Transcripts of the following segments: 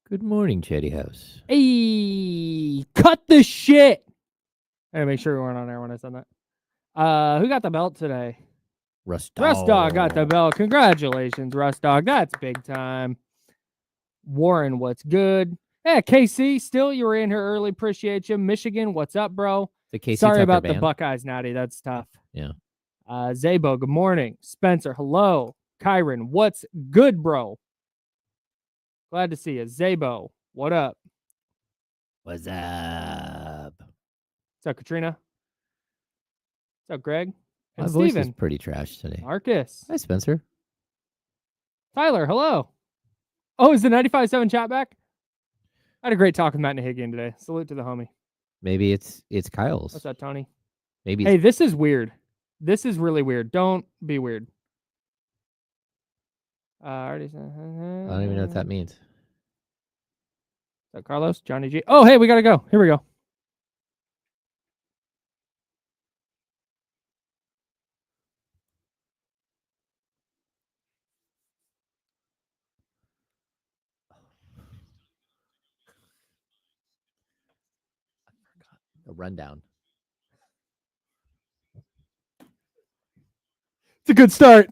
Good morning, Chatty House. Hey, cut the shit. I gotta make sure we weren't on air when I said that. Who got the belt today? Russ Dog got the belt. Congratulations, Russ Dog. That's big time. Warren, what's good? Yeah, KC, still you were in here early. Appreciate you. Michigan, what's up, bro? The KC Sorry Tucker about band. the Buckeyes, Natty. That's tough. Yeah. Zabo, good morning. Spencer, hello. Kyron, what's good, bro? Glad to see you. Zabo, what up? What's up? What's up, Katrina? What's up, Greg? My And voice Steven. is pretty trash today. Marcus. Hi, Spencer. Tyler, hello. Oh, is the 95.7 chat back? I had a great talk with Matt Nahigian today. Salute to the homie. Maybe it's Kyle's. What's up, Tony? Maybe. Hey, this is weird. This is really weird. Don't be weird. I don't even know what that means. Is that Carlos? Johnny G? Oh, hey, we got to go. Here we go. A rundown. It's a good start.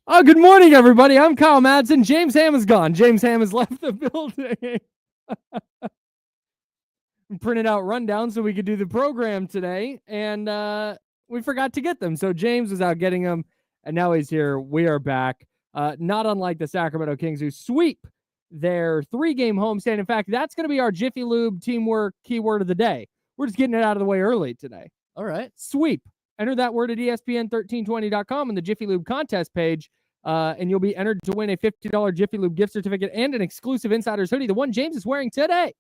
Oh, good morning, everybody. I'm Kyle Madsen. James Ham is gone. James Ham has left the building. Printed out rundown so we could do the program today, and we forgot to get them. So James was out getting them, and now he's here. We are back. Not unlike the Sacramento Kings, who sweep their 3-game homestand. In fact, that's going to be our Jiffy Lube teamwork keyword of the day. We're just getting it out of the way early today. All right. Sweep. Enter that word at ESPN1320.com on the Jiffy Lube contest page, and you'll be entered to win a $50 Jiffy Lube gift certificate and an exclusive Insider's hoodie, the one James is wearing today.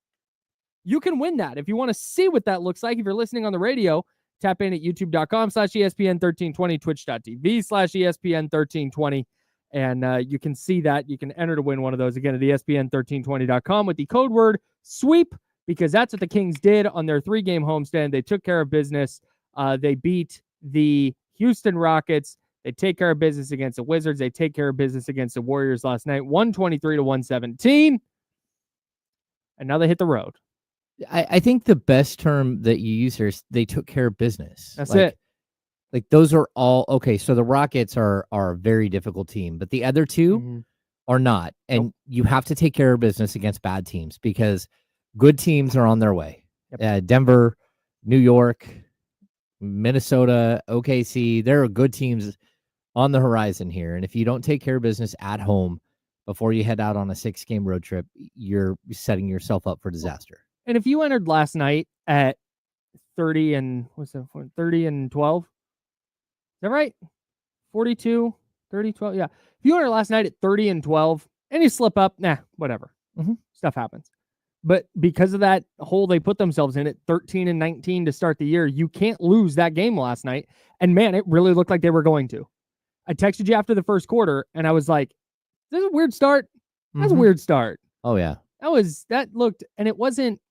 You can win that. If you want to see what that looks like, if you're listening on the radio, tap in at youtube.com/ESPN1320, twitch.tv/ESPN1320, and you can see that. You can enter to win one of those again at ESPN1320.com with the code word SWEEP, because that's what the Kings did on their 3-game homestand. They took care of business. They beat the Houston Rockets. They take care of business against the Wizards. They take care of business against the Warriors last night, 123-117. And now they hit the road. I think the best term that you use here is they took care of business. That's it. Like those are all okay. So the Rockets are a very difficult team, but the other two are not. And you have to take care of business against bad teams because good teams are on their way. Yep. Denver, New York, Minnesota, OKC, there are good teams on the horizon here. And if you don't take care of business at home before you head out on a 6-game road trip, you're setting yourself up for disaster. And if you entered last night at 30 and 12, is that right? 42, 30, 12. Yeah. If you entered last night at 30 and 12 and you slip up, whatever. Stuff happens. But because of that hole they put themselves in at 13 and 19 to start the year, you can't lose that game last night. And man, it really looked like they were going to. I texted you after the first quarter and I was like, this is a weird start. That's a weird start. Oh, yeah. That looked, and it wasn't,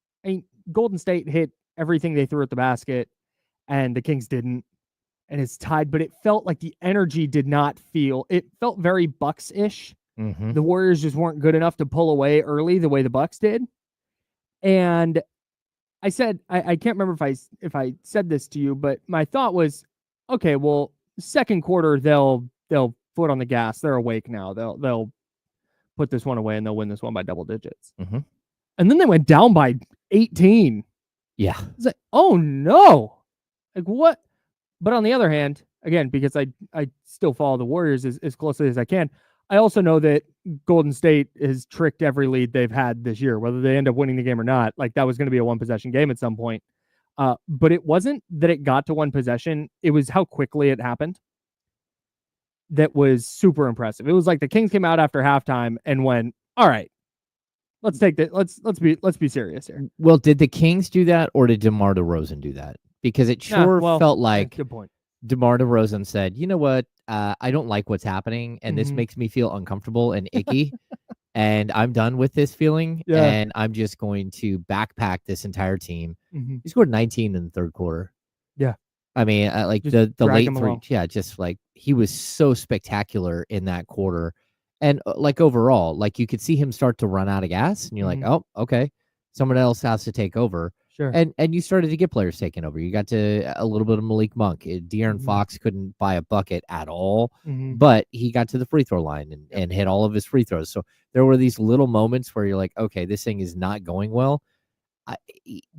Golden State hit everything they threw at the basket and the Kings didn't, and it's tied, but it felt like the energy did not feel, it felt very Bucks-ish. The Warriors just weren't good enough to pull away early the way the Bucks did. And I said, I can't remember if I said this to you, but my thought was, okay, well, second quarter, they'll foot on the gas. They're awake now. They'll put this one away and they'll win this one by double digits. And then they went down by 18. Yeah. It's like, oh no. Like what? But on the other hand, again, because I still follow the Warriors as closely as I can, I also know that Golden State has tricked every lead they've had this year, whether they end up winning the game or not. Like that was going to be a 1-possession game at some point. But it wasn't that it got to 1 possession. It was how quickly it happened. That was super impressive. It was like the Kings came out after halftime and went, all right, let's take that. Let's be serious here. Well, did the Kings do that or did DeMar DeRozan do that? Because it felt like good point. DeMar DeRozan said, you know what? I don't like what's happening and this makes me feel uncomfortable and icky. And I'm done with this feeling. Yeah. And I'm just going to backpack this entire team. He scored 19 in the third quarter. Yeah. I mean, like Just the drag late him three, along. yeah, just like he was so spectacular in that quarter, and like overall, like you could see him start to run out of gas, and you're like, Mhm. oh, okay, someone else has to take over, Sure. and you started to get players taking over. You got to a little bit of Malik Monk. De'Aaron Mhm. Fox couldn't buy a bucket at all, Mhm. but he got to the free throw line and hit all of his free throws. So there were these little moments where you're like, okay, this thing is not going well. I,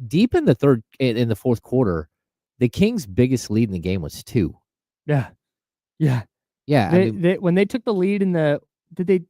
deep in the fourth quarter, the Kings' biggest lead in the game was 2. Yeah. Yeah. Yeah, I mean, They when they took the lead in the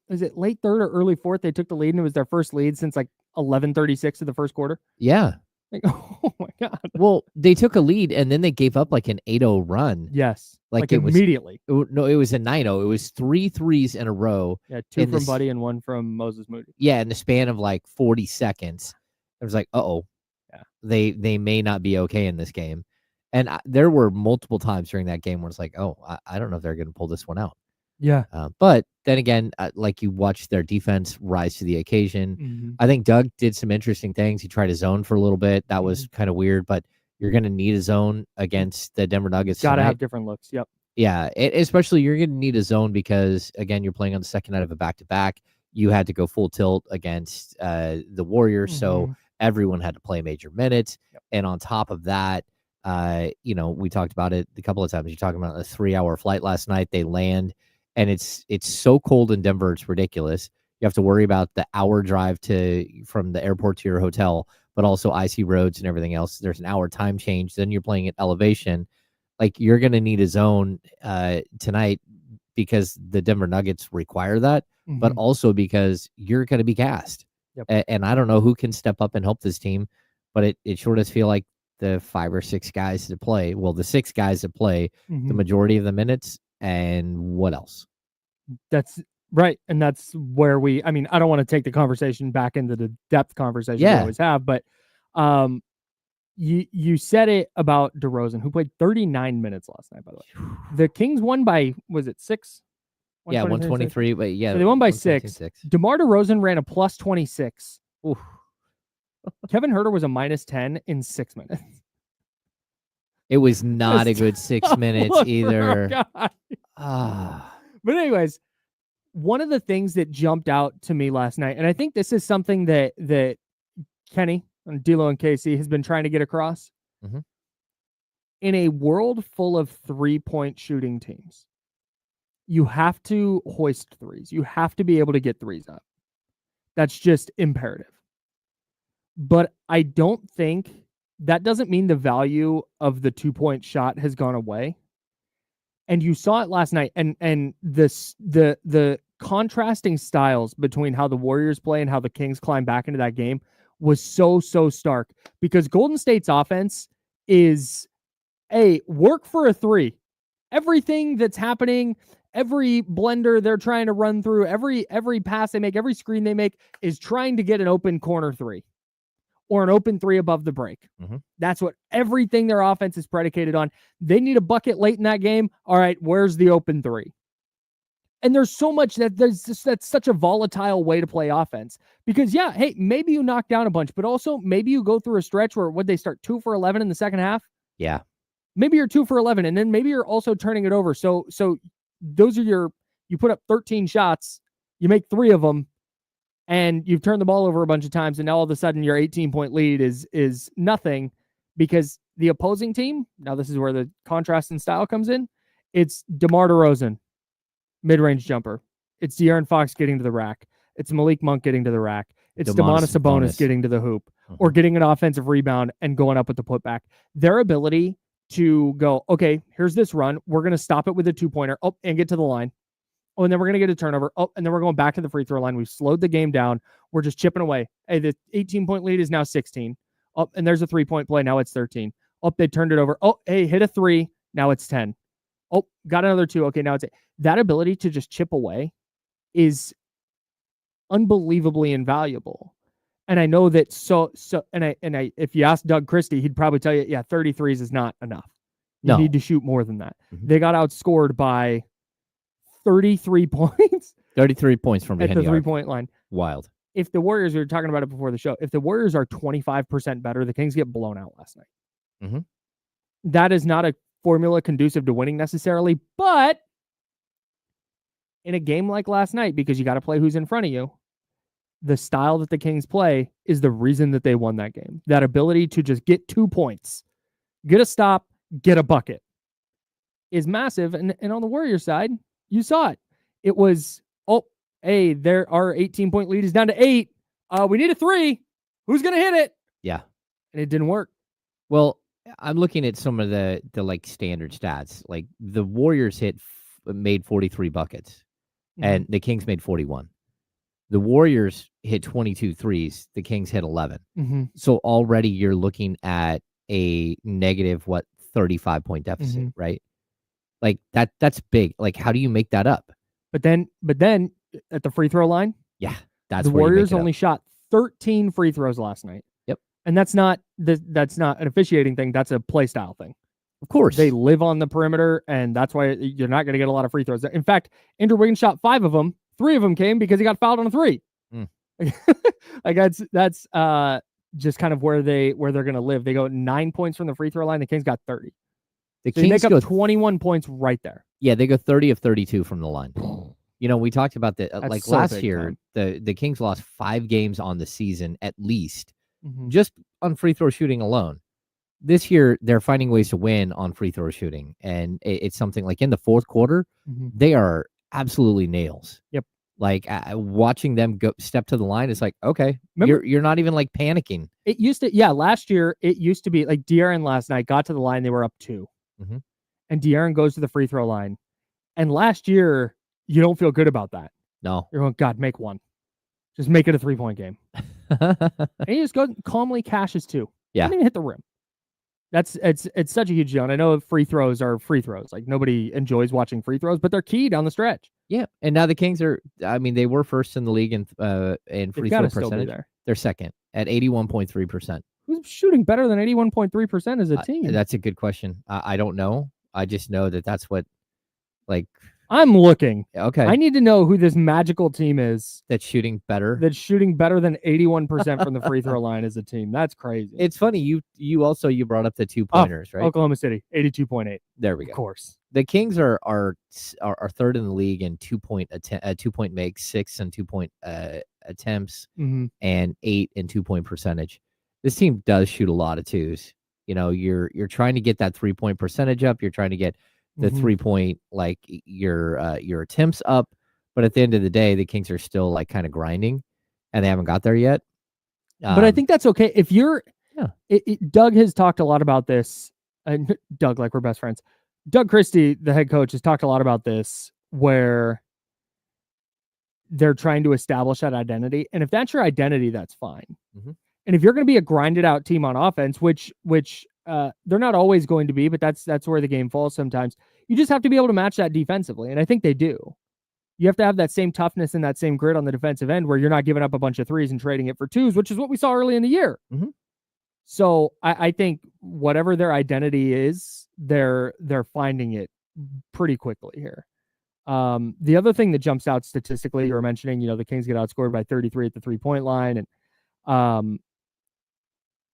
was it late third or early fourth? They took the lead and it was their first lead since like 11:36 of the first quarter. yeah. Like, oh my god. Well, they took a lead and then they gave up like an 8-0 run. Yes. Like immediately. No, it was a 9-0. It was 3 threes in a row. Yeah, 2 in from this, Buddy and 1 from Moses Moody. Yeah, in the span of like 40 seconds. It was like, uh-oh. Yeah. They may not be okay in this game. And there were multiple times during that game where it's like, oh, I don't know if they're going to pull this one out. Yeah. But then again, like you watched their defense rise to the occasion. Mhm. I think Doug did some interesting things. He tried a zone for a little bit. That was kind of weird, but you're going to need a zone against the Denver Nuggets. Got to tonight. have different looks. Yep. Yeah, especially you're going to need a zone because, again, you're playing on the second night of a back-to-back. You had to go full tilt against the Warriors, so everyone had to play major minutes. Yep. And on top of that, we talked about it a couple of times. You're talking about a 3-hour flight last night. They land, and it's so cold in Denver, it's ridiculous. You have to worry about the hour drive from the airport to your hotel, but also icy roads and everything else. There's an hour time change. Then you're playing at elevation. Like, you're going to need a zone tonight because the Denver Nuggets require that, but also because you're going to be gassed. Yep. And I don't know who can step up and help this team, but it sure does feel like the 5 or 6 guys that play, the 6 guys that play the majority of the minutes, and what else? That's right. And that's where I don't want to take the conversation back into the depth conversation we always have, but you said it about DeRozan, who played 39 minutes last night, by the way. The Kings won by, was it 6? Yeah, 123. But yeah, so they won by 6. DeMar DeRozan ran a plus 26. Oof. Kevin Huerter was a minus 10 in 6 minutes. It was not a good 6 minutes either. But anyways, one of the things that jumped out to me last night, and I think this is something that Kenny and D'Lo and Casey has been trying to get across. In a world full of 3-point shooting teams, you have to hoist threes. You have to be able to get threes up. That's just imperative. But I don't think that doesn't mean the value of the 2-point shot has gone away. And you saw it last night, and the contrasting styles between how the Warriors play and how the Kings climb back into that game was so stark, because Golden State's offense is work for a 3. Everything that's happening, every blender they're trying to run through, every pass they make, every screen they make is trying to get an open corner 3 or an open 3 above the break. That's what everything their offense is predicated on. They need a bucket late in that game. All right, where's the open 3? And there's so much that's such a volatile way to play offense, because maybe you knock down a bunch, but also maybe you go through a stretch where they start 2 for 11 in the second half. Yeah. Maybe you're 2 for 11, and then maybe you're also turning it over. So those are you put up 13 shots, you make 3 of them, and you've turned the ball over a bunch of times, and now all of a sudden your 18-point lead is nothing, because the opposing team, now this is where the contrast in style comes in, it's DeMar DeRozan, mid-range jumper. It's De'Aaron Fox getting to the rack. It's Malik Monk getting to the rack. It's Domantas Sabonis getting to the hoop, or getting an offensive rebound and going up with the putback. Their ability to go, okay, here's this run. We're going to stop it with a 2-pointer. And get to the line. And then we're going to get a turnover. And then we're going back to the free throw line. We've slowed the game down. We're just chipping away. Hey, the 18-point lead is now 16. And there's a 3-point play. Now it's 13. They turned it over. Hey, hit a 3. Now it's 10. Got another 2. Okay, now it's 8. That ability to just chip away is unbelievably invaluable. And I know that if you ask Doug Christie, he'd probably tell you, 33s is not enough. You need to shoot more than that. They got outscored by 33 points. 33 points from behind at the 3-point line. Wild. If the Warriors, we were talking about it before the show, if the Warriors are 25% better, the Kings get blown out last night. That is not a formula conducive to winning necessarily, but in a game like last night, because you got to play who's in front of you, the style that the Kings play is the reason that they won that game. That ability to just get 2 points, get a stop, get a bucket is massive. And on the Warriors side, you saw it. It was, there our 18-point lead is down to 8. We need a 3. Who's going to hit it? Yeah. And it didn't work. Well, I'm looking at some of the like standard stats. Like the Warriors made 43 buckets, and the Kings made 41. The Warriors hit 22 threes. The Kings hit 11. So already you're looking at a negative 35-point deficit, right? Like that's big. Like, how do you make that up? But then at the free throw line, that's the where Warriors only shot 13 free throws last night. Yep. And that's not an officiating thing. That's a play style thing. Of course. They live on the perimeter, and that's why you're not going to get a lot of free throws. In fact, Andrew Wiggins shot 5 of them. 3 of them came because he got fouled on a 3. Like that's just kind of where they're going to live. They go 9 points from the free throw line. The Kings got 30. The Kings make up 21 points right there. Yeah, they go 30 of 32 from the line. We talked about like last year, the Kings lost 5 games on the season at least, just on free throw shooting alone. This year, they're finding ways to win on free throw shooting, and it's something like in the fourth quarter, they are absolutely nails. Yep. Like watching them step to the line, it's like, okay, you're not even like panicking. It used to, last year it used to be like De'Aaron last night got to the line, they were up 2, and De'Aaron goes to the free throw line, and last year you don't feel good about that. No, you're going, God, make one, just make it a 3-point game, and he just goes calmly cashes 2. Didn't even hit the rim. It's such a huge deal. And I know free throws are free throws. Like nobody enjoys watching free throws, but they're key down the stretch. Yeah, and now the Kings are. I mean, they were first in the league in free throw percentage. They're second at 81.3%. Who's shooting better than 81.3% as a team? That's a good question. I don't know. I just know that's what. Like, I'm looking. Okay, I need to know who this magical team is that's shooting better. That's shooting better than 81% from the free throw line as a team. That's crazy. It's funny. You also brought up the 2-pointers, right? Oklahoma City, 82.8. There we go. Of course. The Kings are third in the league in 2-point makes, 6th in 2-point attempts, and 8 in 2-point percentage. This team does shoot a lot of 2s. You're trying to get that 3-point percentage up. You're trying to get the 3-point, like your attempts up, but at the end of the day, the Kings are still like kind of grinding, and they haven't got there yet. But I think that's okay if you're. Doug has talked a lot about this, and Doug, like we're best friends. Doug Christie, the head coach, has talked a lot about this, where they're trying to establish that identity, and if that's your identity, that's fine. And if you're going to be a grinded out team on offense, which they're not always going to be, but that's where the game falls sometimes. You just have to be able to match that defensively, and I think they do. You have to have that same toughness and that same grit on the defensive end where you're not giving up a bunch of 3s and trading it for 2s, which is what we saw early in the year. So I think whatever their identity is, they're finding it pretty quickly here. The other thing that jumps out statistically, you were mentioning, the Kings get outscored by 33 at the 3-point line, and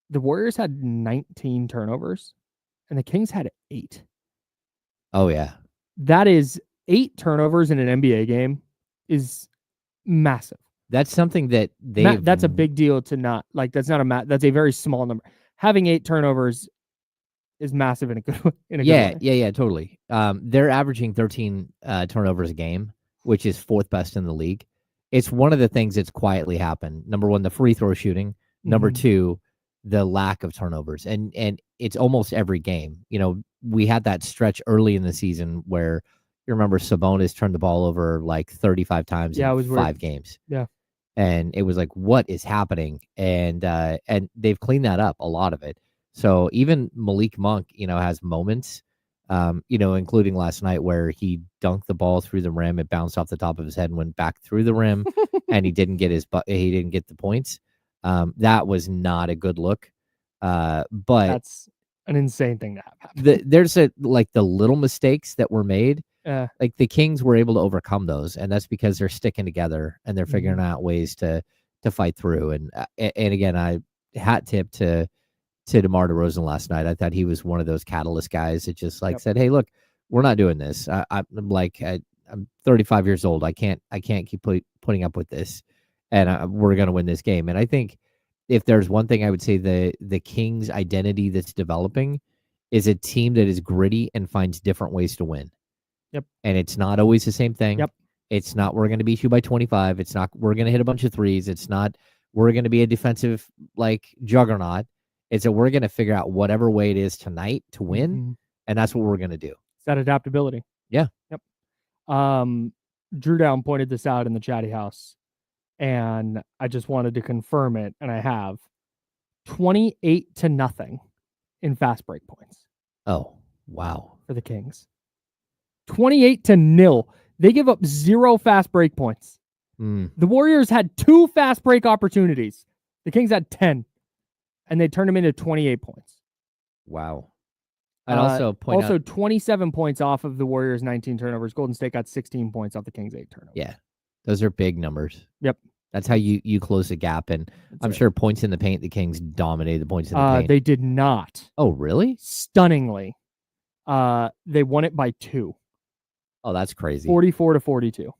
the Warriors had 19 turnovers, and the Kings had 8. Oh, yeah. That is 8 turnovers in an NBA game is massive. That's something that that's a big deal to not, like, that's a very small number. Having 8 turnovers is massive in a good way. Yeah, totally. They're averaging 13 turnovers a game, which is 4th best in the league. It's one of the things that's quietly happened. Number 1, the free throw shooting. Number 2, the lack of turnovers, and it's almost every game. We had that stretch early in the season where you remember Sabonis turned the ball over like 35 times in 5 games. Yeah, and it was like, what is happening? And they've cleaned that up, a lot of it. So even Malik Monk, has moments, including last night where he dunked the ball through the rim, it bounced off the top of his head and went back through the rim, and he didn't get the points. That was not a good look. But that's an insane thing to have happen. There's the little mistakes that were made. Like the Kings were able to overcome those, and that's because they're sticking together and they're figuring out ways to fight through. And again, I hat tip to to DeMar DeRozan last night. I thought he was one of those catalyst guys that just like Yep. said, "Hey, look, we're not doing this. I'm 35 years old. I can't keep putting up with this, and we're going to win this game." And I think if there's one thing I would say, the Kings' identity that's developing is a team that is gritty and finds different ways to win. Yep. And it's not always the same thing. Yep. It's not we're going to beat you by 25. It's not we're going to hit a bunch of threes. It's not we're going to be a defensive like juggernaut. It's that we're going to figure out whatever way it is tonight to win, Mm-hmm. and that's what we're going to do. It's that adaptability. Yeah. Yep. Drew Down pointed this out in the chatty house, and I just wanted to confirm it, and I have 28-0 in fast break points. Oh, wow. For the Kings. 28-0. They give up 0 fast break points. The Warriors had 2 fast break opportunities. The Kings had 10, and they turned them into 28 points. Wow. I'd also point out 27 points off of the Warriors' 19 turnovers. Golden State got 16 points off the Kings' 8 turnovers. Yeah, those are big numbers. Yep. That's how you close the gap. And I'm sure points in the paint, the Kings dominated the points in the paint. They did not. Oh, really? Stunningly. They won it by 2. Oh, that's crazy. 44-42.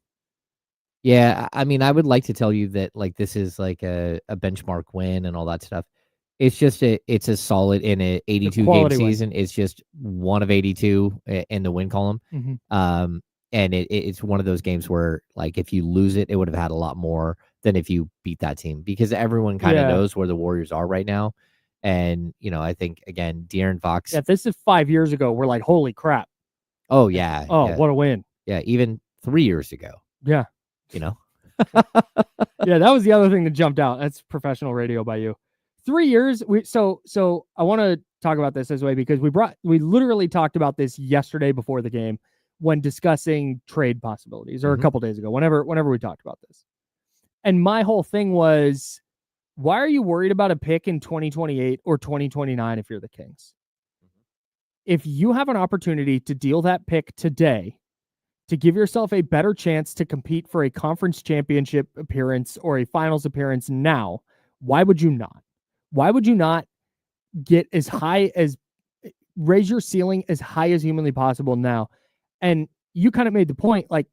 Yeah, I mean, I would like to tell you that like this is like a benchmark win and all that stuff. It's just it's a solid in a 82 game season. Win. It's just one of 82 in the win column. Mm-hmm. And it's one of those games where like if you lose it, it would have had a lot more than if you beat that team because everyone kind of knows where the Warriors are right now. And I think again, De'Aaron Fox. Yeah, if this is 5 years ago, we're like, holy crap. Oh yeah. Oh, what a win. Yeah, even 3 years ago. Yeah. Yeah, that was the other thing that jumped out. That's professional radio by you. 3 years. So I want to talk about this way because we literally talked about this yesterday before the game when discussing trade possibilities or a couple days ago, whenever we talked about this. And my whole thing was, why are you worried about a pick in 2028 or 2029 if you're the Kings? If you have an opportunity to deal that pick today to give yourself a better chance to compete for a conference championship appearance or a finals appearance now, why would you not? Why would you not get raise your ceiling as high as humanly possible now? And you kind of made the point, like,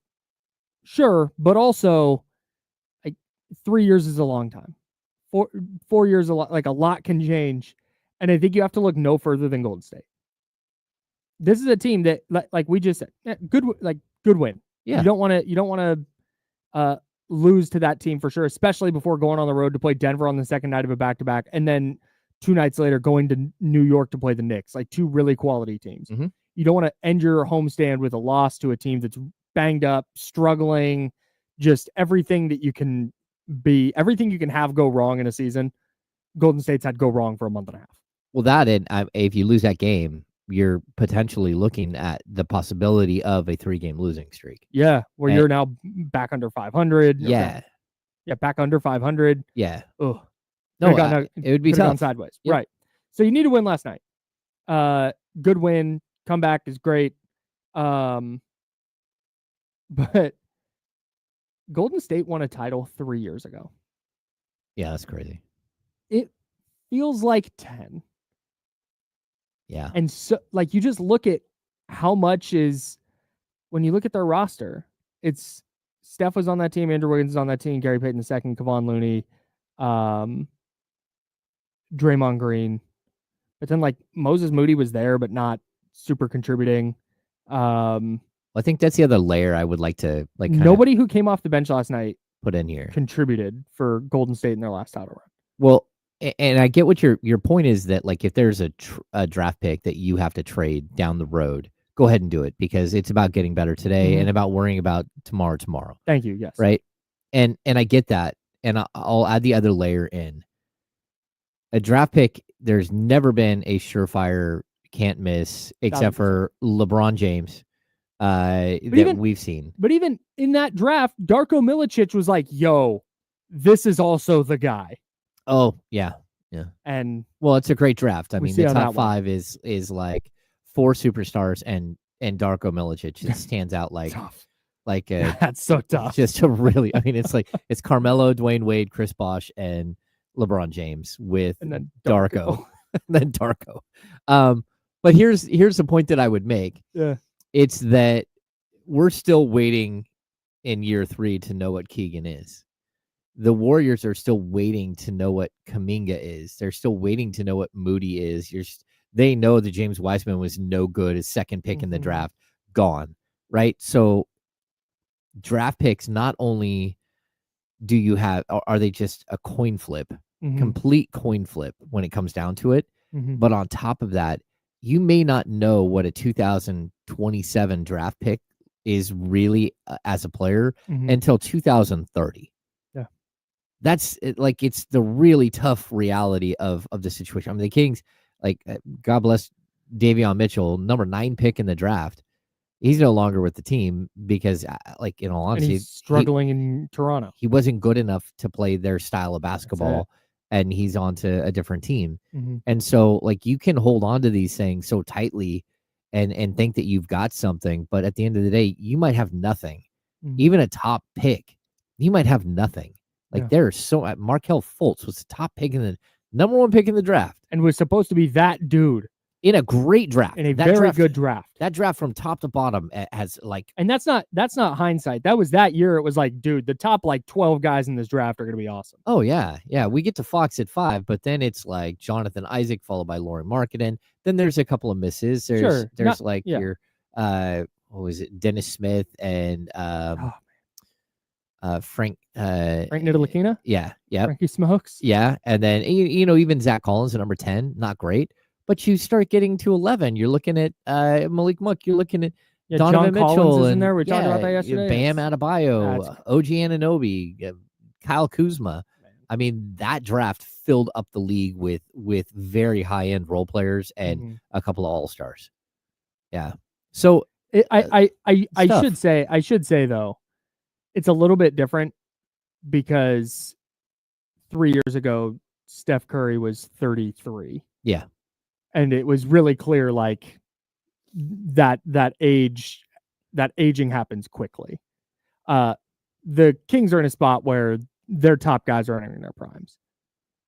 sure, but also like 3 years is a long time. 4 years, a lot can change. And I think you have to look no further than Golden State. This is a team that, like we just said, good win. Yeah. You don't want to lose to that team for sure, especially before going on the road to play Denver on the second night of a back-to-back, and then 2 nights later going to New York to play the Knicks, like 2 really quality teams. Mm-hmm. You don't want to end your homestand with a loss to a team that's banged up, struggling, just everything that you can be, everything you can have go wrong in a season. Golden State's had go wrong for a month and a half. Well, that and if you lose that game, you're potentially looking at the possibility of a 3-game losing streak. Yeah, where you're now back under 500. Yeah. Yeah, back under 500. Yeah. Ugh. No, it would be tough. Gone sideways. Yep. Right. So you need to win last night. Good win. Comeback is great. But Golden State won a title 3 years ago. Yeah, that's crazy. It feels like 10. Yeah. And so, like, you just look at how much is, when you look at their roster, it's Steph was on that team, Andrew Wiggins is on that team, Gary Payton II, Kevon Looney, Draymond Green. But then, like, Moses Moody was there, but not super contributing. I think that's the other layer I would like to, like, nobody who came off the bench last night put in here contributed for Golden State in their last title run. Well, and I get what your point is, that like if there's a draft pick that you have to trade down the road, go ahead and do it because it's about getting better today and about worrying about tomorrow. Thank you. Yes. Right. And I get that. And I'll add the other layer in. A draft pick, there's never been a surefire can't miss except for LeBron James we've seen. But even in that draft, Darko Milicic was like, yo, this is also the guy. Oh, yeah. Yeah. And well, it's a great draft. I mean, the top 5 one is like 4 superstars and Darko Milicic. It stands out like tough. Like that's so tough. Just a really, I mean, it's like it's Carmelo, Dwayne Wade, Chris Bosh, and LeBron James with and then Darko. than Darko. But here's the point that I would make. Yeah. It's that we're still waiting in year 3 to know what Keegan is. The Warriors are still waiting to know what Kuminga is. They're still waiting to know what Moody is. They know that James Wiseman was no good as second pick in the draft, gone, right? So draft picks, not only do you have, are they just a coin flip, complete coin flip when it comes down to it? But on top of that, you may not know what a 2027 draft pick is really as a player until 2030. Yeah. That's like, it's the really tough reality of the situation. I mean, the Kings, like, God bless Davion Mitchell, number 9 pick in the draft. He's no longer with the team because, like, in all honesty, and he's struggling in Toronto. He wasn't good enough to play their style of basketball, and he's on to a different team. And so, like, you can hold on to these things so tightly and think that you've got something, but at the end of the day, you might have nothing. Even a top pick, you might have nothing. Like, there's so Markelle Fultz was the top pick in the number 1 pick in the draft, and was supposed to be that dude in a great draft, in a very good draft. That draft from top to bottom has, like, and that's not hindsight. That was that year. It was like, dude, the top like 12 guys in this draft are going to be awesome. Oh yeah, yeah. We get to Fox at 5, but then it's like Jonathan Isaac followed by Laurie Marketing. Then there's a couple of misses. There's your what was it, Dennis Smith and Frank Ntilikina? Yeah. Frankie Smokes? Yeah. And then even Zach Collins at number 10, not great. But you start getting to 11, you're looking at Malik Monk, you're looking at Donovan John Mitchell, Collins is in there. We talked about that yesterday. Bam Adebayo, OG Anunoby, Kyle Kuzma. I mean, that draft filled up the league with very high end role players and a couple of all-stars. Yeah. So I should say though, it's a little bit different because 3 years ago Steph Curry was 33. Yeah. And it was really clear, like, that aging happens quickly. The Kings are in a spot where their top guys are entering their primes.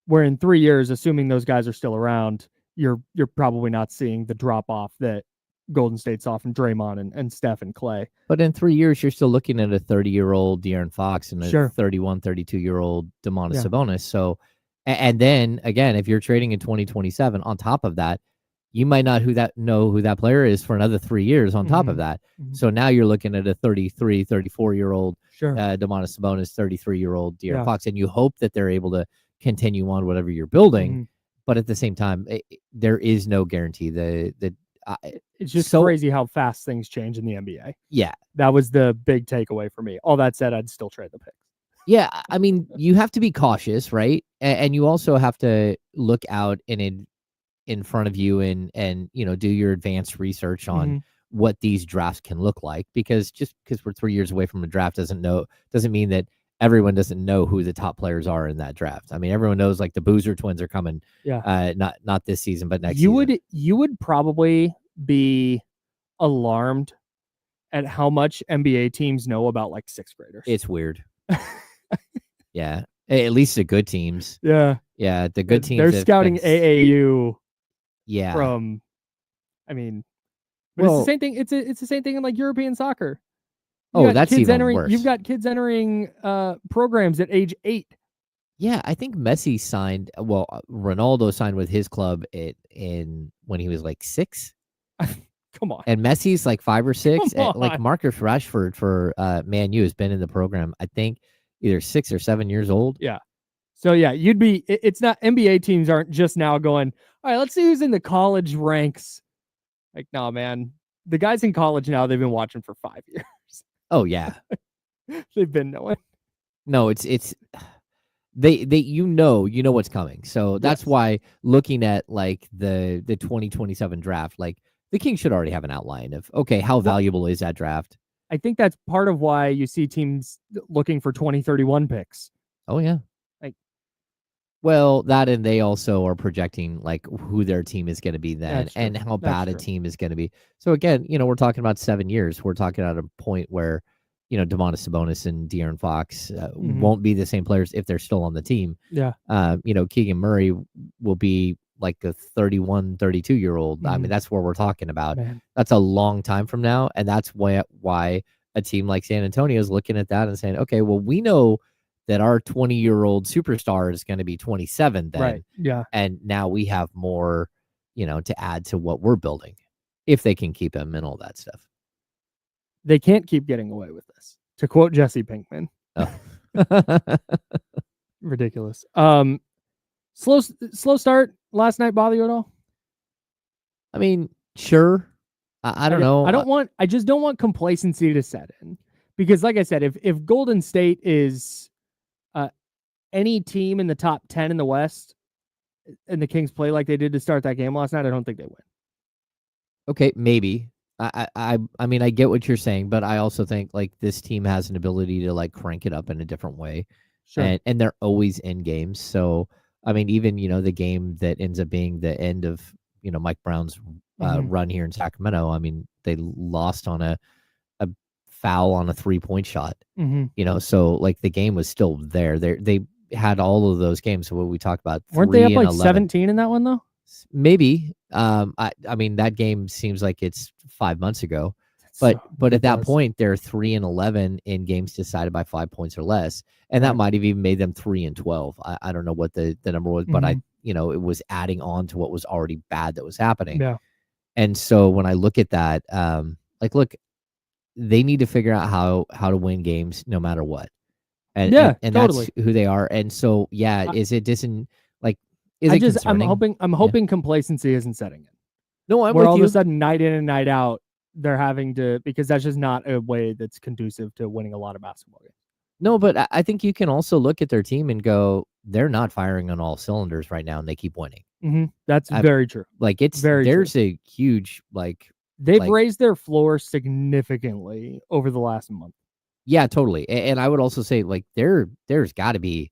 Where in 3 years, assuming those guys are still around, you're probably not seeing the drop off that Golden State saw from Draymond and Steph and Clay. But in 3 years, you're still looking at a 30-year-old De'Aaron Fox and a 31, 32-year-old Domantas Sabonis. So. And then again, if you're trading in 2027, on top of that, you might not know who that player is for another 3 years on top of that. So now you're looking at a 33, 34-year-old Domantas Sabonis, 33-year-old De'Aaron Fox, and you hope that they're able to continue on whatever you're building. But at the same time, there is no guarantee. It's just crazy how fast things change in the NBA. Yeah. That was the big takeaway for me. All that said, I'd still trade the picks. Yeah, I mean, you have to be cautious, right? And you also have to look out in front of you and do your advanced research on what these drafts can look like. Because just because we're 3 years away from a draft doesn't mean that everyone doesn't know who the top players are in that draft. I mean, everyone knows, like, the Boozer twins are coming. Yeah. Not this season, but next season. You would probably be alarmed at how much NBA teams know about, like, 6th graders. It's weird. Yeah, at least the good teams. Yeah, the good teams. They're scouting AAU. Yeah, I mean, but it's the same thing. It's the same thing in, like, European soccer. That's even worse. You've got kids entering programs at age 8. Yeah, I think Messi signed. Well, Ronaldo signed with his club when he was like 6. Come on. And Messi's like 5 or 6. And, like, Marcus Rashford for Man U has been in the program, I think, either 6 or 7 years old. Yeah. So yeah, it's not, NBA teams aren't just now going, all right, let's see who's in the college ranks. Like, no, man. The guys in college now, they've been watching for 5 years. Oh yeah. They've been knowing. No, it's they what's coming. So that's why looking at, like, the 2027 draft, like, the Kings should already have an outline of, okay, how valuable is that draft? I think that's part of why you see teams looking for 2031 picks. Oh yeah. Well, that, and they also are projecting, like, who their team is going to be then and how bad a team is going to be. So again, we're talking about 7 years. We're talking at a point where, Domantas Sabonis and De'Aaron Fox won't be the same players if they're still on the team. Yeah. Keegan Murray will be like a 31, 32-year-old. I mean, Mhm. that's where we're talking about. Man. That's a long time from now. And that's why a team like San Antonio is looking at that and saying, okay, well, we know that our 20-year-old superstar is going to be 27 then. Right. Yeah. And now we have more, to add to what we're building if they can keep him and all that stuff. They can't keep getting away with this. To quote Jesse Pinkman. Oh. Ridiculous. Slow start last night bother you at all? I mean, sure. I don't know. I just don't want complacency to set in, because like I said, if Golden State is any team in the top 10 in the West and the Kings play like they did to start that game last night, I don't think they win. Okay, maybe. I mean, I get what you're saying, but I also think like this team has an ability to like crank it up in a different way. Sure. And they're always in games. So, I mean, even, the game that ends up being the end of, Mike Brown's run here in Sacramento, I mean, they lost on a foul on a 3-point shot, so like the game was still there. They had all of those games. So what we talked about, weren't they up like 11. 17 in that one though? Maybe. I mean, that game seems like it's 5 months ago. But at that point, they're 3-11 in games decided by 5 points or less, and that might have even made them 3-12. I don't know what the number was, but it was adding on to what was already bad that was happening. Yeah. And so when I look at that, look, they need to figure out how to win games no matter what. And totally. That's who they are. And so is it concerning? I'm hoping complacency isn't setting in. No, I'm where with all you. of a sudden night in and night out they're having to, because that's just not a way that's conducive to winning a lot of basketball games. No, but I think you can also look at their team and go, they're not firing on all cylinders right now, and they keep winning. That's very true. Like there's a huge they've raised their floor significantly over the last month. Yeah, totally. And I would also say like there's got to be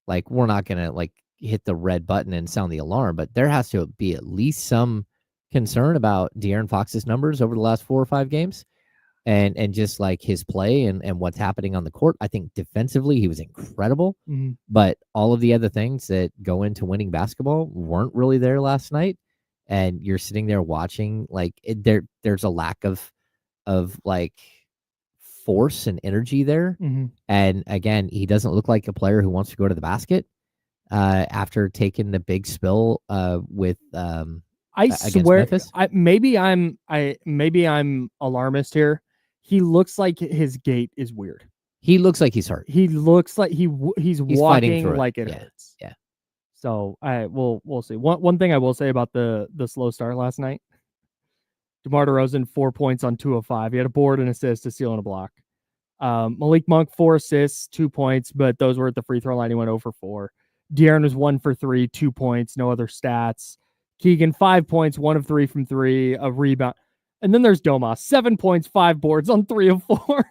like, we're not gonna like hit the red button and sound the alarm, but there has to be at least some concern about De'Aaron Fox's numbers over the last 4 or 5 games. And just like his play and what's happening on the court. I think defensively he was incredible, but all of the other things that go into winning basketball weren't really there last night. And you're sitting there watching, like there's a lack of like force and energy there. And again, he doesn't look like a player who wants to go to the basket after taking the big spill with I swear, maybe I'm alarmist here. He looks like his gait is weird. He looks like he's hurt. He looks like he's walking like it hurts. Yeah. So we'll see. One thing I will say about the slow start last night. DeMar DeRozan 4 points on 2 of 5. He had a board, an assist, a steal, and a block. Malik Monk 4 assists, 2 points, but those were at the free throw line. He went 0 for 4. De'Aaron was 1 for 3, 2 points, no other stats. Keegan 5 points, 1 of 3 from 3, a rebound. And then there's Domas, 7 points, 5 boards on 3 of 4.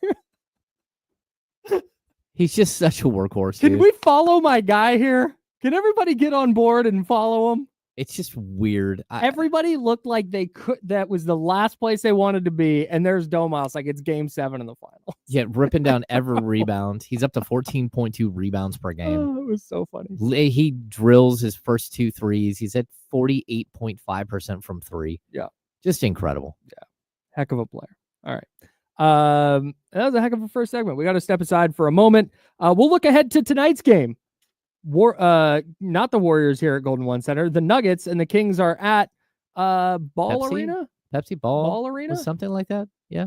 He's just such a workhorse. Can we follow my guy here? Can everybody get on board and follow him? It's just weird. Everybody looked like they could. That was the last place they wanted to be. And there's Domas, like it's game 7 in the finals. Yeah, ripping down every rebound. He's up to 14.2 rebounds per game. Oh, it was so funny. He drills his first 2 threes. He's at 48.5% from 3. Yeah. Just incredible. Yeah. Heck of a player. All right. That was a heck of a first segment. We got to step aside for a moment. We'll look ahead to tonight's game. Not the Warriors here at Golden One Center. The Nuggets and the Kings are at Ball Arena? Pepsi Ball Arena? Something like that. Yeah.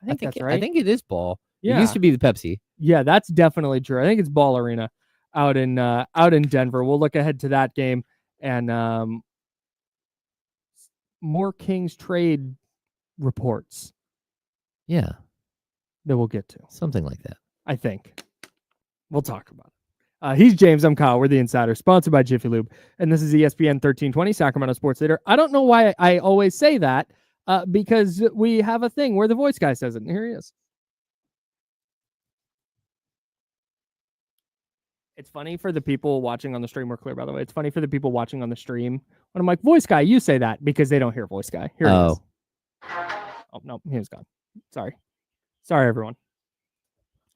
I think that's right. I think it is Ball. Yeah. It used to be the Pepsi. Yeah, that's definitely true. I think it's Ball Arena out in Denver. We'll look ahead to that game and more Kings trade reports. Yeah. That we'll get to. Something like that. I think. We'll talk about it. He's James. I'm Kyle. We're the Insider, sponsored by Jiffy Lube. And this is ESPN 1320, Sacramento Sports Leader. I don't know why I always say that because we have a thing where the voice guy says it. And here he is. It's funny for the people watching on the stream. We're clear, by the way. It's funny for the people watching on the stream when I'm like, voice guy, you say that because they don't hear voice guy. Here he is. Oh, no, he was gone. Sorry, everyone.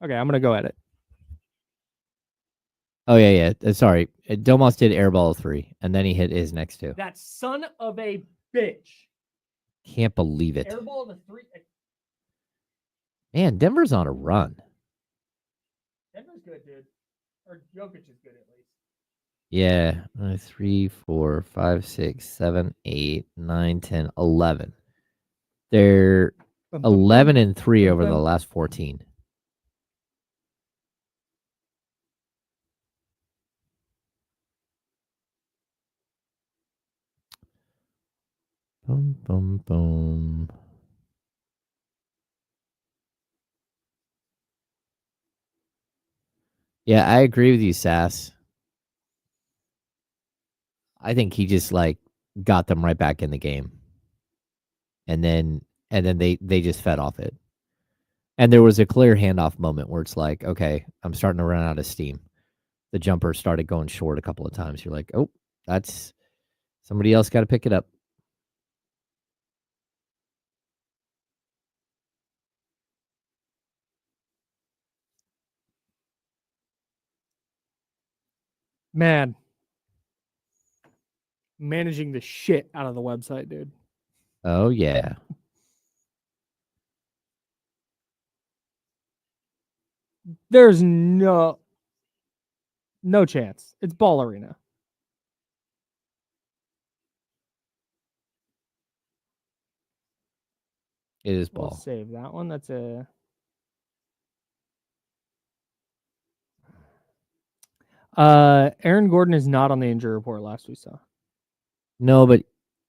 Okay, I'm going to go edit. Oh, yeah. Sorry. Domas did airball 3, and then he hit his next 2. That son of a bitch. Can't believe it. Airball the 3. Man, Denver's on a run. Denver's good, dude. Or Jokic is good at least. Yeah. 3, 4, 5, 6, 7, 8, 9, 10, 11. They're 11-3 over the last 14. Boom, boom, boom. Yeah, I agree with you, Sass. I think he just got them right back in the game. And then they just fed off it. And there was a clear handoff moment where it's like, okay, I'm starting to run out of steam. The jumper started going short a couple of times. You're like, oh, that's somebody else got to pick it up. Man. Managing the shit out of the website, dude. Oh, yeah. There's no chance. It's Ball Arena. It is We'll ball. save that one. That's a... Aaron Gordon is not on the injury report last we saw. No, but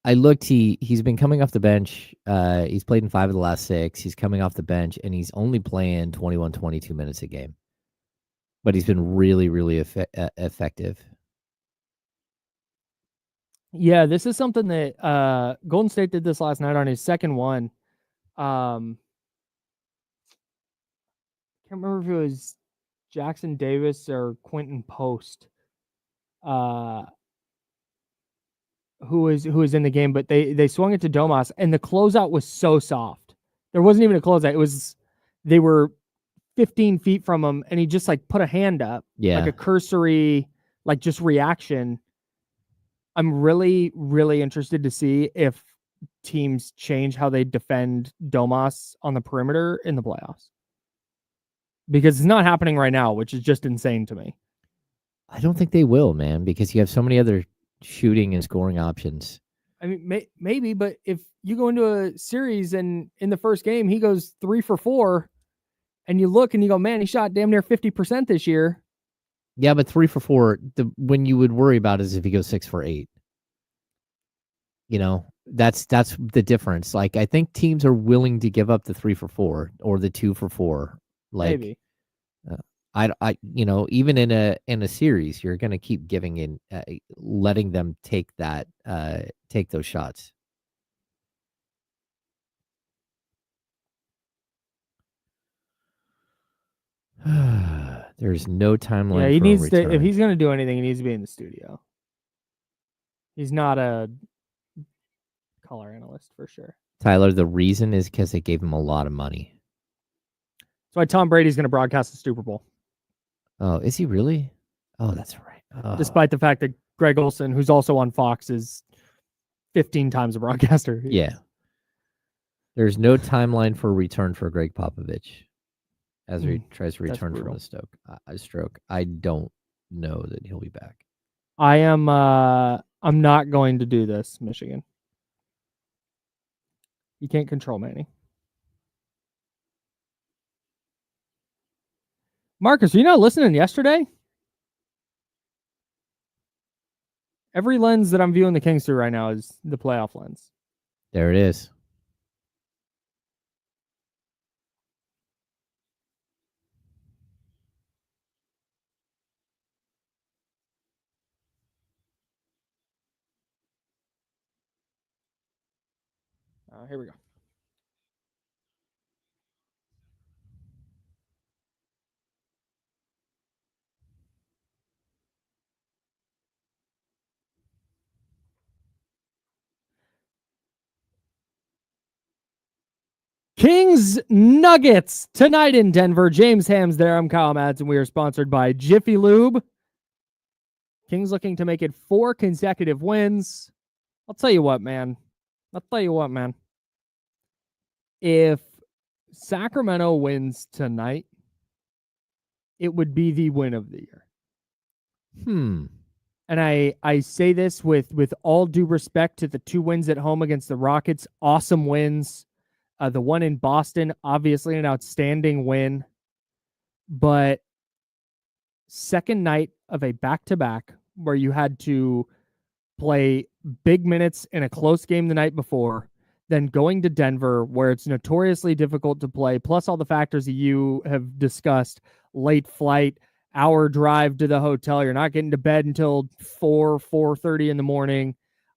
I looked. He's been coming off the bench. He's played in 5 of the last 6. He's coming off the bench, and he's only playing 21, 22 minutes a game. But he's been really, really effective. Yeah, this is something that Golden State did this last night on his second one. Can't remember if it was Jackson Davis or Quentin Post. Who was in the game, but they swung it to Domas, and the closeout was so soft. There wasn't even a closeout. It was they were 15 feet from him, and he just put a hand up, like a cursory, just reaction. I'm really, really interested to see if teams change how they defend Domas on the perimeter in the playoffs, because it's not happening right now, which is just insane to me. I don't think they will, man, because you have so many other shooting and scoring options. I mean, maybe, but if you go into a series and in the first game he goes 3 for 4, and you look and you go, man, he shot damn near 50% this year. Yeah, but 3 for 4. When you would worry about is if he goes 6 for 8. That's the difference. I think teams are willing to give up the 3 for 4 or the 2 for 4. Maybe. Even in a series, you're going to keep giving in, letting them take those shots. There's no timeline. Yeah, he needs to. If he's going to do anything, he needs to be in the studio. He's not a color analyst for sure. Tyler, the reason is because they gave him a lot of money. That's why Tom Brady's going to broadcast the Super Bowl. Oh, is he really? Oh, that's right. Oh. Despite the fact that Greg Olson, who's also on Fox, is 15 times a broadcaster. Yeah. There's no timeline for return for Greg Popovich as he tries to return from the stroke. I don't know that he'll be back. I'm not going to do this, Michigan. You can't control Manny. Marcus, are you not listening yesterday? Every lens that I'm viewing the Kings through right now is the playoff lens. There it is. Here we go. Kings Nuggets tonight in Denver. James Ham's there. I'm Kyle Madsen. We are sponsored by Jiffy Lube. Kings looking to make it 4 consecutive wins. I'll tell you what, man. If Sacramento wins tonight, it would be the win of the year. And I say this with all due respect to the 2 wins at home against the Rockets. Awesome wins. The one in Boston, obviously an outstanding win. But second night of a back-to-back where you had to play big minutes in a close game the night before, then going to Denver where it's notoriously difficult to play, plus all the factors that you have discussed, late flight, hour drive to the hotel. You're not getting to bed until 4:30 in the morning.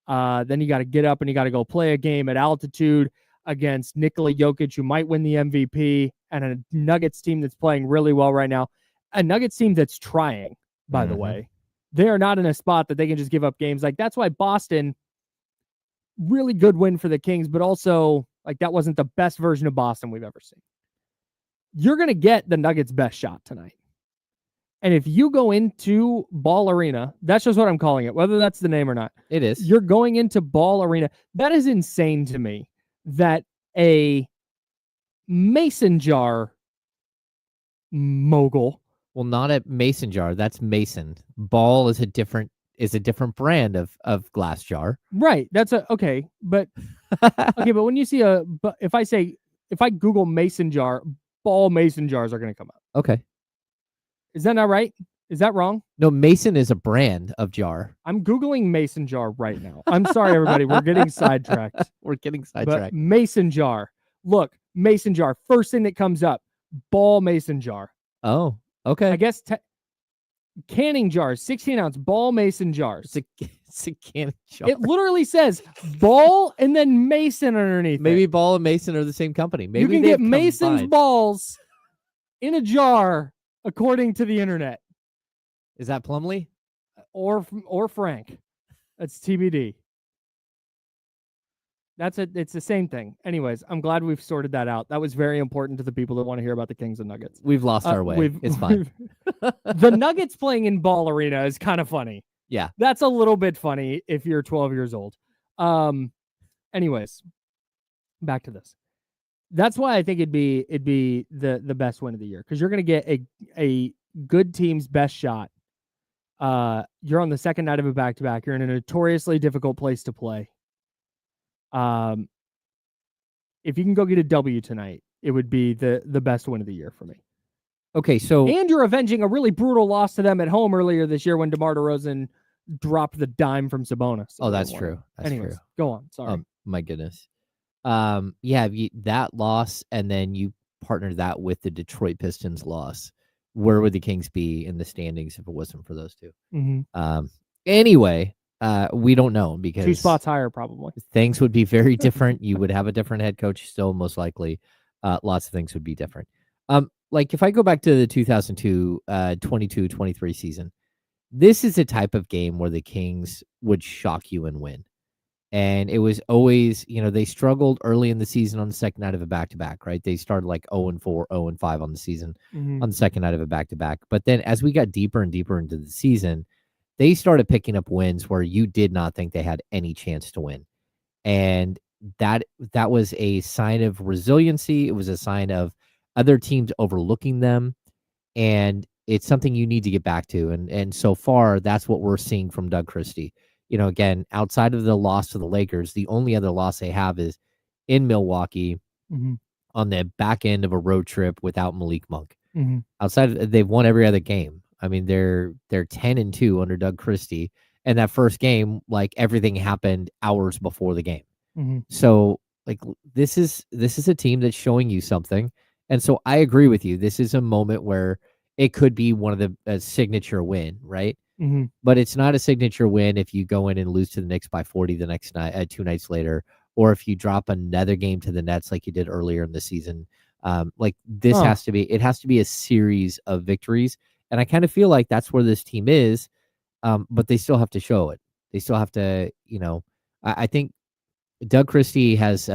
Then you got to get up and you got to go play a game at altitude against Nikola Jokic, who might win the MVP, and a Nuggets team that's playing really well right now. A Nuggets team that's trying, by the way. They are not in a spot that they can just give up games. Like, that's why Boston, really good win for the Kings, but also, like, that wasn't the best version of Boston we've ever seen. You're going to get the Nuggets' best shot tonight. And if you go into Ball Arena, that's just what I'm calling it, whether that's the name or not. It is. You're going into Ball Arena. That is insane to me that a mason jar mogul. Well, not a mason jar. That's Mason. Ball is a different brand of glass jar. Right. That's okay. But okay, but when you see if I Google mason jar, Ball mason jars are going to come up. Okay. Is that not right? Is that wrong? No, Mason is a brand of jar. I'm Googling mason jar right now. I'm sorry, everybody. We're getting sidetracked. But mason jar. Look, mason jar. First thing that comes up, Ball mason jar. Oh, okay. I guess canning jars, 16-ounce Ball mason jars. It's a canning jar. It literally says Ball and then Mason underneath. Maybe Ball and Mason are the same company. Maybe you can get Mason's balls in a jar, according to the internet. Is that Plumlee? Or Frank? That's TBD. It's the same thing. Anyways, I'm glad we've sorted that out. That was very important to the people that want to hear about the Kings and Nuggets. We've lost our way. It's fine. The Nuggets playing in Ball Arena is kind of funny. Yeah. That's a little bit funny if you're 12 years old. Anyways, back to this. That's why I think it'd be the best win of the year, because you're going to get a good team's best shot. You're on the second night of a back-to-back. You're in a notoriously difficult place to play. If you can go get a W tonight, it would be the best win of the year for me. Okay, so and you're avenging a really brutal loss to them at home earlier this year when DeMar DeRozan dropped the dime from Sabonis. Oh, that's true. Anyways, go on. Sorry. My goodness. That loss, and then you partner that with the Detroit Pistons loss. Where would the Kings be in the standings if it wasn't for those two? Mm-hmm. Anyway, we don't know, because 2 spots higher probably. Things would be very different. You would have a different head coach still, most likely. Lots of things would be different. Like if I go back to the 2002, 22-23 season, this is a type of game where the Kings would shock you and win. And it was always, they struggled early in the season on the second night of a back-to-back, right? They started like 0-4, 0-5 on the season on the second night of a back-to-back. But then as we got deeper and deeper into the season, they started picking up wins where you did not think they had any chance to win. And that was a sign of resiliency. It was a sign of other teams overlooking them. And it's something you need to get back to. And so far, that's what we're seeing from Doug Christie. Again, outside of the loss to the Lakers, the only other loss they have is in Milwaukee on the back end of a road trip without Malik Monk. Outside of, they've won every other game. I mean, they're 10-2 under Doug Christie. And that first game, like, everything happened hours before the game. So, like, this is a team that's showing you something. And so I agree with you. This is a moment where it could be one of the signature win, right? But it's not a signature win if you go in and lose to the Knicks by 40 the next night, 2 nights later, or if you drop another game to the Nets like you did earlier in the season. Like, this has to be a series of victories. And I kind of feel like that's where this team is. But they still have to show it. They still have to, I think Doug Christie has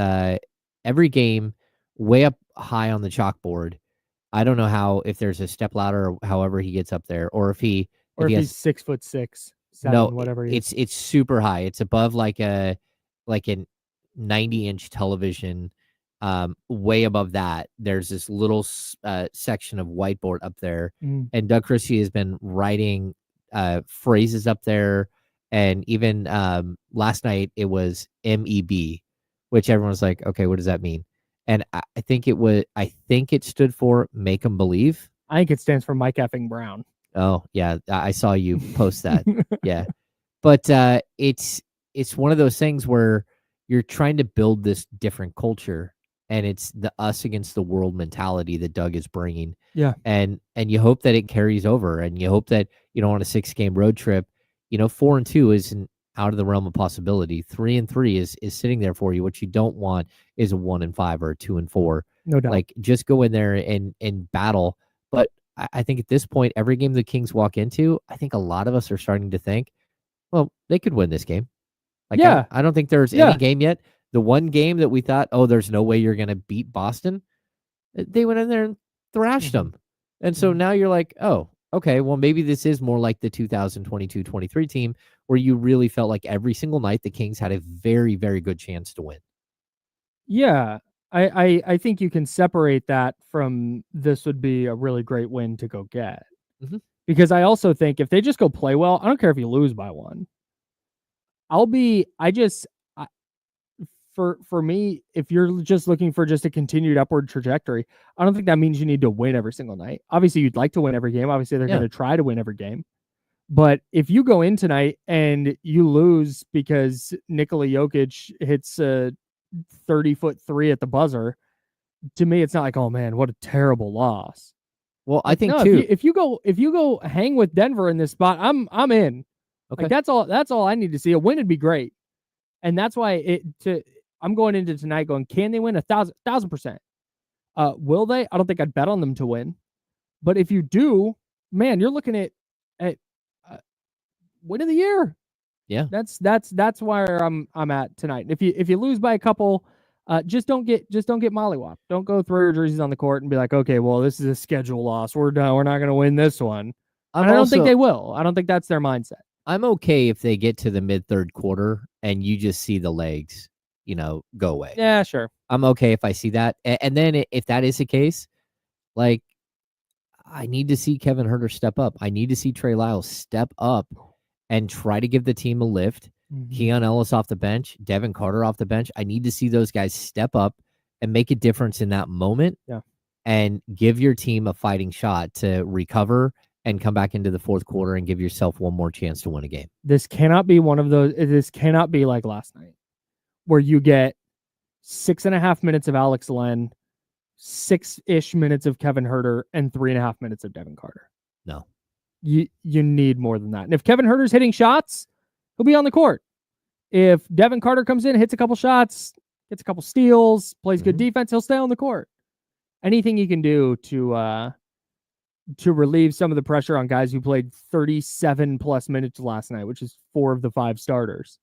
every game way up high on the chalkboard. I don't know if there's a step ladder or however he gets up there, or if he's 6'6", 7, whatever he is. it's super high. It's above like a 90-inch television. Way above that, there's this little section of whiteboard up there, and Doug Christie has been writing phrases up there. And even last night it was MEB, which everyone's like, okay, what does that mean? And I think it stood for make 'em believe. I think it stands for Mike effing Brown. Oh yeah, I saw you post that. Yeah, but it's one of those things where you're trying to build this different culture, and it's the us against the world mentality that Doug is bringing. Yeah, and you hope that it carries over, and you hope that on a 6-game road trip, 4-2 isn't out of the realm of possibility. 3-3 is sitting there for you. What you don't want is a 1-5 or a 2-4. No doubt. Like, just go in there and battle. But I think at this point, every game the Kings walk into, I think a lot of us are starting to think, well, they could win this game. Like, yeah. I don't think there's any game yet. The one game that we thought, oh, there's no way you're going to beat Boston, they went in there and thrashed them. And so now you're like, oh, okay, well, maybe this is more like the 2022-23 team where you really felt like every single night the Kings had a very, very good chance to win. Yeah, I think you can separate that from this would be a really great win to go get. Because I also think if they just go play well, I don't care if you lose by 1. For me, if you're just looking for just a continued upward trajectory, I don't think that means you need to win every single night. Obviously, you'd like to win every game. Obviously, they're going to try to win every game. But if you go in tonight and you lose because Nikola Jokic hits a 30-foot 3 at the buzzer, to me, it's not like, oh man, what a terrible loss. Well, I think too. If you go hang with Denver in this spot, I'm in. Okay. Like that's all I need to see. A win would be great, and that's why I'm going into tonight going, can they win 1,000%? Will they? I don't think I'd bet on them to win, but if you do, man, you're looking at win of the year. Yeah, that's where I'm at tonight. If you lose by a couple, just don't get mollywopped. Don't go throw your jerseys on the court and be like, okay, well, this is a schedule loss. We're done. We're not going to win this one. I don't think they will. I don't think that's their mindset. I'm okay if they get to the mid-third quarter and you just see the legs, go away. Yeah, sure. I'm okay if I see that. And then if that is the case, like, I need to see Kevin Huerter step up. I need to see Trey Lyles step up and try to give the team a lift. Keon Ellis off the bench, Devin Carter off the bench. I need to see those guys step up and make a difference in that moment. Yeah. And give your team a fighting shot to recover and come back into the fourth quarter and give yourself one more chance to win a game. This cannot be one of those. This cannot be like last night where you get 6.5 minutes of Alex Len, 6-ish minutes of Kevin Huerter, and 3.5 minutes of Devin Carter. No. You need more than that. And if Kevin Huerter's hitting shots, he'll be on the court. If Devin Carter comes in, hits a couple shots, gets a couple steals, plays good defense, he'll stay on the court. Anything you can do to relieve some of the pressure on guys who played 37 plus minutes last night, which is 4 of the 5 starters.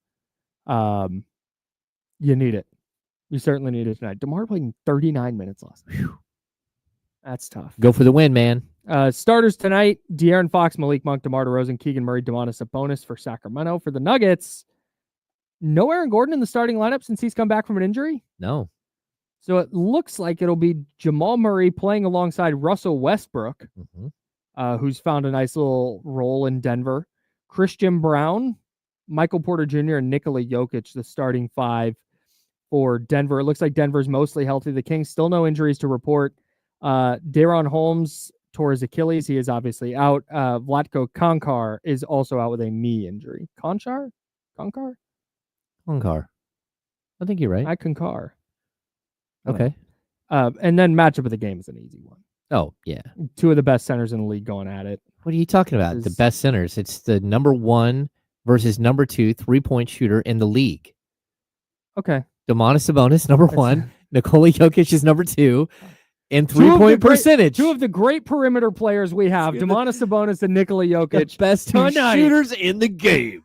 You need it. You certainly need it tonight. DeMar played 39 minutes last night. That's tough. Go for the win, man. Starters tonight: De'Aaron Fox, Malik Monk, DeMar DeRozan, Keegan Murray, Domantas Sabonis for Sacramento. For the Nuggets, no Aaron Gordon in the starting lineup since he's come back from an injury. No. So it looks like it'll be Jamal Murray playing alongside Russell Westbrook, who's found a nice little role in Denver. Christian Brown, Michael Porter Jr., and Nikola Jokic, the starting 5 for Denver. It looks like Denver's mostly healthy. The Kings still no injuries to report. Daron Holmes tore his Achilles. He is obviously out. Vlatko Konkar is also out with a knee injury. Konkar? I think you're right. I concur. Okay. And then matchup of the game is an easy one. Oh, yeah. 2 of the best centers in the league going at it. What are you talking about? The best centers. It's the number 1 versus number 2 3-point shooter in the league. Okay. Domantas Sabonis, number 1. Nikola Jokic is number 2. And 3-point percentage. 2 of the great perimeter players we have, Domantas Sabonis and Nikola Jokic. The best 2 shooters in the game.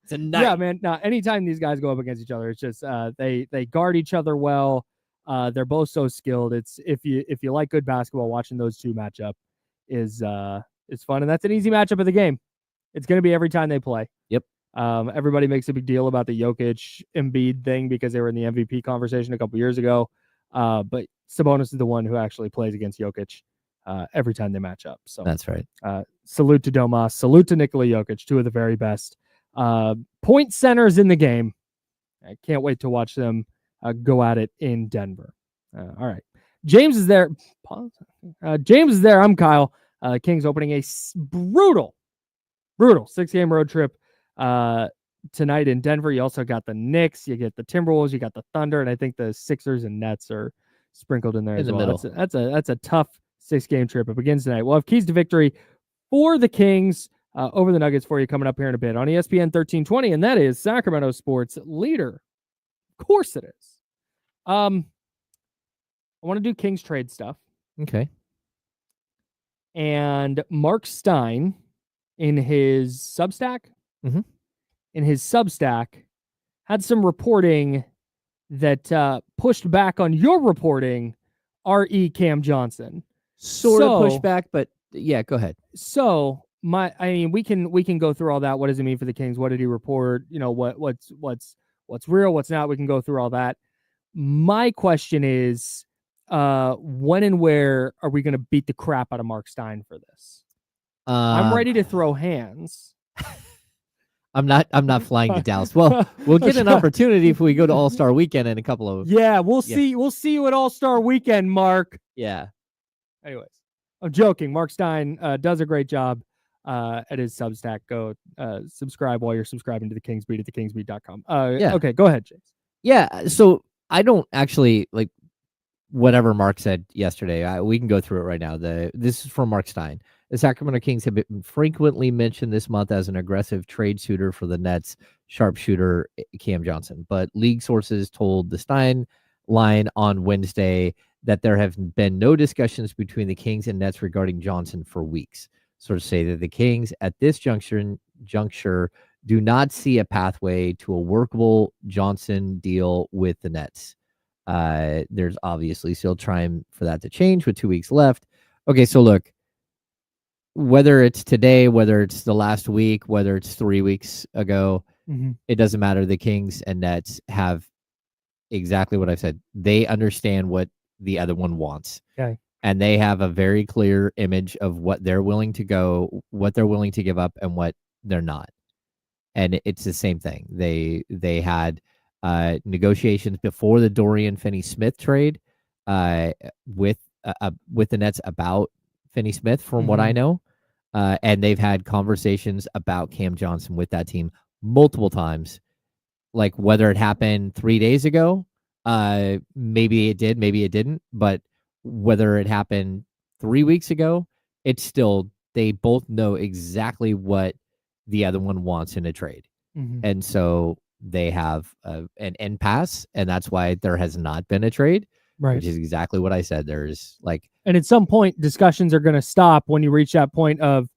Tonight. Yeah, man. No, anytime these guys go up against each other, it's just they guard each other well. They're both so skilled. It's if you like good basketball, watching those 2 match up is fun, and that's an easy matchup of the game. It's going to be every time they play. Yep. Everybody makes a big deal about the Jokic Embiid thing because they were in the MVP conversation a couple years ago. But Sabonis is the one who actually plays against Jokic every time they match up. So that's right. Salute to Domas. Salute to Nikola Jokic, two of the very best point centers in the game. I can't wait to watch them go at it in Denver. All right. James is there. James is there. I'm Kyle. Kings opening a brutal 6-game road trip tonight in Denver. You also got the Knicks. You get the Timberwolves. You got the Thunder. And I think the Sixers and Nets are sprinkled in there as well. Middle. That's a tough 6-game trip. It begins tonight. We'll have keys to victory for the Kings over the Nuggets for you coming up here in a bit on ESPN 1320. And that is Sacramento sports leader. Of course it is. I want to do Kings trade stuff. Okay. And Marc Stein in his Substack, had some reporting that pushed back on your reporting, R.E. Cam Johnson. Sort of pushback, but yeah, go ahead. So we can go through all that. What does it mean for the Kings? What did he report? You know, what's real, what's not. We can go through all that. My question is, when and where are we going to beat the crap out of Marc Stein for this? I'm ready to throw hands. I'm not flying to Dallas. Well, we'll get an opportunity if we go to All-Star Weekend in a couple of. Yeah, we'll see. We'll see you at All-Star Weekend, Marc. Yeah. Anyways, I'm joking. Marc Stein does a great job at his Substack. Go subscribe while you're subscribing to the Kings Beat at thekingsbeat.com. Okay, go ahead, James. Yeah, so I don't actually like whatever Marc said yesterday. We can go through it right now. This is from Marc Stein. The Sacramento Kings have been frequently mentioned this month as an aggressive trade suitor for the Nets sharpshooter Cam Johnson, but league sources told the Stein line on Wednesday that there have been no discussions between the Kings and Nets regarding Johnson for weeks. Sort of say that the Kings at this juncture do not see a pathway to a workable Johnson deal with the Nets. There's obviously still trying for that to change with 2 weeks left. Okay, so look, whether it's today, whether it's the last week, whether it's 3 weeks ago, it doesn't matter. The Kings and Nets have exactly what I've said. They understand what the other one wants. Okay. And they have a very clear image of what they're willing to go, what they're willing to give up, and what they're not. And it's the same thing. They had negotiations before the Dorian Finney-Smith trade with the Nets about Finney-Smith, from what I know. And they've had conversations about Cam Johnson with that team multiple times. Like whether it happened 3 days ago, maybe it did, maybe it didn't. But whether it happened 3 weeks ago, it's still, they both know exactly what the other one wants in a trade. And so they have an impasse, and that's why there has not been a trade. Right. Which is exactly what I said. There's like, and at some point, discussions are going to stop when you reach that point of,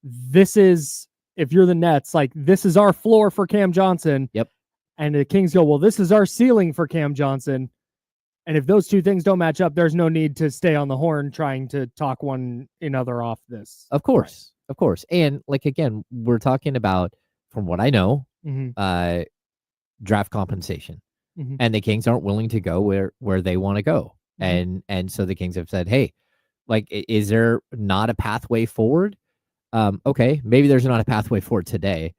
this is, if you're the Nets, like, this is our floor for Cam Johnson. Yep. And the Kings go, well, this is our ceiling for Cam Johnson. And if those two things don't match up, there's no need to stay on the horn trying to talk one another off this. Of course. Right. Of course. And like, again, we're talking about, from what I know, draft compensation. And the Kings aren't willing to go where they want to go. And so the Kings have said, hey, like, is there not a pathway forward? Okay, maybe there's not a pathway forward today,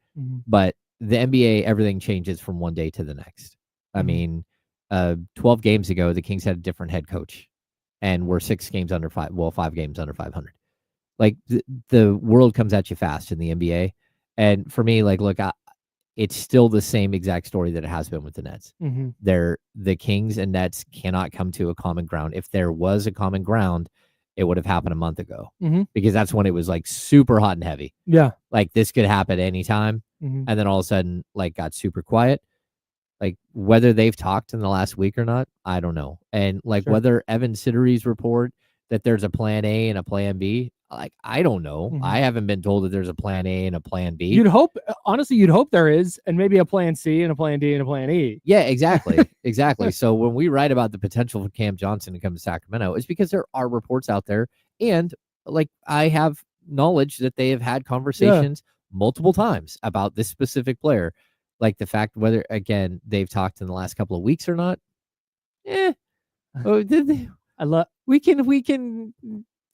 but the NBA, everything changes from one day to the next. I mean, 12 games ago, the Kings had a different head coach, and we're 5 games under 500. Like, the world comes at you fast in the NBA. And for me, like, look, it's still the same exact story that it has been with the Nets. The Kings and Nets cannot come to a common ground. If there was a common ground, it would have happened a month ago, because that's when it was like super hot and heavy. Yeah. Like, this could happen anytime. And then all of a sudden, like, got super quiet. Like, whether they've talked in the last week or not, I don't know. And like, whether Evan Siddery's report that there's a plan A and a plan B, like, I don't know. I haven't been told that there's a plan A and a plan B. You'd hope there is, and maybe a plan C and a plan D and a plan E. Yeah, exactly. Exactly. So when we write about the potential for Cam Johnson to come to Sacramento, it's because there are reports out there. And like, I have knowledge that they have had conversations multiple times about this specific player. Like the fact whether, again, they've talked in the last couple of weeks or not. Oh, we can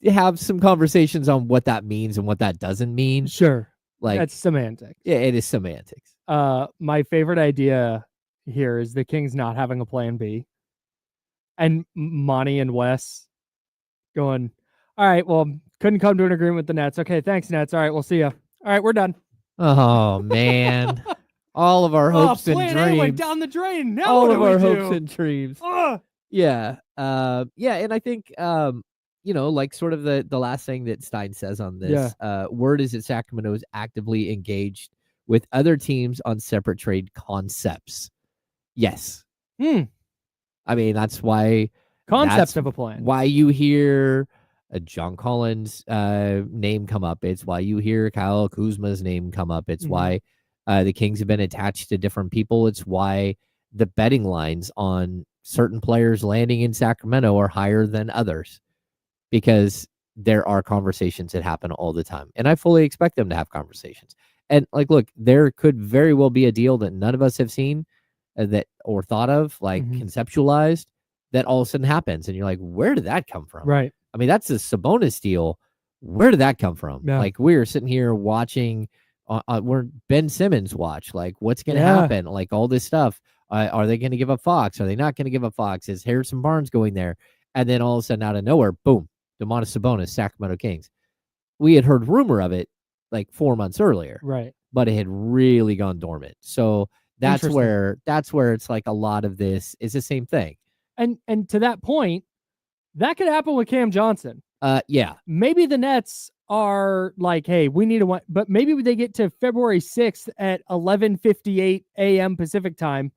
have some conversations on what that means and what that doesn't mean. Sure. Like, that's semantics. Yeah, it is semantics. My favorite idea here is the Kings not having a plan B. And Monty and Wes going, all right, well, couldn't come to an agreement with the Nets. Okay, thanks, Nets. All right, we'll see you. All right, we're done. Oh, man. All of our hopes and dreams. A went down the drain. Now all what of do our we hopes do? and dreams. Ugh. Yeah. And I think, like sort of the last thing that Stein says on this, word is that Sacramento is actively engaged with other teams on separate trade concepts. Yes. I mean, that's why concept of a plan. Why you hear John Collins' name come up. It's why you hear Kyle Kuzma's name come up. It's why the Kings have been attached to different people. It's why the betting lines on certain players landing in Sacramento are higher than others, because there are conversations that happen all the time. And I fully expect them to have conversations. And like, look, there could very well be a deal that none of us have seen that or thought of, like conceptualized, that all of a sudden happens. And you're like, where did that come from? Right. I mean, that's a Sabonis deal. Where did that come from? Yeah. Like, we're sitting here watching, we're Ben Simmons watch, like, what's going to happen? Like, all this stuff. Are they going to give up Fox? Are they not going to give up Fox? Is Harrison Barnes going there? And then all of a sudden, out of nowhere, boom, Domantas Sabonis, Sacramento Kings. We had heard rumor of it like 4 months earlier, right? But it had really gone dormant. So that's where it's like a lot of this is the same thing. And to that point, that could happen with Cam Johnson. Yeah. Maybe the Nets are like, hey, we need one, but maybe they get to February 6th at 11:58 a.m. Pacific time,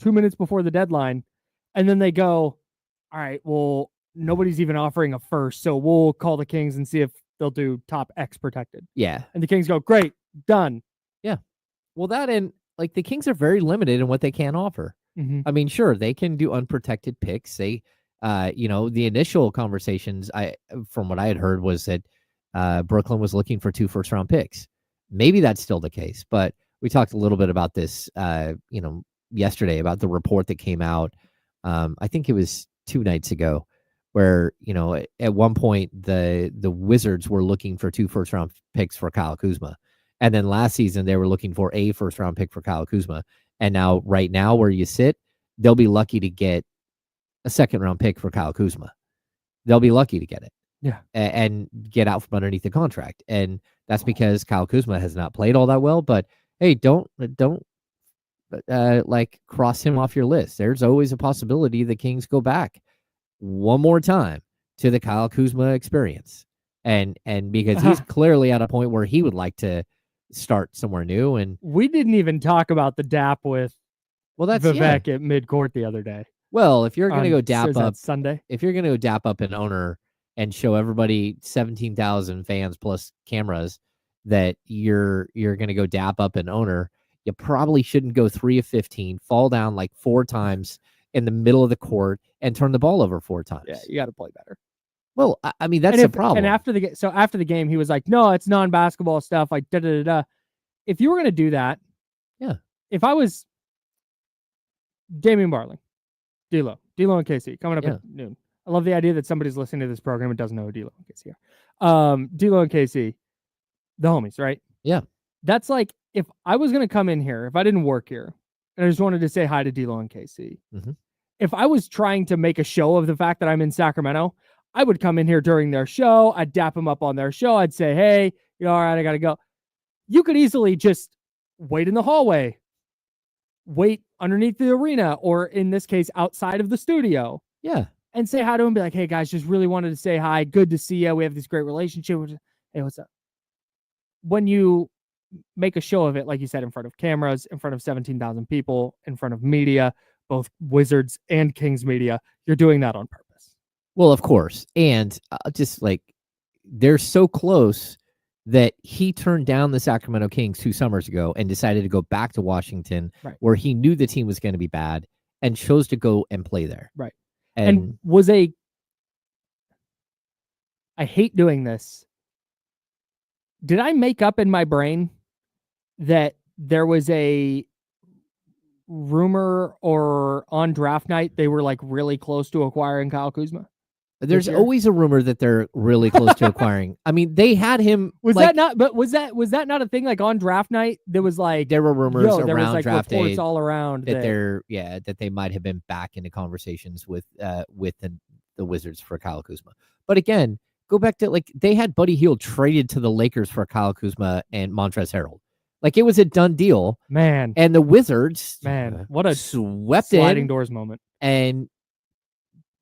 2 minutes before the deadline, and then they go, all right, well, nobody's even offering a first, so we'll call the Kings and see if they'll do top X protected. Yeah. And the Kings go, great, done. Yeah. Well, that and like the Kings are very limited in what they can offer. I mean, sure, they can do unprotected picks. They, the initial conversations, from what I had heard, was that Brooklyn was looking for 2 first-round picks. Maybe that's still the case, but we talked a little bit about this, yesterday, about the report that came out. I think it was 2 nights ago, where, at one point the Wizards were looking for 2 first-round picks for Kyle Kuzma. And then last season they were looking for a first-round pick for Kyle Kuzma. And now, right now, where you sit, they'll be lucky to get a second-round pick for Kyle Kuzma. They'll be lucky to get it. Yeah. And get out from underneath the contract. And that's because Kyle Kuzma has not played all that well. But hey, don't cross him off your list. There's always a possibility the Kings go back one more time to the Kyle Kuzma experience. And because he's clearly at a point where he would like to start somewhere new. And we didn't even talk about the dap with Vivek at midcourt the other day. Well, if you're going to go dap up Sunday, if you're going to go dap up an owner and show everybody 17,000 fans plus cameras that you're going to go dap up an owner, you probably shouldn't go 3 of 15, fall down like 4 times in the middle of the court and turn the ball over 4 times. Yeah, you got to play better. Well, I mean, that's the problem. And after the game, he was like, no, it's non-basketball stuff. Like, da-da-da-da. If you were going to do that, if I was Damian Barley, D'Lo and KC coming up at noon. I love the idea that somebody's listening to this program and doesn't know who D'Lo and KC are. D'Lo and KC, the homies, right? Yeah. That's like, if I was going to come in here, if I didn't work here, and I just wanted to say hi to D'Lo and KC, if I was trying to make a show of the fact that I'm in Sacramento, I would come in here during their show. I'd dap them up on their show. I'd say, hey, all right, I got to go. You could easily just wait in the hallway, wait underneath the arena, or in this case, outside of the studio. Yeah. And say hi to him. Be like, hey, guys, just really wanted to say hi. Good to see you. We have this great relationship. Hey, what's up? When you make a show of it, like you said, in front of cameras, in front of 17,000 people, in front of media, both Wizards and Kings media, you're doing that on purpose. Well, of course. And just like, they're so close that he turned down the Sacramento Kings 2 summers ago and decided to go back to Washington, where he knew the team was going to be bad, and chose to go and play there. Right. And was I hate doing this. Did I make up in my brain that there was a rumor or on draft night they were like really close to acquiring Kyle Kuzma? There's always a rumor that they're really close to acquiring. I mean, they had him. Was that not? But was that not a thing? Like on draft night, there was like there were rumors around there was like draft reports day all around that they might have been back into conversations with the Wizards for Kyle Kuzma. But again, go back to like they had Buddy Hield traded to the Lakers for Kyle Kuzma and Montrezl Harrell. Like it was a done deal, man. And the Wizards, what a swept sliding doors moment, and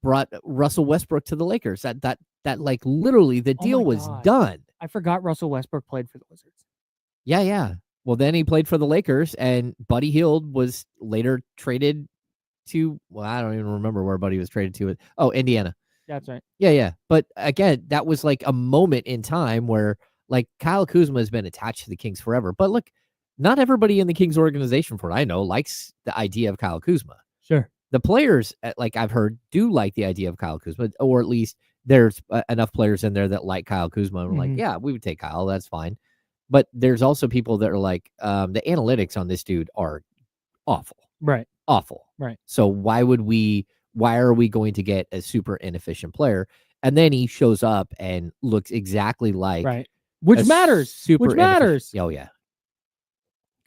brought Russell Westbrook to the Lakers. That like literally the deal was done. I forgot Russell Westbrook played for the Wizards. Yeah. Well, then he played for the Lakers, and Buddy Hield was later traded to. Well, I don't even remember where Buddy was traded to. Oh, Indiana. That's right. Yeah. But again, that was like a moment in time where like Kyle Kuzma has been attached to the Kings forever. But look, not everybody in the Kings organization, for what I know, likes the idea of Kyle Kuzma. Sure. The players, like I've heard, do like the idea of Kyle Kuzma, or at least there's enough players in there that like Kyle Kuzma. And we're like, yeah, we would take Kyle. That's fine. But there's also people that are like, the analytics on this dude are awful. Right. Awful. Right. So why are we going to get a super inefficient player? And then he shows up and looks exactly like. Right. Which matters. Which matters. Oh, yeah.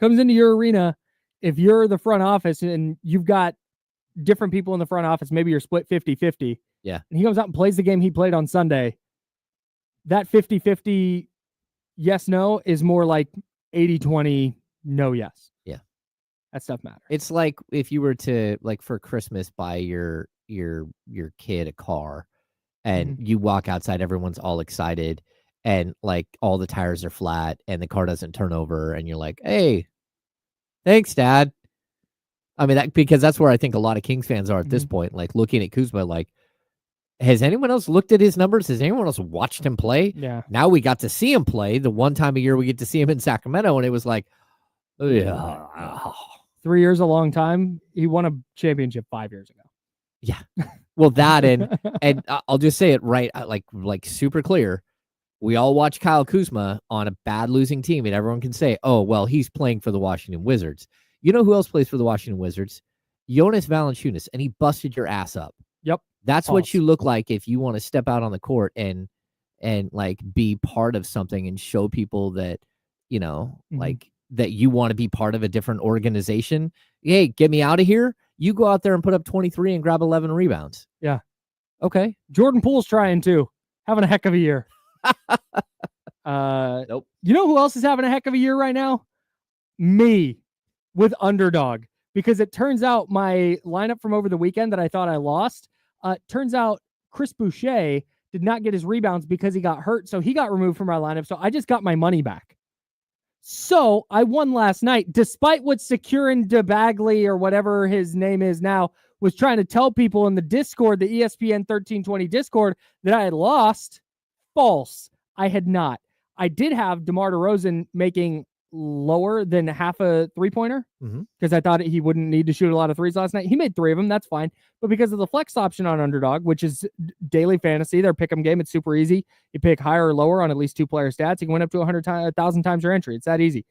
Comes into your arena. If you're the front office and you've got different people in the front office, maybe you're split 50-50. Yeah. And he comes out and plays the game he played on Sunday. That 50-50 yes, no is more like 80-20 no, yes. Yeah. That stuff matters. It's like if you were to, like, for Christmas, buy your kid a car and you walk outside, everyone's all excited and like all the tires are flat and the car doesn't turn over and you're like, hey, thanks, Dad. I mean, because that's where I think a lot of Kings fans are at this point, like looking at Kuzma, like, has anyone else looked at his numbers? Has anyone else watched him play? Yeah. Now we got to see him play the one time a year we get to see him in Sacramento. And it was like, 3 years, a long time. He won a championship 5 years ago. Yeah. Well, that and I'll just say it right, like super clear. We all watch Kyle Kuzma on a bad losing team, and everyone can say, oh, well, he's playing for the Washington Wizards. You know who else plays for the Washington Wizards? Jonas Valanciunas, and he busted your ass up. Yep. That's what you look like if you want to step out on the court and like be part of something and show people that, you know, like that you want to be part of a different organization. Hey, get me out of here. You go out there and put up 23 and grab 11 rebounds. Yeah. Okay. Jordan Poole's trying to. Having a heck of a year. Nope. You know who else is having a heck of a year right now? Me with Underdog. Because it turns out my lineup from over the weekend that I thought I lost, turns out Chris Boucher did not get his rebounds because he got hurt. So he got removed from my lineup. So I just got my money back. So I won last night, despite what Securin DeBagley or whatever his name is now was trying to tell people in the Discord, the ESPN 1320 Discord, that I had lost. False. I had not. I did have DeMar DeRozan making lower than half a three-pointer because I thought he wouldn't need to shoot a lot of threes last night. He made 3 of them. That's fine. But because of the flex option on Underdog, which is daily fantasy, their pick'em game, it's super easy. You pick higher or lower on at least 2 player stats. You can win up to 1,000 times your entry. It's that easy.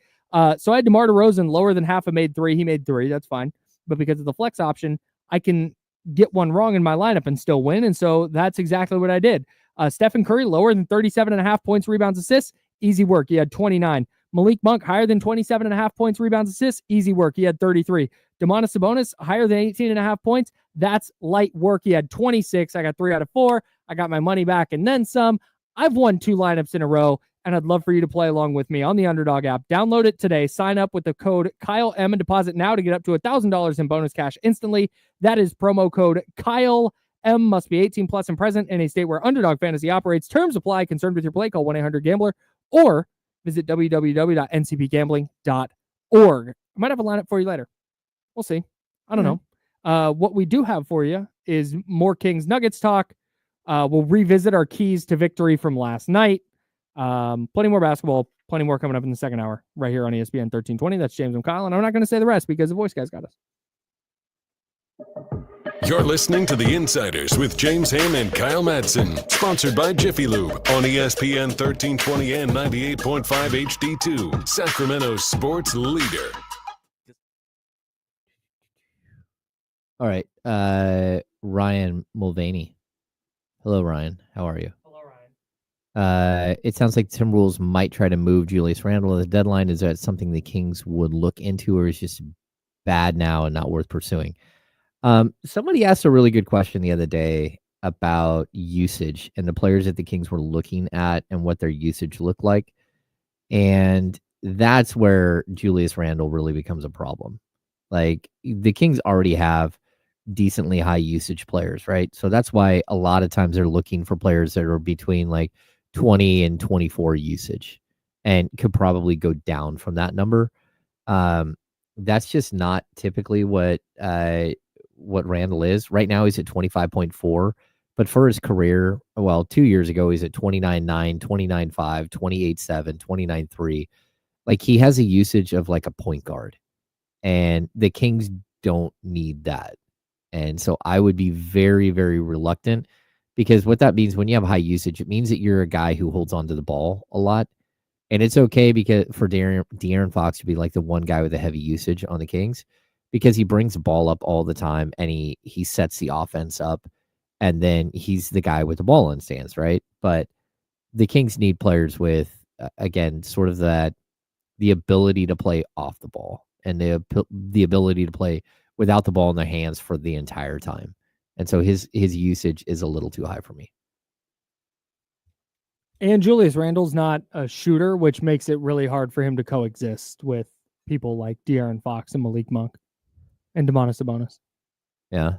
So I had DeMar DeRozan lower than half a made 3. He made 3. That's fine. But because of the flex option, I can get one wrong in my lineup and still win. And so that's exactly what I did. Stephen Curry lower than 37.5 points, rebounds, assists. Easy work. He had 29. Malik Monk higher than 27.5 points, rebounds, assists. Easy work. He had 33. Domantas Sabonis higher than 18.5 points. That's light work. He had 26. I got 3 out of 4. I got my money back and then some. I've won 2 lineups in a row, and I'd love for you to play along with me on the Underdog app. Download it today. Sign up with the code KyleM and deposit now to get up to $1,000 in bonus cash instantly. That is promo code KyleM. Must be 18 plus and present in a state where Underdog Fantasy operates. Terms apply. Concerned with your play, call 1-800-GAMBLER or visit www.ncpgambling.org. I might have a lineup for you later. We'll see. I don't know. What we do have for you is more Kings Nuggets talk. We'll revisit our keys to victory from last night. Plenty more basketball, plenty more coming up in the second hour right here on ESPN 1320. That's James and Kyle, and I'm not going to say the rest because the voice guys got us. You're listening to The Insiders with James Ham and Kyle Madsen, sponsored by Jiffy Lube on ESPN 1320 and 98.5 HD2, Sacramento's sports leader. All right. Ryan Mulvaney. Hello, Ryan. How are you? Hello, Ryan. It sounds like Timberwolves might try to move Julius Randle at the deadline. Is that something the Kings would look into, or is just bad now and not worth pursuing? Somebody asked a really good question the other day about usage and the players that the Kings were looking at and what their usage looked like. And that's where Julius Randle really becomes a problem. Like, the Kings already have decently high usage players, right? So that's why a lot of times they're looking for players that are between like 20 and 24 usage and could probably go down from that number. That's just not typically what Randle is. Right now he's at 25.4, but for his career, well, 2 years ago he's at 29.9, 29.5, 28.7, 29.3. Like, he has a usage of like a point guard, and the Kings don't need that. And so I would be very, very reluctant, because what that means when you have high usage, it means that you're a guy who holds onto the ball a lot. And it's okay because for De'Aaron Fox to be like the one guy with a heavy usage on the Kings, because he brings the ball up all the time and he sets the offense up, and then he's the guy with the ball in stance, right? But the Kings need players with, again, sort of the ability to play off the ball and the ability to play without the ball in their hands for the entire time. And so his usage is a little too high for me. And Julius Randle's not a shooter, which makes it really hard for him to coexist with people like De'Aaron Fox and Malik Monk and Domantas Sabonis. Yeah.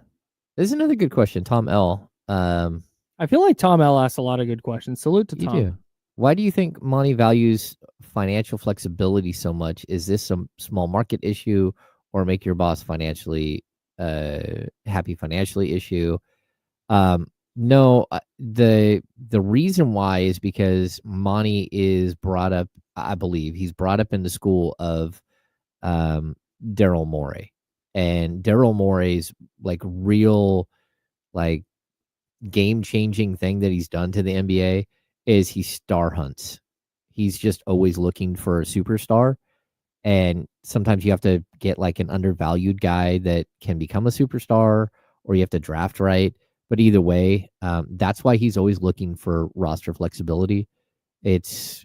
This is another good question. Tom L. I feel like Tom L asked a lot of good questions. Salute to Tom. You do. Why do you think Monty values financial flexibility so much? Is this some small market issue, or make your boss financially happy financially issue? No, the reason why is because Monty is brought up, I believe he's brought up in the school of Daryl Morey, and Daryl Morey's like real like game-changing thing that he's done to the NBA is he star hunts. He's just always looking for a superstar. And sometimes you have to get like an undervalued guy that can become a superstar, or you have to draft right. But either way, that's why he's always looking for roster flexibility. It's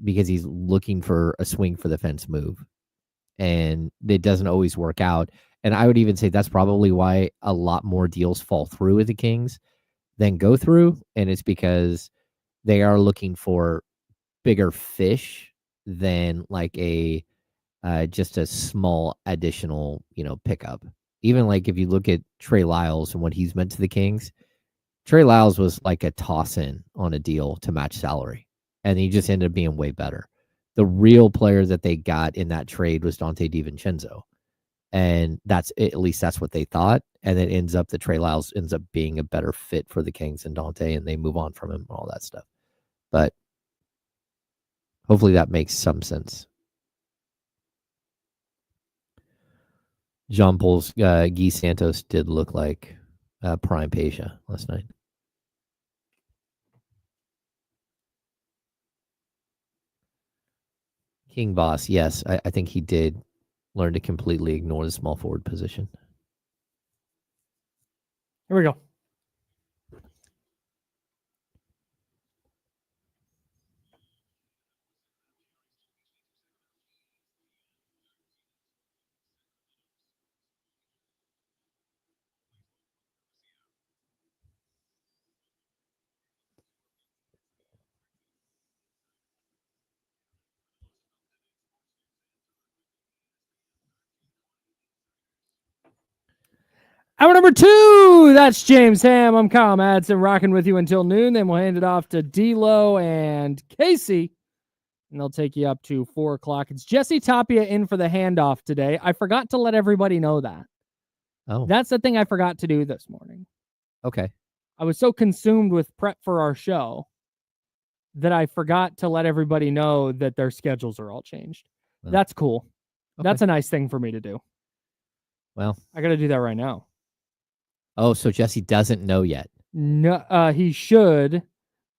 because he's looking for a swing for the fence move, and it doesn't always work out. And I would even say that's probably why a lot more deals fall through with the Kings than go through. And it's because they are looking for bigger fish than like a just a small additional, pickup. Even like if you look at Trey Lyles and what he's meant to the Kings, Trey Lyles was like a toss in on a deal to match salary, and he just ended up being way better. The real player that they got in that trade was Dante DiVincenzo, and at least that's what they thought. And it ends up that Trey Lyles ends up being a better fit for the Kings than Dante, and they move on from him and all that stuff. But hopefully that makes some sense. Jean Paul's Guy Santos did look like prime Peja last night. King Boss, yes, I think he did learn to completely ignore the small forward position. Here we go. Hour number 2, that's James Ham. I'm Kyle Madsen, rocking with you until noon. Then we'll hand it off to D'Lo and Casey, and they'll take you up to 4 o'clock. It's Jesse Tapia in for the handoff today. I forgot to let everybody know that. Oh. That's the thing I forgot to do this morning. Okay. I was so consumed with prep for our show that I forgot to let everybody know that their schedules are all changed. Oh. That's cool. Okay. That's a nice thing for me to do. Well, I got to do that right now. Oh, so Jesse doesn't know yet. No, he should.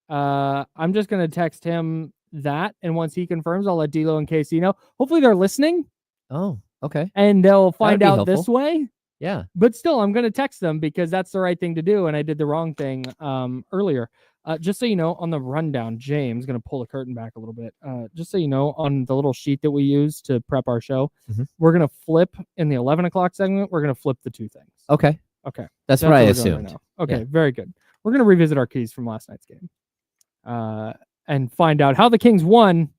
I'm just gonna text him that, and once he confirms, I'll let D'Lo and KC know. Hopefully, they're listening. Oh, okay. And they'll That'd find be out helpful. this way. Yeah. But still, I'm going to text them because that's the right thing to do. And I did the wrong thing earlier. Just so you know, on the rundown, James, going to pull the curtain back a little bit. Just so you know, on the little sheet that we use to prep our show, we're going to flip in the 11 o'clock segment. We're going to flip the two things. Okay. Okay. That's what I where we're going assumed. right now. Okay. Yeah. Very good. We're going to revisit our keys from last night's game and find out how the Kings won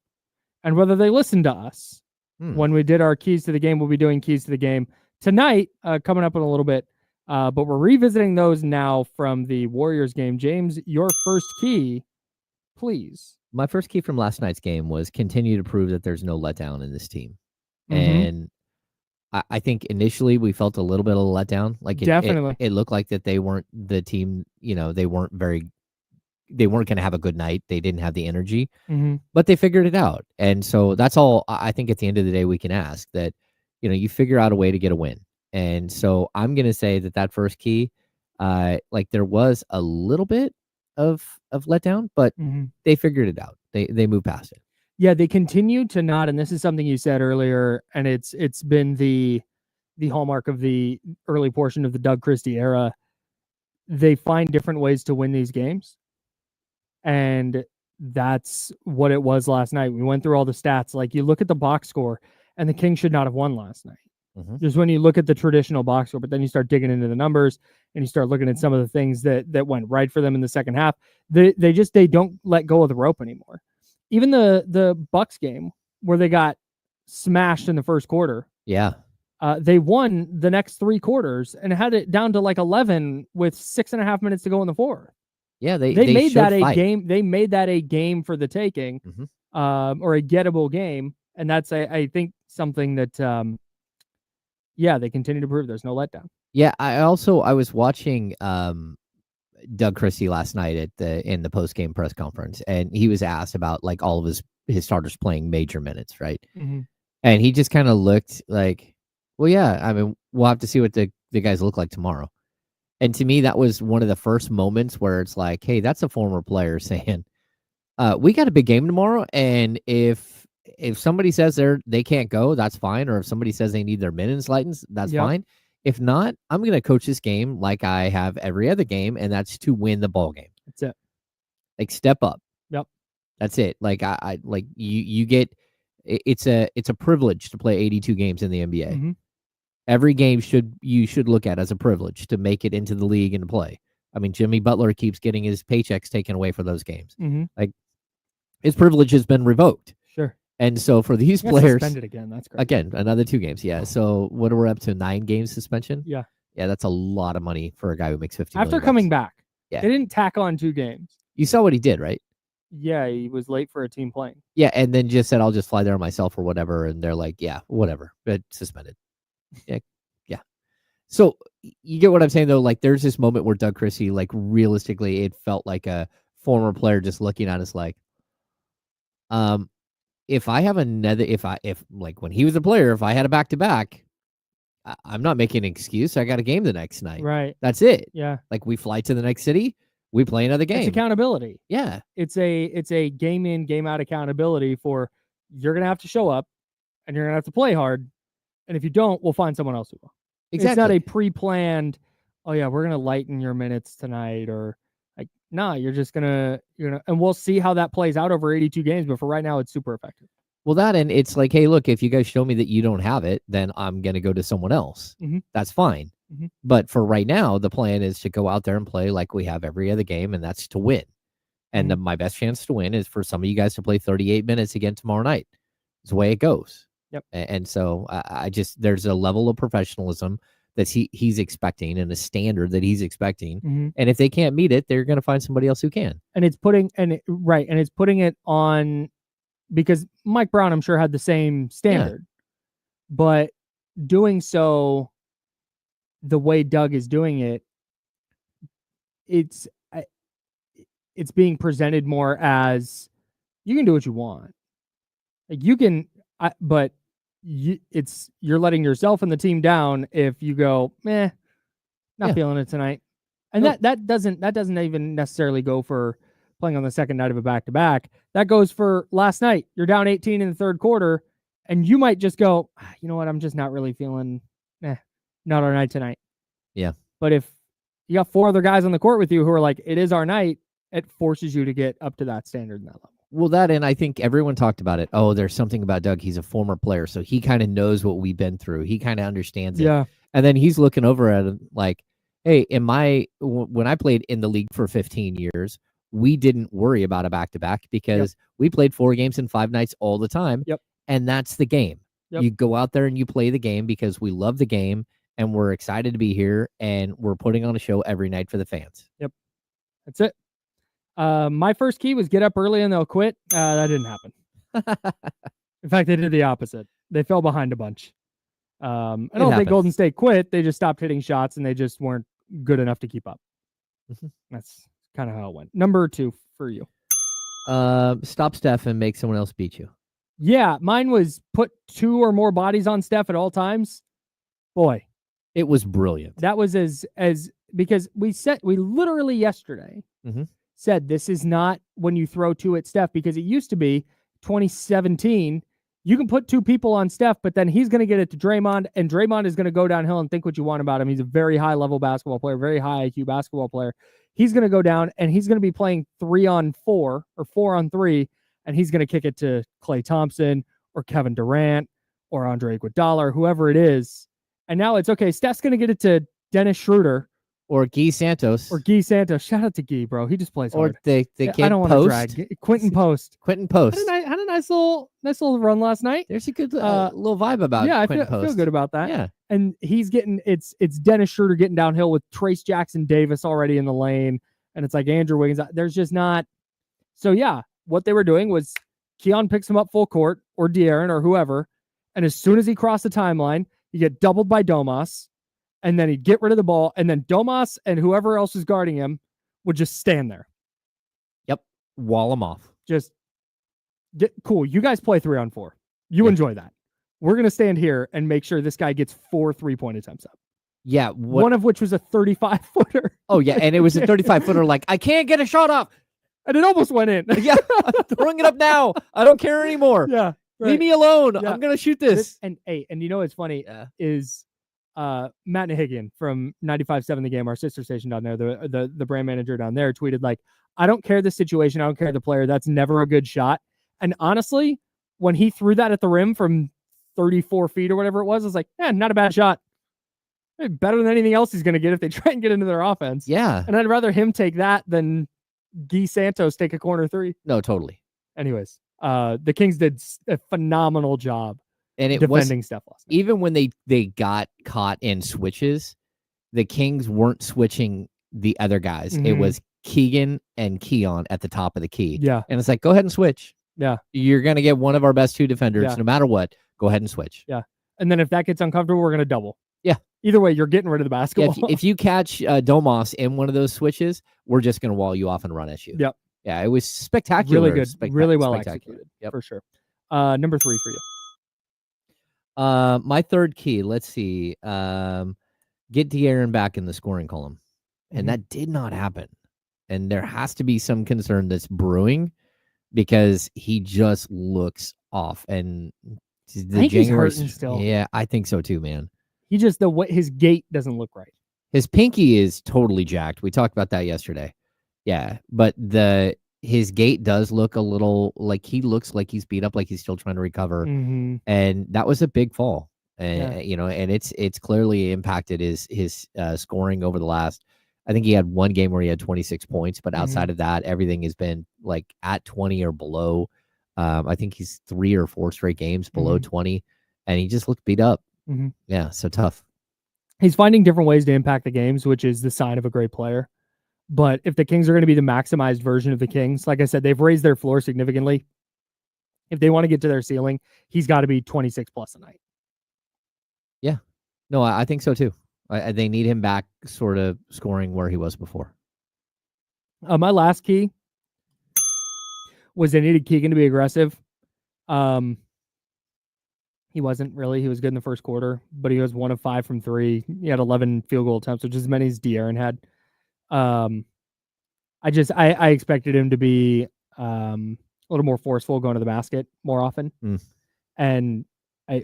and whether they listened to us. When we did our keys to the game, we'll be doing keys to the game tonight, coming up in a little bit. But we're revisiting those now from the Warriors game. James, your first key, please. My first key from last night's game was continue to prove that there's no letdown in this team. Mhm. And I think initially we felt a little bit of a letdown. Like Definitely. it looked like that they weren't the team, they weren't going to have a good night. They didn't have the energy, but they figured it out. And so that's all I think at the end of the day we can ask, that, you figure out a way to get a win. And so I'm going to say that first key, like there was a little bit of letdown, but they figured it out. They moved past it. Yeah, they continue to not, and this is something you said earlier, and it's been the hallmark of the early portion of the Doug Christie era. They find different ways to win these games. And that's what it was last night. We went through all the stats. Like, you look at the box score, and the Kings should not have won last night. Just when you look at the traditional box score, but then you start digging into the numbers and you start looking at some of the things that went right for them in the second half. They don't let go of the rope anymore. Even the Bucks game where they got smashed in the first quarter. Yeah. They won the next three quarters and had it down to like 11 with 6.5 minutes to go in the fourth. Yeah, they made that a fight. game. They made that a game for the taking, or a gettable game, and that's I think something that they continue to prove there's no letdown. Yeah, I was watching Doug Christie last night in the post game press conference, and he was asked about like all of his starters playing major minutes, right? And he just kind of looked like, well, yeah, I mean, we'll have to see what the guys look like tomorrow. And to me, that was one of the first moments where it's like, hey, that's a former player saying, we got a big game tomorrow. And if somebody says they can't go, that's fine. Or if somebody says they need their minutes lightened, that's fine. If not, I'm going to coach this game like I have every other game, and that's to win the ball game. That's it. Like, step up. Yep. That's it. Like I like you get, it's a privilege to play 82 games in the NBA. Every game you should look at as a privilege to make it into the league and to play. I mean, Jimmy Butler keeps getting his paychecks taken away for those games. Like, his privilege has been revoked. Sure. And so for these players, suspended again. That's great. Again, another 2 games. Yeah. So what are we up to? 9 games suspension. Yeah. Yeah, that's a lot of money for a guy who makes $50 after million coming back. Yeah. They didn't tack on 2 games. You saw what he did, right? Yeah, he was late for a team playing. Yeah, and then just said, I'll just fly there myself or whatever. And they're like, yeah, whatever. But suspended. Yeah. Yeah. So you get what I'm saying, though? Like, there's this moment where Doug Christie, like, realistically, it felt like a former player just looking at us like, if I have another, if like when he was a player, if I had a back-to-back, I'm not making an excuse. I got a game the next night. Right. That's it. Yeah. Like, we fly to the next city, we play another game. It's accountability. Yeah. It's a game in, game out accountability for, you're going to have to show up and you're going to have to play hard. And if you don't, we'll find someone else who will. Exactly. It's not a pre-planned, oh yeah, we're going to lighten your minutes tonight, or like, nah, you're gonna, and we'll see how that plays out over 82 games. But for right now, it's super effective. Well, that, and it's like, hey, look, if you guys show me that you don't have it, then I'm going to go to someone else. That's fine. But for right now, the plan is to go out there and play like we have every other game, and that's to win. And my best chance to win is for some of you guys to play 38 minutes again tomorrow night. It's the way it goes. Yep. And so I just, there's a level of professionalism that he's expecting, and a standard that he's expecting. And if they can't meet it, they're going to find somebody else who can. And it's putting it on, because Mike Brown, I'm sure, had the same standard, but doing so the way Doug is doing it, it's being presented more as, you can do what you want. Like, you can, but you're letting yourself and the team down if you go, Not feeling it tonight. And that doesn't even necessarily go for playing on the second night of a back-to-back. That goes for last night. You're down 18 in the third quarter, and you might just go, you know what, I'm just not really feeling, not our night tonight. Yeah. But if you got 4 other guys on the court with you who are like, it is our night, it forces you to get up to that standard and that level. Well, that, and I think everyone talked about it. Oh, there's something about Doug. He's a former player, so he kind of knows what we've been through. He kind of understands it. Yeah. And then he's looking over at it like, hey, when I played in the league for 15 years, we didn't worry about a back-to-back because we played 4 games in 5 nights all the time. Yep. And that's the game. Yep. You go out there and you play the game because we love the game and we're excited to be here and we're putting on a show every night for the fans. Yep. That's it. My first key was get up early and they'll quit. That didn't happen. In fact, they did the opposite. They fell behind a bunch. I don't think Golden State quit. They just stopped hitting shots and they just weren't good enough to keep up. That's kind of how it went. Number 2 for you. Stop Steph and make someone else beat you. Yeah, mine was put 2 or more bodies on Steph at all times. Boy, it was brilliant. That was as because we literally yesterday said this is not when you throw 2 at Steph, because it used to be 2017. You can put 2 people on Steph, but then he's going to get it to Draymond, and Draymond is going to go downhill and think what you want about him. He's a very high-level basketball player, very high IQ basketball player. He's going to go down, and he's going to be playing 3-on-4 or 4-on-3, and he's going to kick it to Klay Thompson or Kevin Durant or Andre Iguodala or whoever it is. And now it's, okay, Steph's going to get it to Dennis Schroeder. Or Guy Santos. Shout out to Guy, bro. He just plays hard. Or the kid I don't want to drag. Quentin Post. Had a nice little run last night. There's a good little vibe about I feel good about that. Yeah. And he's getting, it's Dennis Schroeder getting downhill with Trace Jackson Davis already in the lane. And it's like Andrew Wiggins. There's just not. So, yeah, what they were doing was Keon picks him up full court or De'Aaron or whoever. And as soon as he crossed the timeline, you get doubled by Domas. And then he'd get rid of the ball, and then Domas and whoever else was guarding him would just stand there. Yep. Wall him off. Just get cool. You guys play 3-on-4. You enjoy that. We're going to stand here and make sure this guy gets 4 3-point attempts up. Yeah. One of which was a 35-footer. Oh, yeah. And it was a 35-footer. Like, I can't get a shot off. And it almost went in. Yeah. I'm throwing it up now. I don't care anymore. Yeah. Right. Leave me alone. Yeah. I'm going to shoot this. And you know what's funny is Matt Nahigian from 95.7 The Game, our sister station down there, the brand manager down there, tweeted like, I don't care the situation, I don't care the player, that's never a good shot. And honestly, when he threw that at the rim from 34 feet or whatever it was, I was like, not a bad shot. Better than anything else he's going to get if they try and get into their offense. Yeah. And I'd rather him take that than Guy Santos take a corner 3. No, totally. Anyways, the Kings did a phenomenal job. And it defending was stuff last night. Even when they got caught in switches, the Kings weren't switching the other guys. It was Keegan and Keon at the top of the key. Yeah. And it's like, go ahead and switch. Yeah. You're going to get one of our best 2 defenders no matter what. Go ahead and switch. Yeah. And then if that gets uncomfortable, we're going to double. Yeah. Either way, you're getting rid of the basketball. Yeah, if you catch Domas in one of those switches, we're just going to wall you off and run at you. Yep. Yeah, it was spectacular. Really good. Really well executed. Yep. For sure. Number 3 for you. My third key, let's see. Get De'Aaron back in the scoring column. And that did not happen. And there has to be some concern that's brewing because he just looks off. And I think he's hurting still. Yeah, I think so too, man. He just, his gait doesn't look right. His pinky is totally jacked. We talked about that yesterday. Yeah, but his gait does look a little like he looks like he's beat up, like he's still trying to recover. And that was a big fall. And and it's clearly impacted his scoring over the last. I think he had one game where he had 26 points, but outside of that, everything has been like at 20 or below. I think he's 3 or 4 straight games below 20, and he just looked beat up. Yeah, so tough. He's finding different ways to impact the games, which is the sign of a great player. But if the Kings are going to be the maximized version of the Kings, like I said, they've raised their floor significantly. If they want to get to their ceiling, he's got to be 26 plus a night. Yeah. No, I think so too. They need him back sort of scoring where he was before. My last key was they needed Keegan to be aggressive. He wasn't really. He was good in the first quarter, but he was 1 of 5 from 3. He had 11 field goal attempts, which is as many as De'Aaron had. I expected him to be a little more forceful going to the basket more often. And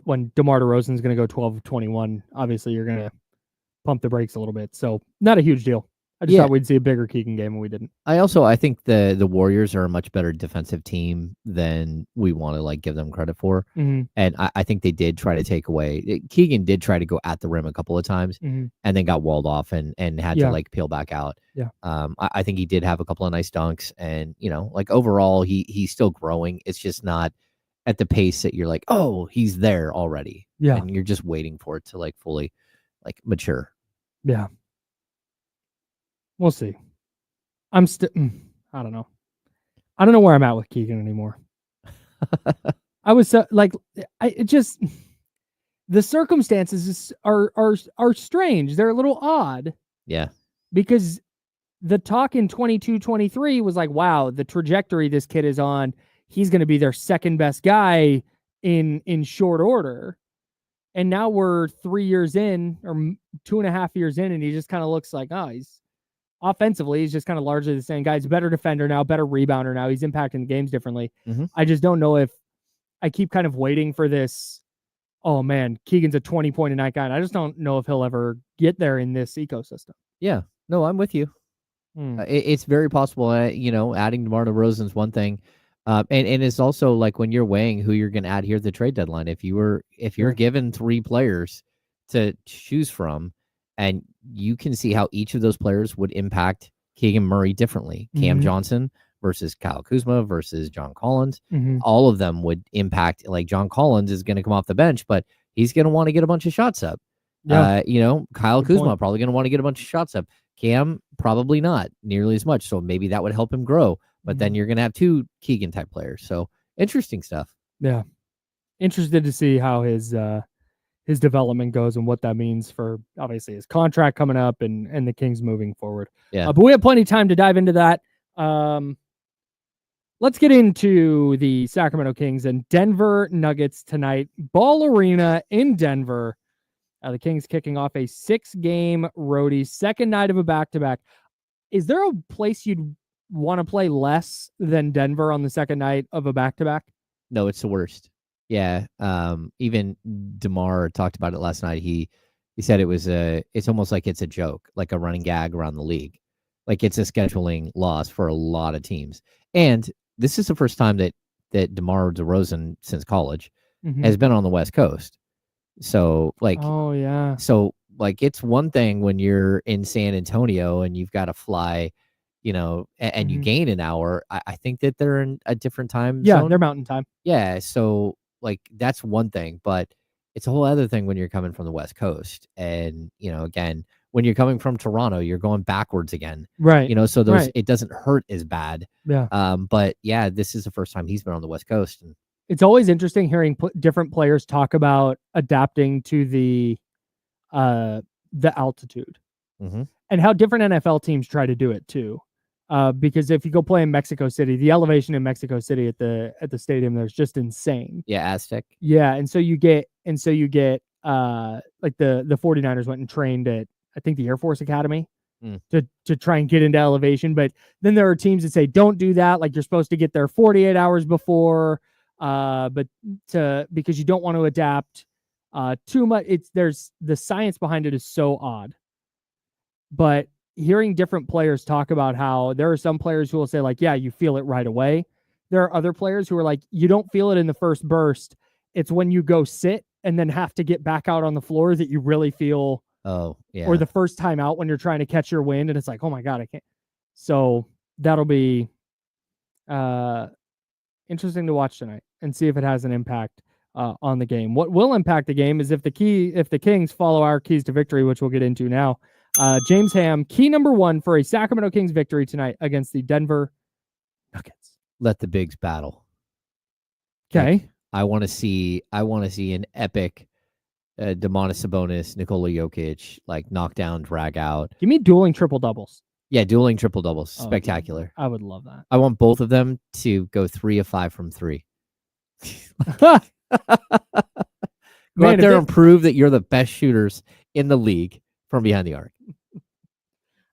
when DeMar DeRozan's going to go 12 of 21, obviously you're going to pump the brakes a little bit. So not a huge deal. I just thought we'd see a bigger Keegan game, and we didn't. I think the Warriors are a much better defensive team than we want to give them credit for. Mm-hmm. And I think they did try to take away. Keegan did try to go at the rim a couple of times, and then got walled off and had to peel back out. Yeah. I think he did have a couple of nice dunks, and overall he's still growing. It's just not at the pace that you're like, oh, he's there already. Yeah. And you're just waiting for it to fully mature. Yeah. We'll see. I'm still. I don't know. I don't know where I'm at with Keegan anymore. I was the circumstances are strange. They're a little odd. Yeah. Because the talk in 22-23 was like, wow, the trajectory this kid is on, he's going to be their second best guy in short order. And now we're 3 years in, or 2.5 years in, and he just kind of looks like, oh, offensively, he's just kind of largely the same guy. He's a better defender now, better rebounder now. He's impacting the games differently. I just don't know if I keep kind of waiting for this. Oh man, Keegan's a 20-point a night guy. And I just don't know if he'll ever get there in this ecosystem. Yeah, no, I'm with you. It's very possible. Adding DeMar DeRozan's one thing, and it's also when you're weighing who you're going to add here at the trade deadline. If you're given 3 players to choose from, and you can see how each of those players would impact Keegan Murray differently. Cam Johnson versus Kyle Kuzma versus John Collins. All of them would impact. John Collins is going to come off the bench, but he's going to want to get a bunch of shots up. Yeah. Kyle Kuzma probably going to want to get a bunch of shots up. Cam probably not nearly as much. So maybe that would help him grow. But then you're going to have 2 Keegan type players. So interesting stuff. Yeah. Interested to see how his development goes and what that means for obviously his contract coming up and the Kings moving forward. Yeah. But we have plenty of time to dive into that. Let's get into the Sacramento Kings and Denver Nuggets tonight. Ball Arena in Denver. The Kings kicking off a 6-game roadie, second night of a back-to-back. Is there a place you'd want to play less than Denver on the second night of a back-to-back? No, it's the worst. Yeah. Even DeMar talked about it last night. He said it's almost like it's a joke, like a running gag around the league. It's a scheduling loss for a lot of teams. And this is the first time that DeMar DeRozan since college has been on the West Coast. So oh yeah. So it's one thing when you're in San Antonio and you've got to fly, and you gain an hour. I think that they're in a different time zone. Yeah, they're mountain time. Yeah. So that's one thing, but it's a whole other thing when you're coming from the West Coast. And, again, when you're coming from Toronto, you're going backwards again. Right. So it doesn't hurt as bad. Yeah. But yeah, this is the first time he's been on the West Coast. And it's always interesting hearing different players talk about adapting to the altitude and how different NFL teams try to do it too. Because if you go play in Mexico City, the elevation in Mexico City at the stadium there's just insane. Yeah, Aztec. Yeah, and so you get the 49ers went and trained at I think the Air Force Academy to try and get into elevation, but then there are teams that say don't do that, you're supposed to get there 48 hours before, because you don't want to adapt too much. There's the science behind it is so odd, but hearing different players talk about how there are some players who will say yeah, you feel it right away. There are other players who are you don't feel it in the first burst. It's when you go sit and then have to get back out on the floor that you really feel. Oh yeah. Or the first time out when you're trying to catch your wind and it's oh my God, I can't. So that'll be interesting to watch tonight and see if it has an impact on the game. What will impact the game is if the Kings follow our keys to victory, which we'll get into now. James Ham, key number 1 for a Sacramento Kings victory tonight against the Denver Nuggets. Let the bigs battle. Okay. I want to see an epic Domantas Sabonis, Nikola Jokic, knockdown, drag out. Give me dueling triple doubles. Yeah, dueling triple doubles. Spectacular. I would love that. I want both of them to go 3 of 5 from 3. Go Man, out if there they- and prove that you're the best shooters in the league from behind the arc.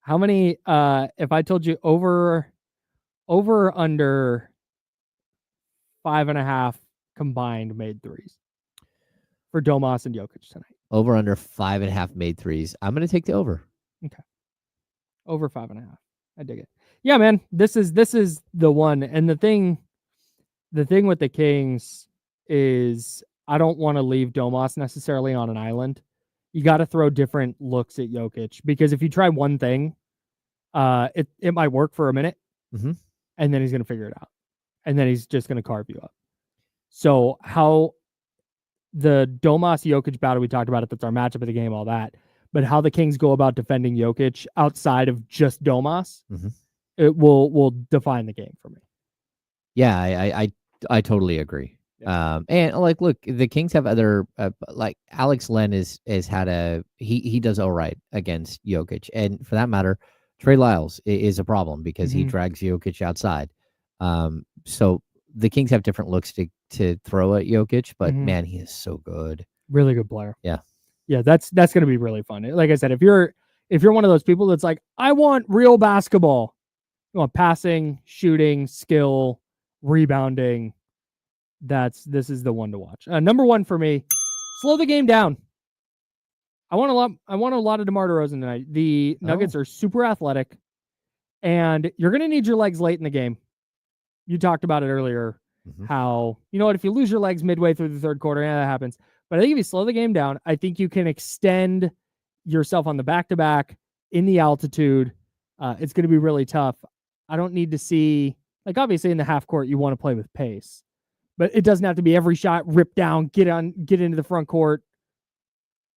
How many? If I told you over under 5.5 combined made threes for Domas and Jokic tonight. Over under 5.5 made threes. I'm going to take the over. Over 5.5. I dig it. Yeah, man. This is the one. And the thing with the Kings is I don't want to leave Domas necessarily on an island. You got to throw different looks at Jokic, because if you try one thing, it might work for a minute, and then he's going to figure it out, and then he's just going to carve you up. So how the Domas Jokic battle we talked about it, that's our matchup of the game, all that. But how the Kings go about defending Jokic outside of just Domas, it will define the game for me. Yeah, I totally agree. Yeah. And like, look, the Kings have other like Alex Len is had he does all right against Jokic, and for that matter, Trey Lyles is a problem because he drags Jokic outside. So the Kings have different looks to throw at Jokic, but man, he is so good. Really good player. Yeah, that's going to be really fun. Like I said, if you're one of those people that's like, I want real basketball, you want passing, shooting, skill, rebounding, this is the one to watch. Number one for me, slow the game down. I want a lot of DeMar DeRozan tonight. The Nuggets are super athletic, and you're going to need your legs late in the game. You talked about it earlier, how, you know what, if you lose your legs midway through the third quarter, that happens. But I think if you slow the game down, I think you can extend yourself on the back-to-back in the altitude. It's going to be really tough. I don't need to see, like, obviously in the half court, you want to play with pace, but it doesn't have to be every shot ripped down, get into the front court.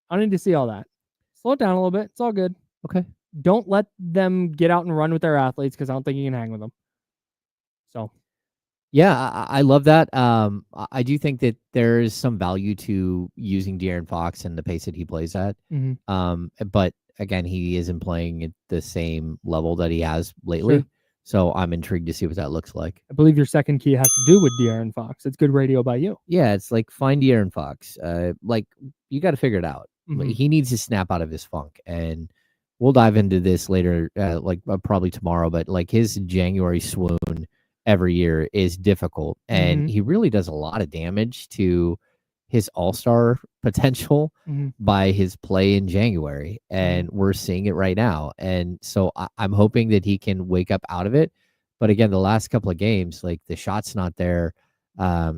I don't need to see all that. Slow it down a little bit. It's all good. Okay. Don't let them get out and run with their athletes, because I don't think you can hang with them. So. Yeah, I love that. I do think that there is some value to using De'Aaron Fox and the pace that he plays at. But again, he isn't playing at the same level that he has lately. Sure. So I'm intrigued to see what that looks like. I believe your second key has to do with De'Aaron Fox. It's good radio by you. Yeah, it's like find De'Aaron Fox. Like you got to figure it out. He needs to snap out of his funk, and we'll dive into this later, probably tomorrow. But like his January swoon every year is difficult, and he really does a lot of damage to his all-star potential by his play in January, and we're seeing it right now. And so I'm hoping that he can wake up out of it. But again, the last couple of games, like the shot's not there.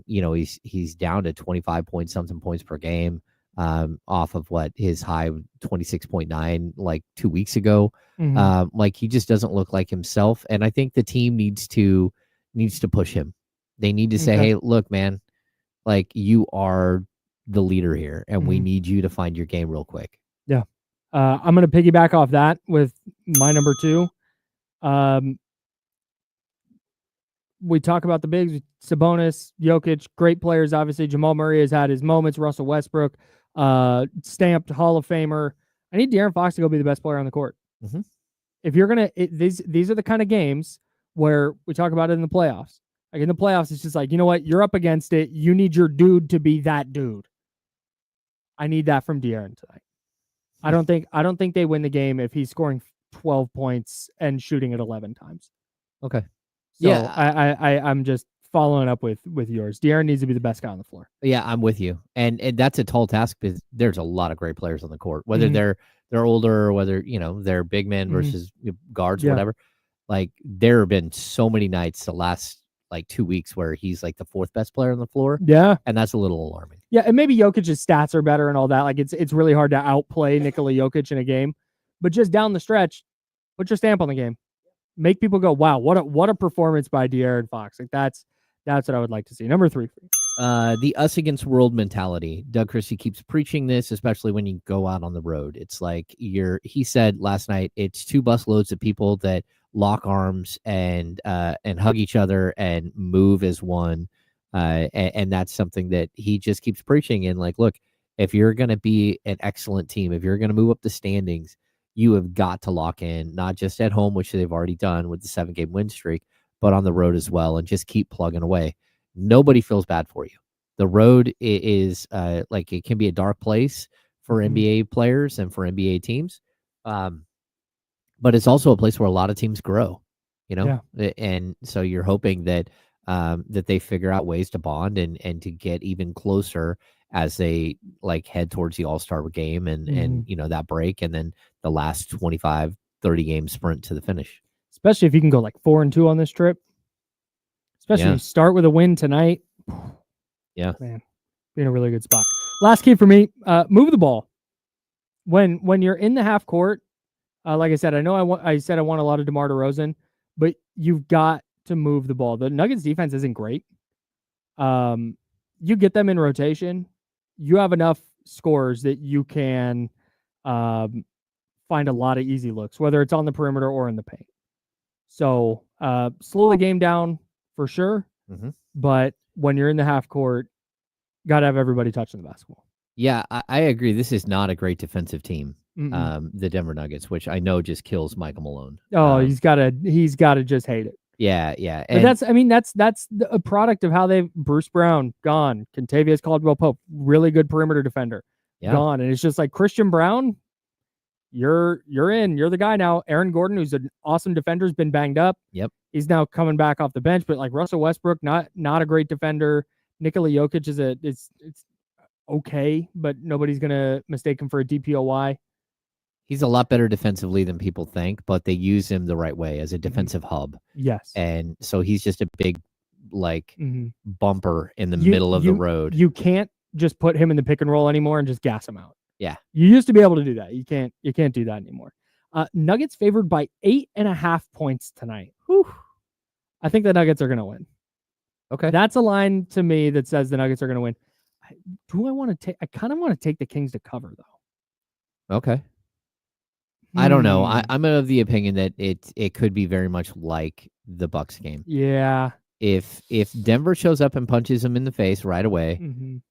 He's down to 25 point something points per game, off of what his high 26.9 like 2 weeks ago. Like he just doesn't look like himself, and I think the team needs to push him. They need to say, hey, look, man, like you are the leader here, and we need you to find your game real quick. Yeah. I'm going to piggyback off that with my number two. We talk about the bigs, Sabonis, Jokic, great players. Obviously, Jamal Murray has had his moments. Russell Westbrook, stamped Hall of Famer. I need De'Aaron Fox to go be the best player on the court. If you're going to, these are the kind of games where we talk about it in the playoffs. Like in the playoffs, it's just like, you know what? You're up against it. You need your dude to be that dude. I need that from De'Aaron tonight. I don't think they win the game if he's scoring 12 points and shooting it 11 times. Okay. So Yeah. I'm just following up with yours. De'Aaron needs to be the best guy on the floor. Yeah, I'm with you. And that's a tall task because there's a lot of great players on the court, whether they're older or whether, they're big men versus guards, whatever. Like there have been so many nights the last like 2 weeks where he's like the fourth best player on the floor. Yeah. And that's a little alarming. Yeah. And maybe Jokic's stats are better and all that. Like it's really hard to outplay Nikola Jokic in a game, but just down the stretch, put your stamp on the game. Make people go, wow, what a performance by De'Aaron Fox. Like that's what I would like to see. Number 3 for you. The us against world mentality. Doug Christie keeps preaching this, especially when you go out on the road. It's like he said last night, it's 2 busloads of people that lock arms and hug each other and move as one. And that's something that he just keeps preaching. And like, look, if you're going to be an excellent team, if you're going to move up the standings, you have got to lock in, not just at home, which they've already done with the 7-game win streak, but on the road as well, and just keep plugging away. Nobody feels bad for you. the road is like it can be a dark place for NBA players and for NBA teams. But it's also a place where a lot of teams grow, and so you're hoping that that they figure out ways to bond and to get even closer as they like head towards the All-Star game and that break and then the last 25, 30 game sprint to the finish. Especially if you can go like 4-2 on this trip. Especially if you start with a win tonight. Yeah. Man, be in a really good spot. Last key for me, move the ball. When you're in the half court, like I said, I said I want a lot of DeMar DeRozan, but you've got to move the ball. The Nuggets defense isn't great. You get them in rotation, you have enough scores that you can find a lot of easy looks, whether it's on the perimeter or in the paint. So slow the game down for sure, but when you're in the half court, got to have everybody touching the basketball. Yeah, I agree. This is not a great defensive team. The Denver Nuggets, which I know just kills Michael Malone. Oh, he's gotta just hate it. Yeah. But that's a product of how Bruce Brown gone, Kentavious Caldwell-Pope, really good perimeter defender, gone, and it's just like Christian Brown, you're in, you're the guy now. Aaron Gordon, who's an awesome defender, has been banged up. Yep, he's now coming back off the bench, but like Russell Westbrook, not a great defender. Nikola Jokic is it's okay, but nobody's gonna mistake him for a DPOY. He's a lot better defensively than people think, but they use him the right way as a defensive hub. Yes. And so he's just a big, bumper in the middle of the road. You can't just put him in the pick and roll anymore and just gas him out. Yeah. You used to be able to do that. You can't do that anymore. Nuggets favored by 8.5 points tonight. Whew. I think the Nuggets are going to win. Okay. That's a line to me that says the Nuggets are going to win. I kind of want to take the Kings to cover, though. Okay. I don't know. I'm of the opinion that it could be very much like the Bucks game. Yeah. If Denver shows up and punches them in the face right away,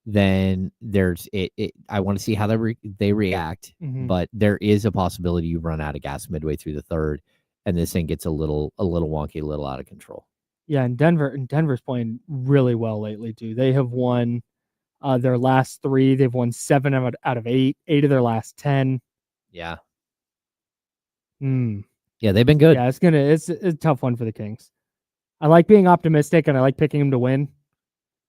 then there's it. I want to see how they react. But there is a possibility you run out of gas midway through the third, and this thing gets a little wonky, a little out of control. Yeah, and Denver's playing really well lately too. They have won their last 3. They've won 7 out of 8 of their last 10. Yeah. Yeah, they've been good. Yeah, it's a tough one for the Kings. I like being optimistic and I like picking them to win,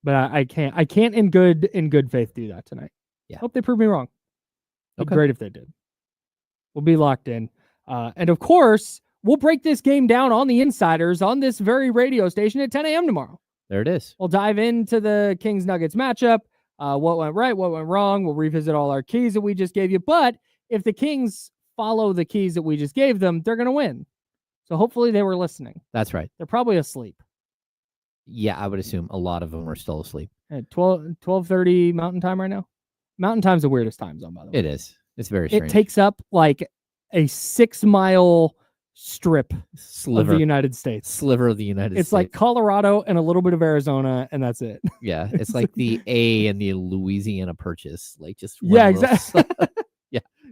but I can't in good faith do that tonight. Yeah. Hope they prove me wrong. It'd be great if they did. We'll be locked in. And of course, we'll break this game down on the Insiders on this very radio station at 10 a.m. tomorrow. There it is. We'll dive into the Kings Nuggets matchup, what went right, what went wrong. We'll revisit all our keys that we just gave you. But if the Kings follow the keys that we just gave them, they're going to win. So hopefully they were listening. That's right. They're probably asleep. Yeah, I would assume a lot of them are still asleep. At 12:30 Mountain Time right now. Mountain Time's the weirdest time zone, by the way. It is. It's very strange. It takes up like a 6-mile sliver of the United States. Sliver of the United States. It's like Colorado and a little bit of Arizona, and that's it. Yeah, it's like the A and the Louisiana Purchase. Like just exactly.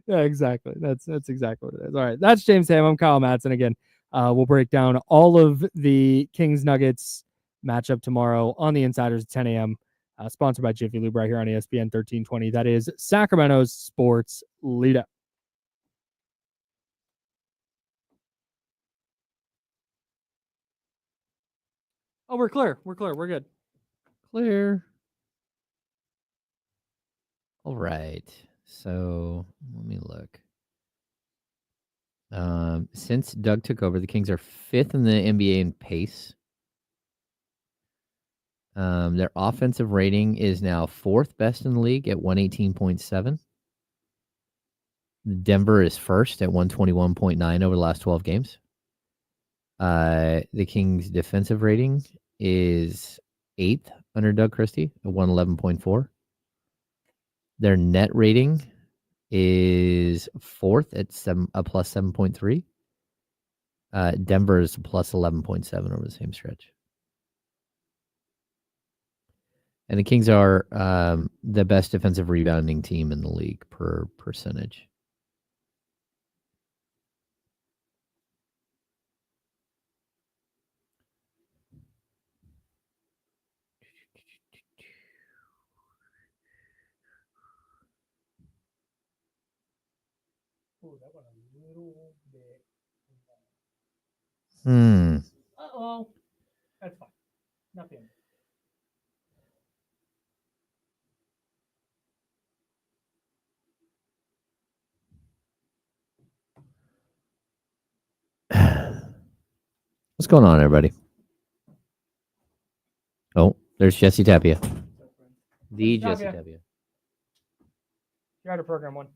Yeah, exactly. That's exactly what it is. All right, that's James Ham. I'm Kyle Madsen again. We'll break down all of the Kings Nuggets matchup tomorrow on the Insiders at 10 a.m. Sponsored by Jiffy Lube right here on ESPN 1320. That is Sacramento's sports leader. Oh, we're clear. We're good. Clear. All right. So let me look. Since Doug took over, the Kings are 5th in the NBA in pace. Their offensive rating is now 4th best in the league at 118.7. Denver is 1st at 121.9 over the last 12 games. The Kings' defensive rating is 8th under Doug Christie at 111.4. Their net rating is 4th at plus 7.3. Denver is plus 11.7 over the same stretch. And the Kings are the best defensive rebounding team in the league per percentage. Ooh, that went a little bit. Uh-oh. That's fine. Nothing. What's going on, everybody? Oh, there's Jesse Tapia. The Jesse Tapia. You're out of program one.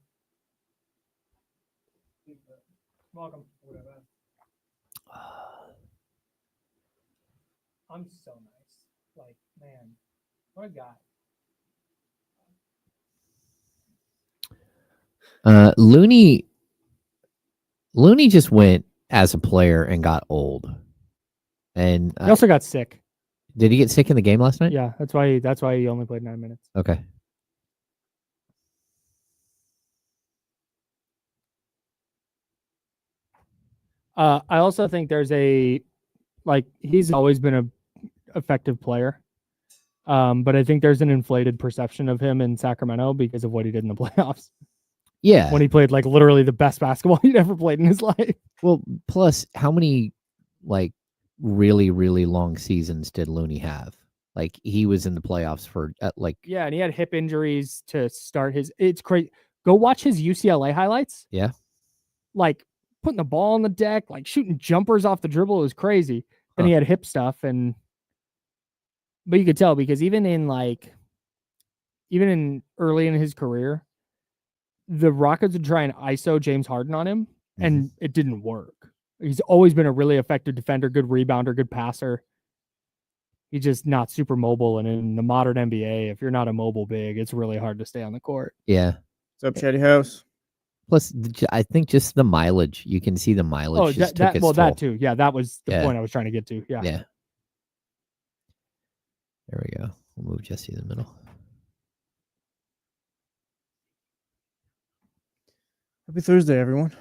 Welcome. I'm so nice. Like, man, what a guy. Looney just went as a player and got old. And He also got sick. did he get sick in the game last night? Yeah, that's why he only played 9 minutes. Okay. I also think there's he's always been a effective player. But I think there's an inflated perception of him in Sacramento because of what he did in the playoffs. Yeah. When he played like literally the best basketball he'd ever played in his life. Well, plus how many like really, really long seasons did Looney have? Like he was in the playoffs for yeah, and he had hip injuries to start his. It's crazy. Go watch his UCLA highlights. Yeah. Like putting the ball on the deck, like shooting jumpers off the dribble. It was crazy. Then he had hip stuff, but you could tell because even in early in his career, the Rockets would try and ISO James Harden on him, and it didn't work. He's always been a really effective defender, good rebounder, good passer. He's just not super mobile. And in the modern NBA, if you're not a mobile big, it's really hard to stay on the court. Yeah. What's up, Chatty House? Plus, I think just the mileage. You can see the mileage. Oh, just took its toll. that too. Yeah, that was the point I was trying to get to. Yeah. Yeah. There we go. We'll move Jesse in the middle. Happy Thursday, everyone.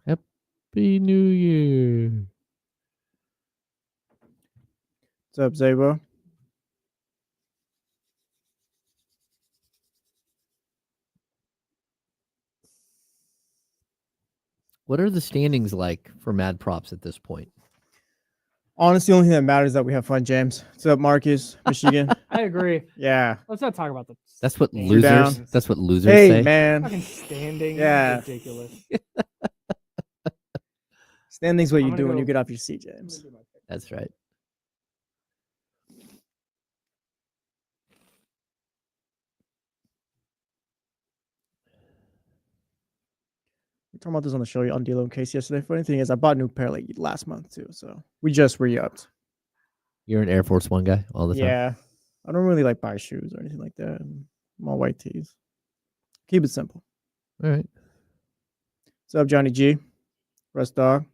Happy New Year. What's up, Zabo? What are the standings like for Mad Props at this point? Honestly, the only thing that matters is that we have fun, James. What's up, Marcus, Michigan? I agree. Yeah. Let's not talk about the. That's what standings. losers. Down. That's what losers Hey, say. man. Fucking standing. Yeah. Ridiculous. Standing's what I'm you gonna do when go- you get off your seat, James. That's right. We were talking about this on the show on D'Lo and Case yesterday. Funny thing is, I bought a new pair like last month too, so we just re-upped. You're an Air Force One guy all the time. Yeah. I don't really like buy shoes or anything like that. I'm all white tees. Keep it simple. All right. What's up, Johnny G? Rest Dog.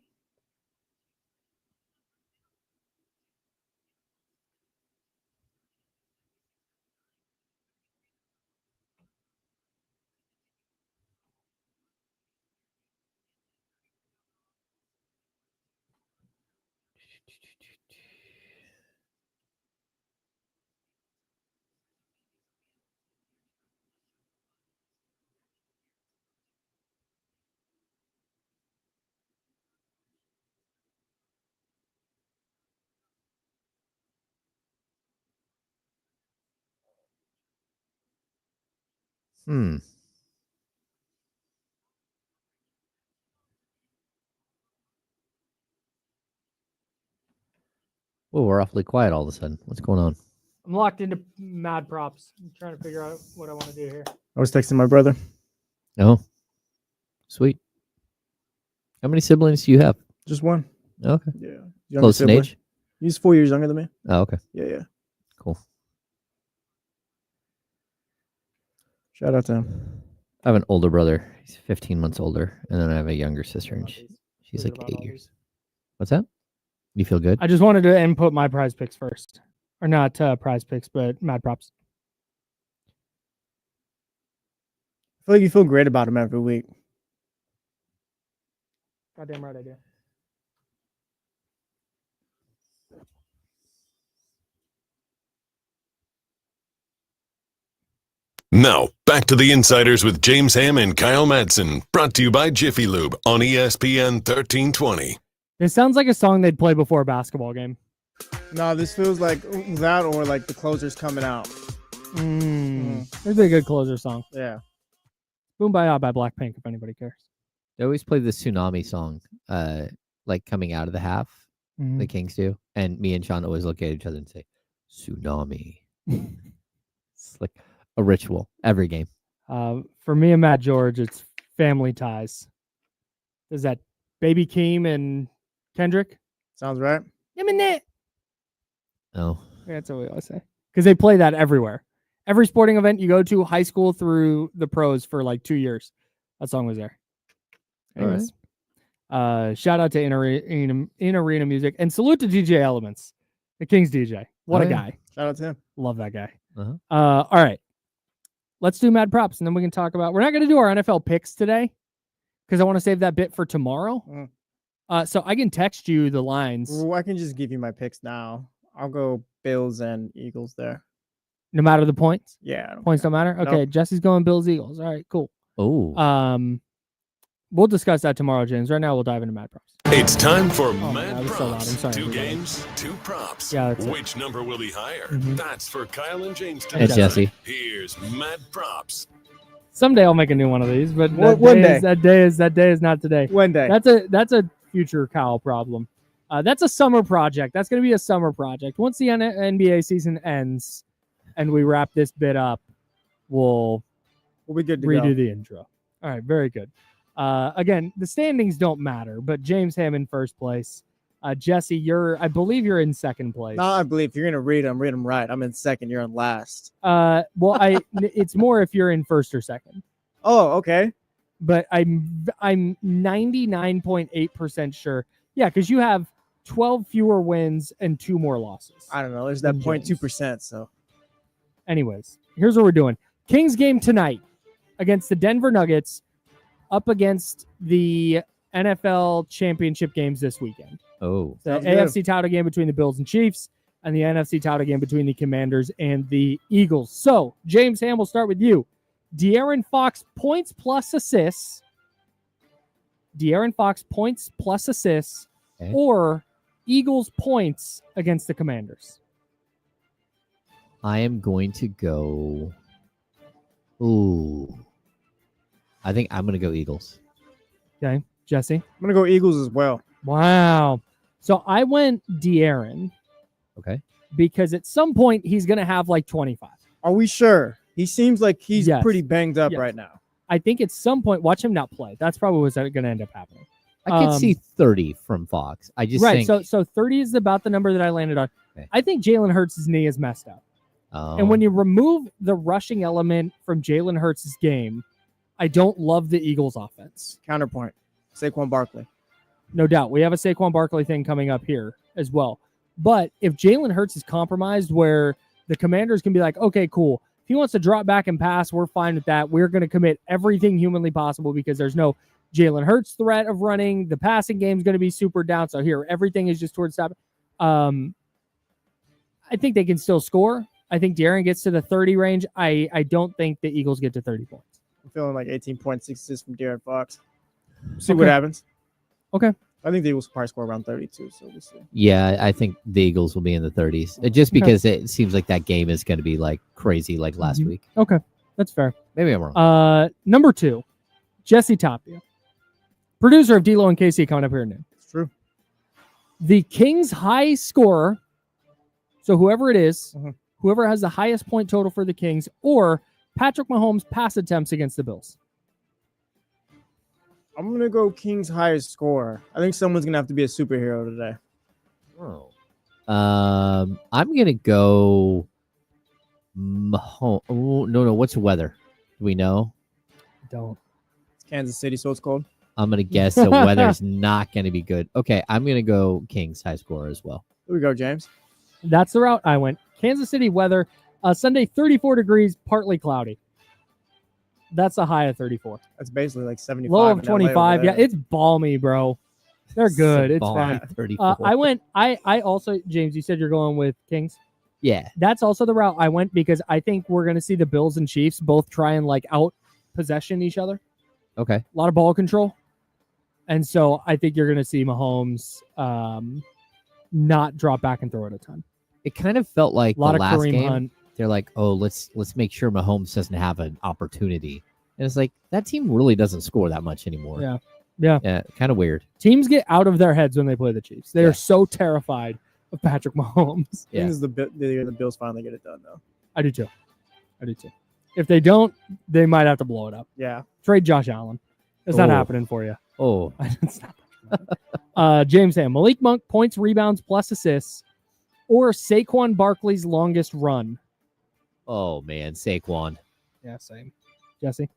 Oh, we're awfully quiet all of a sudden. What's going on? I'm locked into Mad Props. I'm trying to figure out what I want to do here. I was texting my brother. Oh, sweet. How many siblings do you have? Just one. Okay. Yeah. Close in age? He's 4 years younger than me. Oh, okay. Yeah. Cool. Shout out to him. I have an older brother. He's 15 months older. And then I have a younger sister, and she's like 8 years. What's that? You feel good? I just wanted to input my prize picks first. Or not prize picks, but Mad Props. I feel like you feel great about him every week. Goddamn right I do. Now, back to the Insiders with James Ham and Kyle Madsen, brought to you by Jiffy Lube on ESPN 1320. This sounds like a song they'd play before a basketball game. No, this feels like that or like the closer's coming out. It'd be a good closer song. Yeah. Boom-Ba-Ya by Blackpink, if anybody cares. They always play the Tsunami song, like coming out of the half. The Kings do. And me and Sean always look at each other and say, Tsunami. It's like a ritual every game. For me and Matt George, it's Family Ties. Is that Baby Keem and Kendrick? Sounds right. Oh. That's what we always say. Because they play that everywhere. Every sporting event you go to, high school through the pros for like 2 years. That song was there. Anyways. Shout out to In Arena Music. And salute to DJ Elements, the Kings DJ. What a guy. Shout out to him. Love that guy. Uh-huh. All right. Let's do Mad Props, and then we can talk about... We're not going to do our NFL picks today because I want to save that bit for tomorrow. So I can text you the lines. Well, I can just give you my picks now. I'll go Bills and Eagles there. No matter the points? Yeah. Points don't matter? Okay, Nope. Jesse's going Bills, Eagles. All right, cool. Oh. We'll discuss that tomorrow, James. Right now, we'll dive into Mad Props. It's time for my Mad God, it's so loud. I'm Props. sorry, 2 everybody. games, 2 props. Yeah, that's it. Which number will be higher? Mhm. That's for Kyle and James. Hey, tonight. Jesse. Here's Mad Props. Someday I'll make a new one of these, but One day. that day is not today. One day. That's a future Kyle problem. That's a summer project. That's going to be a summer project. Once the NBA season ends and we wrap this bit up, we'll We'll be good to redo go. the intro. All right, very good. Again, the standings don't matter, but James Ham in first place. Jesse, I believe you're in second place. No, I believe if you're gonna read them right. I'm in second. You're in last. Well, it's more if you're in first or second. Oh, okay. But I'm 99.8% sure. Yeah, because you have 12 fewer wins and 2 more losses. I don't know. There's that James. 0.2%. So Anyways, here's what we're doing. Kings game tonight against the Denver Nuggets, up against the NFL championship games this weekend. Oh. The Sounds good. AFC title game between the Bills and Chiefs, and the NFC title game between the Commanders and the Eagles. So, James Ham, we'll start with you. De'Aaron Fox points plus assists. De'Aaron Fox points plus assists, Okay. or Eagles points against the Commanders. I am going to go. Ooh. I think I'm going to go Eagles. Okay, Jesse. I'm gonna go Eagles as well. Wow. So I went De'Aaron Okay. because at some point he's going to have like 25. Are we sure? He seems like he's Yes. pretty banged up Yes. right now. I think at some point, watch him not play. That's probably what's going to end up happening. I could see 30 from Fox. I just Right. think. So 30 is about the number that I landed on. Okay. I think Jalen Hurts' knee is messed up. And when you remove the rushing element from Jalen Hurts' game, I don't love the Eagles offense. Counterpoint. Saquon Barkley. No doubt. We have a Saquon Barkley thing coming up here as well. But if Jalen Hurts is compromised where the Commanders can be like, okay, cool. If he wants to drop back and pass, we're fine with that. We're going to commit everything humanly possible because there's no Jalen Hurts threat of running. The passing game is going to be super down. So here, everything is just towards stop. I think they can still score. I think De'Aaron gets to the 30 range. I don't think the Eagles get to 30 points. I'm feeling like 18.6 assists from De'Aaron Fox. See Okay. what happens. Okay. I think the Eagles will probably score around 32. So we'll see. Yeah, I think the Eagles will be in the 30s. Just because it seems like that game is going to be like crazy like last Mhm. week. Okay. That's fair. Maybe I'm wrong. Number 2, Jesse Tapia, producer of D-Lo and KC, coming up here at noon. It's true. The Kings high scorer, so whoever it is, Mhm. whoever has the highest point total for the Kings, or Patrick Mahomes' pass attempts against the Bills. I'm gonna go Kings highest scorer. I think someone's gonna have to be a superhero today. Oh. I'm going to go Mahomes. Oh, no. What's the weather? Do we know? Don't. It's Kansas City, so it's cold. I'm going to guess the weather's not going to be good. Okay, I'm going to go Kings high scorer as well. Here we go, James. That's the route I went. Kansas City weather, Sunday 34 degrees, partly cloudy. That's a high of 34. That's basically like 75. Low of in LA 25. over Yeah, there. it's balmy, bro. They're good. It's Ball fine. 34. I also, James, you said you're going with Kings. Yeah. That's also the route I went because I think we're going to see the Bills and Chiefs both try and like out possession each other. Okay. A lot of ball control. And so I think you're going to see Mahomes not drop back and throw it a ton. It kind of felt like A lot the of last Kareem game. Hunt. They're like, oh, let's make sure Mahomes doesn't have an opportunity. And it's like, that team really doesn't score that much anymore. Yeah. Yeah. Yeah, kind of weird. Teams get out of their heads when they play the Chiefs. They Yeah. are so terrified of Patrick Mahomes. Yeah. This is the Bills finally get it done, though. I do too. If they don't, they might have to blow it up. Yeah. Trade Josh Allen. It's not Oh. happening for you. Oh, It's not. James Ham, Malik Monk, points, rebounds, plus assists, or Saquon Barkley's longest run. oh man, Saquon. Yeah, same. Jesse?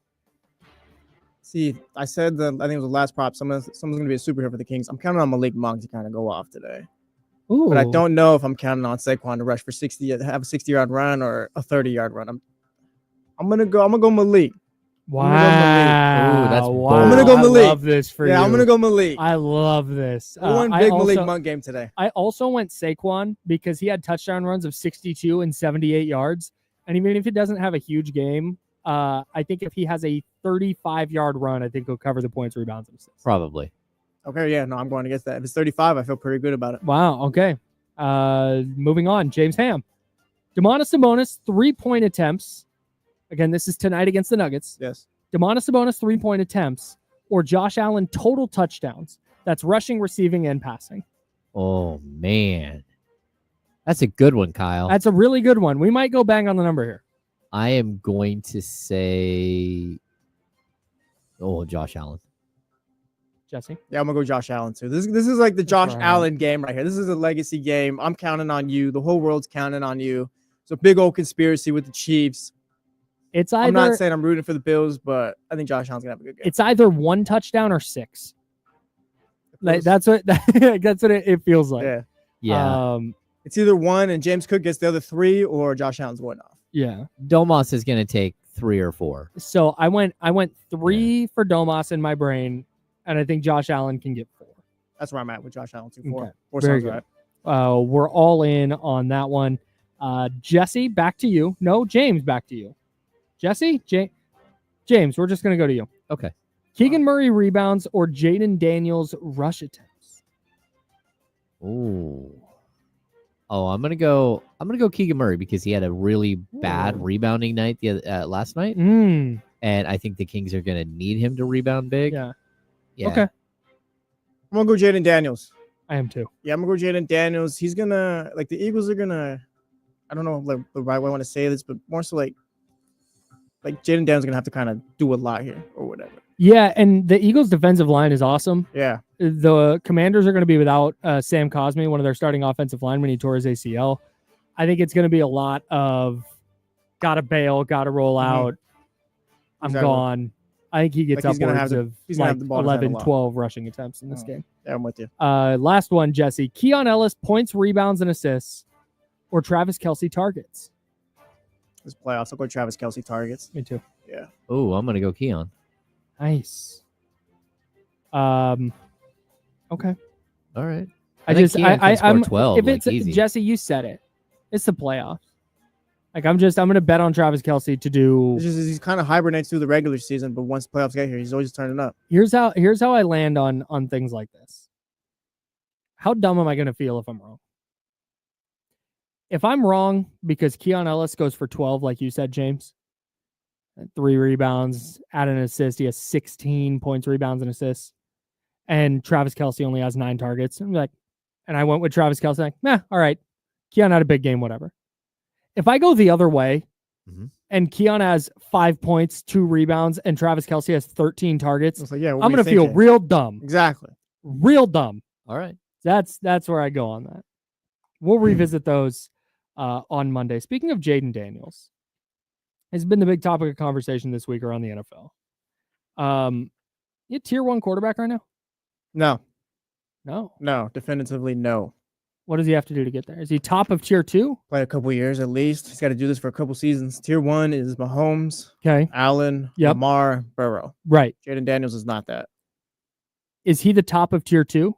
See, I said I think it was the last prop. Someone's going to be a superhero for the Kings. I'm counting on Malik Monk to kind of go off today. Ooh. But I don't know if I'm counting on Saquon to rush for 60, have a 60-yard run or a 30-yard run. I'm gonna go Malik. Wow. Ooh, that's bold. wow. I'm gonna go Malik. I love this for you. I'm gonna go Malik. I love this. One I big also- Malik Monk game today. I also went Saquon because he had touchdown runs of 62 and 78 yards. And even if he doesn't have a huge game, I think if he has a 35-yard run, I think he'll cover the points, rebounds, and assists. Probably. Okay, yeah, no, I'm going against that. If it's 35, I feel pretty good about it. Wow. Okay. Moving on. James Ham. Domantas Sabonis, 3-point attempts. Again, this is tonight against the Nuggets. Yes. Domantas Sabonis, 3-point attempts, or Josh Allen total touchdowns. That's rushing, receiving, and passing. Oh man, that's a good one, Kyle. That's a really good one. We might go bang on the number here. I am going to say, Josh Allen. Jesse? Yeah, I'm gonna go Josh Allen too. This is like the Josh right. Allen game right here. This is a legacy game. I'm counting on you. The whole world's counting on you. It's a big old conspiracy with the Chiefs. It's either I'm not saying I'm rooting for the Bills, but I think Josh Allen's gonna have a good game. it's either 1 touchdown or 6. Like that's what it feels like. Yeah. Yeah. It's either 1 and James Cook gets the other 3, or Josh Allen's going off. Yeah. Domas is going to take 3 or 4. So I went 3 for Domas in my brain, and I think Josh Allen can get 4. That's where I'm at with Josh Allen too. Okay. 4 Very sounds good. right. We're all in on that one. Jesse, back to you. No, James, back to you. Jesse, James, we're just gonna go to you. Okay. Keegan Murray rebounds or Jaden Daniels rush attempts. Ooh. Oh, I'm gonna go Keegan Murray because he had a really bad rebounding night last night, and I think the Kings are gonna need him to rebound big. Yeah. Yeah. Okay. I'm gonna go Jaden Daniels. I am too. Yeah, I'm gonna go Jaden Daniels. He's gonna the Eagles are gonna. I don't know like the right way I want to say this, but more so like Jaden Daniels gonna have to kind of do a lot here or whatever. Yeah, and the Eagles' defensive line is awesome. Yeah. The Commanders are going to be without Sam Cosmi, one of their starting offensive linemen. He tore his ACL. I think it's going to be a lot of gotta bail, gotta roll out. I'm Exactly. gone. I think he gets Like, he's gonna upwards have of he's gonna like have the ball in his hand a 11, lot. 12 rushing attempts in this game. Yeah, I'm with you. Last one, Jesse. Keon Ellis, points, rebounds, and assists, or Travis Kelce targets. This playoffs, I'll go Travis Kelce targets. Me too. Yeah. Oh, I'm gonna go Keon. Nice. Okay. All right. I'm score 12. if Like, it's easy. Jesse, you said it. It's the playoffs. Like I'm gonna bet on Travis Kelce to do. It's just, he's kind of hibernates through the regular season, but once playoffs get here, he's always turning up. Here's how I land on things like this. How dumb am I gonna feel if I'm wrong? If I'm wrong because Keon Ellis goes for 12, like you said, James, 3 rebounds, add an assist, he has 16 points, rebounds, and assists, and Travis Kelce only has 9 targets. I'm like, and I went with Travis Kelce, like, all right, Keon had a big game, whatever. If I go the other way, and Keon has 5 points, 2 rebounds, and Travis Kelce has 13 targets, It's like, yeah, I'm gonna feel real dumb. Exactly. Real dumb. All right. That's where I go on that. We'll revisit those on Monday. Speaking of Jaden Daniels, it's been the big topic of conversation this week around the NFL. You tier 1 quarterback right now? No, definitively no. What does he have to do to get there? Is he top of tier 2? Play a couple years at least. He's got to do this for a couple seasons. Tier 1 is Mahomes, Okay. Allen, Yep. Lamar, Burrow. Right. Jaden Daniels is not that. Is he the top of tier 2?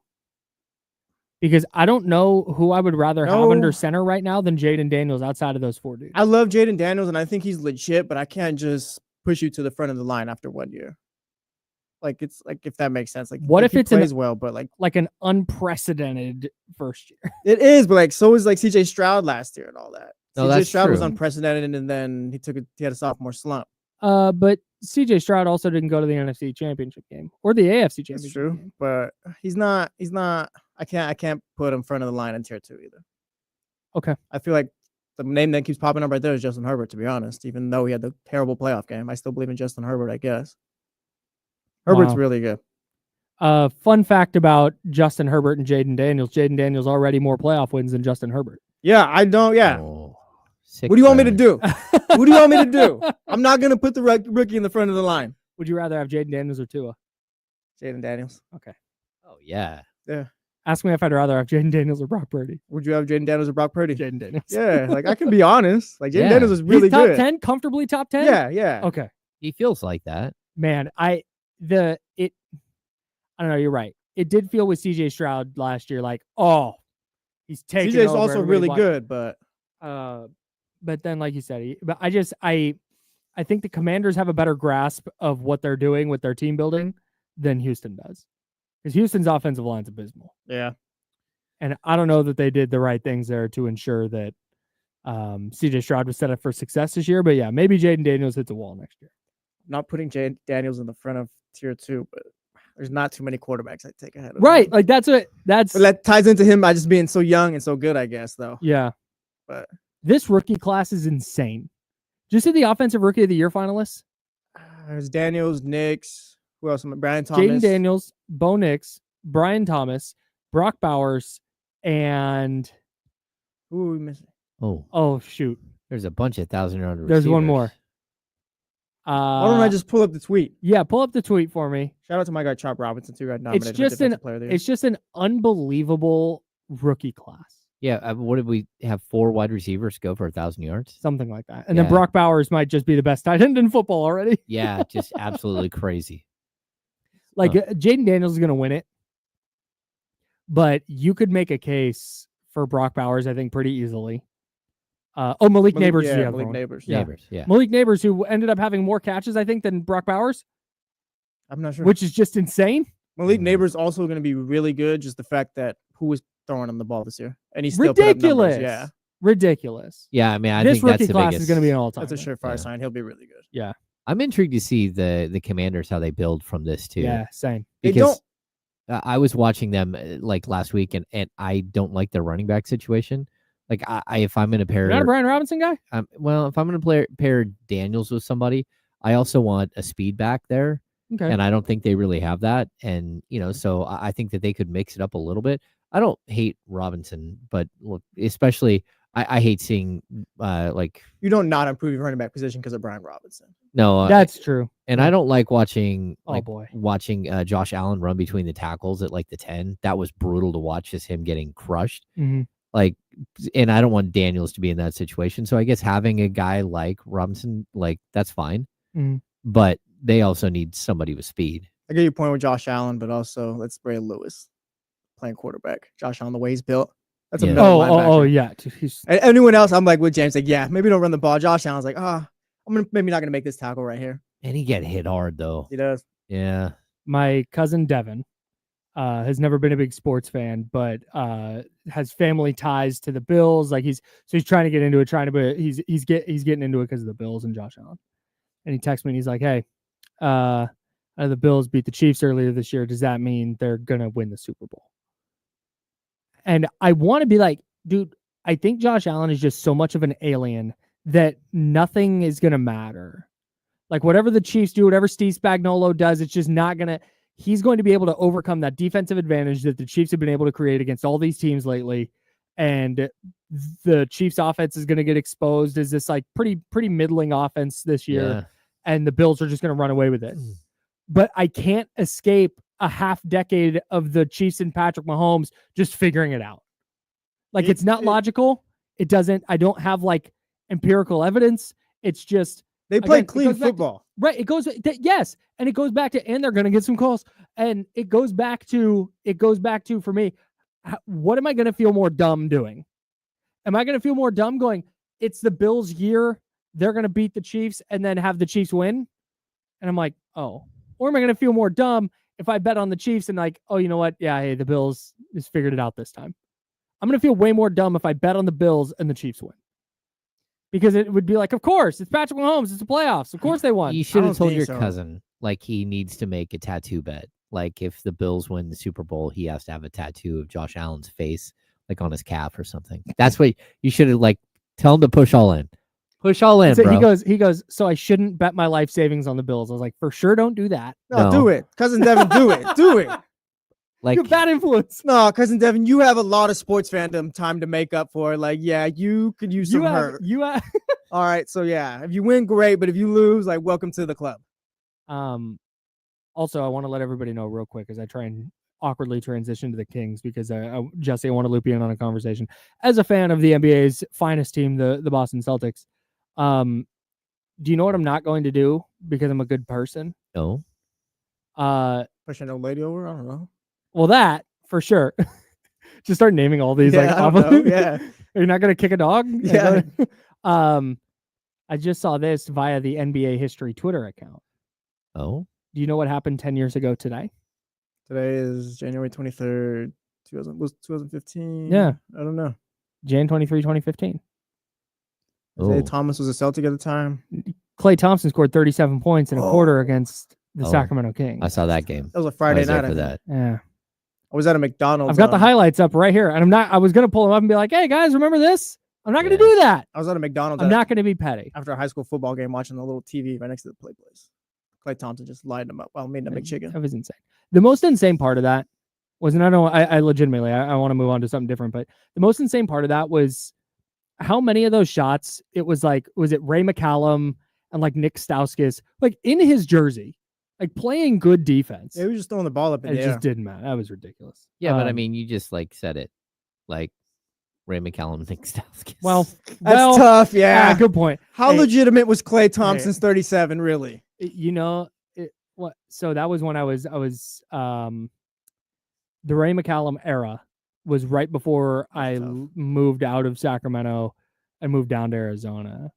Because I don't know who I would rather have No. under center right now than Jaden Daniels outside of those 4 dudes. I love Jaden Daniels, and I think he's legit, but I can't just push you to the front of the line after 1 year. Like, it's like, if that makes sense. Like, What if he it's an- plays well, but like Like an unprecedented first year. it is, but like so is like CJ Stroud last year and all that. No, CJ that's Stroud was true. unprecedented, and then he had a sophomore slump. But CJ Stroud also didn't go to the NFC Championship game or the AFC Championship That's true, game. but he's not. I can't put him front of the line in tier 2 either. Okay. I feel like the name that keeps popping up right there is Justin Herbert. To be honest, even though he had the terrible playoff game, I still believe in Justin Herbert. I guess Herbert's Wow. really good. Fun fact about Justin Herbert and Jaden Daniels. Jaden Daniels already more playoff wins than Justin Herbert. Yeah, I don't. Yeah. Oh, What do you want me to sick do? What do you want me to do? I'm not gonna put the rookie in the front of the line. Would you rather have Jaden Daniels or Tua? Jaden Daniels. Okay. burn. Oh yeah. Yeah. Ask me if I'd rather have Jaden Daniels or Brock Purdy. Would you have Jaden Daniels or Brock Purdy? Jaden Daniels. Yeah, like I can be honest. Like Jaden Yeah. Daniels is really He's top good. 10, comfortably top 10? Yeah, yeah. Okay. He feels like that. Man, I don't know, you're right. It did feel with CJ Stroud last year like, oh, he's taking CJ's over. also Everybody really watch- good, but But then, like you said, I think the Commanders have a better grasp of what they're doing with their team building than Houston does. Because Houston's offensive line's abysmal. yeah. And I don't know that they did the right things there to ensure that CJ Stroud was set up for success this year. But yeah, maybe Jaden Daniels hits a wall next year. Not putting Jaden Daniels in the front of tier 2, but there's not too many quarterbacks I'd take ahead of Right. him. Like but That ties into him by just being so young and so good, I guess, though. yeah. But This rookie class is insane. Did you see the offensive rookie of the year finalists? there's Daniels, Nix, who else? Brian Thomas. Jaden Daniels, Bo Nix, Brian Thomas, Brock Bowers, and Who are we missing? oh shoot, There's a bunch of 1,000-yard receivers. there's one more. Why don't I just pull up the tweet? Yeah, pull up the tweet for me. Shout out to my guy Chop Robinson too. Got nominated for just an- Defensive Player of the Year. It's just an unbelievable rookie class. Yeah. What did we have? 4 wide receivers go for 1,000 yards? Something like that. And then Yeah. Brock Bowers might just be the best tight end in football already. Yeah, just absolutely crazy. Like Jaden Daniels is going to win it. But you could make a case for Brock Bowers, I think, pretty easily. Malik Neighbors is the other Malik one. Neighbors. Yeah. Neighbors, yeah. Malik Neighbors, who ended up having more catches, I think, than Brock Bowers, I'm not sure. which is just insane. Malik Mhm. Neighbors also going to be really good. Just the fact that who was throwing him the ball this year, and he still put up numbers. Ridiculous. Yeah, Ridiculous. Yeah, I mean, I This think that's rookie the class biggest. is going to be an all-time. that's a surefire Yeah. sign. He'll be really good. I'm intrigued to see the Commanders, how they build from this too. Yeah, same. They Because I was watching them like last week, and I don't like their running back situation. Like if I'm going to You're not a pair, Brian Robinson guy? if I'm going to pair Daniels with somebody, I also want a speed back there. Okay. And I don't think they really have that. And, so I think that they could mix it up a little bit. I don't hate Robinson, but look, especially I hate seeing You don't not improve your running back position because of Brian Robinson. no, That's true. and I don't like watching Oh, boy. Josh Allen run between the tackles at like the 10. That was brutal to watch, just him getting crushed. Mhm. Like, and I don't want Daniels to be in that situation. So I guess having a guy like Robinson, like that's fine. Mhm. But they also need somebody with speed. I get your point with Josh Allen, but also let's Ray Lewis playing quarterback. Josh Allen, the way he's built, that's a Yeah. middle Oh, linebacker. yeah. Dude, he's And anyone else, I'm like with James, like, yeah, maybe don't run the ball. Josh Allen's like, I'm maybe not gonna make this tackle right here. And he get hit hard though. He does. Yeah. my cousin Devin. Has never been a big sports fan, but has family ties to the Bills. Like he's trying to get into it, he's getting into it because of the Bills and Josh Allen. And he texts me and he's like, "Hey, the Bills beat the Chiefs earlier this year. Does that mean they're gonna win the Super Bowl?" And I want to be like, dude, I think Josh Allen is just so much of an alien that nothing is gonna matter. Like whatever the Chiefs do, whatever Steve Spagnuolo does, it's just not gonna. He's going to be able to overcome that defensive advantage that the Chiefs have been able to create against all these teams lately. And the Chiefs offense is going to get exposed as this like pretty middling offense this year. Yeah. And the Bills are just going to run away with it. But I can't escape a half decade of the Chiefs and Patrick Mahomes just figuring it out. Like it's not logical. It doesn't, I don't have like empirical evidence. It's just, They play Again, it clean goes back to- football. right. It goes, yes. And it goes back to, and they're going to get some calls. And it goes back to for me, what am I going to feel more dumb doing? Am I going to feel more dumb going, it's the Bills' year, they're going to beat the Chiefs and then have the Chiefs win? And I'm like, oh. Or am I going to feel more dumb if I bet on the Chiefs and like, oh, you know what? Yeah, hey, the Bills just figured it out this time. I'm going to feel way more dumb if I bet on the Bills and the Chiefs win. Because it would be like, of course, it's Patrick Mahomes. It's the playoffs. Of course they won. You should have told your cousin, like, he needs to make a tattoo bet. Like, if the Bills win the Super Bowl, he has to have a tattoo of Josh Allen's face, like, on his calf or something. That's what you should have, like, tell him to push all in. Push all in, so bro. He goes, so I shouldn't bet my life savings on the Bills. I was like, for sure, don't do that. No, do it. Cousin Devin, do it. Do it. Like, you're bad influence. No, Cousin Devin, you have a lot of sports fandom time to make up for. Like, yeah, you could use some hurt. All right, so yeah, if you win, great, but if you lose, like, welcome to the club. Also, I want to let everybody know real quick as I try and awkwardly transition to the Kings because Jesse, I want to loop you in on a conversation. As a fan of the NBA's finest team, the Boston Celtics, do you know what I'm not going to do because I'm a good person? No. Push an old lady over? I don't know. Well, that for sure. Just start naming all these. Yeah, Are you not going to kick a dog? Yeah. I just saw this via the NBA History Twitter account. Oh. Do you know what happened 10 years ago today? Today is January 23rd, 2015. Yeah. I don't know. Jan 23, 2015. Isaiah Thomas was a Celtic at the time. Klay Thompson scored 37 points in a quarter against the Sacramento Kings. I saw that game. That was a Friday night. For that. Yeah. I was at a McDonald's. I've got the highlights up right here. And I was going to pull them up and be like, hey, guys, remember this? I'm not going to do that. I was at a McDonald's. I'm not going to be petty. After a high school football game, watching the little TV right next to the play place. Klay Thompson just lighted him up while made him McChicken. That was insane. The most insane part of that was, and I legitimately, I want to move on to something different, but the most insane part of that was how many of those shots, it was like, was it Ray McCallum and like Nick Stauskas, like in his jersey, like playing good defense. Yeah, he was just throwing the ball up in the air. It just didn't matter. That was ridiculous. Yeah, but I mean, you just like said it, like Ray McCallum, Nick Stauskas. Well, that's tough. Yeah, good point. How legitimate was Klay Thompson's 37? Really? You know what? So that was when I was the Ray McCallum era was right before I moved out of Sacramento and moved down to Arizona,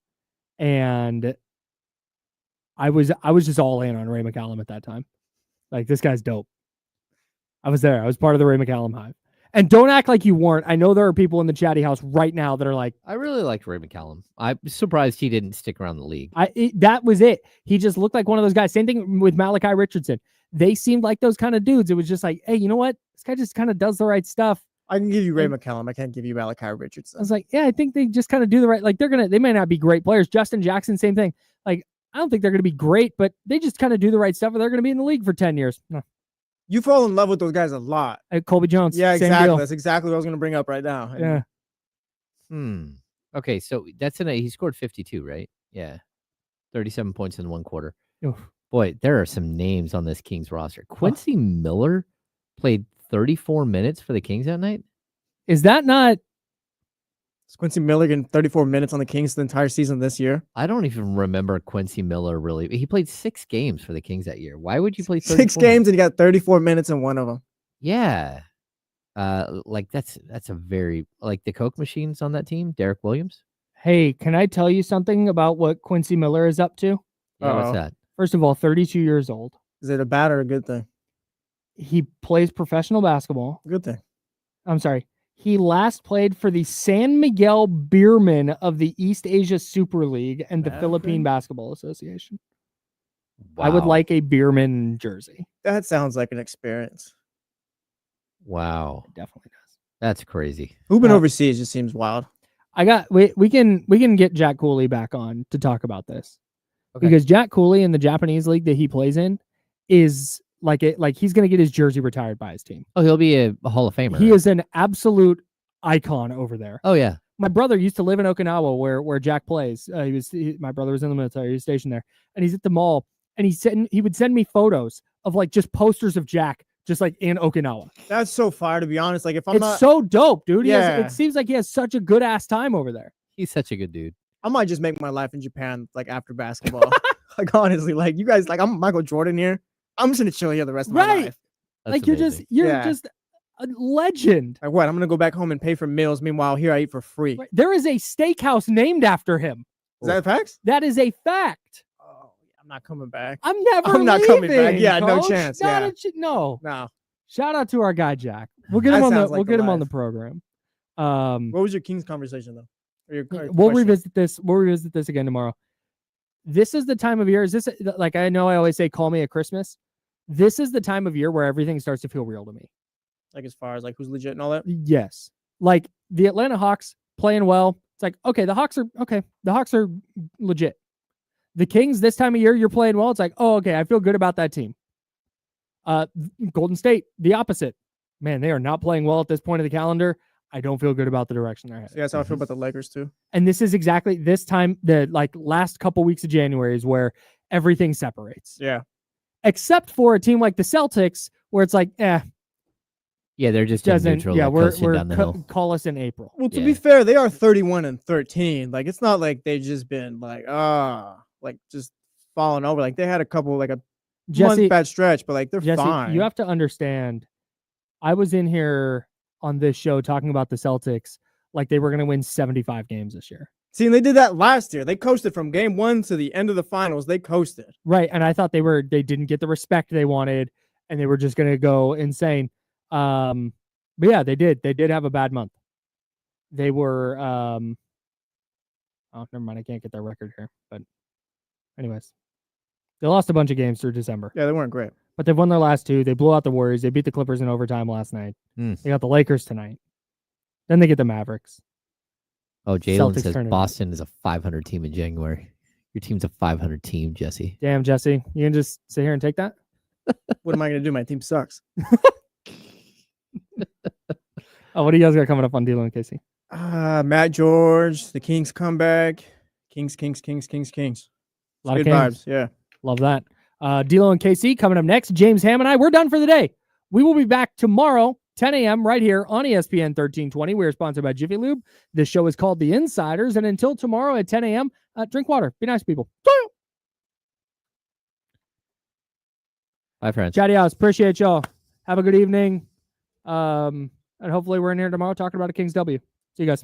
and I was just all in on Ray McCallum at that time. Like, this guy's dope. I was there. I was part of the Ray McCallum hive. And don't act like you weren't. I know there are people in the chatty house right now that are like, I really liked Ray McCallum. I'm surprised he didn't stick around the league. That was it. He just looked like one of those guys. Same thing with Malachi Richardson. They seemed like those kind of dudes. It was just like, hey, you know what? This guy just kind of does the right stuff. I can give you Ray McCallum. I can't give you Malachi Richardson. I was like, yeah, I think they just kind of do the right. Like, they may not be great players. Justin Jackson, same thing. Like, I don't think they're going to be great, but they just kind of do the right stuff. And they're going to be in the league for 10 years. No. You fall in love with those guys a lot. Colby Jones. Yeah, same exactly. deal. That's exactly what I was going to bring up right now. Yeah. Okay, so he scored 52, right? Yeah. 37 points in one quarter. Oof. Boy, there are some names on this Kings roster. Quincy Miller played 34 minutes for the Kings that night. Is that not? Is Quincy Miller getting 34 minutes on the Kings the entire season this year? I don't even remember Quincy Miller really. He played 6 games for the Kings that year. Why would you play 6 games and you got 34 minutes in one of them? Yeah. Like that's a very, like, the Coke machines on that team, Derek Williams. Hey, can I tell you something about what Quincy Miller is up to? Yeah, what's that? First of all, 32 years old. Is it a bad or a good thing? He plays professional basketball. Good thing. I'm sorry. He last played for the San Miguel Beermen of the East Asia Super League and the Philippine Basketball Association. Wow. I would like a Beerman jersey. That sounds like an experience. Wow. It definitely does. That's crazy. Hooping overseas just seems wild. We can get Jack Cooley back on to talk about this. Okay. Because Jack Cooley in the Japanese league that he plays in is like he's going to get his jersey retired by his team. Oh, he'll be a Hall of Famer. He is an absolute icon over there. Oh, yeah. My brother used to live in Okinawa where Jack plays. My brother was in the military. He was stationed there. And he's at the mall. And he would send me photos of like just posters of Jack just like in Okinawa. That's so fire, to be honest. Like, if it's so dope, dude. It seems like he has such a good ass time over there. He's such a good dude. I might just make my life in Japan like after basketball. Like, honestly, like, you guys, like, I'm Michael Jordan here. I'm just gonna chill here the rest of my life. That's like amazing. You're just A legend. Like what? I'm gonna go back home and pay for meals. Meanwhile, here I eat for free. Right. There is a steakhouse named after him. Is that facts? That is a fact. Oh, I'm not coming back. I'm never I'm not leaving, coming back. Yeah, no Coach. chance. Not Yeah. no. No. Shout out to our guy Jack. We'll get him That on the sounds like we'll get the him on the life. program. What was your Kings conversation though? Or your We'll question? revisit this. We'll revisit this again tomorrow. This is the time of year. Is this like I know I always say call me at Christmas. This is the time of year where everything starts to feel real to me. Like as far as like who's legit and all that. Yes. Like the Atlanta Hawks playing well. It's like, okay, the Hawks are okay. The Hawks are legit. The Kings this time of year, you're playing well. It's like, oh, okay, I feel good about that team. Golden State, the opposite. Man, they are not playing well at this point of the calendar. I don't feel good about the direction they're headed. So that's how I feel about the Lakers too. And this is exactly this time, the like last couple weeks of January is where everything separates. Yeah. Except for a team like the Celtics, where it's like, Yeah, they're just in doesn't. neutral. Yeah, like we're coasting down the hill. call us in April. Well, to Yeah. be fair, they are 31-13. Like it's not like they've just been like just falling over. Like they had a couple like a Jesse, month bad stretch, but like they're Jesse, fine. you have to understand. I was in here on this show talking about the Celtics like they were going to win 75 games this year. See, and they did that last year. They coasted from game 1 to the end of the finals. They coasted. Right. And I thought they didn't get the respect they wanted and they were just going to go insane. But yeah, they did. They did have a bad month. They were, oh, never mind. I can't get their record here, but anyways, they lost a bunch of games through December, Yeah, they weren't great. but they've won their last 2. They blew out the Warriors. They beat the Clippers in overtime last night. They got the Lakers tonight. Then they get the Mavericks. Oh, Jalen Celtics says turn it Boston is a 500 team in January. Your team's a 500 team, Jesse. Damn, Jesse, you can just sit here and take that? What am I going to do? My team sucks. Oh, what do you guys got coming up on D'Lo and Casey? Matt George, the Kings comeback. Kings. A lot Good of vibes. Yeah. Love that. D'Lo and KC coming up next. James Ham and I, we're done for the day. We will be back tomorrow, 10 a.m. right here on ESPN 1320. We are sponsored by Jiffy Lube. This show is called The Insiders. And until tomorrow at 10 a.m., drink water. Be nice, people. Bye, friends. Chatty house. Appreciate y'all. Have a good evening. And hopefully we're in here tomorrow talking about a Kings W. See you guys.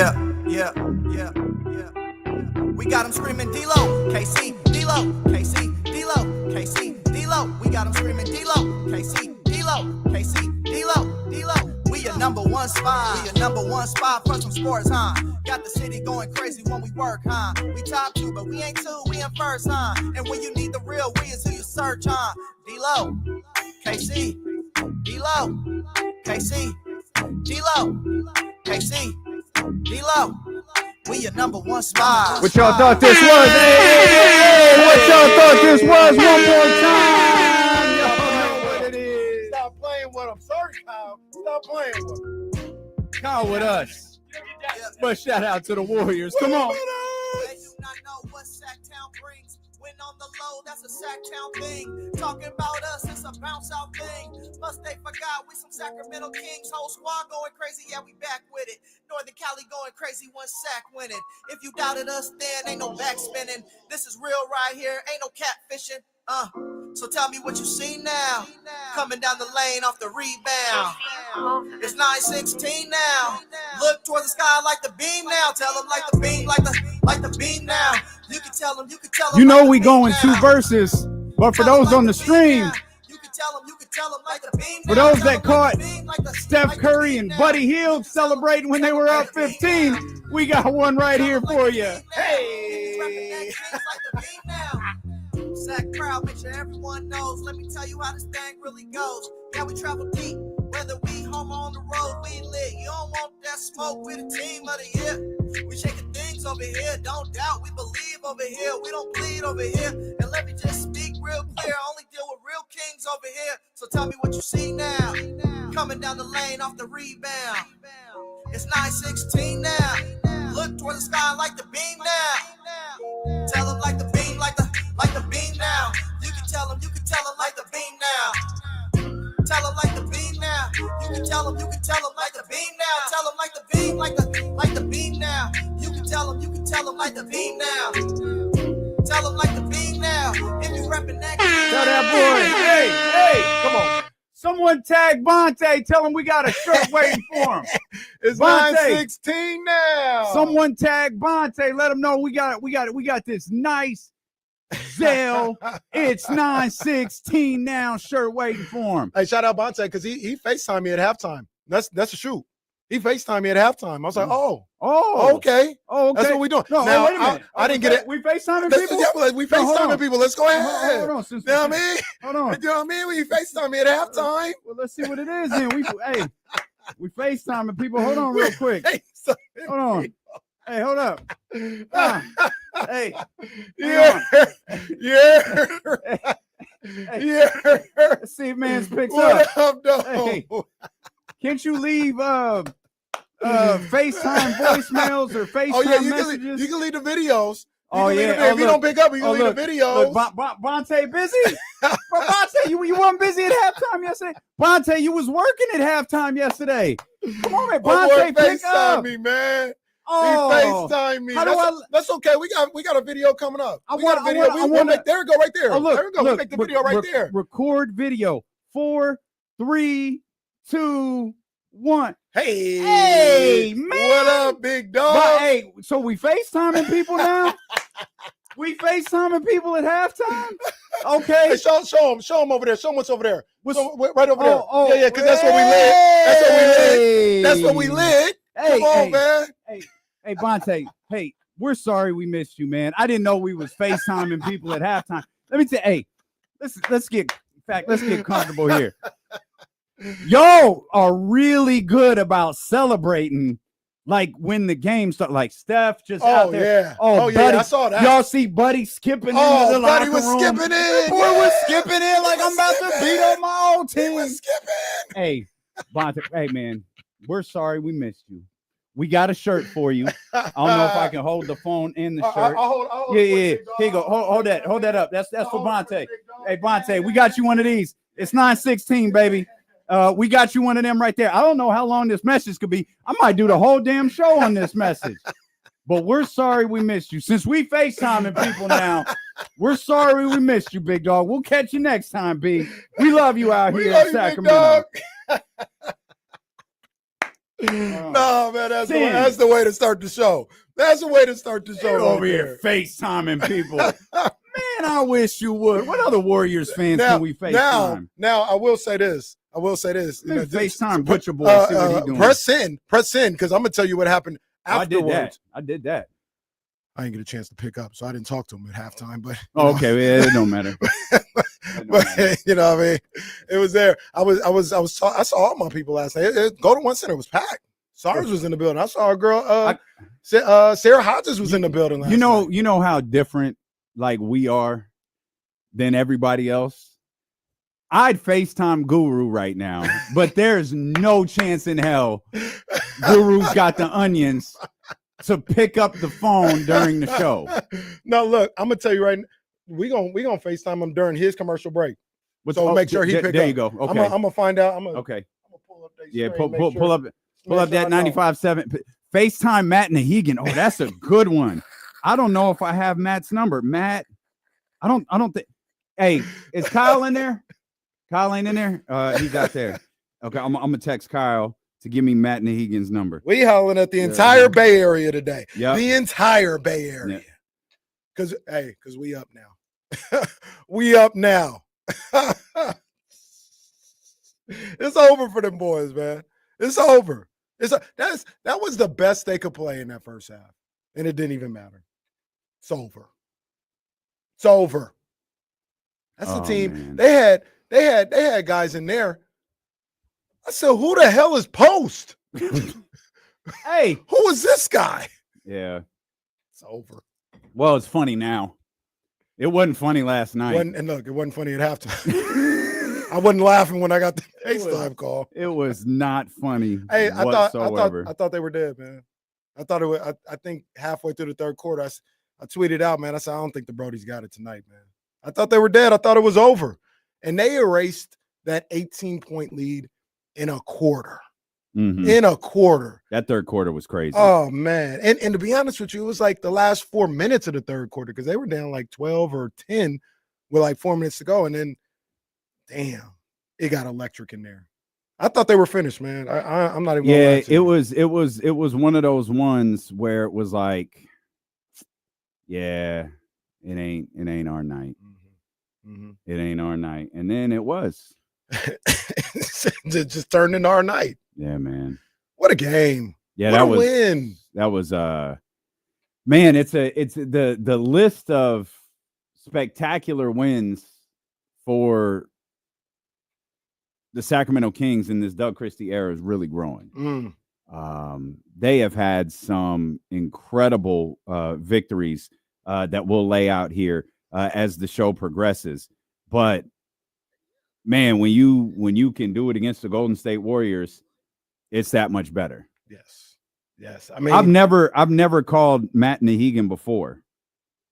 Yeah. We got them screaming D-Lo, KC, D-Lo, KC, D-Lo, KC, D-Lo. We got them screaming D-Lo, KC, D-Lo, KC, D-Lo, D-Lo. We your number one spot. We your number one spot for some sports, huh? Got the city going crazy when we work, huh? We top 2, but we ain't 2, we in first, huh? And when you need the real, we is who you search, huh? D-Lo, KC, D-Lo, KC, D-Lo, KC, D-Lo. We your number one spot. What y'all thought this was? Hey, what y'all thought this was? One more time. Y'all know what it is. Stop playing with them. Sorry, Kyle. Stop playing with them. Kyle with us. But shout out to the Warriors. Come on. They do not know what Sacktown brings. When on the low, that's a Sacktown thing. Talking about us, it's a bounce out thing. Must they forgot we some Sacramento Kings. Whole squad going crazy, yeah, we back with it. Northern Cali going crazy, one sack winning. If you doubted us, then ain't no back spinning. This is real right here, ain't no catfishing. So tell me what you see now. Coming down the lane off the rebound. It's 9-16 now. Look towards the sky like the beam now. Tell them like the beam, like the beam now. You can tell them, You know like we the beam going now. 2 verses, but for those on the stream, you can tell them like the beam for now. those Tell that them like caught the beam, like the- Steph like the Curry beam and now. Buddy Hield celebrating when they were up 15, we got one right here for you. Hey. Sack crowd, make sure everyone knows. Let me tell you how this thing really goes. Yeah, we travel deep, whether we home or on the road, we lit. You don't want that smoke with the team of the year. We shaking things over here, don't doubt. We believe over here, we don't bleed over here. And let me just speak real clear. I only deal with real kings over here. So tell me what you see now. Coming down the lane off the rebound. It's 9-16 now. Look toward the sky like the beam now. Tell them like the beam, like the beam now. You can tell them like the beam now. Tell them like the beam now. You can tell them like the beam now. Tell them like the beam, like the beam now. You can tell them like the beam now. Tell them like the beam now. If you reppin' that, Tell that boy, hey, come on. Someone tag Bonte. Tell him we got a shirt waiting for him. It's Bonte. 9-16 now. Someone tag Bonte. Let him know we got this nice Zell. It's 9-16 now. Shirt waiting for him. Hey, shout out Bonte because he FaceTimed me at halftime. That's a shoot. He FaceTimed me at halftime. I was like, oh, okay. Okay. That's what we doing. No, now, wait a minute. I didn't get it. We FaceTiming Let's- people? yeah, like, we No, hold FaceTiming on. people. Let's go ahead. Hold on. You know what I mean? Hold on. You know what I mean? When you FaceTime me at halftime. Well, let's see what it is then. We FaceTiming people. Hold on real quick. Hold on. Hey, hold up. Hey. Yeah. Yeah. Let's see if man's picks What up. up, though? Hey. Can't you leave FaceTime voicemails or FaceTime Oh, yeah, messages? you can leave the videos. Oh, yeah. If you don't pick up, you can leave the videos. Look, Bonte busy? But Bonte, you weren't busy at halftime yesterday. Bonte, you was working at halftime yesterday. Come on, man. My boy Bonte, pick FaceTime up. me, man. Oh, He FaceTime me. How do That's okay. We got a video coming up. I We got a wanna- video. I wanna- There we go, right there. Oh, look, there we go. look, We make the video right there. Record video. 4, 3, 2, 1. Hey, man. What up, big dog? But, hey, so we FaceTiming people now? We FaceTiming people at halftime? Okay. Hey, show them over there. Show them what's over there. What's- Right over there. Oh, yeah, because that's what we lit. That's what we lit. Hey, Come on, man. Hey, Bonte. Hey, we're sorry we missed you, man. I didn't know we was FaceTiming people at halftime. Let me tell you, hey, let's get comfortable here. Y'all are really good about celebrating, like when the game starts. Like Steph just out there. Yeah. Oh, yeah, Buddy, I saw that. Y'all see Buddy skipping into the Buddy locker was room. skipping in. Boy was skipping in like I'm about to beat up my old He team. was skipping. Hey, Bonte, hey man, we're sorry we missed you. We got a shirt for you. I don't know if I can hold the phone in the shirt. I'll hold Yeah. it, Here big dog. you go. Hold that up. That's I'll for hold it, Bonte. big dog. Hey, Bonte, we got you one of these. It's 9-16, baby. We got you one of them right there. I don't know how long this message could be. I might do the whole damn show on this message. But we're sorry we missed you. Since we FaceTiming people now, we're sorry we missed you, big dog. We'll catch you next time, B. We love you out We here love in you, big Sacramento. dog. No, man, that's the way to start the show. That's the way to start the show. You're over right here there. FaceTiming people. Man, I wish you would. What other Warriors fans can we FaceTime? Now, I will say this. FaceTime Butcher Boy. See what he's doing. Press in, because I'm gonna tell you what happened afterwards. I did that. I didn't get a chance to pick up, so I didn't talk to him at halftime. But okay, yeah, it don't matter. But you know what I mean? It was there. I saw all my people last night. Golden One Center was packed. SARS was in the building. I saw a girl, Sarah Hodges was in the building last night. You know how different like we are than everybody else? I'd FaceTime Guru right now, but there's no chance in hell Guru's got the onions to pick up the phone during the show. No, look, I'm gonna tell you right now, we gonna FaceTime him during his commercial break. So make sure he pick up. There you go. Okay. I'm gonna find out. I'm gonna pull up that yeah, screen, pull up that 95.7. FaceTime Matt Nahegan. Oh, that's a good one. I don't know if I have Matt's number. Matt, I don't think. Hey, is Kyle in there? Kyle ain't in there. He's out there. Okay, I'm gonna text Kyle to give me Matt Nahegan's number. We hollering at the entire Bay Area today. Yeah, the entire Bay Area. Because we up now. We up now. It's over for them boys, man. It's over. That was the best they could play in that first half, and it didn't even matter. It's over. It's over. That's the team. Man. They had guys in there. I said, who the hell is Post? Hey, who is this guy? Yeah, it's over. Well, it's funny now. It wasn't funny last night. And look, it wasn't funny at halftime. I wasn't laughing when I got the FaceTime call. It was not funny. Hey, whatsoever. I thought they were dead, man. I thought it was. I think halfway through the third quarter, I tweeted out, man. I said, I don't think the Brodies got it tonight, man. I thought they were dead. I thought it was over, and they erased that 18-point lead in a quarter. Mm-hmm. In a quarter. That third quarter was crazy. Oh, man. And to be honest with you, it was like the last 4 minutes of the third quarter because they were down like 12 or 10 with like 4 minutes to go. And then, damn, it got electric in there. I thought they were finished, man. I'm not even. Yeah, it was one of those ones where it was like, yeah, it ain't our night. Mm-hmm. It ain't our night. And then it was. Just turned into our night. Yeah, man. What a game. Yeah, what that a was win. That was man, it's the list of spectacular wins for the Sacramento Kings in this Doug Christie era is really growing. They have had some incredible victories that we'll lay out here as the show progresses. But man, when you can do it against the Golden State Warriors, it's that much better. Yes. I mean, I've never called Matt Nahegan before.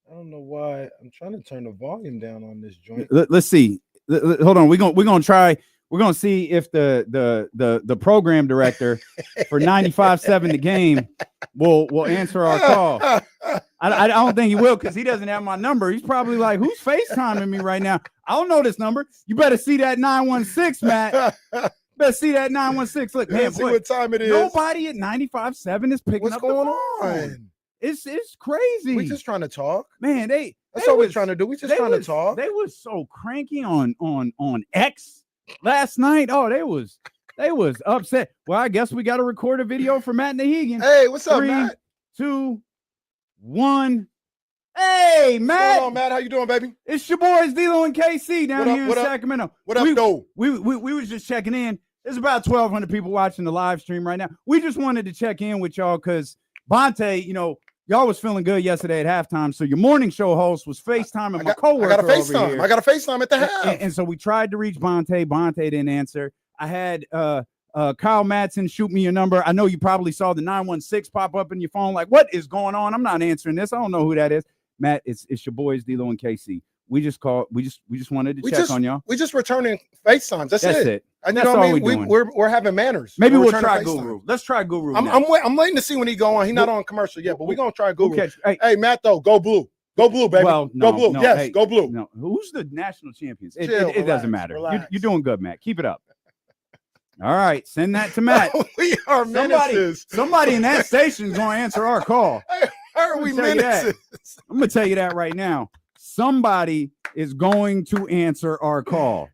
I don't know why. I'm trying to turn the volume down on this joint. Let's see. Hold on. We're gonna try. We're gonna see if the program director for 95.7 The Game will answer our call. I don't think he will because he doesn't have my number. He's probably like, who's FaceTiming me right now? I don't know this number. You better see that 916, Matt. Better see that 916. Look, man, see what time it is. Nobody at 95.7 is picking up the phone. What's going on? It's crazy. We just trying to talk. Man, that's all we're trying to do. We just trying to talk. They was so cranky on X last night. Oh, they was upset. Well, I guess we got to record a video for Matt Nahegan. Hey, what's up, 3, Matt? 2, 1. Hey, Matt. What's going on, Matt? How you doing, baby? It's your boys D-Lo and KC down here in Sacramento. What up, though? We was just checking in. There's about 1,200 people watching the live stream right now. We just wanted to check in with y'all because Bonte, y'all was feeling good yesterday at halftime. So your morning show host was FaceTiming my coworker. I got a FaceTime. I got a FaceTime at the half. And so we tried to reach Bonte. Bonte didn't answer. I had Kyle Madsen shoot me your number. I know you probably saw the 916 pop up in your phone. Like, what is going on? I'm not answering this. I don't know who that is. Matt, it's your boys D-Lo and KC. We just called. We just wanted to check on y'all. We just returning FaceTimes. That's it. And that's all we're doing. We're having manners. Maybe we'll try Guru. Let's try Guru. I'm waiting to see when he go on. He's not on commercial yet, but we're gonna try Guru. Hey, Matt, though, go blue. Go blue, baby. Well, go blue. No, yes, hey, go blue. No, who's the national champions? It Relax, doesn't matter. You're doing good, Matt. Keep it up. All right, send that to Matt. We are menaces. Somebody in that station is going to answer our call. Are we menaces? I'm going to tell you that right now. Somebody is going to answer our call.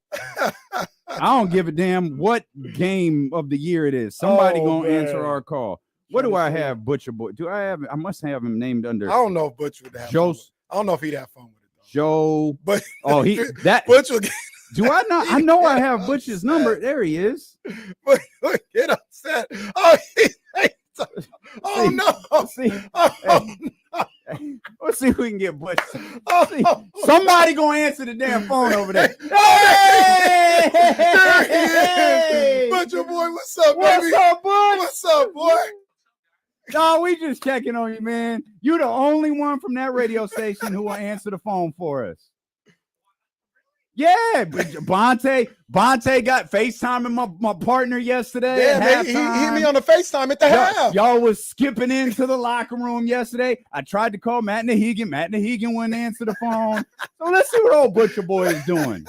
I don't give a damn what game of the year it is. Somebody going to answer our call. What do I have, Butcher Boy? Do I have? I must have him named under. I don't know if Butch would have Joe. I don't know if he'd have fun with it though. Joe. But Butch will get. Do I not? I know I have Butch's number. There he is. But get upset. Oh, oh no. See, let's see if we can get Butch. Oh, Somebody gonna answer the damn phone over there. Hey! There he is. Butcher Boy, what's up, baby? What's up, Butch? What's up, boy? No, we just checking on you, man. You're the only one from that radio station who will answer the phone for us. Yeah, Bonte got FaceTiming my partner yesterday. Yeah, he hit me on the FaceTime at the half. Y'all was skipping into the locker room yesterday. I tried to call Matt Nahegan. Matt Nahegan wouldn't answer the phone. So let's see what old Butcher Boy is doing.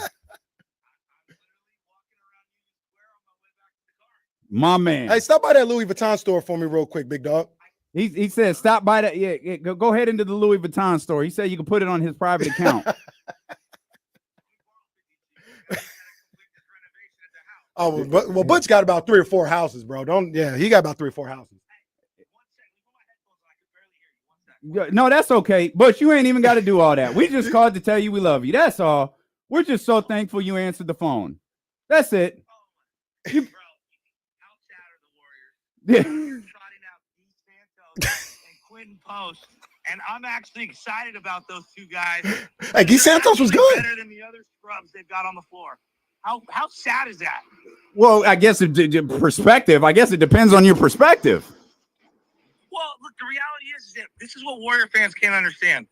My man. Hey, stop by that Louis Vuitton store for me real quick, big dog. He said stop by that. Yeah, go ahead into the Louis Vuitton store. He said you can put it on his private account. Oh, well, Butch got about 3 or 4 houses, bro. He got about 3 or 4 houses. No, that's okay. But you ain't even got to do all that. We just called to tell you we love you. That's all. We're just so thankful you answered the phone. That's it. Yeah. Post, and I'm actually excited about those two guys. Hey, Guy Santos was good. Better than the other scrubs they've got on the floor. How sad is that? Well, I guess perspective. I guess it depends on your perspective. Well, look, the reality is that this is what Warrior fans can't understand.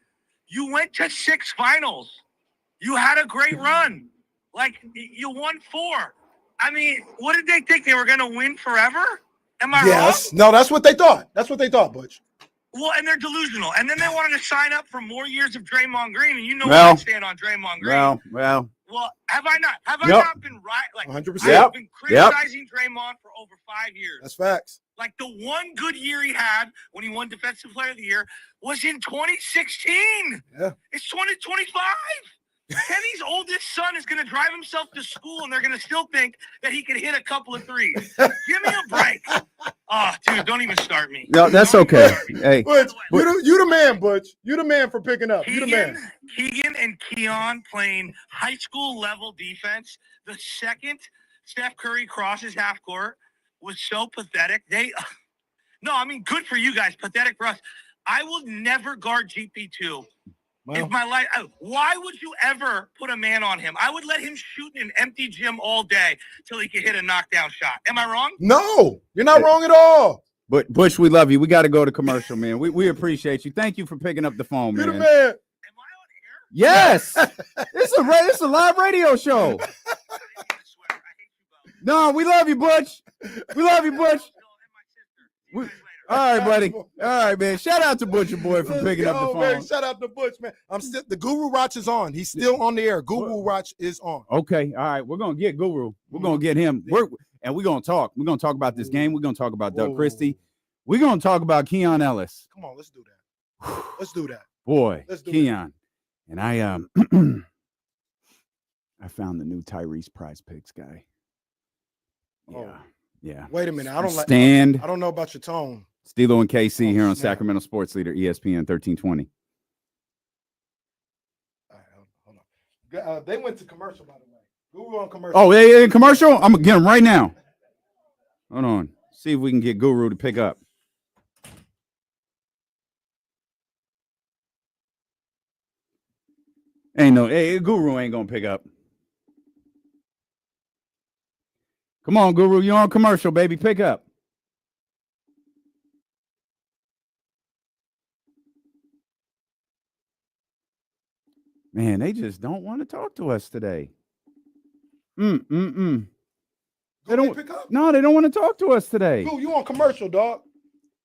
You went to 6 finals. You had a great run. Like, you won 4. I mean, what did they think? They were going to win forever? Am I wrong? No, that's what they thought. That's what they thought, Butch. Well, and they're delusional. And then they wanted to sign up for more years of Draymond Green, and you know where I stand on Draymond Green. Well, have I not? Have I not been right? Like, 100%. I've been criticizing Draymond for over 5 years. That's facts. Like, the one good year he had when he won Defensive Player of the Year was in 2016. Yeah. It's 2025. Kenny's oldest son is going to drive himself to school, and they're going to still think that he can hit a couple of threes. Give me a break. Oh, dude, don't even start me. No, that's okay. Hey, Butch, you the man, Butch. You the man for picking up. You the man. Keegan and Keon playing high school level defense. The second Steph Curry crosses half court was so pathetic. Good for you guys. Pathetic for us. I will never guard GP2. Wow. If my life, why would you ever put a man on him? I would let him shoot in an empty gym all day till he could hit a knockdown shot. Am I wrong? No, you're not wrong at all. But Bush, we love you. We got to go to commercial, man. We appreciate you. Thank you for picking up the phone, man. You're the man. Am I on air? Yes, it's a live radio show. No, we love you, Butch. We love you, Butch. All right, buddy. All right, man. Shout out to Butcher Boy for picking up the phone. Man, shout out to Butch, man. The Guru Watch is on. He's still on the air. Guru Watch is on. Okay. All right. We're gonna get Guru. We're gonna get him. We're gonna talk. We're gonna talk about this game. We're gonna talk about Doug Christie. We're gonna talk about Keon Ellis. Come on, let's do that. Let's do that. Boy, Let's do Keon. And I I found the new Tyrese Prize Picks guy. Yeah. Oh. Yeah. Wait a minute. I don't know about your tone. Stilo and KC here on Sacramento Sports Leader, ESPN 1320. All right, hold on. They went to commercial, by the way. Guru on commercial. Oh, yeah, commercial? I'm going to get him right now. Hold on. See if we can get Guru to pick up. Guru ain't going to pick up. Come on, Guru. You're on commercial, baby. Pick up. Man, they just don't want to talk to us today. They don't pick up? No, they don't want to talk to us today. Dude, you on commercial, dog.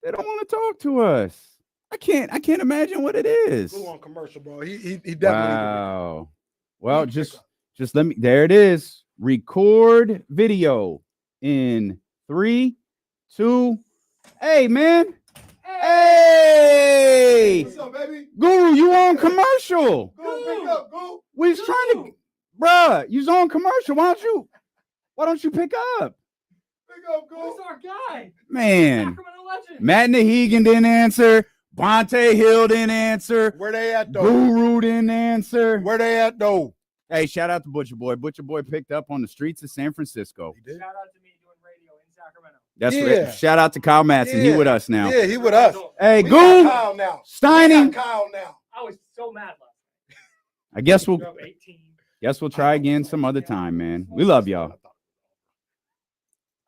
They don't want to talk to us. I can't imagine what it is. Go on commercial, bro. He definitely. Wow. Well, just let me. There it is. Record video. in 3, 2. Hey, man. Hey. What's up, baby? Guru, you on commercial. Go pick up, go. We was trying to, bruh, you's on commercial. Why don't you pick up? Pick up, go. Who's our guy? Man. Sacramento legend. Matt Nahegan didn't answer. Bonte Hill didn't answer. Where they at, though? Guru didn't answer. Where they at, though? Hey, shout out to Butcher Boy. Butcher Boy picked up on the streets of San Francisco. He did. Shout out to me doing radio in Sacramento. That's Yeah. right. Shout out to Kyle Matson. He Yeah. with us now. Yeah, he with us. Hey, We Goo, got Kyle now. Steiny. We got Kyle now. I was so mad last night. I guess we'll Drove 18. try again some other time, man. We love y'all.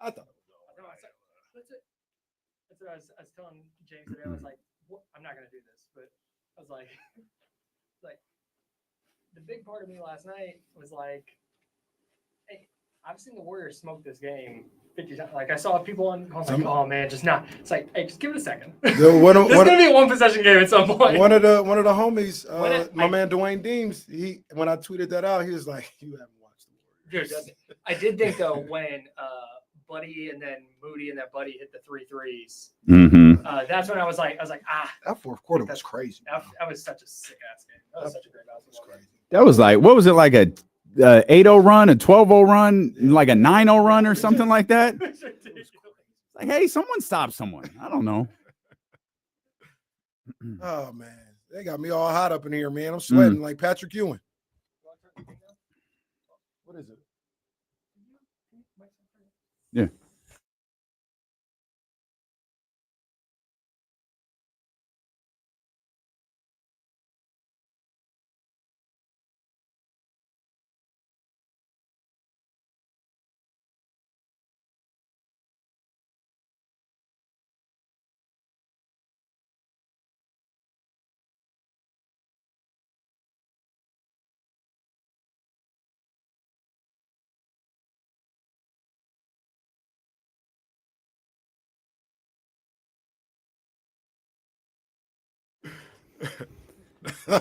I thought. No, that's it. That's what I was telling James today. I was like, I'm not gonna do this, but I was like, the big part of me last night was like, hey, I've seen the Warriors smoke this game 50 times. Like I saw people on, I was like, oh man, just not. It's like, hey, just give it a second. This is gonna be a one possession game at some point. One of the homies, When man Dwayne Deems, when I tweeted that out, he was like, "You haven't watched the Warriors." Dude, I did think though when Buddy and then Moody and that Buddy hit the 3 threes. Mm-hmm. That's when I was like, That fourth quarter was crazy. that was such a sick ass game. That was such a great basketball game. That was like, what was it, like a 8-0 run, a 12-0 run, like a 9-0 run or something like that? It's ridiculous. Like, hey, someone stop someone. I don't know. Oh man, they got me all hot up in here, man. I'm sweating like Patrick Ewing. What is it? Yeah.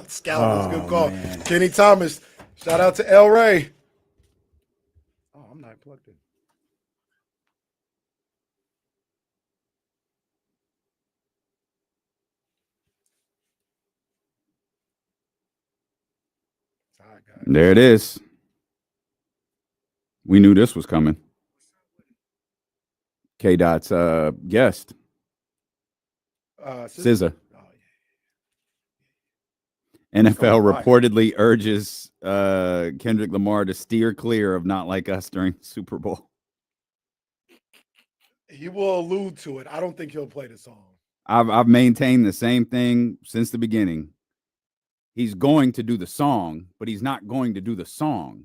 Scout was a good call. Man. Kenny Thomas. Shout out to El Ray. Oh, I'm not plugged in. All right, guys. There it is. We knew this was coming. K-Dot's guest, SZA. Oh, yeah. NFL Right. reportedly urges Kendrick Lamar to steer clear of Not Like Us during the Super Bowl. He will allude to it. I don't think he'll play the song. I've maintained the same thing since the beginning. He's going to do the song, but he's not going to do the song.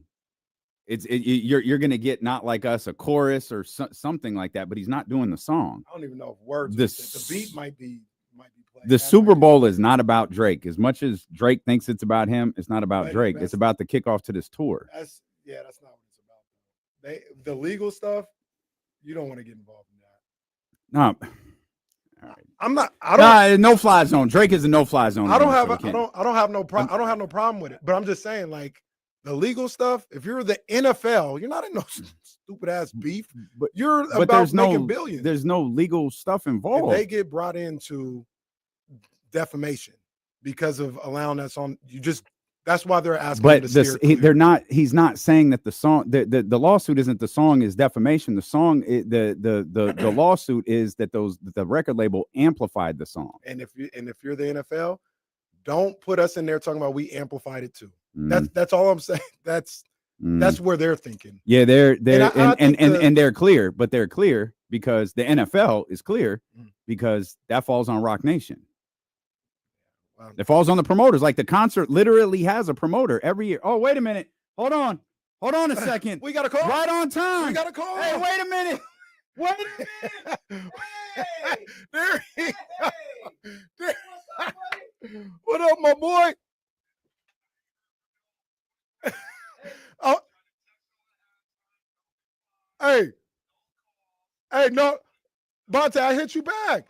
You're going to get Not Like Us, a chorus or something like that, but he's not doing the song. I don't even know if words. The beat might be played. The Super Bowl is not about Drake. As much as Drake thinks it's about him, it's not about Drake. It's about the kickoff to this tour. That's not what it's about. The legal stuff, you don't want to get involved in that. No. All right. I'm not. I don't. No fly zone. Drake is a no fly zone. I don't have no problem. I don't have no problem with it. But I'm just saying, like the legal stuff. If you're the NFL, you're not in no stupid ass beef. But you're about making billions. There's no legal stuff involved. If they get brought into defamation because of allowing us on, that's why they're asking. But they're not. He's not saying that the song, the lawsuit isn't the song is defamation. The song, the lawsuit is that the record label amplified the song. And if you're the NFL, don't put us in there talking about we amplified it too. That's all I'm saying. That's where they're thinking. Yeah, they're they're clear, but they're clear because the NFL is clear because that falls on Rock Nation. Wow. It falls on the promoters. Like the concert literally has a promoter every year. Oh, wait a minute. Hold on a second. We got a call. Right on time. We got a call. Hey, wait a minute. Wait a minute. Hey. There he there. What up, my boy? Oh. Hey, no, Bonte, I hit you back.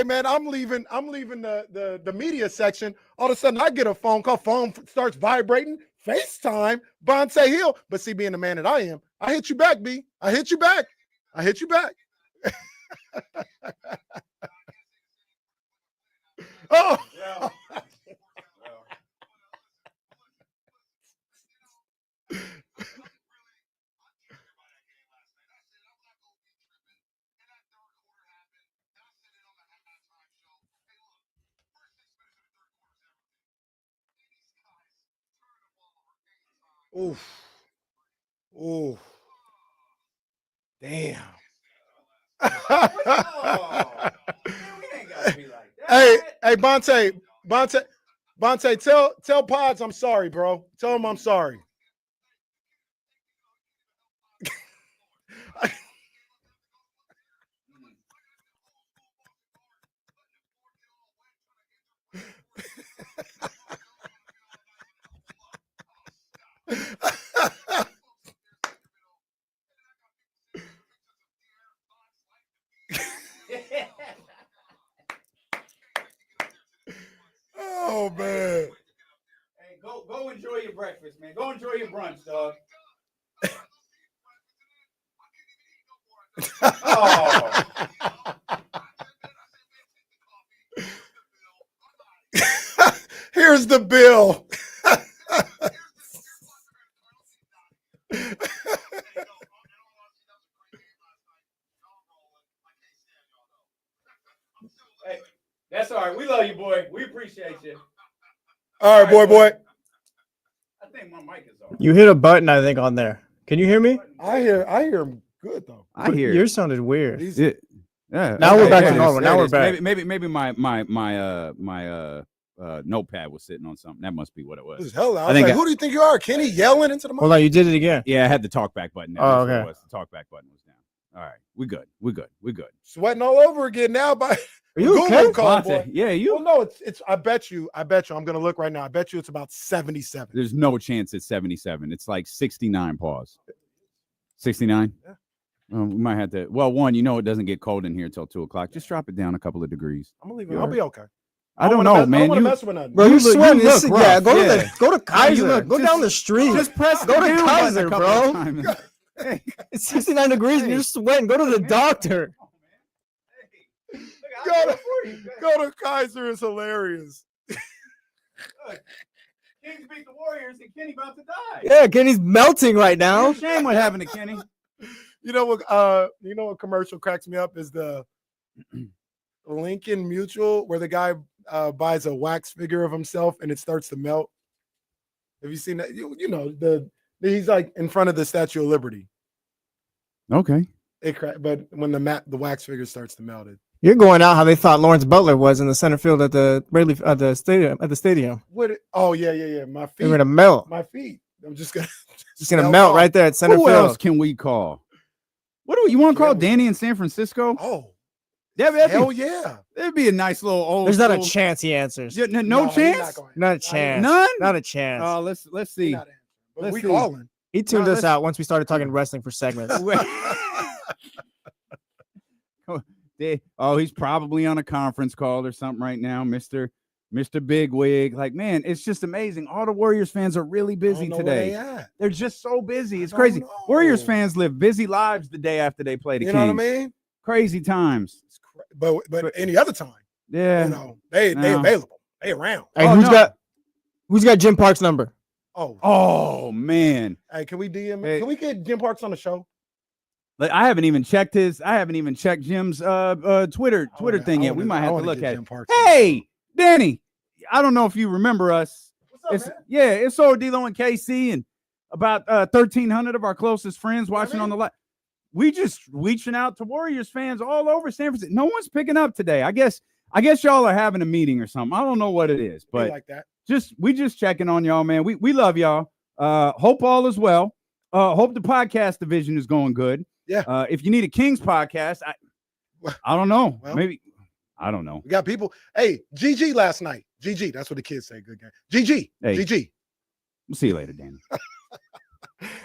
Bonte, man, I'm leaving the media section. All of a sudden, I get a phone call. Phone starts vibrating. FaceTime, Bonte Hill. But see, being the man that I am, I hit you back, B. I hit you back. Oh. Oof. Oof. Damn. Hey, Bonte, tell Pods I'm sorry, bro. Tell him I'm sorry. Oh man. Hey, go enjoy your breakfast, man. Go enjoy your brunch, dog. Oh. Here's the bill. Hey, that's all right. We love you, boy. We appreciate you. All right, boy. I think my mic is off. You hit a button, I think, on there. Can you hear me? I hear him good though. I hear Yours sounded weird. Yeah. Now we're back to normal. Now we're back. Maybe my notepad was sitting on something. That must be what it was. This is hell. I was like, who do you think you are? Kenny yelling into the mic? Hold on, you did it again. Yeah, I had the talkback button. Oh, okay. The talkback button was down. All right, we good. Sweating all over again now. Are you okay? Bonte, yeah, you. Well, no, it's. I bet you. I'm gonna look right now. I bet you it's about 77. There's no chance it's 77. It's like 69. Pause. 69. Yeah. We might have to. Well, one, it doesn't get cold in here until 2:00. Just drop it down a couple of degrees. I'm gonna leave it. I'll be okay. I don't know, man. I don't want to mess with nothing. Bro, you sweating. Yeah, go to Kaiser. Look, Go down the street. Just press. Go to the Kaiser, button bro. It's 69 degrees and you're sweating. Go to the doctor. Go to Kaiser is hilarious. Look, Kings beat the Warriors and Kenny about to die. Yeah, Kenny's melting right now. Shame what happened to Kenny. You know what commercial cracks me up is the Lincoln Mutual where the guy buys a wax figure of himself and it starts to melt. Have you seen that? He's like in front of the Statue of Liberty. Okay. But when the wax figure starts to melt, You're going out how they thought Lawrence Butler was in the center field at the stadium. Oh yeah. My feet. They're gonna melt. My feet. I'm just gonna melt right there at center Who field. else can we call? What do you want to call Danny in San Francisco? Oh, hell yeah. It'd be a nice little old. There's not a chance he answers. Yeah, no chance. Not a chance. None. Not a chance. Oh, let's see. But we calling. He tuned us out once we started talking wrestling for segments. He's probably on a conference call or something right now, Mr. Bigwig. Like, man, it's just amazing. All the Warriors fans are really busy today. They're just so busy. It's crazy. Warriors fans live busy lives the day after they play the Kings. You know what I mean? Crazy times. But any other time, yeah, they available. They around. Hey, who's got Jim Park's number? Oh man. Hey, can we DM? Can we get Jim Parks on the show? Like, I haven't even checked Jim's Twitter thing yet. We might have to look at it. Hey, Danny, I don't know if you remember us. What's up, man? It's old D-Lo and KC and about 1,300 of our closest friends watching on the live. We just reaching out to Warriors fans all over San Francisco. No one's picking up today. I guess y'all are having a meeting or something. I don't know what it is, but like that. We just checking on y'all, man. We love y'all. Hope all is well. Hope the podcast division is going good. Yeah. If you need a Kings podcast, I don't know. Well, maybe I don't know. We got people. Hey, GG last night. GG. That's what the kids say. Good game. GG. Hey, GG. We'll see you later, Danny.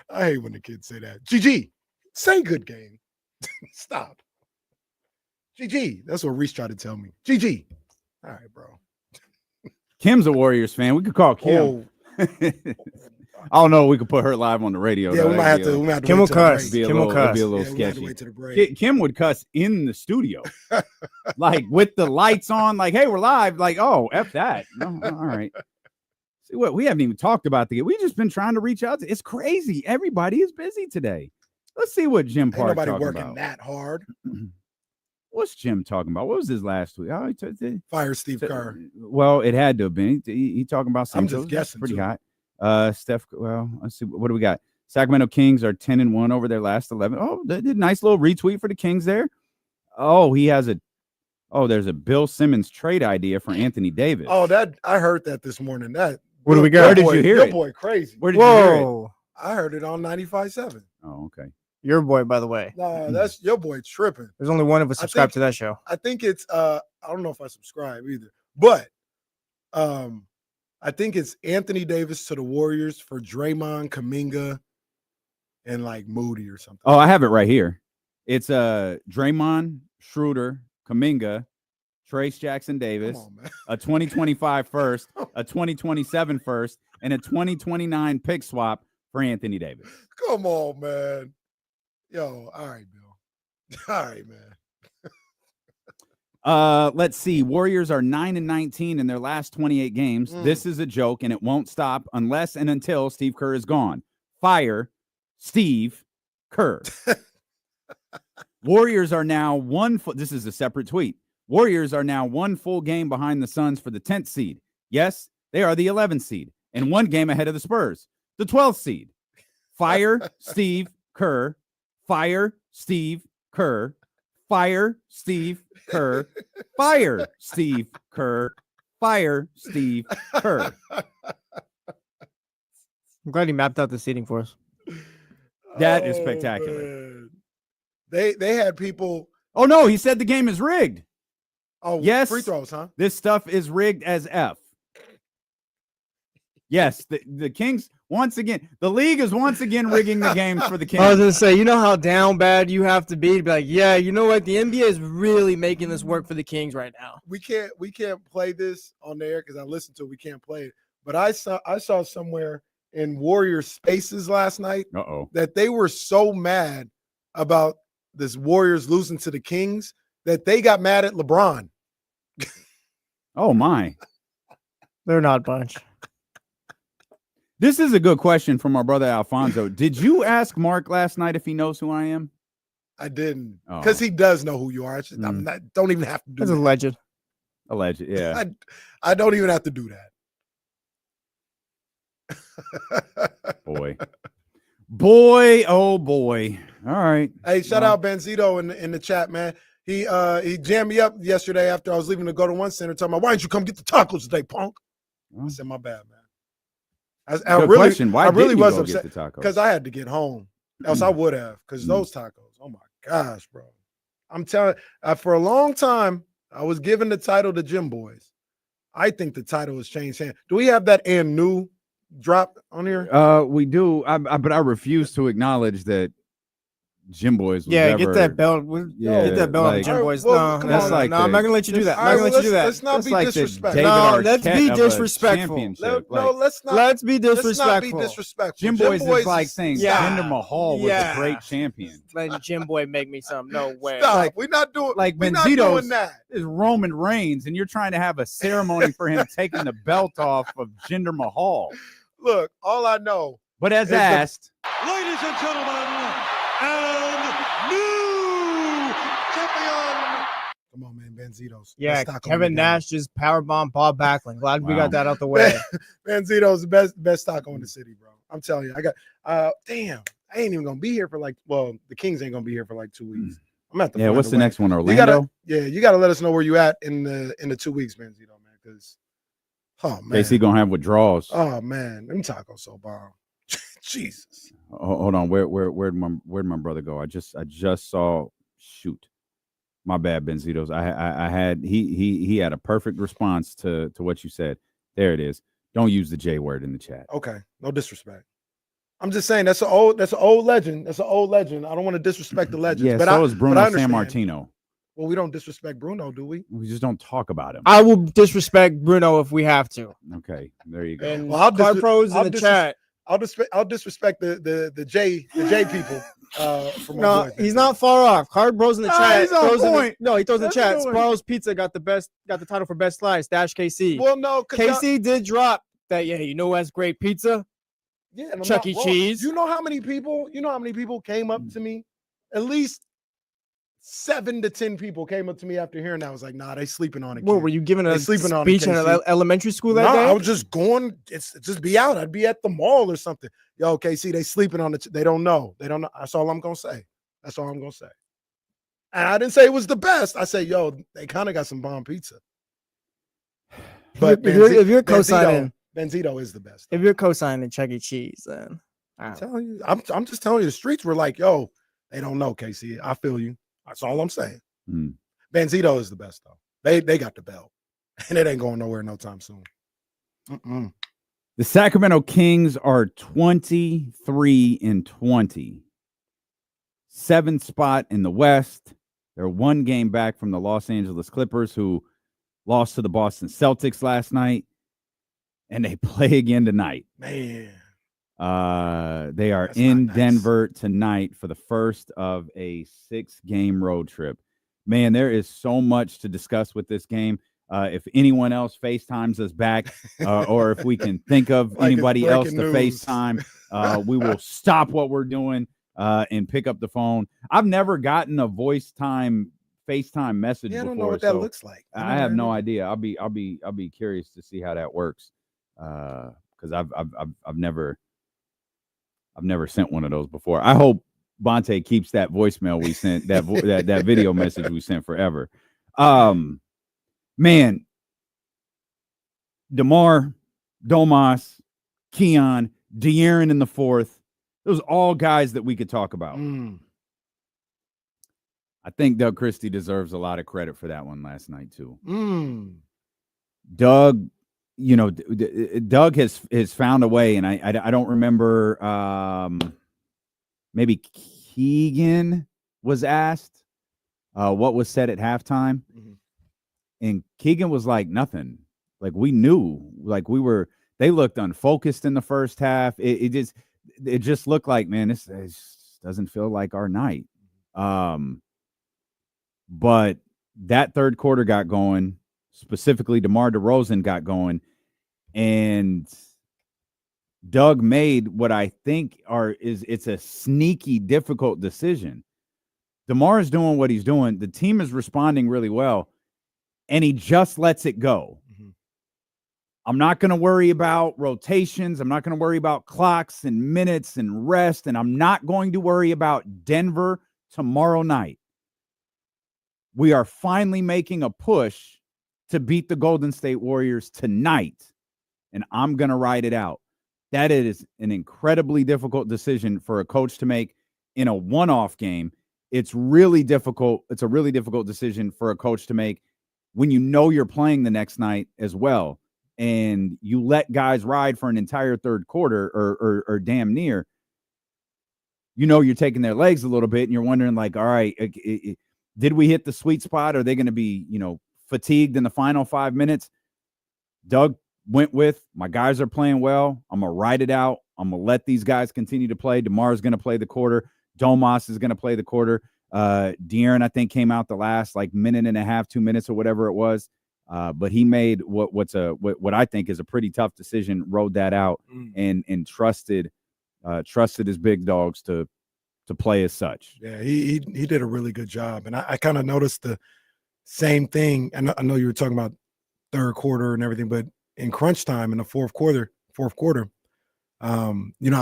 I hate when the kids say that. GG. Say good game. Stop. GG. That's what Reese tried to tell me. GG. All right, bro. Kim's a Warriors fan. We could call Kim. I don't know. We could put her live on the radio. Yeah, though. we might have to. Kim will cuss. Be a Kim will little, cuss. be a little Yeah, we have to sketchy. wait till the break. Kim would cuss in the studio, like with the lights on. Like, hey, we're live. Like, oh, f that. No, all right. See what we haven't even talked about the. We just been trying to reach out. It's crazy. Everybody is busy today. Let's see what Jim Ain't Park nobody talking working about. that hard. What's Jim talking about? What was his last tweet? Oh, Fire Steve Kerr. Well, it had to have been. He talking about I'm something. just guessing, Pretty too. hot. Steph. Well, let's see. What do we got? Sacramento Kings are 10-1 over their last 11. Oh, they did a nice little retweet for the Kings there. Oh, he has a. Oh, there's a Bill Simmons trade idea for Anthony Davis. Oh, that I heard that this morning. That What do we your got? Where did boy- you hear your it? boy crazy. Where did you hear it? Whoa. I heard it on 95.7. Oh, okay. Your boy, by the way. No, that's your boy tripping. There's only one of us I subscribed think- to that show. I think it's I don't know if I subscribe either, but I think it's Anthony Davis to the Warriors for Draymond, Kuminga, and like Moody or something. Oh, I have it right here. It's Draymond, Schroeder, Kuminga, Trace Jackson Davis, Come on, man. a 2025 first, a 2027 first, and a 2029 pick swap for Anthony Davis. Come on, man. Yo, all right, Bill. All right, man. Let's see. Warriors are 9-19 in their last 28 games. This is a joke, and it won't stop unless and until Steve Kerr is gone. Fire Steve Kerr. Warriors are now this is a separate tweet. Warriors are now one full game behind the Suns for the 10th seed. Yes, they are the 11th seed and one game ahead of the Spurs, the 12th seed. Fire Steve Kerr. Fire Steve Kerr. Fire Steve Kerr. Fire Steve Kerr. Fire Steve Kerr. I'm glad he mapped out the seating for us. That is spectacular. Man. They had people. Oh, no, he said the game is rigged. Oh, Yes. free throws, huh? This stuff is rigged as F. Yes, the Kings, once again, the league is once again rigging the games for the Kings. I was gonna say, you know how down bad you have to be like, yeah, you know what? The NBA is really making this work for the Kings right now. We can't play this on there because I listened to it. We can't play it. But I saw somewhere in Warrior Spaces last night Uh-oh. that they were so mad about this Warriors losing to the Kings that they got mad at LeBron. Oh, my. They're not a bunch. This is a good question from our brother Alfonso. Did you ask Marc last night if he knows who I am? I didn't Oh. because he does know who you are. It's just, I'm not. Don't even have to do That's a that. legend. Alleged, yeah. I don't even have to do that. Boy, oh boy. All right. Hey, shout out Benzito in the chat, man. He jammed me up yesterday after I was leaving to go to one center, talking about, why didn't you come get the tacos today, punk? I said, my bad, man. I Good really, question. Why I really didn't you was go upset get the tacos? because I had to get home. Else I would have, because those tacos, oh my gosh, bro. I'm telling for a long time, I was given the title to Gym Boys. I think the title has changed hands. Do we have that and new drop on here? We do, but I refuse to acknowledge that Gym Boys was Yeah, ever, get that belt. Yeah, Get that belt on like- Gym Boys. Well, No, come no, on, no, like no, I'm the- not gonna let you do that. I'm All not right, gonna let you do that. let's not That's be like the disrespectful. David No, let's Arquette be of a disrespectful. championship. No, Like, let's not. Let's be Let's not disrespectful. be disrespectful. Jim Boys is like saying Yeah. Jinder Mahal was Yeah. a great champion. Letting Jim Boy make me something. No way. Stop. Like- we're not doing. like we're not Benzito's- doing that. Is Roman Reigns, and you're trying to have a ceremony for him taking the belt off of Jinder Mahal. Look, all I know. But as It's the- asked, Ladies and gentlemen, and new champion. Come on, man, Benzito's. Yeah, Let's stock on Kevin the game. Nash just powerbomb Bob Backlund. Glad we Wow. got that out the way. Benzito's the best stock on the city, bro. I'm telling you, I got. Damn, I ain't even gonna be here for like. Well, the Kings ain't gonna be here for like 2 weeks. I'm at the. yeah, what's the next one? You Orlando? gotta let us know where you at in the 2 weeks, Benzito, man. Because, oh man, JC gonna have withdrawals. oh man, them tacos so bomb. Jesus. Hold on, where'd my brother go? I just saw. Shoot, my bad, Benzitos. I had he had a perfect response to what you said. There it is. Don't use the J word in the chat. Okay, no disrespect. I'm just saying that's an old legend. That's an old legend. I don't want to disrespect the legends. Yeah, but so is Bruno understand. Sammartino. Well, we don't disrespect Bruno, do we? We just don't talk about him. I will disrespect Bruno if we have to. Okay, there you go. And Well, Card Pros in the chat. I'll disrespect the J people. From No, my boys. he's not far off. Card Bros in the Nah, chat. he's on throws in the- point. no, he throws in the That's chat. a good one. Sparrow's Pizza got the title for best slice. Dash KC. Well, no, KC did drop that. Yeah, you know who has great pizza? yeah, and I'm Chuck not E. wrong. Cheese. You know how many people came up to me? At least 7 to 10 people came up to me after hearing that. I was like, nah, they sleeping on it. What kid. were you giving a They sleeping on it, speech in KC. elementary school that No, day? I was just going. It's just be out. I'd be at the mall or something. Yo, KC, they sleeping on it. They don't know. They don't know. That's all I'm gonna say. That's all I'm gonna say. And I didn't say it was the best. I say, yo, they kind of got some bomb pizza. But if you're co-signing, Benzito is the best. if you're co-signing Chuck E. Cheese, then I I'm don't know. telling you, I'm just telling you, the streets were like, yo, they don't know, KC. I feel you. That's all I'm saying. Hmm. Benzito is the best though. They got the belt, and it ain't going nowhere no time soon. Mm-mm. The Sacramento Kings are 23-20. 7th spot in the West. They're 1 game back from the Los Angeles Clippers, who lost to the Boston Celtics last night, and they play again tonight. Man, They are That's in not nice. Denver tonight for the first of a 6-game road trip. Man, there is so much to discuss with this game. If anyone else FaceTimes us back, or if we can think of Like it's anybody else to breaking news. FaceTime, we will stop what we're doing and pick up the phone. I've never gotten a FaceTime message yeah, I before. don't know what that so looks like. I have no idea. I'll be curious to see how that works. Because I've never sent one of those before. I hope Bonte keeps that voicemail we sent, that video message we sent forever. Man, DeMar, Domas, Keon, De'Aaron in the 4th. Those are all guys that we could talk about. I think Doug Christie deserves a lot of credit for that one last night too. Doug, Doug has found a way, and I don't remember. Maybe Keegan was asked what was said at halftime, and Keegan was like, nothing. Like, we knew, like, they looked unfocused in the first half. It just looked like, man, this doesn't feel like our night. But that third quarter got going. Specifically, DeMar DeRozan got going, and Doug made what I think it's a sneaky, difficult decision. DeMar is doing what he's doing. The team is responding really well, and he just lets it go. I'm not going to worry about rotations. I'm not going to worry about clocks and minutes and rest, and I'm not going to worry about Denver tomorrow night. We are finally making a push to beat the Golden State Warriors tonight, and I'm going to ride it out. That is an incredibly difficult decision for a coach to make in a one-off game. It's really difficult. It's a really difficult decision for a coach to make when you know you're playing the next night as well, and you let guys ride for an entire third quarter or damn near. You're taking their legs a little bit, and you're wondering, like, all right, did we hit the sweet spot? Are they going to be, fatigued in the final 5 minutes? Doug went with, my guys are playing well. I'm going to ride it out. I'm going to let these guys continue to play. DeMar is going to play the quarter. Domas is going to play the quarter. De'Aaron, I think, came out the last minute and a half, 2 minutes or whatever it was. But he made what I think is a pretty tough decision, rode that out and trusted his big dogs to play as such. Yeah, he did a really good job. And I kind of noticed the same thing. And I know you were talking about third quarter and everything, but in crunch time in the fourth quarter, I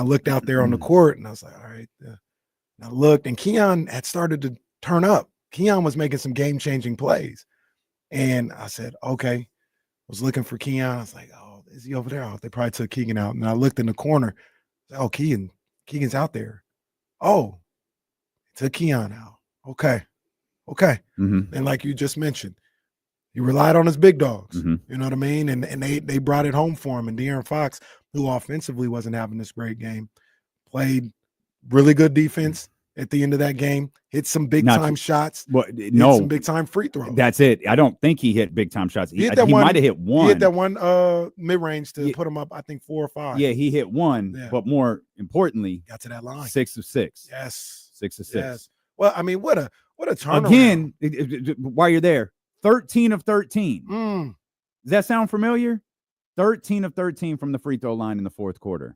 looked out there on the court and I was like, all right. And I looked, and Keon had started to turn up. Keon was making some game-changing plays. And I said, okay. I was looking for Keon. I was like, oh, is he over there? Oh, they probably took Keegan out. And I looked in the corner. Oh, Keegan's out there. Oh, took Keon out. Okay. And like you just mentioned, he relied on his big dogs. You know what I mean? And they brought it home for him. And De'Aaron Fox, who offensively wasn't having this great game, played really good defense, at the end of that game. Hit some big time shots. Hit some big time free throws. That's it. I don't think he hit big time shots. He might have hit one. He hit that one mid range to put him up, I think 4 or 5. Yeah, he hit one, but more importantly, got to that line. 6 of 6. Yes. 6 of 6. Yes. Well, I mean, what a turnaround. Again, while you're there, 13 of 13. Does that sound familiar? 13 of 13 from the free throw line in the fourth quarter.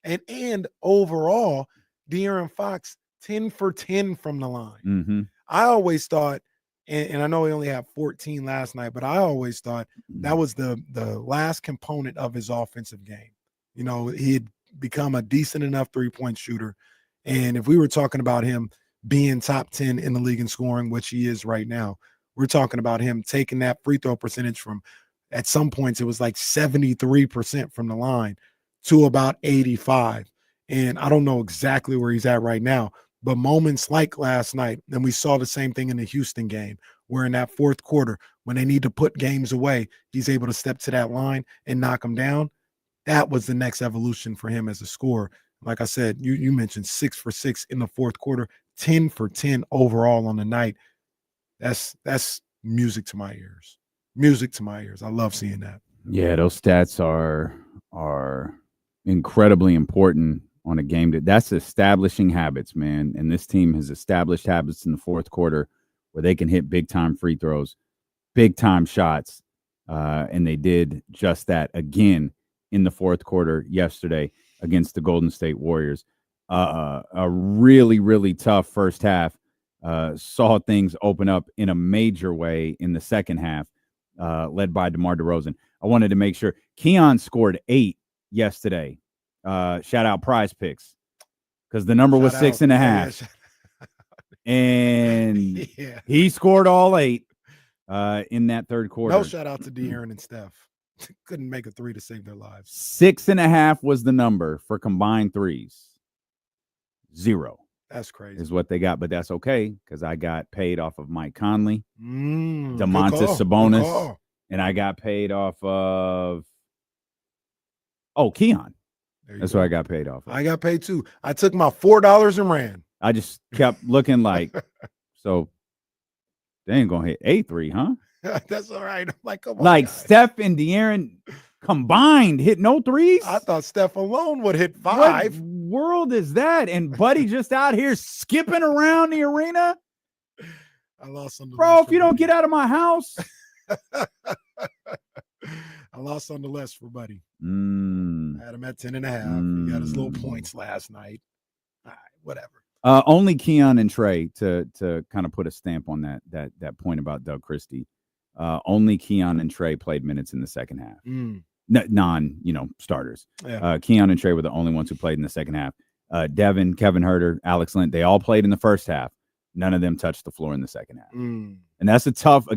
And overall, De'Aaron Fox 10 for 10 from the line. Mm-hmm. I always thought, and I know he only had 14 last night, but I always thought that was the last component of his offensive game. You know, he had become a decent enough three-point shooter. And if we were talking about him being top 10 in the league in scoring, which he is right now, we're talking about him taking that free throw percentage from, at some points, it was like 73% from the line to about 85. And I don't know exactly where he's at right now, but moments like last night, and we saw the same thing in the Houston game, where in that fourth quarter, when they need to put games away, he's able to step to that line and knock them down. That was the next evolution for him as a scorer. Like I said, you mentioned 6 for 6 in the fourth quarter, 10 for 10 overall on the night. That's music to my ears. Music to my ears. I love seeing that. Yeah, those stats are incredibly important on a game. That's establishing habits, man. And this team has established habits in the fourth quarter where they can hit big time free throws, big time shots. And they did just that again in the fourth quarter yesterday against the Golden State Warriors. A really, really tough first half. Saw things open up in a major way in the second half, led by DeMar DeRozan. I wanted to make sure Keon scored 8 yesterday. Shout out Prize Picks, because the number was 6.5. And he scored all 8 in that third quarter. No shout out to De'Aaron and Steph. Couldn't make a 3 to save their lives. 6.5 was the number for combined threes. 0. That's crazy. Is what they got, but that's okay because I got paid off of Mike Conley, Good Domantas call. Sabonis, and I got paid off of Keon. That's what I got paid off of. I got paid too. I took my $4 and ran. I just kept looking like, so they ain't gonna hit A3, huh? That's all right. I'm like, come on. Like guys. Steph and De'Aaron combined hit no threes. I thought Steph alone would hit 5. What world is that? And Buddy just out here skipping around the arena. I lost on the Bro, if you don't get out of my house. I lost on the list for Buddy. I had him at 10.5. He got his little points last night. All right, whatever. Only Keon and Trey to kind of put a stamp on that point about Doug Christie. Only Keon and Trey played minutes in the second half. Non, starters. Yeah. Keon and Trey were the only ones who played in the second half. Devin, Kevin Huerter, Alex Lent, they all played in the first half. None of them touched the floor in the second half. And that's a tough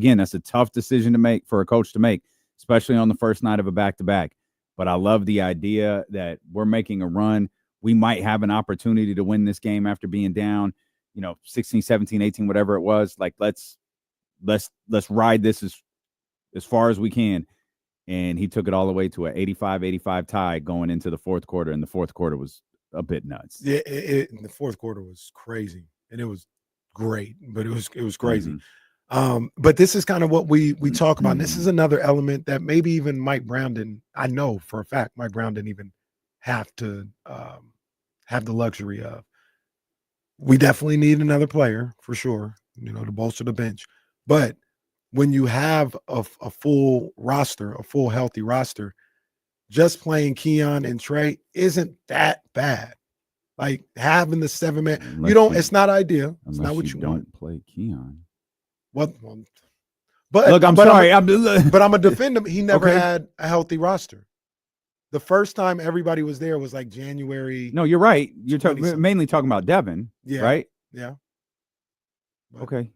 decision to make for a coach to make, especially on the first night of a back-to-back. But I love the idea that we're making a run. We might have an opportunity to win this game after being down, 16, 17, 18, whatever it was. Like, let's ride this as far as we can. And he took it all the way to an 85-85 tie going into the fourth quarter, and the fourth quarter was a bit nuts. Yeah, the fourth quarter was crazy, and it was great, but it was crazy. But this is kind of what we talk about. And this is another element that maybe even Mike Brown didn't. I know for a fact Mike Brown didn't even have to have the luxury of. We definitely need another player for sure, to bolster the bench. But when you have a full roster, a full healthy roster, just playing Keon and Trey isn't that bad. Like having the 7-man, it's not ideal. It's not what you don't want. Play Keon. But look, I'm sorry. But I'm gonna defend him. He never had a healthy roster. The first time everybody was there was like January. No, you're right. You're mainly talking about Devin, right? Yeah. But, okay.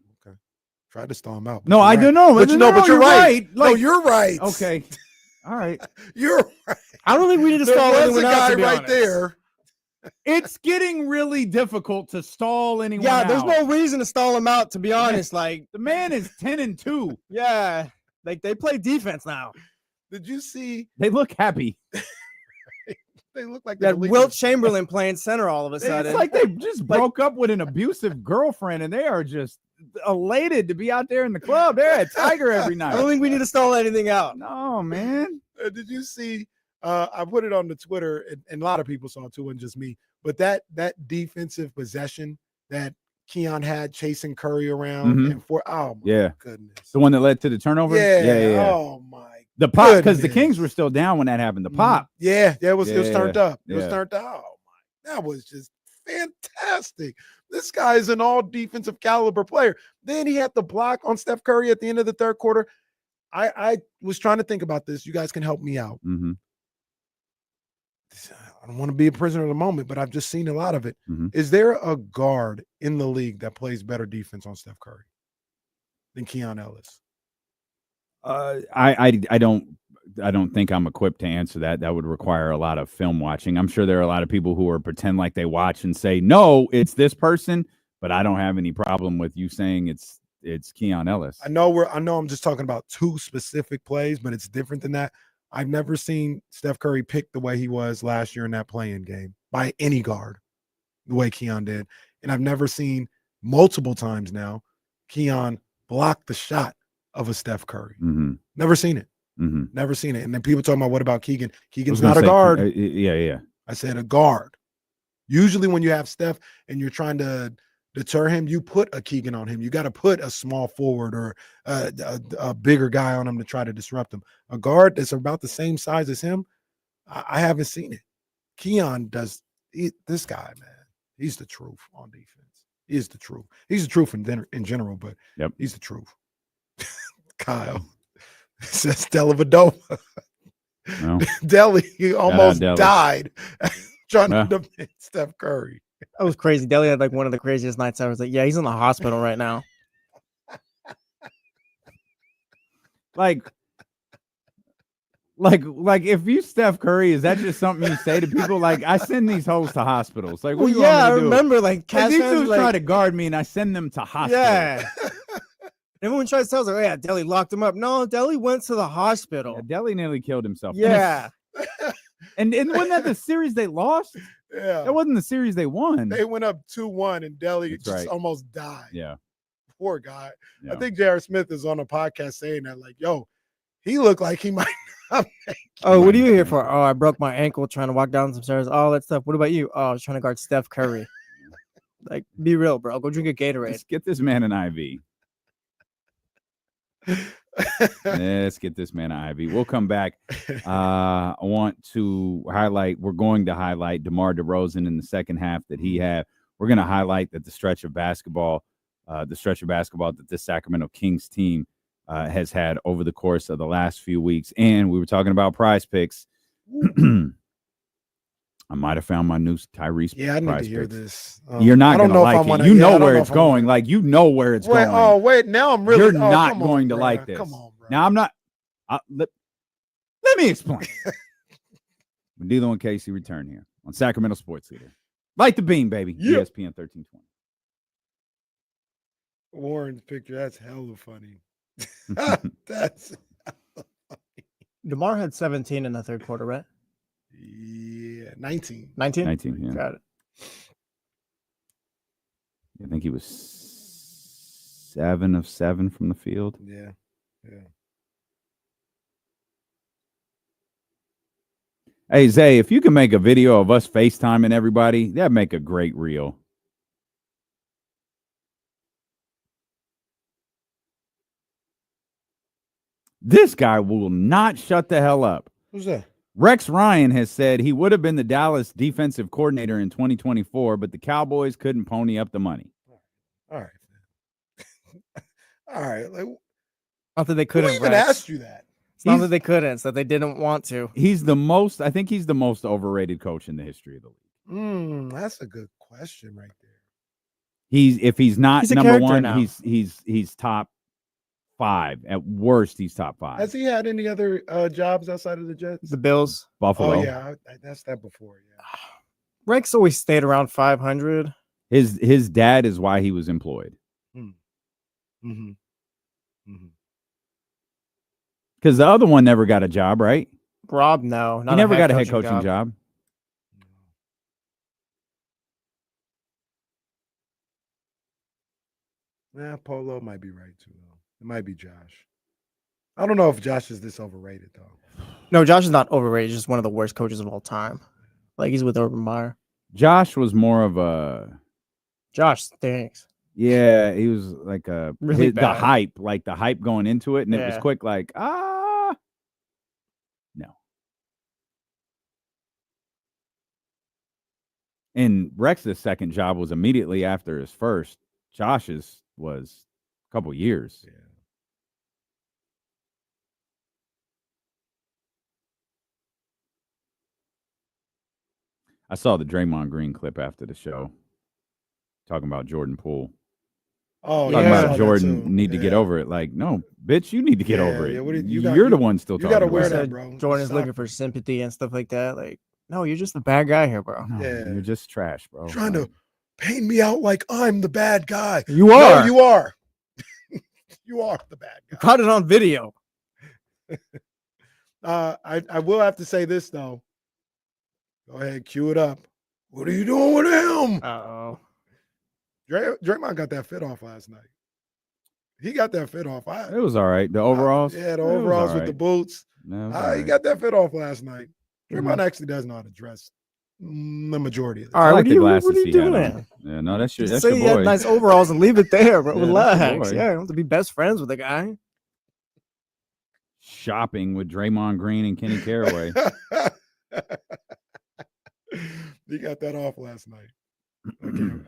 Tried to stall him out. No, I don't know. But you're right. Like, no, you're right. Okay. All right. You're right. I don't think we need to stall anyone out, to be right honest. there. It's getting really difficult to stall anyone out. Yeah, there's no reason to stall him out, to be honest. Like, the man is 10-2. Yeah. Like, they play defense now. Did you see? They look happy. They look like Yeah, Wilt Chamberlain playing center all of a sudden. It's like they just broke up with an abusive girlfriend, and they are just elated to be out there in the club. They're at Tiger every night. I don't think we need to stall anything out. No, man. Did you see? I put it on the Twitter, and a lot of people saw it too, and just me. But that defensive possession that Keon had chasing Curry around and oh my goodness, the one that led to the turnover. Yeah. Oh my. The pop, because the Kings were still down when that happened. The pop. Yeah, it was turned up. It was turned up. Oh my, that was just fantastic. This guy is an all defensive caliber player. Then he had the block on Steph Curry at the end of the third quarter. I was trying to think about this. You guys can help me out. I don't want to be a prisoner of the moment, but I've just seen a lot of it. Is there a guard in the league that plays better defense on Steph Curry than Keon Ellis? I don't think I'm equipped to answer that. That would require a lot of film watching. I'm sure there are a lot of people who are pretend like they watch and say, no, it's this person, but I don't have any problem with you saying it's Keon Ellis. I know I'm just talking about two specific plays, but it's different than that. I've never seen Steph Curry pick the way he was last year in that play-in game by any guard, the way Keon did. And I've never seen multiple times now Keon block the shot of a Steph Curry. Never seen it. Never seen it. And then people talking about, what about Keegan? Keegan's not a guard. Yeah. I said a guard. Usually when you have Steph and you're trying to deter him, you put a Keegan on him. You got to put a small forward or a bigger guy on him to try to disrupt him. A guard that's about the same size as him, I haven't seen it. Keon does this guy, man. He's the truth on defense. He is the truth. He's the truth in general, but he's the truth. Kyle says Dellavedova. No. He almost died trying to defend Steph Curry. That was crazy. Delly had like one of the craziest nights. I was like, yeah, he's in the hospital right now. Like if you Steph Curry, is that just something you say to people? Like, I send these hoes to hospitals. Like, what do you want me to do? I remember like these dudes try to guard me and I send them to hospitals. Yeah. Everyone tries to tell us, like, oh, yeah, Delly locked him up. No, Delly went to the hospital. Yeah, Delly nearly killed himself. Yeah. And wasn't that the series they lost? Yeah. That wasn't the series they won. They went up 2-1 and Delly almost died. Yeah. Poor guy. Yeah. I think J.R. Smith is on a podcast saying that, like, yo, he looked like he might not make it. Oh, what are you here for? Oh, I broke my ankle trying to walk down some stairs. All that stuff. What about you? Oh, I was trying to guard Steph Curry. Like, be real, bro. Go drink a Gatorade. Let's get this man an IV. Let's get this man an IV. We'll come back. I want to highlight, we're going to highlight DeMar DeRozan in the second half that he had. We're going to highlight that the stretch of basketball that this Sacramento Kings team has had over the course of the last few weeks. And we were talking about Prize Picks. I might have found my new Tyrese. Yeah, I need Prize to hear Picks. this. You're not going to like it. You know where it's going. Like, you know where it's going. Oh, wait. Now I'm really. You're not going to like this. Come on, bro. Now, I'm not. Let me explain. When D'Lo and Casey return here on Sacramento Sports Leader. Light the beam, baby. ESPN 1320. Warren's picture. That's hella funny. That's DeMar had 17 in the third quarter, right? Yeah, 19. 19? 19, yeah. Got it. I think he was 7 of 7 from the field. Yeah. Hey, Zay, if you can make a video of us FaceTiming everybody, that'd make a great reel. This guy will not shut the hell up. Who's that? Rex Ryan has said he would have been the Dallas defensive coordinator in 2024, but the Cowboys couldn't pony up the money. All right. All right. Like, Not that they couldn't. who even asked you that? It's not that they couldn't. It's that they didn't want to. I think he's the most overrated coach in the history of the league. That's a good question right there. If he's not He's a number character one, now. he's top 5. At worst, he's top 5. Has he had any other jobs outside of the Jets? The Bills. Buffalo. Oh, yeah. That's that before, yeah. Rex always stayed around 500. His dad is why he was employed. Because the other one never got a job, right? Rob, no. He never got a head coaching job. Yeah, Polo might be right too, though. It might be Josh. I don't know if Josh is this overrated though. No, Josh is not overrated. He's just one of the worst coaches of all time. Like he's with Urban Meyer. Josh was more of a Josh stinks. yeah. He was like a Really the bad. hype going into it, and it was Yeah. quick. Like no. And Rex's second job was immediately after his first. Josh's was a couple years. Yeah. I saw the Draymond Green clip after the show, talking about Jordan Poole. Oh, Talking yeah. I saw about that Jordan too. need to get Yeah. over it. Like, no, bitch, you need to get Yeah, over it. yeah, what did- You're the one still you talking gotta about wear it. that, Said bro. Jordan's Stop looking for sympathy and stuff like that. Like, no, you're just the bad guy here, bro. No, Yeah. you're just trash, bro. trying to paint me out like I'm the bad guy. You No, are. you are. You are the bad guy. Caught it on video. I will have to say this though. Go ahead, cue it up. What are you doing with him? Uh-oh. Draymond got that fit off last night. He got that fit off. It was all right. The overalls. Yeah, the it was overalls all with the right. boots. No, it was all He right. got that fit off last night. Draymond Mhm. actually does know how to dress the majority of it. All I right, like the what glasses are you he had doing? on. Yeah, no, that's your Just say you had boy. nice overalls and leave it there, bro. Yeah, that's your Relax. boy. Yeah, you don't have to be best friends with the guy. Shopping with Draymond Green and Kenny Caraway. He got that off last night.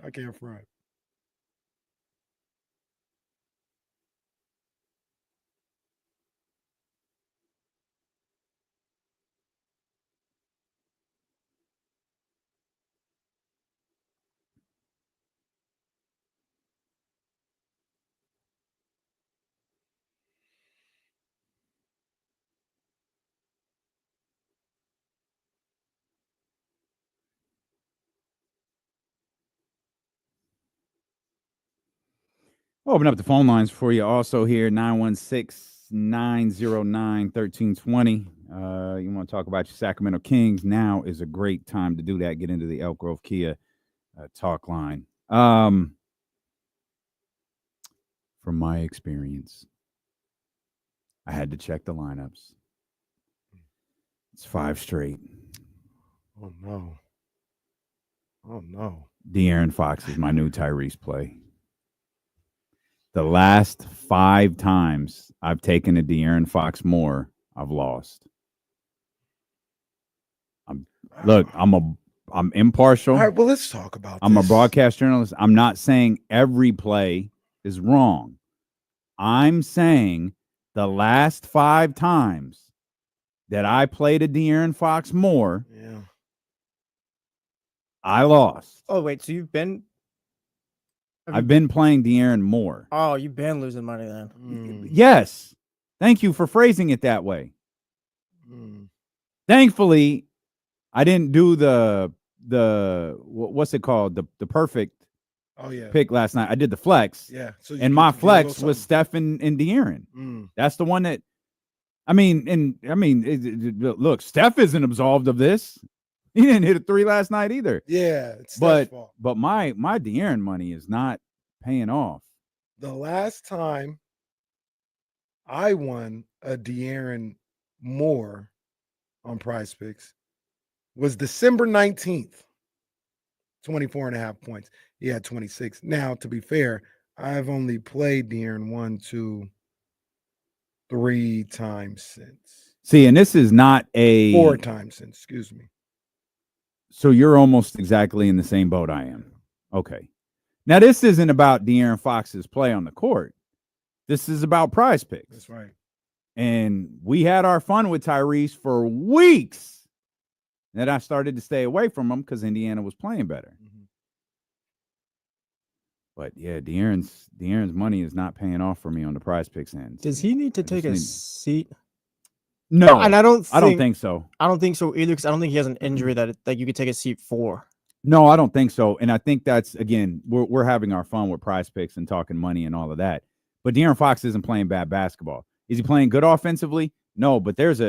I can't front. Open up the phone lines for you also here, 916-909-1320. You want to talk about your Sacramento Kings? Now is a great time to do that. Get into the Elk Grove Kia talk line. From my experience, I had to check the lineups. It's 5 straight. Oh no. Oh no. De'Aaron Fox is my new Tyrese play. The last 5 times I've taken a De'Aaron Fox more, I've lost. I'm impartial. All right, well, let's talk about I'm this. a broadcast journalist. I'm not saying every play is wrong. I'm saying the last 5 times that I played a De'Aaron Fox more, Yeah. I lost. Oh, wait. So you've been. I've been playing De'Aaron more. Oh, you've been losing money then. Mm, Yes. Thank you for phrasing it that way. mm. Thankfully, I didn't do the what's it called? The perfect Oh yeah. pick last night. I did the flex. Yeah. So you And get my to get a little flex was something. Steph and De'Aaron. Mm. That's the one that look, Steph isn't absolved of this. He didn't hit a 3 last night either. Yeah, it's Steph's But fault. my De'Aaron money is not paying off. The last time I won a De'Aaron more on Prize Picks was December 19th, 24.5 points. He had 26. Now, to be fair, I've only played De'Aaron 1, 2, 3 times since. See, and this is not a 4 times since, excuse me. So you're almost exactly in the same boat I am. Okay. Now, this isn't about De'Aaron Fox's play on the court. This is about Prize Picks. That's right. And we had our fun with Tyrese for weeks. Then I started to stay away from him because Indiana was playing better. Mhm. But yeah, De'Aaron's money is not paying off for me on the Prize Picks end. Does he need to I take just a need- seat? No, And I don't think so. I don't think so either because I don't think he has an injury that you could take a seat for. No, I don't think so. And I think that's, again, we're having our fun with Prize Picks and talking money and all of that. But De'Aaron Fox isn't playing bad basketball. Is he playing good offensively? No, but there is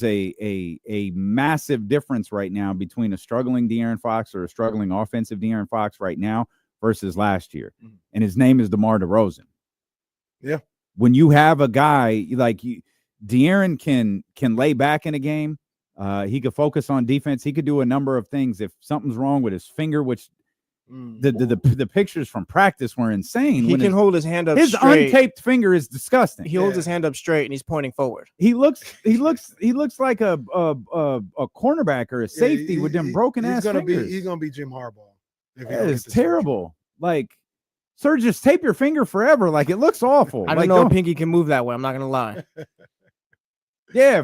a massive difference right now between a struggling De'Aaron Fox or a struggling offensive De'Aaron Fox right now versus last year, Mhm. and his name is DeMar DeRozan. Yeah. When you have a guy like De'Aaron can lay back in a game, he could focus on defense. He could do a number of things. If something's wrong with his finger, which the pictures from practice were insane. He can hold his hand up his straight. untaped finger is disgusting. He holds his hand up straight and he's pointing forward. He looks like a cornerback or a safety with them broken ass fingers. He's gonna be Jim Harbaugh. That is terrible. Like, sir, just tape your finger forever. Like, it looks awful. I don't know if Pinky can move that way. I'm not gonna lie. Yeah,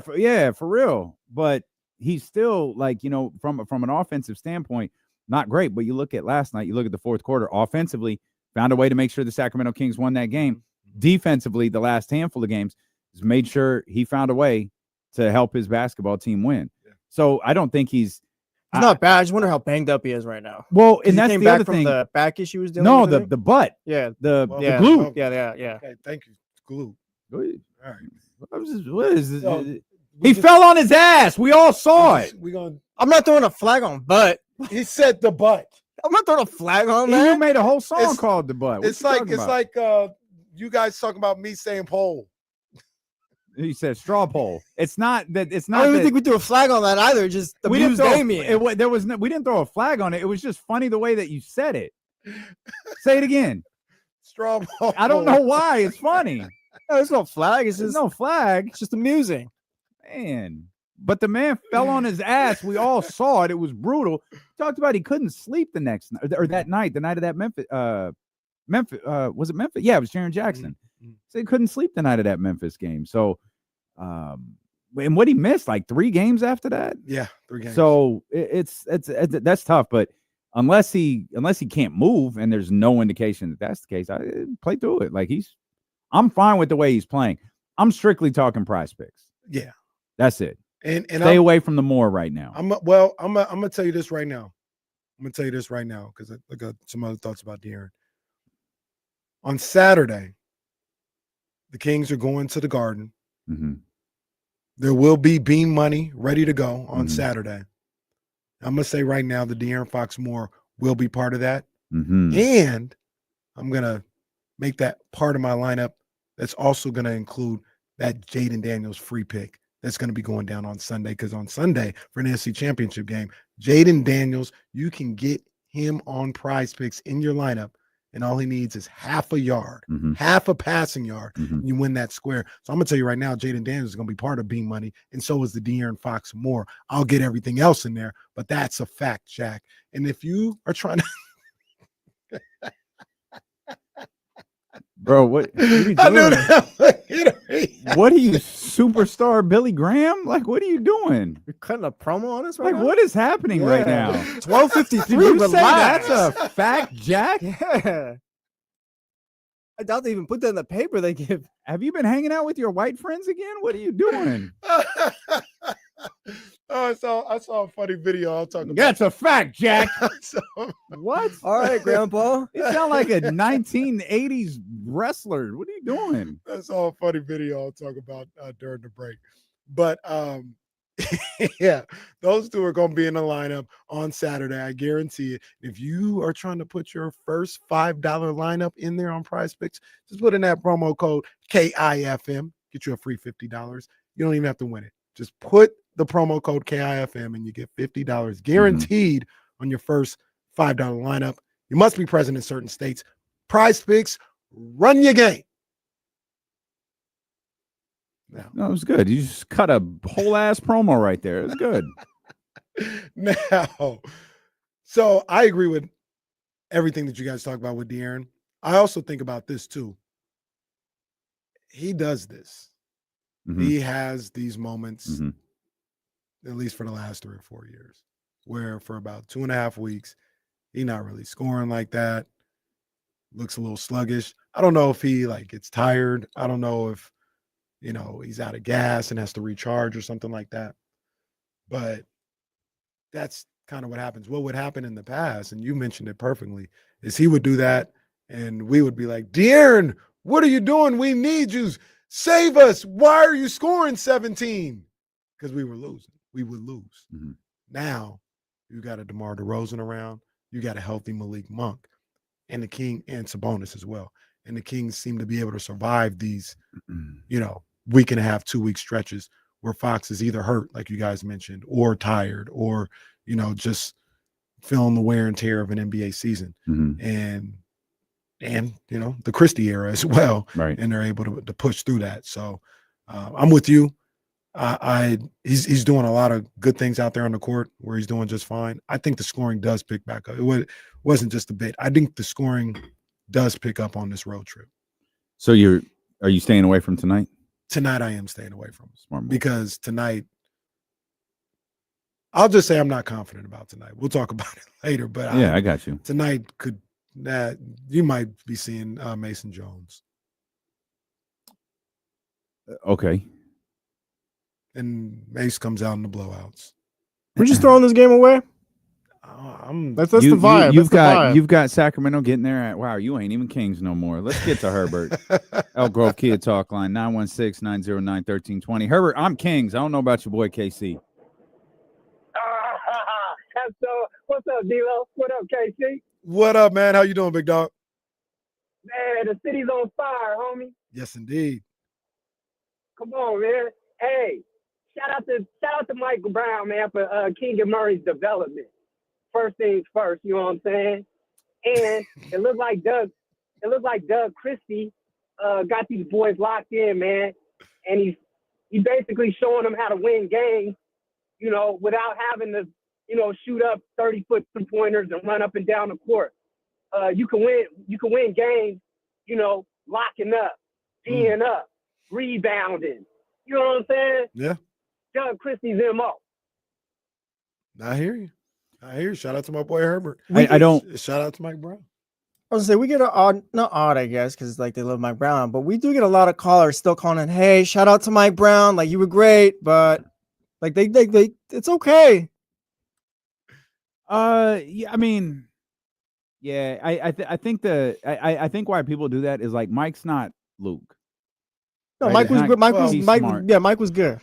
for real. But he's still, like, from an offensive standpoint, not great. But you look at last night, you look at the fourth quarter, offensively, found a way to make sure the Sacramento Kings won that game. Defensively, the last handful of games, has made sure he found a way to help his basketball team win. Yeah. So I don't think he's not bad. I just wonder how banged up he is right now. Well, and that's came the back other from thing. the back issue he was dealing No, with. the butt. Yeah. The Yeah. glue. Yeah. Okay, thank you. Glue. All All right. What is this? So, He fell on his ass. We all saw it. I'm not throwing a flag on butt. He said the butt. I'm not throwing a flag on You that. made a whole song It's- called the butt. What It's you like talking about? you guys talking about me saying pole. He said straw poll. It's not that. It's I not. don't even that- think we threw a flag on that either. Just the we didn't abused throw. Damien. We didn't throw a flag on it. It was just funny the way that you said it. Say it again. Straw pole. I don't know why. It's funny. No, there's no flag. It's There's just no flag, It's just amusing. man. But the man fell on his ass. We all saw it. It was brutal. Talked about he couldn't sleep the next night or that night, the night of that Memphis. Was it Memphis? Yeah, it was Jaren Jackson. Mhm. So he couldn't sleep the night of that Memphis game. So, and what he missed, like 3 games after that. Yeah, 3 games. So it's that's tough. But unless he can't move, and there's no indication that that's the case, I play through it. Like I'm fine with the way he's playing. I'm strictly talking prize picks. Yeah, That's it. and Stay away from the more right now. I'm gonna tell you this right now. I'm gonna tell you this right now because I got some other thoughts about De'Aaron. On Saturday, the Kings are going to the Garden. Mm-hmm. There will be beam money ready to go on Mhm. Saturday. I'm gonna say right now the De'Aaron Fox Moore will be part of that, Mm-hmm. and I'm gonna make that part of my lineup. That's also gonna include that Jaden Daniels free pick. That's going to be going down on Sunday because on Sunday for an NFC Championship game, Jaden Daniels, you can get him on prize picks in your lineup, and all he needs is half a yard, Mhm. half a passing yard, Mhm. and you win that square. So I'm going to tell you right now, Jaden Daniels is going to be part of Beam Money, and so is the De'Aaron Fox Moore. I'll get everything else in there, but that's a fact, Jack. And if you are trying to Bro, what are you I knew doing? that. What are you, superstar Billy Graham? Like, what are you doing? You're cutting a promo on us right Like, now? what is happening right Yeah. now? 12:53. Did you say Relax. that's a fact, Jack? Yeah. I doubt they even put that in the paper they give. Have you been hanging out with your white friends again? What are you doing? I saw a funny video. I'll talk about. That's a fact, Jack. So, What? All right, Grandpa. You sound like a 1980s wrestler. What are you doing? I saw a funny video I'll talk about during the break. But yeah, those two are going to be in the lineup on Saturday. I guarantee it. If you are trying to put your first $5 lineup in there on Prize Picks, just put in that promo code KIFM. Get you a free $50. You don't even have to win it. Just put the promo code KIFM and you get $50 guaranteed on your first $5 lineup. You must be present in certain states. Prize Picks, run your game. No, it was good. You just cut a whole ass promo right there. It was good. Now, so I agree with everything that you guys talk about with De'Aaron. I also think about this too. He does this. Mhm. He has these moments, Mhm. at least for the last 3 or 4 years, where for about 2.5 weeks, he's not really scoring like that. Looks a little sluggish. I don't know if he gets tired. I don't know if he's out of gas and has to recharge or something like that. But that's kind of what happens. What would happen in the past, and you mentioned it perfectly, is he would do that and we would be like, De'Aaron, what are you doing? We need you. Save us. Why are you scoring 17? Because we were losing. We would lose. Mhm. Now you got a DeMar DeRozan around. You got a healthy Malik Monk. and the King and Sabonis as well. And the Kings seem to be able to survive these, week and a half, 2 week stretches where Fox is either hurt, like you guys mentioned, or tired, or, just feeling the wear and tear of an NBA season. And the Christie era as well. Right. And they're able to push through that. So I'm with you. He's doing a lot of good things out there on the court where he's doing just fine. I think the scoring does pick back up. It wasn't just a bit. I think the scoring does pick up on this road trip. So are you staying away from tonight? Tonight I am staying away from Smart move. because tonight I'll just say I'm not confident about tonight. We'll talk about it later, but I got you. Tonight you might be seeing Mason Jones. Okay. And Mace comes out in the blowouts. We're just throwing this game away. That's the vibe. You've got Sacramento getting there at you ain't even Kings no more. Let's get to Herbert. Elk Grove Kia Talk Line 916-909-1320. Herbert, I'm Kings. I don't know about your boy KC. So what's up, D-Lo? What up, KC? What up, man? How you doing, big dog? Man, the city's on fire, homie. Yes, indeed. Come on, man. Hey, shout out to Michael Brown, man, for King and Murray's development. First things first, you know what I'm saying? And it looked like Doug Christie got these boys locked in, man. And he's basically showing them how to win games, without having to, shoot up 30-foot three-pointers and run up and down the court. You can win games, locking up, D'ing up, rebounding. You know what I'm saying? Yeah. Doug Christie's MO. I hear you. Shout out to my boy Herbert. Shout out to Mike Brown. I was gonna say we get not odd, I guess, because like they love Mike Brown, but we do get a lot of callers still calling in, hey, shout out to Mike Brown, like you were great, but like they it's okay. Yeah, I mean, yeah, I think I think why people do that is like Mike's not Luke. No, right? Mike was good.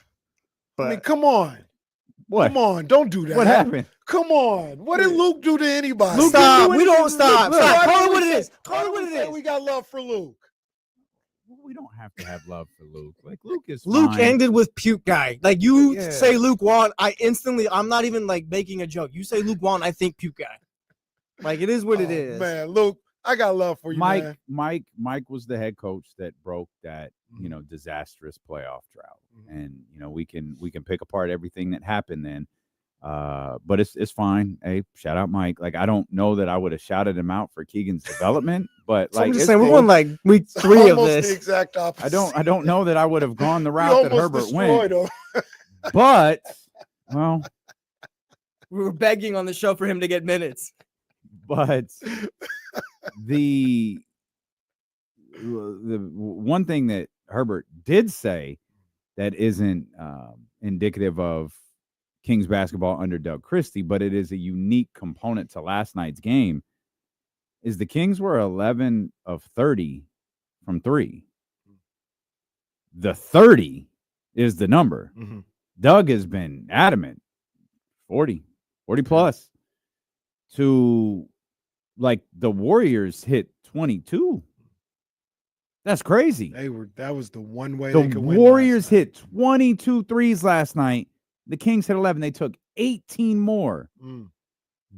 But I mean, come on. What? Come on, don't do that. What happened? Come on. What did Luke do to anybody? Luke, stop. We don't stop. Look, Stop. Call it we what it say- is. Call it what it is. We got love for Luke. We don't have to have love for Luke. Like Luke is Luke fine. ended with puke guy. Like you Yeah. say Luke won, I'm not even like making a joke. You say Luke won, I think puke guy. Like it is what it is. Man, Luke, I got love for you, man. Mike was the head coach that broke that, disastrous playoff drought. And, we can pick apart everything that happened then. But it's fine. Hey, shout out Mike. Like I don't know that I would have shouted him out for Keegan's development, but So like I'm just it's saying we're cool. on like week 3 of Almost this. the exact opposite. I don't know that I would have gone the You route that almost Herbert went. destroyed him. But well, We were begging on the show for him to get minutes. but the one thing that Herbert did say that isn't indicative of Kings basketball under Doug Christie, but it is a unique component to last night's game, is the Kings were 11 of 30 from three. The 30 is the number. Mhm. Doug has been adamant, 40 plus, to like the Warriors hit 22. That's crazy. That was the one way The they could win. Warriors last night. hit 22 threes last night. The Kings hit 11. They took 18 more.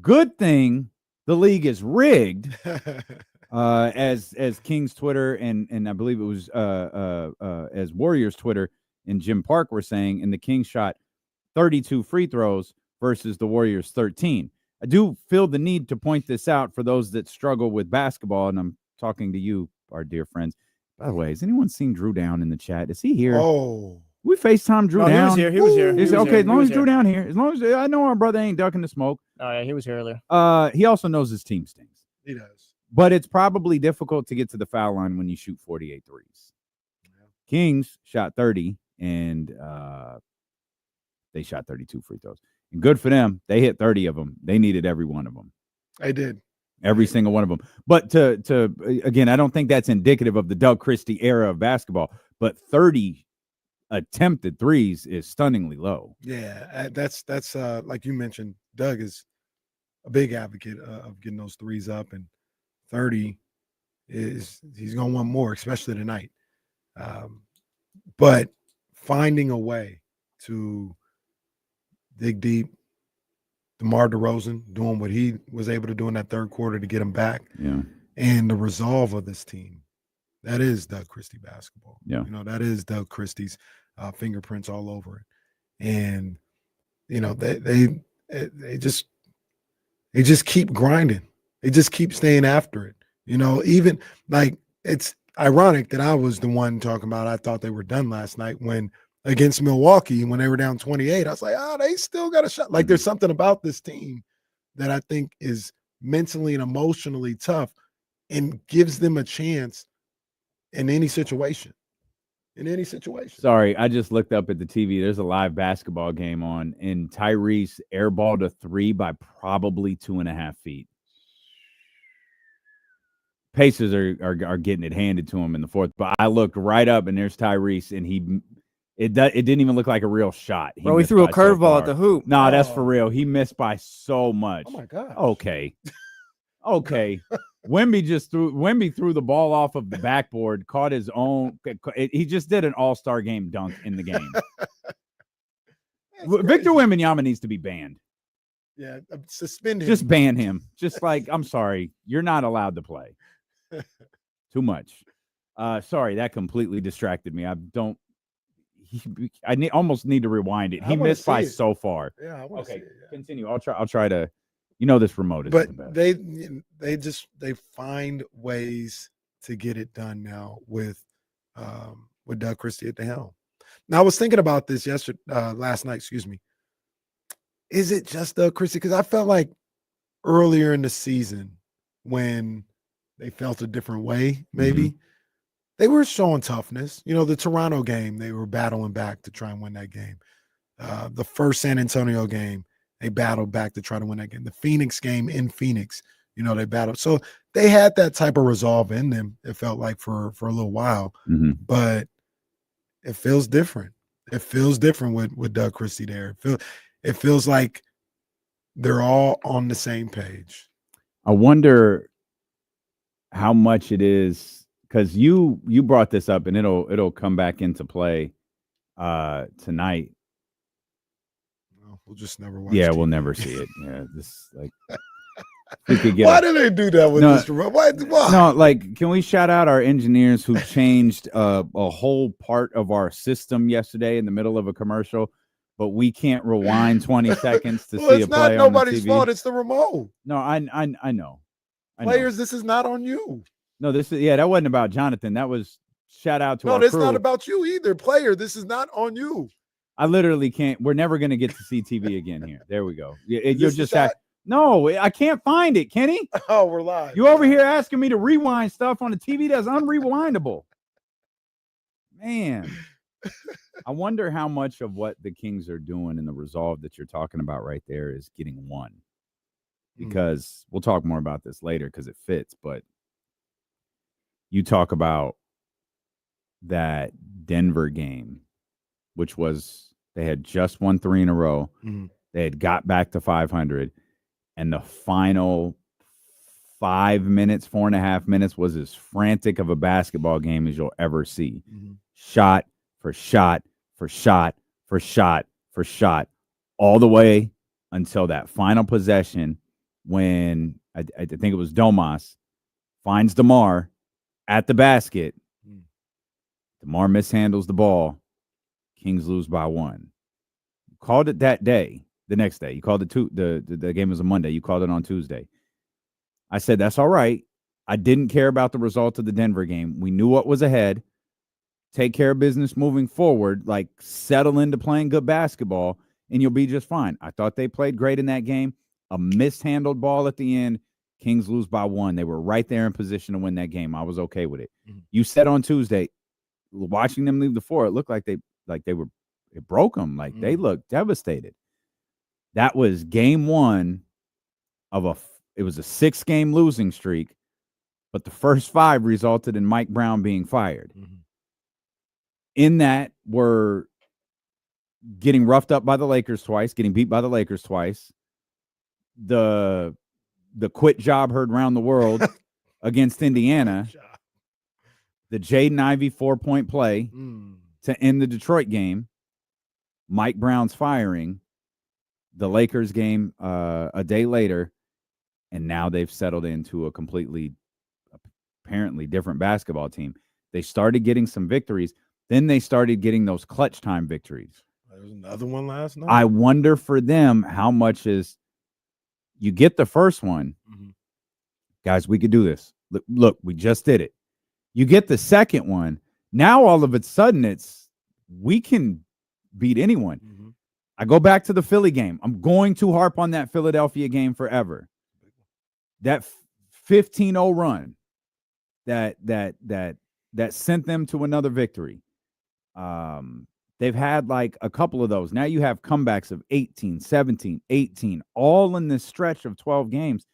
Good thing the league is rigged, as Kings Twitter and I believe it was as Warriors Twitter and Jim Park were saying, and the Kings shot 32 free throws versus the Warriors 13. I do feel the need to point this out for those that struggle with basketball, and I'm talking to you, our dear friends. By the way, has anyone seen Drew Down in the chat? Is he here? Oh, We FaceTime Drew Down. He was here. He was here. Is okay, as long as Drew Down here. As long as I know our brother ain't ducking the smoke. Oh yeah, he was here earlier. He also knows his team stinks. he does. But it's probably difficult to get to the foul line when you shoot 48 threes. Kings shot 30, and they shot 32 free throws. And good for them. They hit 30 of them. They needed every one of them. They did. Every single one of them. But to again, I don't think that's indicative of the Doug Christie era of basketball. But 30 attempted threes is stunningly low. Yeah, that's like you mentioned. Doug is a big advocate of getting those threes up, and 30 he's going to want more, especially tonight. But finding a way to dig deep, DeMar DeRozan doing what he was able to do in that third quarter to get him back. Yeah. And the resolve of this team, that is Doug Christie basketball. Yeah. That is Doug Christie's fingerprints all over it. And, they just keep grinding. They just keep staying after it. Even like it's ironic that I was the one talking about I thought they were done last night when against Milwaukee, when they were down 28, I was like, they still got a shot. Like there's something about this team that I think is mentally and emotionally tough and gives them a chance in any situation. Sorry, I just looked up at the TV. There's a live basketball game on, and Tyrese airballed a 3 by probably 2.5 feet. Pacers are getting it handed to him in the fourth, but I looked right up, and there's Tyrese, and it didn't even look like a real shot. Bro, he threw a curveball at the hoop. No, that's for real. He missed by so much. Oh my God. Okay. Wemby threw the ball off of the backboard, caught his own. He just did an all-star game dunk in the game. Victor Wembanyama needs to be banned. Yeah, suspend him. Just ban him. Just like, I'm sorry, you're not allowed to play. Too much. Sorry, that completely distracted me. Almost need to rewind it. He missed by so far. Yeah, I want to see it. Yeah. Continue. I'll try to. This remote is but the best. they find ways to get it done now with Doug Christie at the helm. Now I was thinking about this last night. Excuse me. Is it just Doug Christie? Because I felt like earlier in the season when they felt a different way, maybe they were showing toughness. The Toronto game, they were battling back to try and win that game. The first San Antonio game, they battled back to try to win that game. The Phoenix game in Phoenix, they battled. So they had that type of resolve in them, it felt like, for a little while. But it feels different. It feels different with Doug Christie there. It feels like they're all on the same page. I wonder how much it is, because you brought this up, and it'll come back into play tonight. We'll just never watch. Yeah, TV. we'll never see it. Yeah, this like. We could get Why do they do that with this? Why? No, like, can we shout out our engineers who changed a whole part of our system yesterday in the middle of a commercial, but we can't rewind 20 seconds to see a play on the TV. It's not nobody's fault. It's the remote. No, I know. Players, this is not on you. No, that wasn't about Jonathan. That was shout out to our crew. No, it's not about you either. Player, this is not on you. I literally can't. We're never going to get to see TV again here. There we go. You're just no, I can't find it, Kenny. Oh, we're live. You over here asking me to rewind stuff on a TV that's unrewindable. Man, I wonder how much of what the Kings are doing and the resolve that you're talking about right there is getting won. Because we'll talk more about this later because it fits. But you talk about that Denver game, which was they had just won 3 in a row. They had got back to 500. And the final 5 minutes, 4.5 minutes was as frantic of a basketball game as you'll ever see. Shot for shot for shot for shot for shot, all the way until that final possession when I think it was Domas finds DeMar at the basket. DeMar mishandles the ball. Kings lose by 1. Called it that day. The next day, you called it the game was a Monday. You called it on Tuesday. I said, that's all right. I didn't care about the result of the Denver game. We knew what was ahead. Take care of business moving forward. Like, settle into playing good basketball, and you'll be just fine. I thought they played great in that game. A mishandled ball at the end. Kings lose by 1. They were right there in position to win that game. I was okay with it. You said on Tuesday, watching them leave the floor, it looked like it broke them. Like, they looked devastated. That was game 1 of it was a 6-game losing streak, but the first 5 resulted in Mike Brown being fired. In that, we're getting roughed up by the Lakers twice, getting beat by the Lakers twice. The quit job heard around the world against Indiana, the Jaden Ivey 4-point play to end the Detroit game, Mike Brown's firing, the Lakers game a day later, and now they've settled into a completely, apparently different basketball team. They started getting some victories. Then they started getting those clutch time victories. There was another one last night. I wonder for them how much is you get the first one. Guys, we could do this. Look, we just did it. You get the second one. Now all of a sudden it's we can beat anyone. I go back to the Philly game. I'm going to harp on that Philadelphia game forever. That 15-0 run that sent them to another victory. They've had like a couple of those. Now you have comebacks of 18, 17, 18, all in this stretch of 12 games.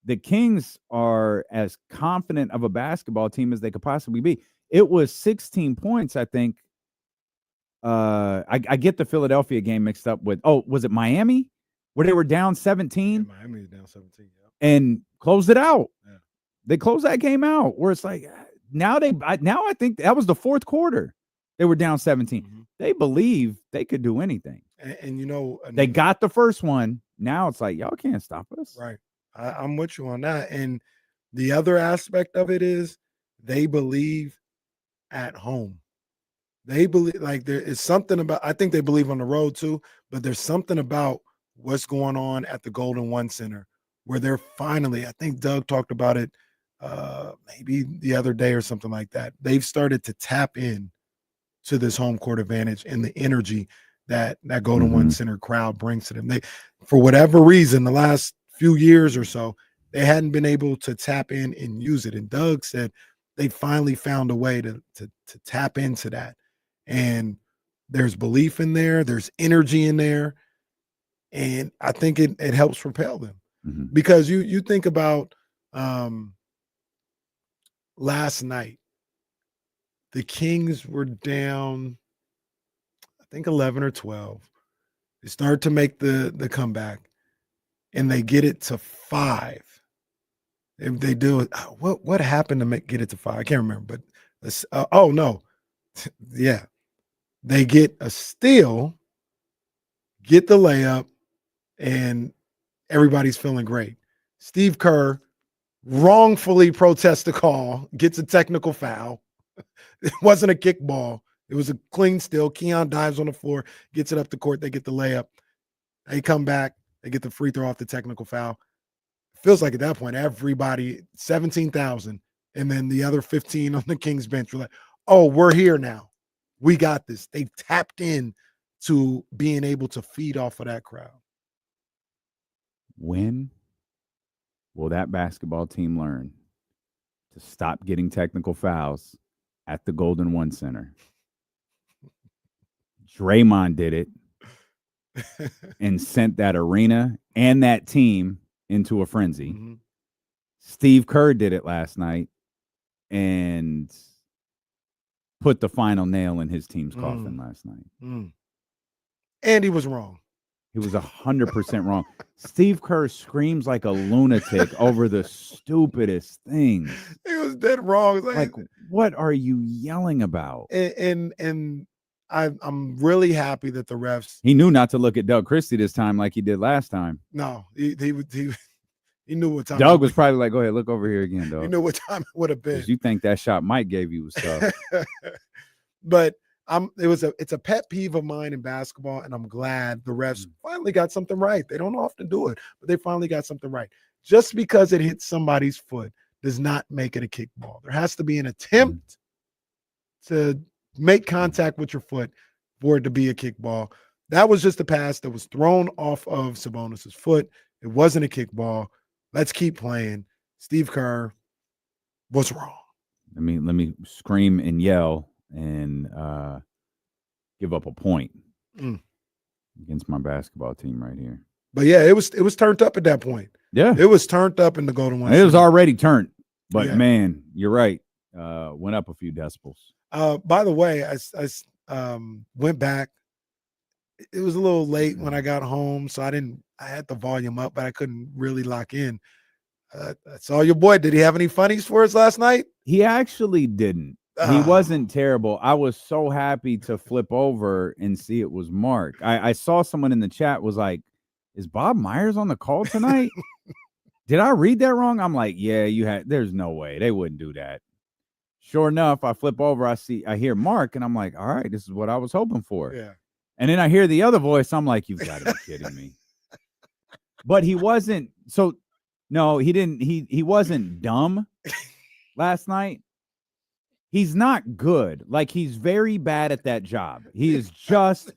The Kings are as confident of a basketball team as they could possibly be. It was 16 points, I think. I get the Philadelphia game mixed up with, was it Miami? Where they were down 17? Yeah, Miami is down 17. Yeah. And closed it out. Yeah. They closed that game out where it's like, now I think that was the fourth quarter. They were down 17. They believe they could do anything. And you know, they got the first one. Now it's like, y'all can't stop us. Right. I'm with you on that. And the other aspect of it is they believe at home. They believe, like, there is something about, I think they believe on the road too, but there's something about what's going on at the Golden One Center where they're finally, I think Doug talked about it maybe the other day or something like that. They've started to tap in to this home court advantage and the energy that Golden One Center crowd brings to them. They, for whatever reason, the last few years or so, they hadn't been able to tap in and use it. And Doug said they finally found a way to tap into that. And there's belief in there, there's energy in there. And I think it helps propel them. Because you think about last night, the Kings were down, I think 11 or 12. They start to make the comeback, and they get it to 5. If they do it, what happened to get it to 5? I can't remember. But oh no, yeah, they get a steal, get the layup, and everybody's feeling great. Steve Kerr wrongfully protests the call, gets a technical foul. It wasn't a kickball. It was a clean steal. Keon dives on the floor, gets it up the court. They get the layup. They come back. They get the free throw off the technical foul. Feels like at that point, everybody, 17,000, and then the other 15 on the Kings bench were like, oh, we're here now. We got this. They tapped in to being able to feed off of that crowd. When will that basketball team learn to stop getting technical fouls at the Golden One Center? Draymond did it and sent that arena and that team into a frenzy. Steve Kerr did it last night and put the final nail in his team's coffin last night. And he was wrong. He was 100% wrong. Steve Kerr screams like a lunatic over the stupidest things. He was dead wrong. Like, what are you yelling about? And I'm really happy that the refs. He knew not to look at Doug Christie this time like he did last time. No, he knew what time. Doug was probably like, "Go ahead, look over here again, Doug." He knew what time it would have been. You think that shot Mike gave you was tough. But it's a pet peeve of mine in basketball, and I'm glad the refs finally got something right. They don't often do it, but they finally got something right. Just because it hits somebody's foot does not make it a kickball. There has to be an attempt to make contact with your foot for it to be a kickball. That was just a pass that was thrown off of Sabonis's foot. It wasn't a kickball. Let's keep playing. Steve Kerr was wrong. Let me scream and yell and give up a point against my basketball team right here. But yeah, it was turned up at that point. Yeah, it was turned up in the Golden One. It was already turned, but yeah. Man, you're right. Went up a few decibels. By the way, I went back. It was a little late when I got home, so I had the volume up, but I couldn't really lock in. I saw your boy. Did he have any funnies for us last night? He actually didn't. He wasn't terrible. I was so happy to flip over and see it was Mark. I saw someone in the chat was like, is Bob Myers on the call tonight? Did I read that wrong? I'm like, yeah, there's no way. They wouldn't do that. Sure enough, I flip over, I hear Mark, and I'm like, all right, this is what I was hoping for. Yeah. And then I hear the other voice. I'm like, you've got to be kidding me. But he wasn't. So, no, he didn't. He wasn't dumb last night. He's not good. Like, he's very bad at that job. He is just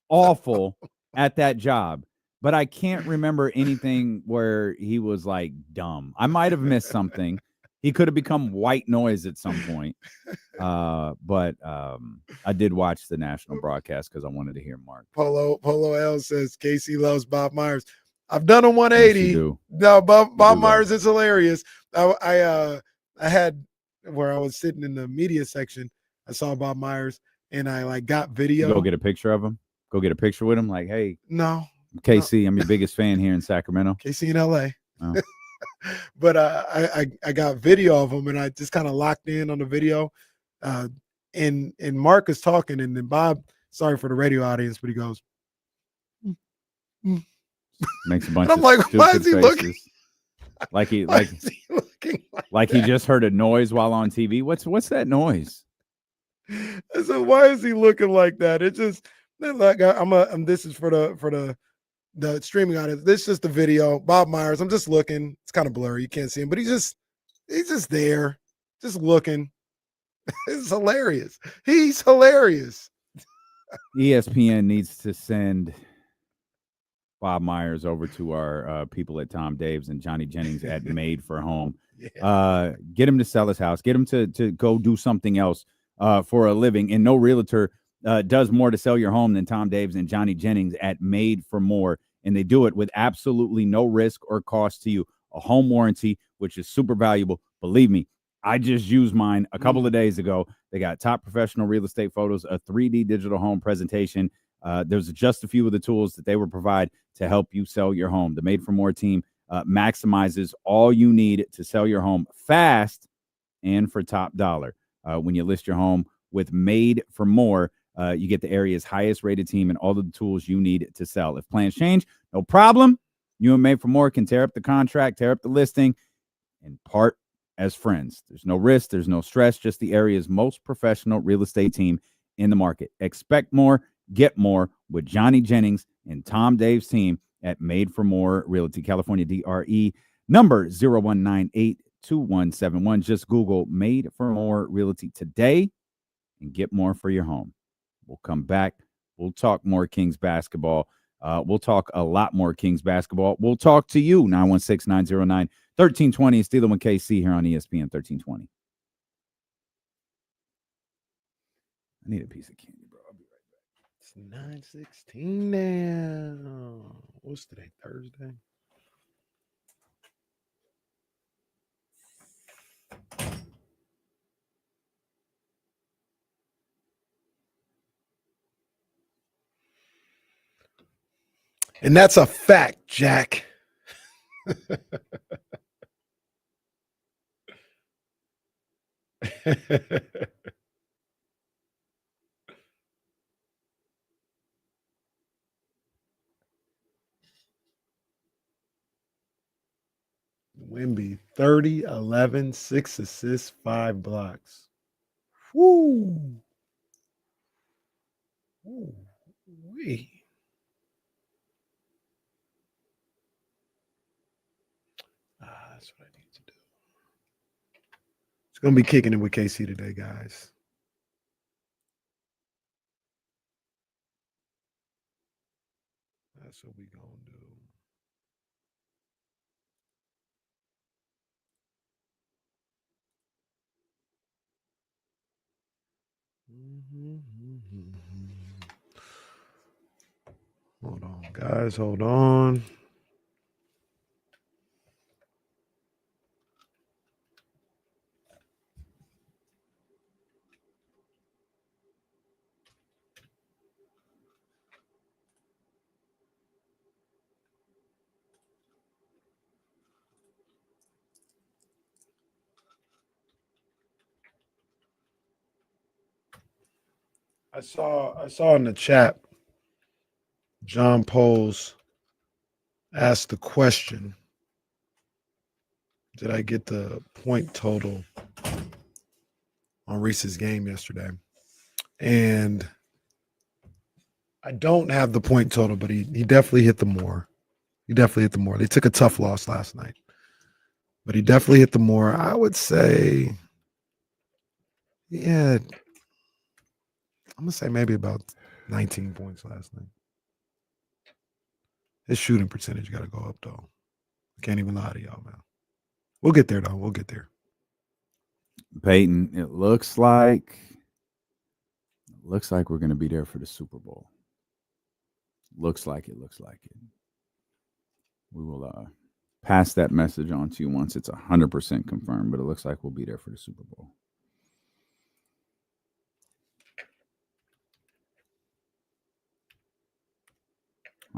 awful at that job. But I can't remember anything where he was, like, dumb. I might have missed something. He could have become white noise at some point. But I did watch the national broadcast because I wanted to hear Mark. Polo L says Casey loves Bob Myers. I've done a 180. Yes, you do. No, Bob Myers is hilarious. I had where I was sitting in the media section. I saw Bob Myers and I like got video. You go get a picture of him. Go get a picture with him. Like, hey, no, KC, I'm your biggest fan here in Sacramento. KC in LA. Oh. But I got video of him and I just kind of locked in on the video. And Marc is talking and then Bob, sorry for the radio audience, but he goes, makes a bunch I'm of like, why stupid is he faces. looking? Like he Why is he looking like he just heard a noise while on TV. What's that noise? I said, why is he looking like that? It just like this is for the streaming audience. This is just the video. Bob Myers. I'm just looking. It's kind of blurry. You can't see him, but he's just there, just looking. It's hilarious. He's hilarious. ESPN needs to send Bob Myers over to our people at Tom Daves and Johnny Jennings at Made for Home. Yeah. Get him to sell his house. Get him to go do something else for a living. And no realtor does more to sell your home than Tom Daves and Johnny Jennings at Made for More. And they do it with absolutely no risk or cost to you. A home warranty, which is super valuable. Believe me, I just used mine a couple of days ago. They got top professional real estate photos, a 3D digital home presentation. There's just a few of the tools that they will provide to help you sell your home. The Made for More team maximizes all you need to sell your home fast and for top dollar. When you list your home with Made for More, you get the area's highest rated team and all of the tools you need to sell. If plans change, no problem. You and Made for More can tear up the contract, tear up the listing, and part as friends. There's no risk. There's no stress. Just the area's most professional real estate team in the market. Expect more. Get more with Johnny Jennings and Tom Dave's team at Made for More Realty, California, DRE, number 01982171. Just Google Made for More Realty today and get more for your home. We'll come back. We'll talk more Kings basketball. We'll talk a lot more Kings basketball. We'll talk to you, 916-909-1320. Steeler with KC here on ESPN 1320. I need a piece of candy, bro. I'll be right back. It's 9:16 now. What's today? Thursday. And that's a fact, Jack. Wemby, 30, 11, 6 assists, 5 blocks. Woo. Wee. That's what I need to do. It's going to be kicking it with KC today, guys. That's what we going to do. Hold on, guys. Hold on. I saw in the chat, John Poles asked the question, did I get the point total on Reese's game yesterday? And I don't have the point total, but he definitely hit the more. He definitely hit the more. They took a tough loss last night, but he definitely hit the more. I would say, yeah, I'm going to say maybe about 19 points last night. His shooting percentage got to go up, though. I can't even lie to y'all, man. We'll get there, though. We'll get there. Peyton, it looks like we're going to be there for the Super Bowl. Looks like it. We will pass that message on to you once it's 100% confirmed, but it looks like we'll be there for the Super Bowl.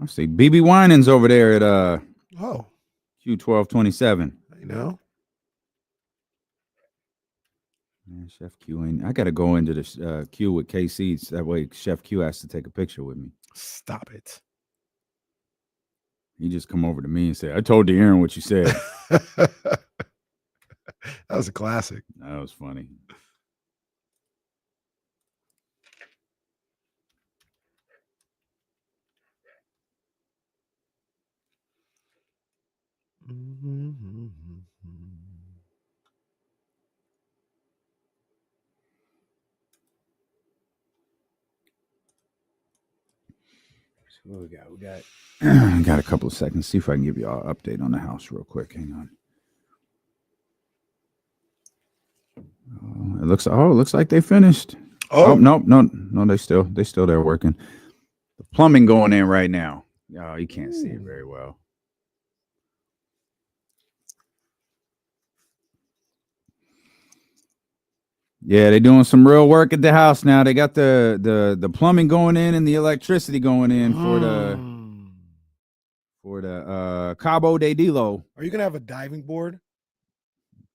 I see BB Winans over there at Q1227. You know, man, Chef Q ain't. I got to go into the queue with KC. That way, Chef Q has to take a picture with me. Stop it. He just come over to me and say, "I told De'Aaron what you said." That was a classic. That was funny. So what we got? We got a couple of seconds. See if I can give you all an update on the house real quick. Hang on. It looks like they finished. Oh no, they still there working. The plumbing going in right now. Oh, you can't see it very well. Yeah, they're doing some real work at the house now. They got the plumbing going in and the electricity going in for the Cabo de Dilo. Are you gonna have a diving board?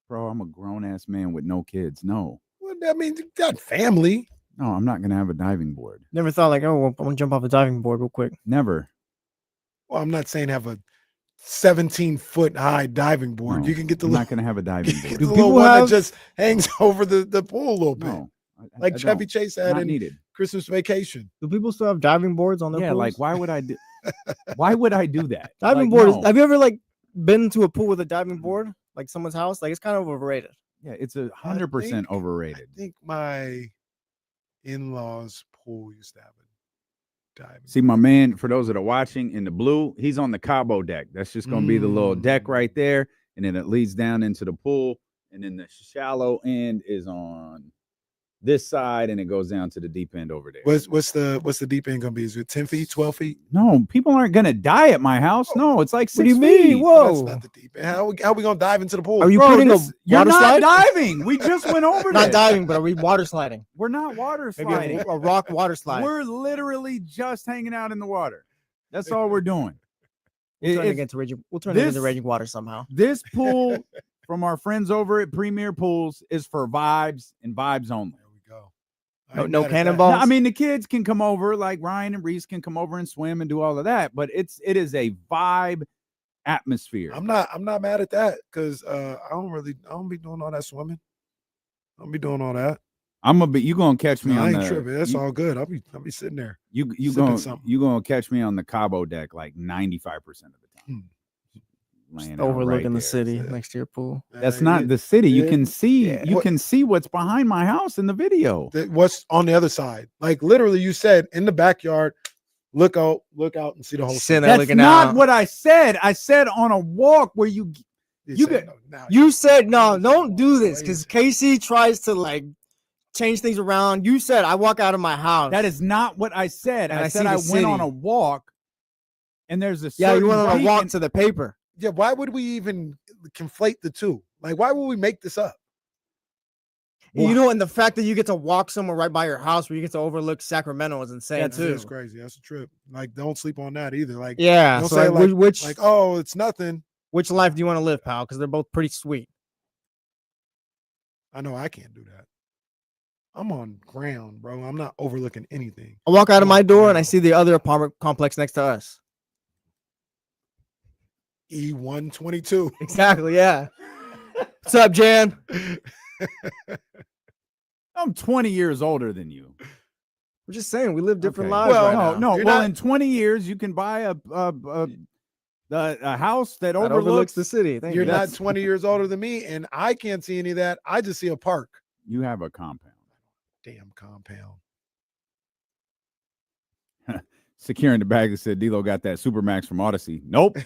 Bro, I'm a grown-ass man with no kids. No. Well, I mean, you got family. No, I'm not gonna have a diving board. Never thought like, oh, I'm gonna jump off a diving board real quick. Never. Well, I'm not saying have a 17-foot high diving board. No, You can get the I'm little, not gonna have a diving board. the little one that just hangs over the pool a little bit. No, Like Chevy Chase had not in needed. Christmas Vacation. Do people still have diving boards on their Yeah, pools? like why would I do that? Diving Like, board. no. Have you ever like been to a pool with a diving board, like someone's house? Like it's kind of overrated. Yeah, it's 100% overrated. I think my in-laws' pool used to have a diving. See, my man, for those that are watching in the blue, he's on the Cabo deck. That's just going to be the little deck right there. And then it leads down into the pool. And then the shallow end is on this side, and it goes down to the deep end over there. What's the deep end gonna be? Is it 10 feet, 12 feet? No, people aren't going to die at my house. No, it's like 6 What do you feet. mean? Whoa! That's not the deep end. How we gonna dive into the pool? Are you Bro, putting a you're water not slide? diving. We just went over Not this. diving, but are we water sliding? We're not water Maybe sliding. a rock water slide. We're literally just hanging out in the water. That's all we're doing. We'll turn it It's- into raging. We'll turn it into raging water somehow. This pool from our friends over at Premier Pools is for vibes and vibes only. There we go. No mad at that. cannonballs? Now, I mean, the kids can come over, like Ryan and Reese can come over and swim and do all of that, but it is a vibe atmosphere. I'm not mad at that because I don't be doing all that swimming. I don't be doing all that. You gonna catch me I on ain't the tripping. That's all good. I'll be sitting there. you sipping something. gonna catch me on the Cabo deck like 95% of the time. Laying out Overlooking right the there. city next to your pool. That's not the city. You yeah. can see What- can see what's behind my house in the video. What's on the other side. Like literally, you said in the backyard, look out and see the whole Sitting city. there That's looking not out. what I said. I said on a walk where you You get- said no, now You said no, don't do this Crazy. because Casey tries to like change things around. You said I walk out of my house. that is not what I said. And I I said see the I went on city. a walk and there's a yeah. You certain went on a peak walk and- to the paper. Yeah, why would we even conflate the two? Like, why would we make this up? And you know, and the fact that you get to walk somewhere right by your house where you get to overlook Sacramento is insane That's too. crazy. That's a trip. Like, don't sleep on that either. Like, Yeah. don't So say like, which like, oh, it's nothing. which life do you want to live, pal? Because they're both pretty sweet. I know I can't do that. I'm on ground, bro. I'm not overlooking anything. I walk out of I'm my on door and I ground. see the other apartment complex next to us. E122. Exactly. Yeah. What's up, Jan? I'm 20 years older than you. We're just saying we live different Okay. lives Well, right now. No. You're Well, not- in 20 years, you can buy a house that That overlooks the city. Thank You're you. not 20 years older than me, and I can't see any of that. I just see a park. You have a compound. Damn compound. Secure in the bag that said D'Lo got that Supermax from Odyssey. Nope.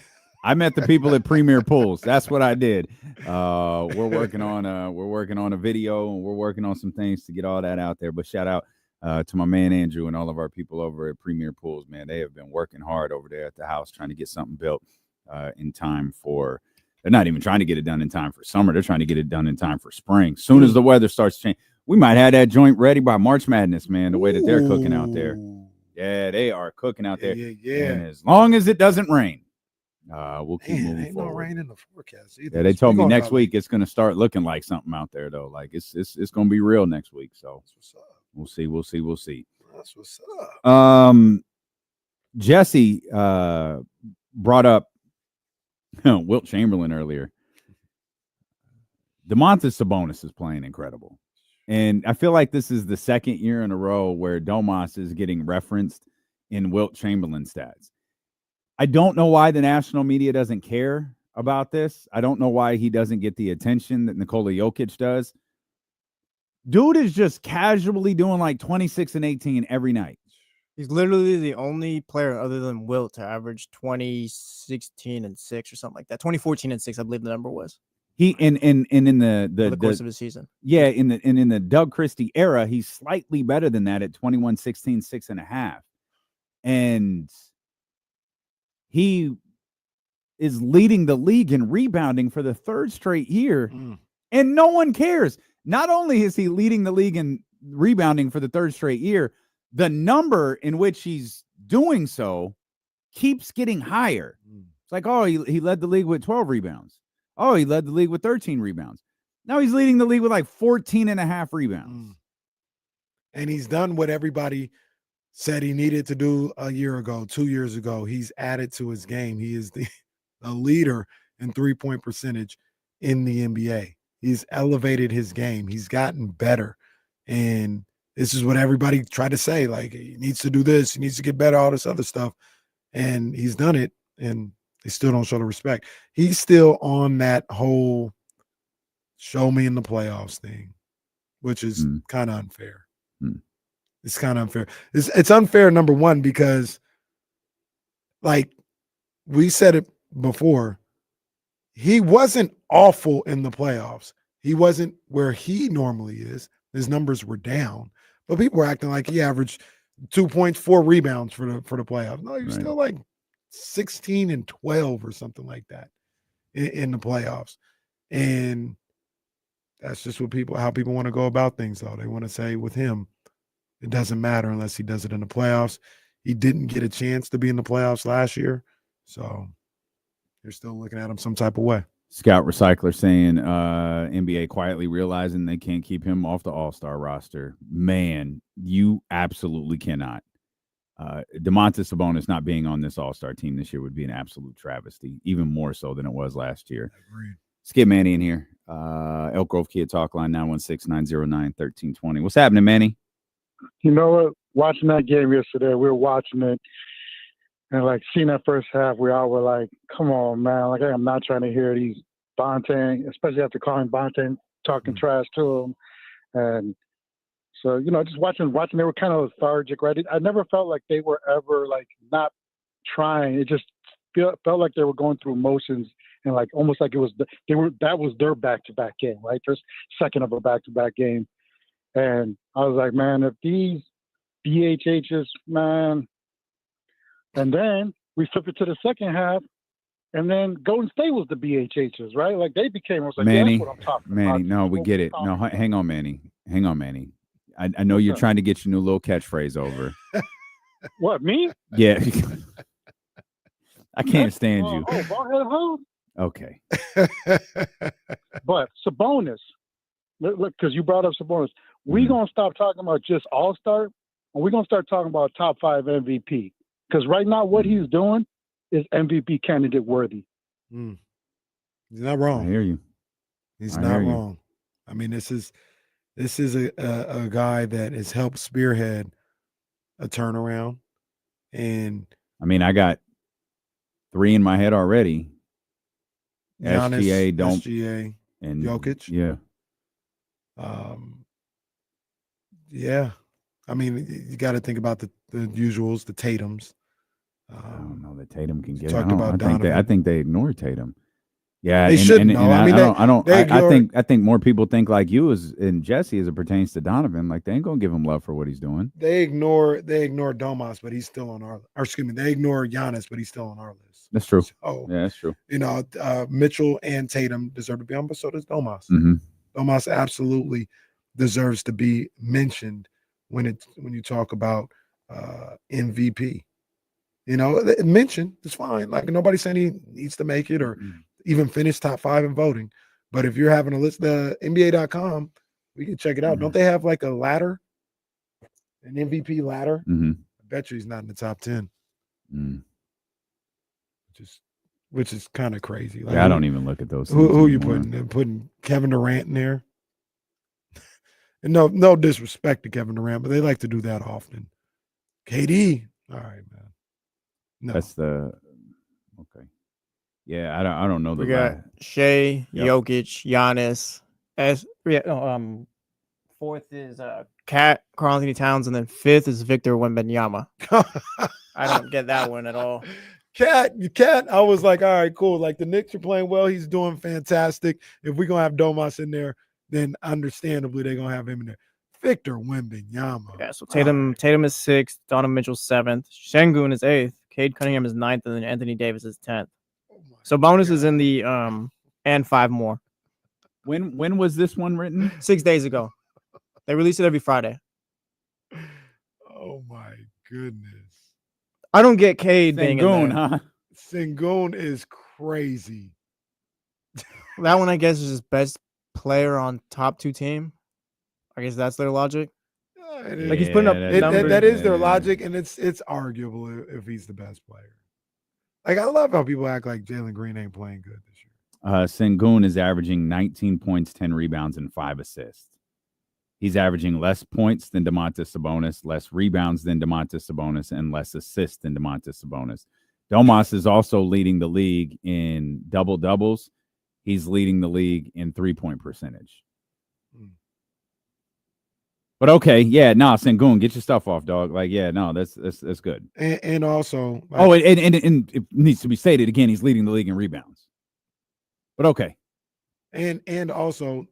I met the people at Premier Pools. That's what I did. We're working on a video, and we're working on some things to get all that out there. But shout out to my man Andrew and all of our people over at Premier Pools, man. They have been working hard over there at the house trying to get something built in time for. They're not even trying to get it done in time for summer. They're trying to get it done in time for spring. Soon as the weather starts changing, we might have that joint ready by March Madness, man. The way that they're cooking out there. Ooh. Yeah, they are cooking out there. Yeah. And as long as it doesn't rain, we'll keep Man, moving ain't no forward. rain in the forecast either. Yeah, they told me Speak on next that. week it's going to start looking like something out there, though. Like it's going to be real next week. So That's what's up. we'll see. That's what's up. Jesse brought up Wilt Chamberlain earlier. Domantas Sabonis is playing incredible. And I feel like this is the second year in a row where Domas is getting referenced in Wilt Chamberlain stats. I don't know why the national media doesn't care about this. I don't know why he doesn't get the attention that Nikola Jokic does. Dude is just casually doing like 26 and 18 every night. He's literally the only player other than Wilt to average 2016 and 6 or something like that. 2014 and 6, I believe the number was. He in The course of his season. Yeah, in the Doug Christie era, he's slightly better than that at 21, 16, 6.5. And he is leading the league in rebounding for the third straight year, and no one cares. Not only is he leading the league in rebounding for the third straight year, the number in which he's doing so keeps getting higher. It's like, oh, he led the league with 12 rebounds. Oh, he led the league with 13 rebounds. Now he's leading the league with like 14 and a half rebounds. And he's done what everybody said he needed to do a year ago, 2 years ago. He's added to his game. He is the leader in three-point percentage in the NBA. He's elevated his game. He's gotten better. And this is what everybody tried to say. Like, he needs to do this. He needs to get better, all this other stuff. And he's done it. And they still don't show the respect. He's still on that whole show me in the playoffs thing, which is kind of unfair. It's kind of unfair. It's unfair, number one, because like we said it before, he wasn't awful in the playoffs. He wasn't where he normally is. His numbers were down, but people were acting like he averaged 2 points, 4 rebounds for the playoffs. No, you're still like 16 and 12 or something like that in the playoffs. And that's just how people want to go about things, though. They want to say with him, it doesn't matter unless he does it in the playoffs. He didn't get a chance to be in the playoffs last year, so you're still looking at him some type of way. Scout Recycler saying NBA quietly realizing they can't keep him off the All-Star roster. Man, you absolutely cannot. Domantas Sabonis not being on this All-Star team this year would be an absolute travesty, even more so than it was last year. Agreed. Let's get Manny in here. Elk Grove Kia Talk Line 916-909-1320. What's happening, Manny? You know what? Watching that game yesterday, we were watching it, and like seeing that first half, we all were like, "Come on, man! Like I'm not trying to hear these Bonte, especially after calling Bonte talking trash to him." And so, you know, just watching, they were kind of lethargic, right? I never felt like they were ever like not trying. It just felt like they were going through motions, and like almost like it was that was their back-to-back game, right? Their second of a back-to-back game. And I was like, man, if these BHHs, man, and then we flip it to the second half, and then Golden State was the BHHs, right? Like they became, I was like, Manny, yeah, that's what I'm talking about. Manny, no, we get it. No, hang on, Manny. I know you're trying to get your new little catchphrase over. What, me? Yeah. I can't stand you. Oh, ball-head hoe? Okay. But Sabonis, look, because you brought up Sabonis. We gonna stop talking about just all-star, and we're gonna start talking about top 5 MVP. Because right now, what he's doing is MVP candidate worthy. He's not I wrong. hear you. He's I not hear you. wrong. I mean, this is a guy that has helped spearhead a turnaround, and I mean, I got 3 in my head already. Giannis, SGA, and Jokic. Yeah. Yeah. I mean, you got to think about the usuals, the Tatums. I don't know that Tatum can you get. talked about I Donovan. think they ignore Tatum. Yeah, They shouldn't, though. I mean, I think more people think like you and Jesse as it pertains to Donovan. Like they ain't gonna give him love for what he's doing. They ignore Domas, but he's still on our. Or excuse me, they ignore Giannis, but he's still on our list. That's true. So, Yeah, that's true. You know, Mitchell and Tatum deserve to be on, but so does Domas. Mm-hmm. Domas absolutely deserves to be mentioned when you talk about MVP. You know, mention it's fine. Like nobody's saying he needs to make it or even finish top 5 in voting. But if you're having a list, the NBA.com, we can check it out. Don't they have like a ladder, an MVP ladder? Mm-hmm. I bet you he's not in the top 10. Mm. Which is kind of crazy. Like, Yeah, I don't even look at those. Who you putting? They're putting Kevin Durant in there. And no disrespect to Kevin Durant, but they like to do that often. KD, all right, man. No, That's the okay. Yeah, I don't know the We got Shea, Yep. Jokic, Giannis. Fourth is Cat, Karl Anthony Towns, and then fifth is Victor Wembanyama. I don't get that one at all. Cat, I was like, all right, cool. Like the Knicks are playing well. He's doing fantastic. If we're gonna have Domas in there, then understandably they're gonna have him in there. Victor Wembanyama. Yeah, so Tatum is 6th, Donovan Mitchell 7th, Şengün is 8th, Cade Cunningham is 9th, and then Anthony Davis is 10th. So bonus is in the and 5 more. When was this one written? 6 days ago. They release it every Friday. Oh my goodness. I don't get Cade being in Şengün, there. huh? Şengün is crazy. That one, I guess, is just best player on top 2 team. I guess that's their logic. Like he's putting up numbers. That is their logic, and it's arguable if he's the best player. Like I love how people act like Jalen Green ain't playing good this year. Şengün is averaging 19 points, 10 rebounds, and 5 assists. He's averaging less points than Domantas Sabonis, less rebounds than Domantas Sabonis, and less assists than Domantas Sabonis. Domas is also leading the league in double-doubles. He's leading the league in three-point percentage. But okay, yeah, Şengün, get your stuff off, dog. Like, yeah, no, that's good. And also, like, and it needs to be stated again, he's leading the league in rebounds. But okay. And also,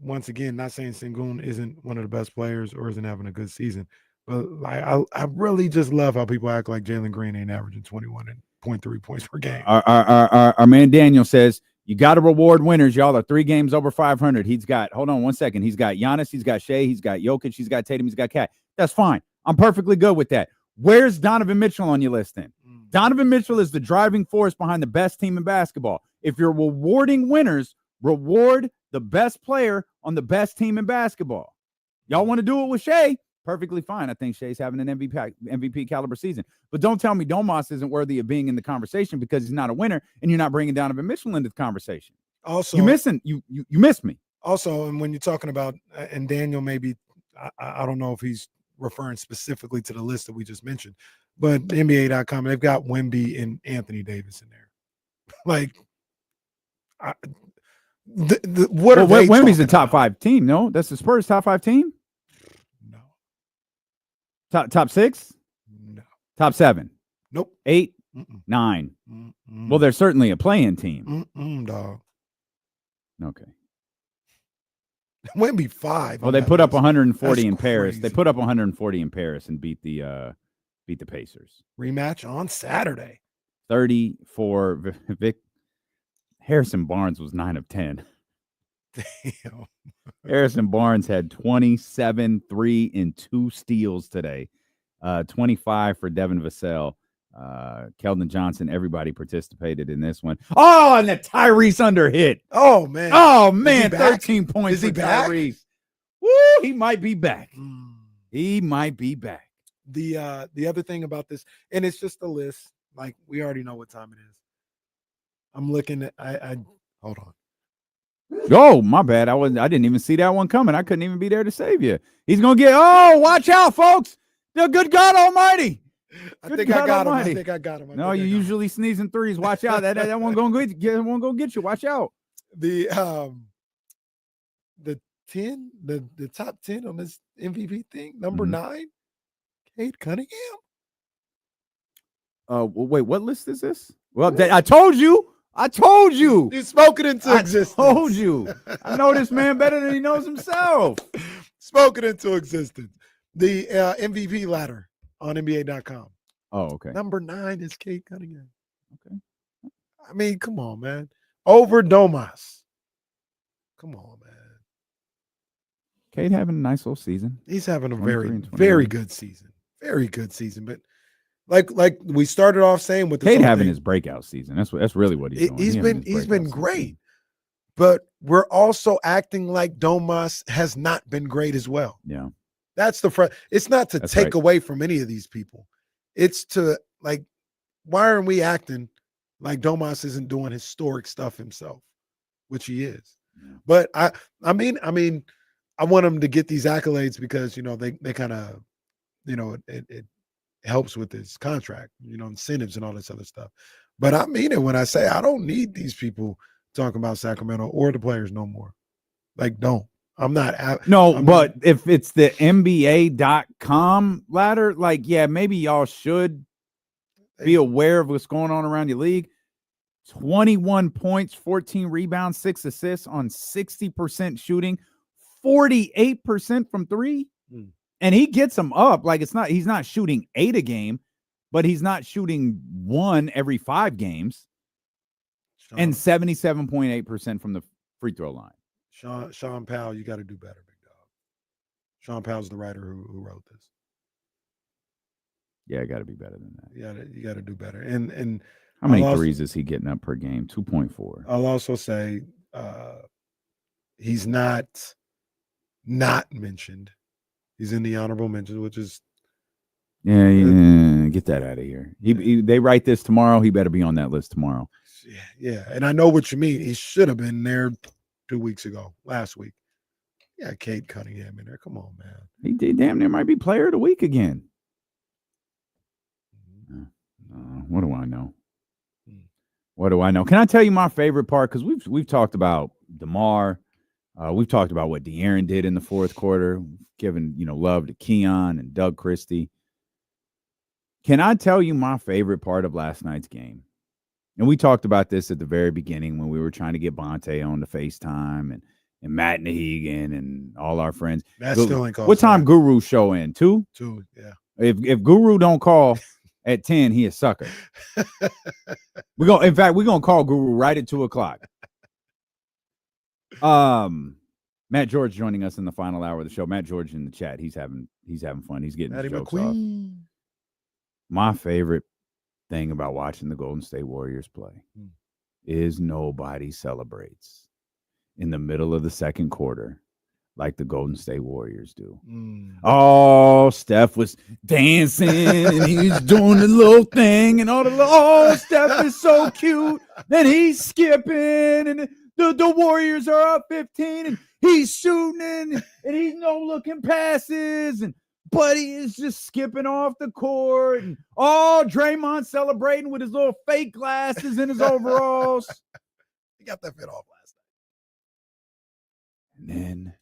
once again, not saying Şengün isn't one of the best players or isn't having a good season, but like I really just love how people act like Jalen Green ain't averaging 21.3 points per game. Our man Daniel says, you got to reward winners. Y'all are 3 games over 500. He's got, hold on one second. He's got Giannis, he's got Shea, he's got Jokic, he's got Tatum, he's got Cat. That's fine. I'm perfectly good with that. Where's Donovan Mitchell on your list then? Donovan Mitchell is the driving force behind the best team in basketball. If you're rewarding winners, reward the best player on the best team in basketball. Y'all want to do it with Shea? Perfectly fine. I think Shea's having an MVP caliber season. But don't tell me Domas isn't worthy of being in the conversation because he's not a winner and you're not bringing Donovan Mitchell into the conversation. Also, you miss me. Also, and when you're talking about, and Daniel maybe, I don't know if he's referring specifically to the list that we just mentioned, but NBA.com, they've got Wemby and Anthony Davis in there. Like, what are they Wemby's the top about? 5 team, no? That's the Spurs top 5 team? No. Top 6? No. Top 7? Nope. 8? Mm-mm. 9? Mm-mm. Well, they're certainly a play-in team. Dog. Okay. Wemby 5. Well, they put up 140 in That's Paris. crazy. They put up 140 in Paris and beat the Pacers. Rematch on Saturday. 34. Vic Harrison Barnes was 9 of 10. Damn. Harrison Barnes had 27, 3, and 2 steals today. 25 for Devin Vassell. Keldon Johnson, everybody participated in this one. Oh, and the Tyrese under hit. Oh, man. Oh, man, back? 13 points Is he for back? Tyrese. Woo, he might be back. He might be back. The other thing about this, and it's just a list. Like, we already know what time it is. I'm looking at I hold on. Oh, my bad. I didn't even see that one coming. I couldn't even be there to save you. He's gonna get watch out, folks. The good God Almighty. I think I got him. No, you usually sneeze in threes. Watch out. That one gonna get you. Watch out. The 10, the top 10 on this MVP thing, number 9, Cade Cunningham. Wait, what list is this? Well, I told you. You spoke it into existence. I told you. I know this man better than he knows himself. Spoke it into existence. The MVP ladder on NBA.com. Oh, okay. Number 9 is Cade Cunningham. Okay. I mean, come on, man. Over Domas. Come on, man. Cade having a nice little season. He's having a very good season. Very good season. But like we started off saying with Cade having his breakout season. That's really what he's doing. He's been great. But we're also acting like Domas has not been great as well. Yeah. That's the it's not to take away from any of these people. It's to, like, why aren't we acting like Domas isn't doing historic stuff himself, which he is. Yeah. But I mean, I want him to get these accolades because, they kind of, it helps with his contract, incentives and all this other stuff. But I mean it when I say I don't need these people talking about Sacramento or the players no more. Like, don't. I'm not. But if it's the NBA.com ladder, like, yeah, maybe y'all should be aware of what's going on around your league. 21 points, 14 rebounds, 6 assists on 60% shooting, 48% from 3. And he gets them up. Like, he's not shooting 8 a game, but he's not shooting 1 every 5 games. And 77.8% from the free throw line. Sean Powell, you got to do better, big dog. Sean Powell's the writer who wrote this. Yeah, got to be better than that. You got to do better. And how many threes is he getting up per game? 2.4. I'll also say he's not mentioned. He's in the honorable mentions, which is get that out of here. They write this tomorrow. He better be on that list tomorrow. Yeah, and I know what you mean. He should have been there 2 weeks ago, last week. Yeah, Cade Cunningham in there. Come on, man. He did damn near might be player of the week again. What do I know? What do I know? Can I tell you my favorite part? Because we've talked about DeMar. We've talked about what De'Aaron did in the fourth quarter, giving love to Keon and Doug Christie. Can I tell you my favorite part of last night's game? And we talked about this at the very beginning when we were trying to get Bonte on the FaceTime and Matt Nahigan and all our friends. That's still ain't called. What time Guru show in? 2? 2, yeah. If Guru don't call at 10, he a sucker. We're gonna call Guru right at 2:00. Matt George joining us in the final hour of the show. Matt George in the chat. He's having fun. He's getting his jokes off. My favorite thing about watching the Golden State Warriors play is nobody celebrates in the middle of the second quarter like the Golden State Warriors do. Oh, Steph was dancing and he's doing the little thing and all the Steph is so cute. Then he's skipping and the Warriors are up 15 and he's shooting and he's no-looking passes and Buddy is just skipping off the court. And Draymond celebrating with his little fake glasses and his overalls. He got that fit off last night.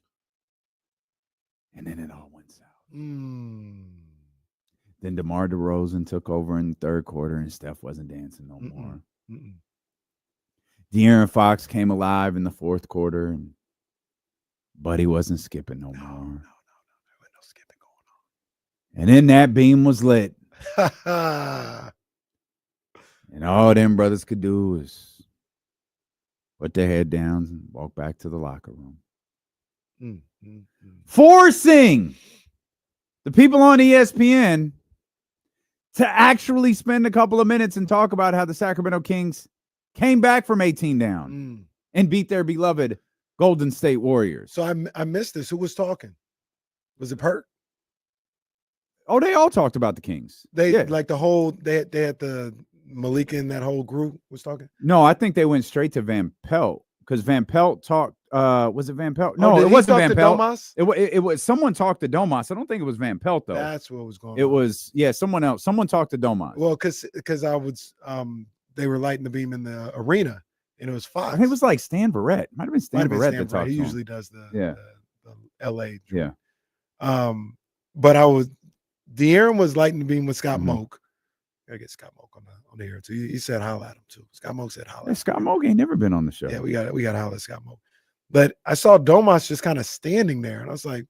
And then it all went south. Then DeMar DeRozan took over in the third quarter and Steph wasn't dancing no more. De'Aaron Fox came alive in the fourth quarter and Buddy wasn't skipping no more. And then that beam was lit. And all them brothers could do is put their head down and walk back to the locker room. Forcing the people on ESPN to actually spend a couple of minutes and talk about how the Sacramento Kings came back from 18 down and beat their beloved Golden State Warriors. So I missed this. Who was talking? Was it Perk? Oh, they all talked about the Kings. They like the whole they had the Malika and that whole group was talking. No, I think they went straight to Van Pelt because Van Pelt talked. Was it Van Pelt? No, Oh, it wasn't Van Pelt. Domas? It was someone talked to Domas. I don't think it was Van Pelt though. That's what was going on. It was someone else. Someone talked to Domas. Well, because I was they were lighting the beam in the arena and it was Fox. I think it was like Stan Barrett. Might have been Stan Barrett that talked. He to him. usually does the LA. Yeah. But De'Aaron was lighting the beam with Scott Moak. Gotta get Scott Moak on the air too. He said holla at him too. Scott Moak said holla. Yeah, Scott Moak ain't never been on the show. Yeah, we got to holla at Scott Moak. But I saw Domas just kind of standing there, and I was like,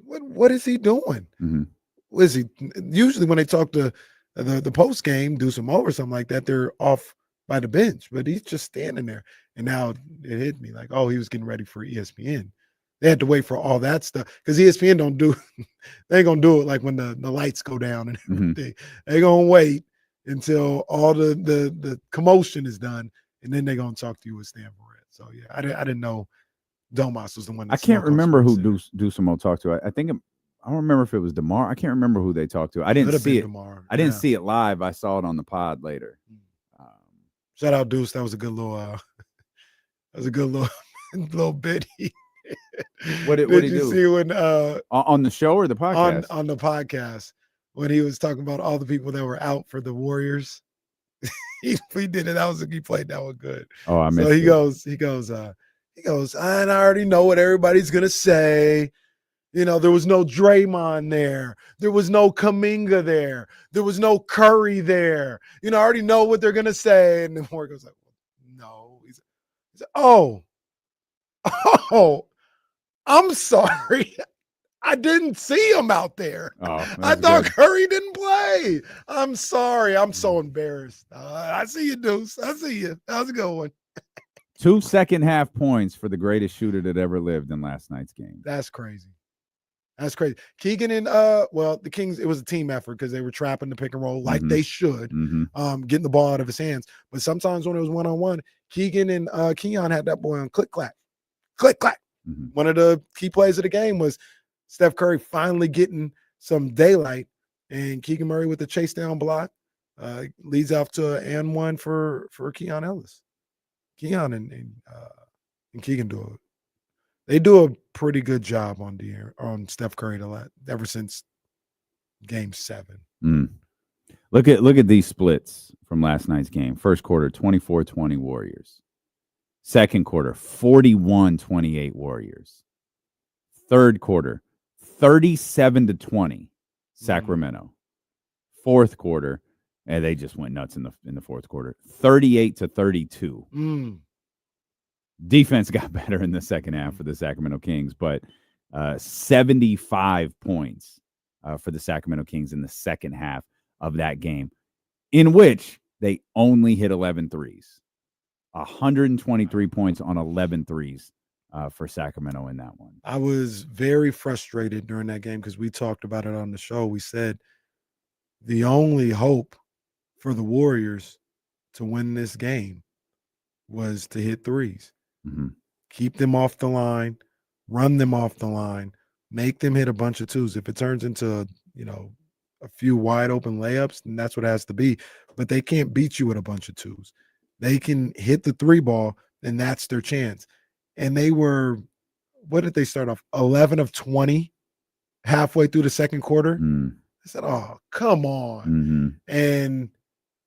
what is he doing? Mm-hmm. What is he? Usually when they talk to the post game, do some over something like that, they're off by the bench, but he's just standing there. And now it hit me like, oh, he was getting ready for ESPN. They had to wait for all that stuff because ESPN don't do they ain't gonna do it like when the lights go down and everything. They're gonna wait until all the commotion is done, and then they're gonna talk to you with Stan Barrett. So yeah, I didn't know Domas was the one. I can't remember who Dusamo talked to. I think I don't remember if it was DeMar. I can't remember who they talked to. I didn't see it. DeMar. I didn't see it live. I saw it on the pod later. Shout out Deuce. That was a good little. That was a good little bit. What did he you do? see when on the show or the podcast? On the podcast when he was talking about all the people that were out for the Warriors. he did it. He played that one good. Oh, I missed so he it. goes, and I already know what everybody's gonna say. You know, there was no Draymond there. There was no Kuminga there. There was no Curry there. You know, I already know what they're gonna say. And then Marc goes like, no. He said, oh, I'm sorry. I didn't see him out there. Oh, I thought Curry didn't play. I'm sorry. I'm so embarrassed. I see you, Deuce. I see you. How's it going? 2 second-half points for the greatest shooter that ever lived in last night's game. That's crazy. That's crazy. Keegan and the Kings, it was a team effort because they were trapping the pick and roll like they should, getting the ball out of his hands. But sometimes when it was one-on-one, Keegan and Keon had that boy on click-clack. Click-clack. One of the key plays of the game was Steph Curry finally getting some daylight, and Keegan Murray with the chase down block leads off to an and one for Keon Ellis. Keon and Keegan they do a pretty good job on Steph Curry ever since Game 7. Look at these splits from last night's game. First quarter, 24-20 Warriors. Second quarter, 41-28 Warriors. Third quarter, 37-20 Sacramento. Fourth quarter, and they just went nuts in the fourth quarter. 38-32. Defense got better in the second half for the Sacramento Kings, but 75 points for the Sacramento Kings in the second half of that game, in which they only hit 11 threes. 123 points on 11 threes for Sacramento in that one. I was very frustrated during that game because we talked about it on the show. We said the only hope for the Warriors to win this game was to hit threes. Keep them off the line, run them off the line, make them hit a bunch of twos. If it turns into, a few wide open layups, then that's what it has to be. But they can't beat you with a bunch of twos. They can hit the three ball, and that's their chance. And they were, what did they start off? 11 of 20 halfway through the second quarter. I said, oh, come on. And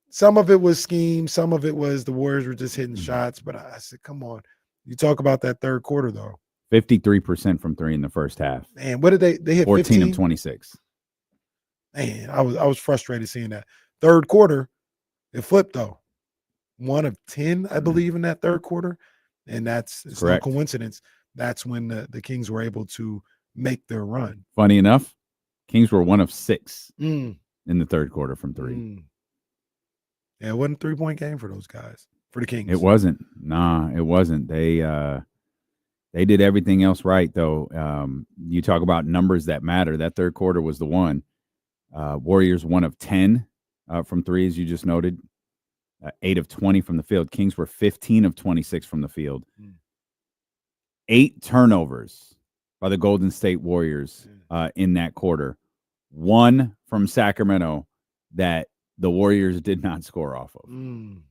some of it was scheme. Some of it was the Warriors were just hitting shots. But I said, come on. You talk about that third quarter, though. 53% from three in the first half. Man, what did they hit? 14 15? of 26. Man, I was frustrated seeing that. Third quarter, it flipped, though. 1 of 10, I believe, in that third quarter. And it's no coincidence. That's when the Kings were able to make their run. Funny enough, Kings were 1 of 6 in the third quarter from three. Yeah, it wasn't a 3-point game for those guys, for the Kings. It wasn't. Nah, it wasn't. They did everything else right, though. You talk about numbers that matter. That third quarter was the one. Warriors 1 of 10 from three, as you just noted. 8 of 20 from the field. Kings were 15 of 26 from the field. Mm. 8 turnovers by the Golden State Warriors in that quarter. 1 from Sacramento that the Warriors did not score off of. Mm.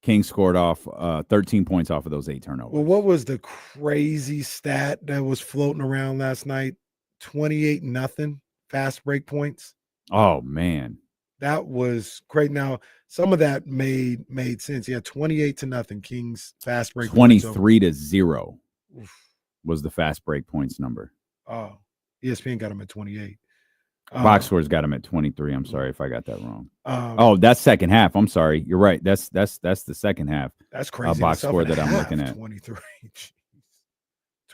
Kings scored off 13 points off of those 8 turnovers. Well, what was the crazy stat that was floating around last night? 28-0 fast break points. Oh, man. That was great. Now, some of that made sense. Yeah, 28-0 Kings fast break 23-0 was the fast break points number. Oh, ESPN got him at 28. Box scores got him at 23. I'm sorry if I got that wrong. That's second half. I'm sorry. You're right. That's the second half. That's crazy. Box score that I'm looking at. 23.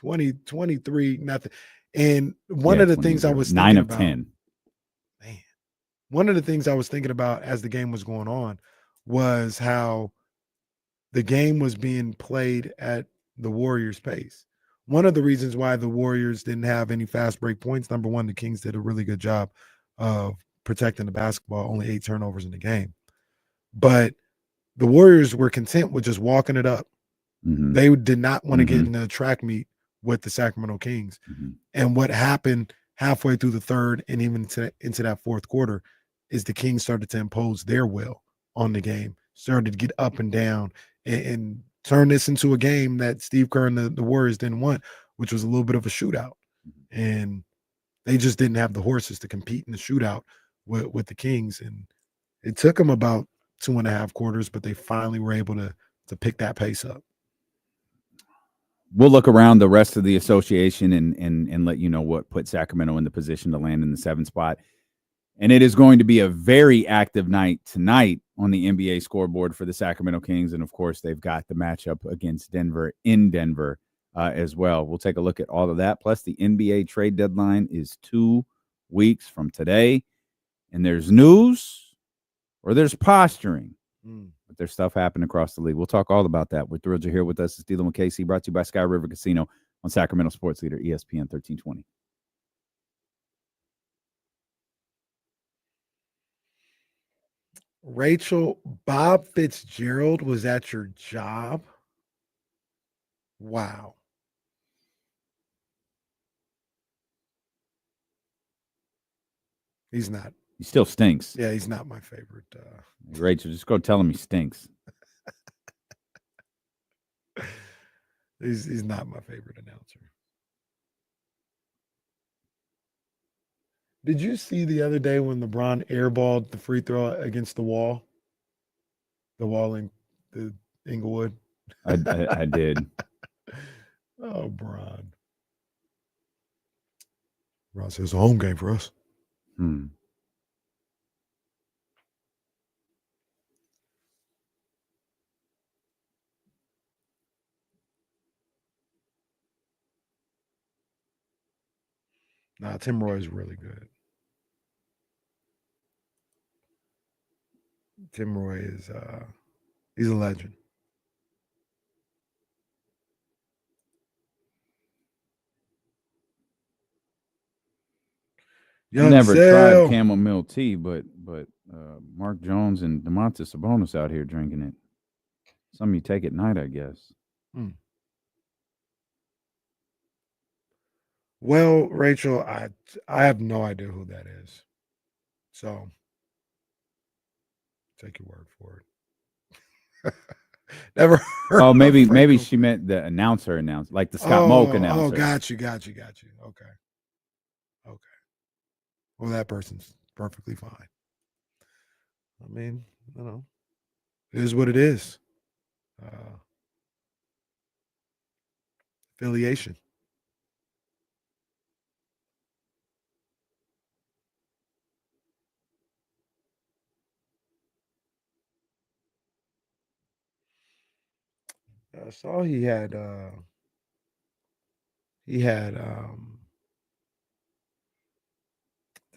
23-0. And one of the things I was thinking 9 of about, 10. Man, one of the things I was thinking about as the game was going on was how the game was being played at the Warriors' pace. One of the reasons why the Warriors didn't have any fast break points, number one, the Kings did a really good job of protecting the basketball, only 8 turnovers in the game. But the Warriors were content with just walking it up. Mm-hmm. They did not want to get in a track meet with the Sacramento Kings. Mm-hmm. And what happened halfway through the third and even into that fourth quarter is the Kings started to impose their will on the game, started to get up and down and turn this into a game that Steve Kerr and the Warriors didn't want, which was a little bit of a shootout. And they just didn't have the horses to compete in the shootout with the Kings. And it took them about 2.5 quarters, but they finally were able to pick that pace up. We'll look around the rest of the association and let you know what put Sacramento in the position to land in the 7th spot. And it is going to be a very active night tonight on the NBA scoreboard for the Sacramento Kings. And, of course, they've got the matchup against Denver in Denver as well. We'll take a look at all of that. Plus, the NBA trade deadline is 2 weeks from today. And there's news or there's posturing. But there's stuff happening across the league. We'll talk all about that. We're thrilled you're here with us. It's Dealing with KC, brought to you by Sky River Casino on Sacramento Sports Leader, ESPN 1320. Rachel, Bob Fitzgerald was at your job? Wow. He's not. He still stinks. Yeah, he's not my favorite. Rachel, just go tell him he stinks. He's not my favorite announcer. Did you see the other day when LeBron airballed the free throw against the wall? The wall in the Inglewood? I did. Oh, Bron. Bron says it's a home game for us. Nah, Tim Roy is really good. Tim Roy is he's a legend. I never tried chamomile tea, but Marc Jones and Domantas Sabonis out here drinking it. Some you take at night, I guess. Well, Rachel, I have no idea who that is. So take your word for it. Never heard. Oh, maybe she meant the announcer, like the Scott Moak announcer. Oh, got you. Okay. Well, that person's perfectly fine. I mean, it is what it is. Affiliation. I saw he had to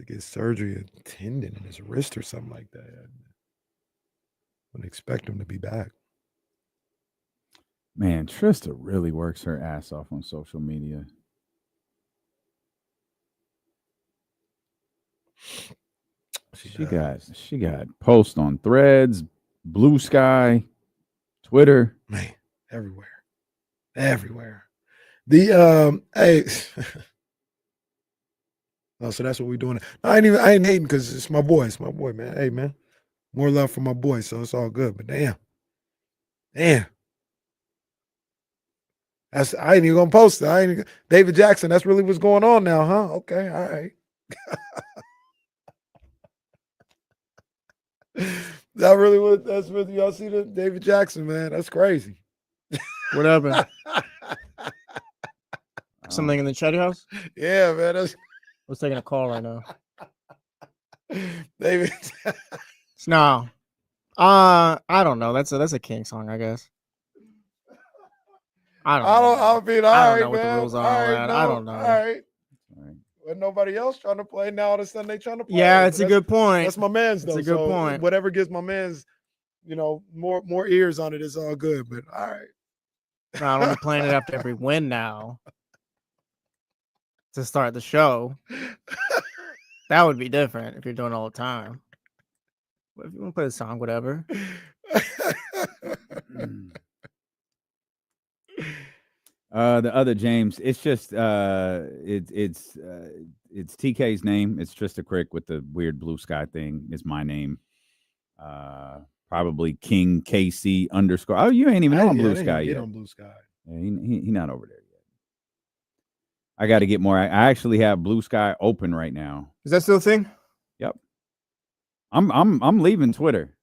get surgery, a tendon in his wrist or something like that. I wouldn't expect him to be back. Man, Trista really works her ass off on social media. She got posts on Threads, Blue Sky, Twitter. Man, everywhere. The hey. Oh, so that's what we're doing. I ain't hating because it's my boy. It's my boy, man. Hey, man. More love for my boy, so it's all good. But damn. I ain't even gonna post it. David Jackson, that's really what's going on now, huh? Okay, all right. That's really y'all see the David Jackson, man. That's crazy. What happened? Something in the chatty house? Yeah, man. I was taking a call right now. David. No. I don't know. That's a King song, I guess. I don't know. I don't know what the rules are on that. I don't know. All right. When nobody else trying to play, now all of a sudden they trying to play. Yeah, it's a good point. That's my man's though. It's a good point. Whatever gives my man's, more ears on it is all good. But all right. No, I'm gonna be playing it after every win now. To start the show. That would be different if you're doing it all the time. But if you want to play the song, whatever. The other James, it's just it's TK's name. It's Trista Crick with the weird blue sky thing. It's my name. Probably King KC _ Oh, you ain't even on Blue Sky yet. On Blue Sky. Yeah, he not over there yet. I got to get more. I actually have Blue Sky open right now. Is that still a thing? Yep. I'm leaving Twitter.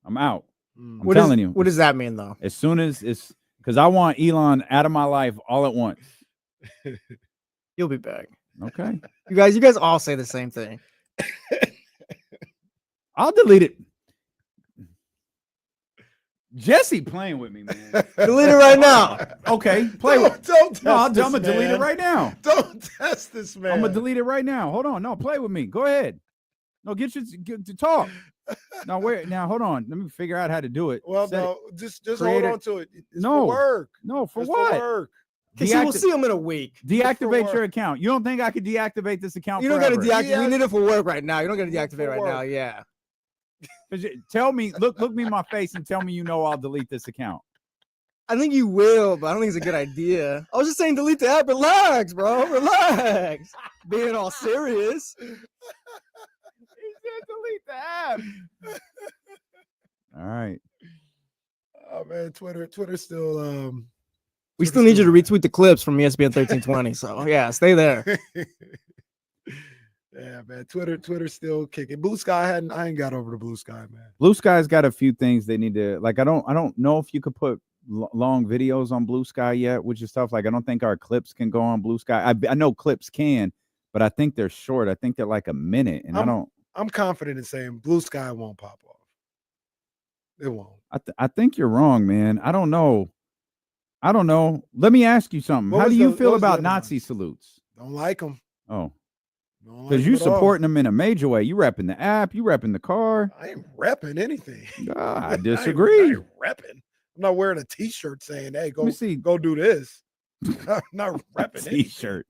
I'm out. I'm telling you. What does that mean though? As soon as it's because I want Elon out of my life all at once. You'll be back. Okay. You guys all say the same thing. I'll delete it. Jesse playing with me, man. Delete it right now. Okay. Don't test I'm this, gonna delete it right now. Don't test this, man. I'm gonna delete it right now. Hold on. No, play with me. Go ahead. No, get to talk. Now hold on. Let me figure out how to do it. Well, just hold on to it. It's for work. No, for it's what? For work. Because we'll see him in a week. Deactivate your account. You don't think I could deactivate this account? You don't got to deactivate. Yeah. We need it for work right now. You don't got to deactivate right now. Yeah. Tell me, look me in my face and tell me I'll delete this account. I think you will, but I don't think it's a good idea. I was just saying delete the app. Relax, bro. Relax. Being all serious. He said delete the app. All right. Oh man, Twitter still we still need you to retweet the clips from ESPN 1320. So yeah, stay there. Yeah, man. Twitter's still kicking. Blue Sky I ain't got over the Blue Sky, man. Blue Sky's got a few things they need to like. I don't know if you could put long videos on Blue Sky yet, which is stuff like I don't think our clips can go on Blue Sky. I know clips can, but I think they're short. I think they're like a minute, and I'm confident in saying Blue Sky won't pop off. It won't. I think you're wrong, man. I don't know. Let me ask you something. How do you feel about Nazi salutes? Don't like them. Oh. Because you supporting them in a major way. You repping the app. You repping the car. I ain't repping anything. I disagree. I ain't repping. I'm not wearing a T-shirt saying, "Hey, go do this." I'm not repping T-shirt.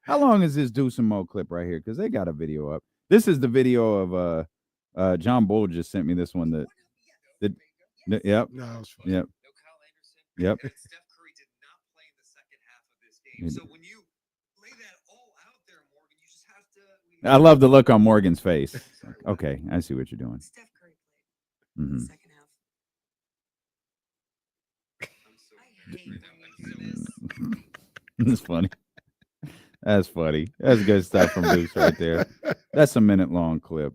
How long is this Do Some Mo clip right here? Because they got a video up. This is the video of John Bull just sent me this one. Yep. No, it was funny. Yep. Yep. Steph Curry did not play in the second half of this game. So when you lay that all out there, Morgan, you just have to. I love the look on Morgan's face. Okay, I see what you're doing. Steph Curry played in the second half. That's funny. That's funny. That's good stuff from Deuce right there. That's a minute-long clip.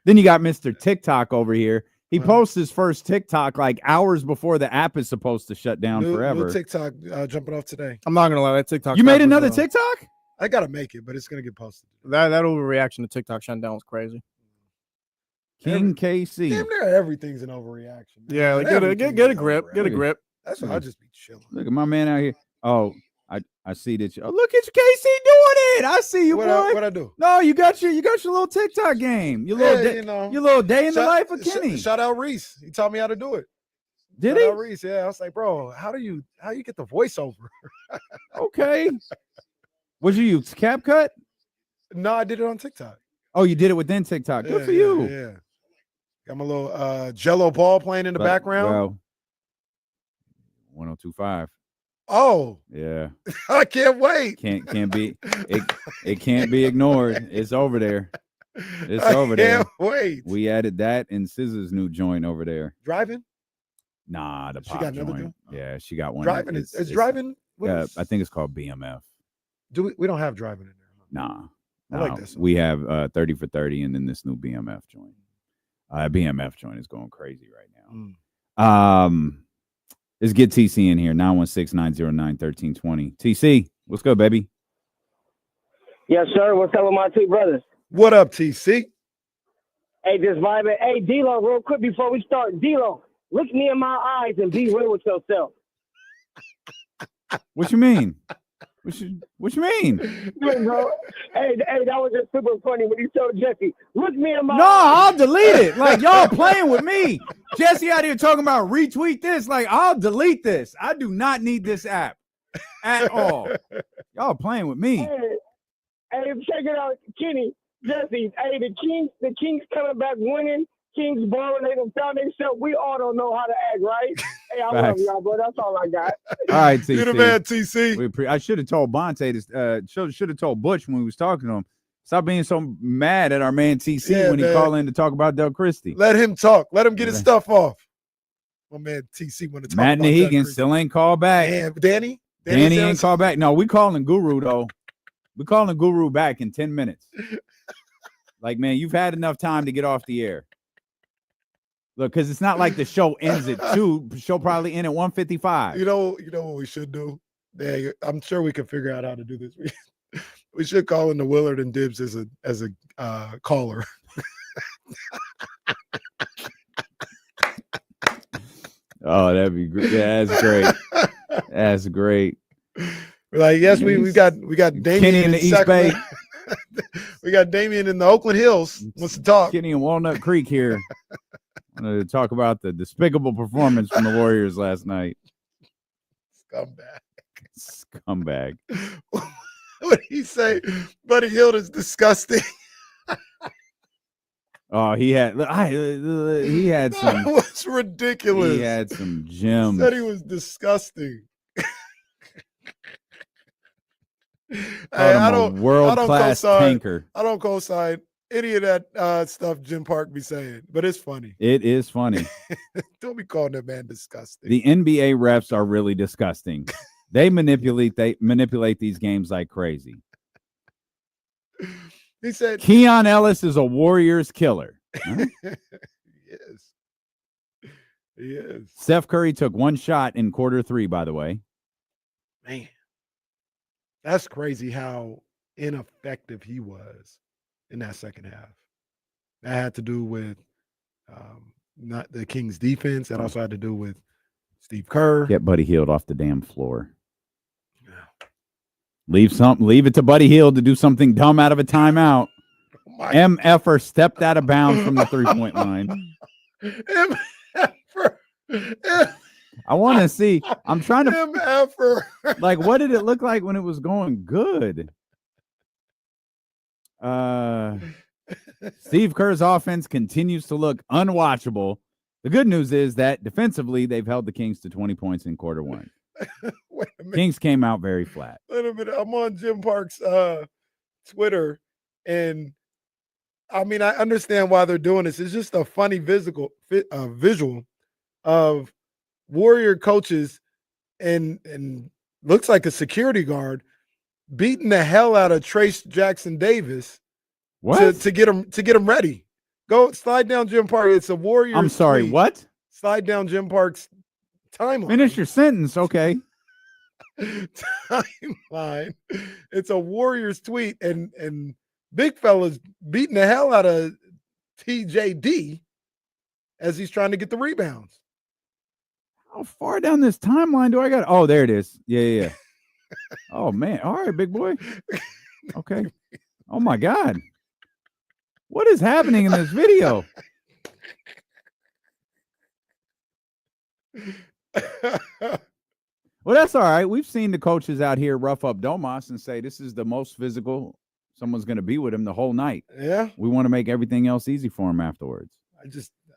Then you got Mr. TikTok over here. He posts his first TikTok like hours before the app is supposed to shut down forever. New TikTok jumping off today. I'm not gonna lie, that TikTok. You made another TikTok? I gotta make it, but it's gonna get posted. That overreaction to TikTok shutting down was crazy. King KC. Damn near everything's an overreaction. Man. Yeah, like get a grip. Get a grip. That's why I just be chilling. Look at my man out here. Oh, I see that. Oh, look at you, KC doing it. I see you, boy. What I do? No, you got your little TikTok game. Your little day in the life of Kenny. Shout out Reese. He taught me how to do it. Did Shout he? out Reese. Yeah, I was like, bro, how you get the voiceover? Okay. Was you use CapCut? No, I did it on TikTok. Oh, you did it within TikTok. Good for you. Yeah. Got my little Jello ball playing in the background. Well, 102.5. Oh, yeah. I can't wait. Can't be it can't be ignored. It's over there. It's over there. Can't wait. We added that and SZA's new joint over there. Driving? Nah, the She pop got another joint. joint? Yeah, she got one. Driving is driving. Yeah, I think it's called BMF. We don't have driving in there. Nah. I like that song. We have 30 for 30 and then this new BMF joint. BMF joint is going crazy right now. Let's get TC in here. 916-909-1320. TC, what's good, baby? Yes, sir. What's up with my two brothers? What up, TC? Hey, just vibing. Hey, D-Lo, real quick before we start. D-Lo, look me in my eyes and be real with yourself. What you mean? What you mean? Hey, bro. Hey, that was just super funny when you told Jesse, look me in my eyes. No, I'll delete it. Like, y'all playing with me. Jesse out here talking about retweet this. Like, I'll delete this. I do not need this app at all. Y'all playing with me. Hey, check it out, Kenny, Jesse. Hey, the Kings coming back winning. Kings balling. They done found themselves. We all don't know how to act, right? Hey, I love y'all, bro. That's all I got. All right, TC. You the man, TC. I should have told Bonte this. Should have told Butch when we was talking to him. Stop being so mad at our man TC when he called in to talk about Del Christie. Let him talk. Let him get his stuff off. My man TC want to talk Matt about Nahegan still ain't called back. Damn, Danny ain't called back. No, we calling Guru though. We calling Guru back in 10 minutes. Like, man, you've had enough time to get off the air. Look, because it's not like the show ends at 2. The show probably end at 1:55. You know what we should do? Yeah, I'm sure we can figure out how to do this. We should call in the Willard and Dibs as a caller. Oh, that'd be great. Yeah, that's great. That's great. Like, yes, we got Damian Kenny in the East Bay. We got Damian in the Oakland Hills. Wants to talk. Kenny in Walnut Creek here. I wanted to talk about the despicable performance from the Warriors last night. Scumbag. What did he say? Buddy Hield is disgusting. Oh, he had some. That was ridiculous. He had some gems. He said he was disgusting. I don't world-class tanker. I don't co-sign any of that stuff Jim Park be saying, but it's funny. It is funny. Don't be calling that man disgusting. The NBA refs are really disgusting. They manipulate these games like crazy. He said Keon Ellis is a Warriors killer. Huh? He is. Steph Curry took one shot in quarter 3, by the way. Man, that's crazy how ineffective he was in that second half. That had to do with not the Kings defense. That also had to do with Steve Kerr. Get Buddy Hield off the damn floor. Leave it to Buddy Hield to do something dumb out of a timeout. MFer stepped out of bounds from the 3-point line. I want to see. I'm trying to MFer. Like, what did it look like when it was going good? Steve Kerr's offense continues to look unwatchable. The good news is that defensively, they've held the Kings to 20 points in quarter 1. Wait a minute. Kings came out very flat. Wait a minute. I'm on Jim Park's Twitter, and I mean, I understand why they're doing this. It's just a funny visual of Warrior coaches and looks like a security guard beating the hell out of Trace Jackson Davis to get him ready. Go slide down Jim Park. It's a Warriors. I'm sorry, tweet. what? Slide down Jim Park's timeline. Finish your sentence, okay. Timeline. It's a Warriors tweet, and big fella's beating the hell out of TJD as he's trying to get the rebounds. How far down this timeline do I got? Oh, there it is. Yeah. Oh, man. All right, big boy. Okay. Oh, my God. What is happening in this video? Well, that's all right. We've seen the coaches out here rough up Domas and say this is the most physical someone's going to be with him the whole night. Yeah. We want to make everything else easy for him afterwards.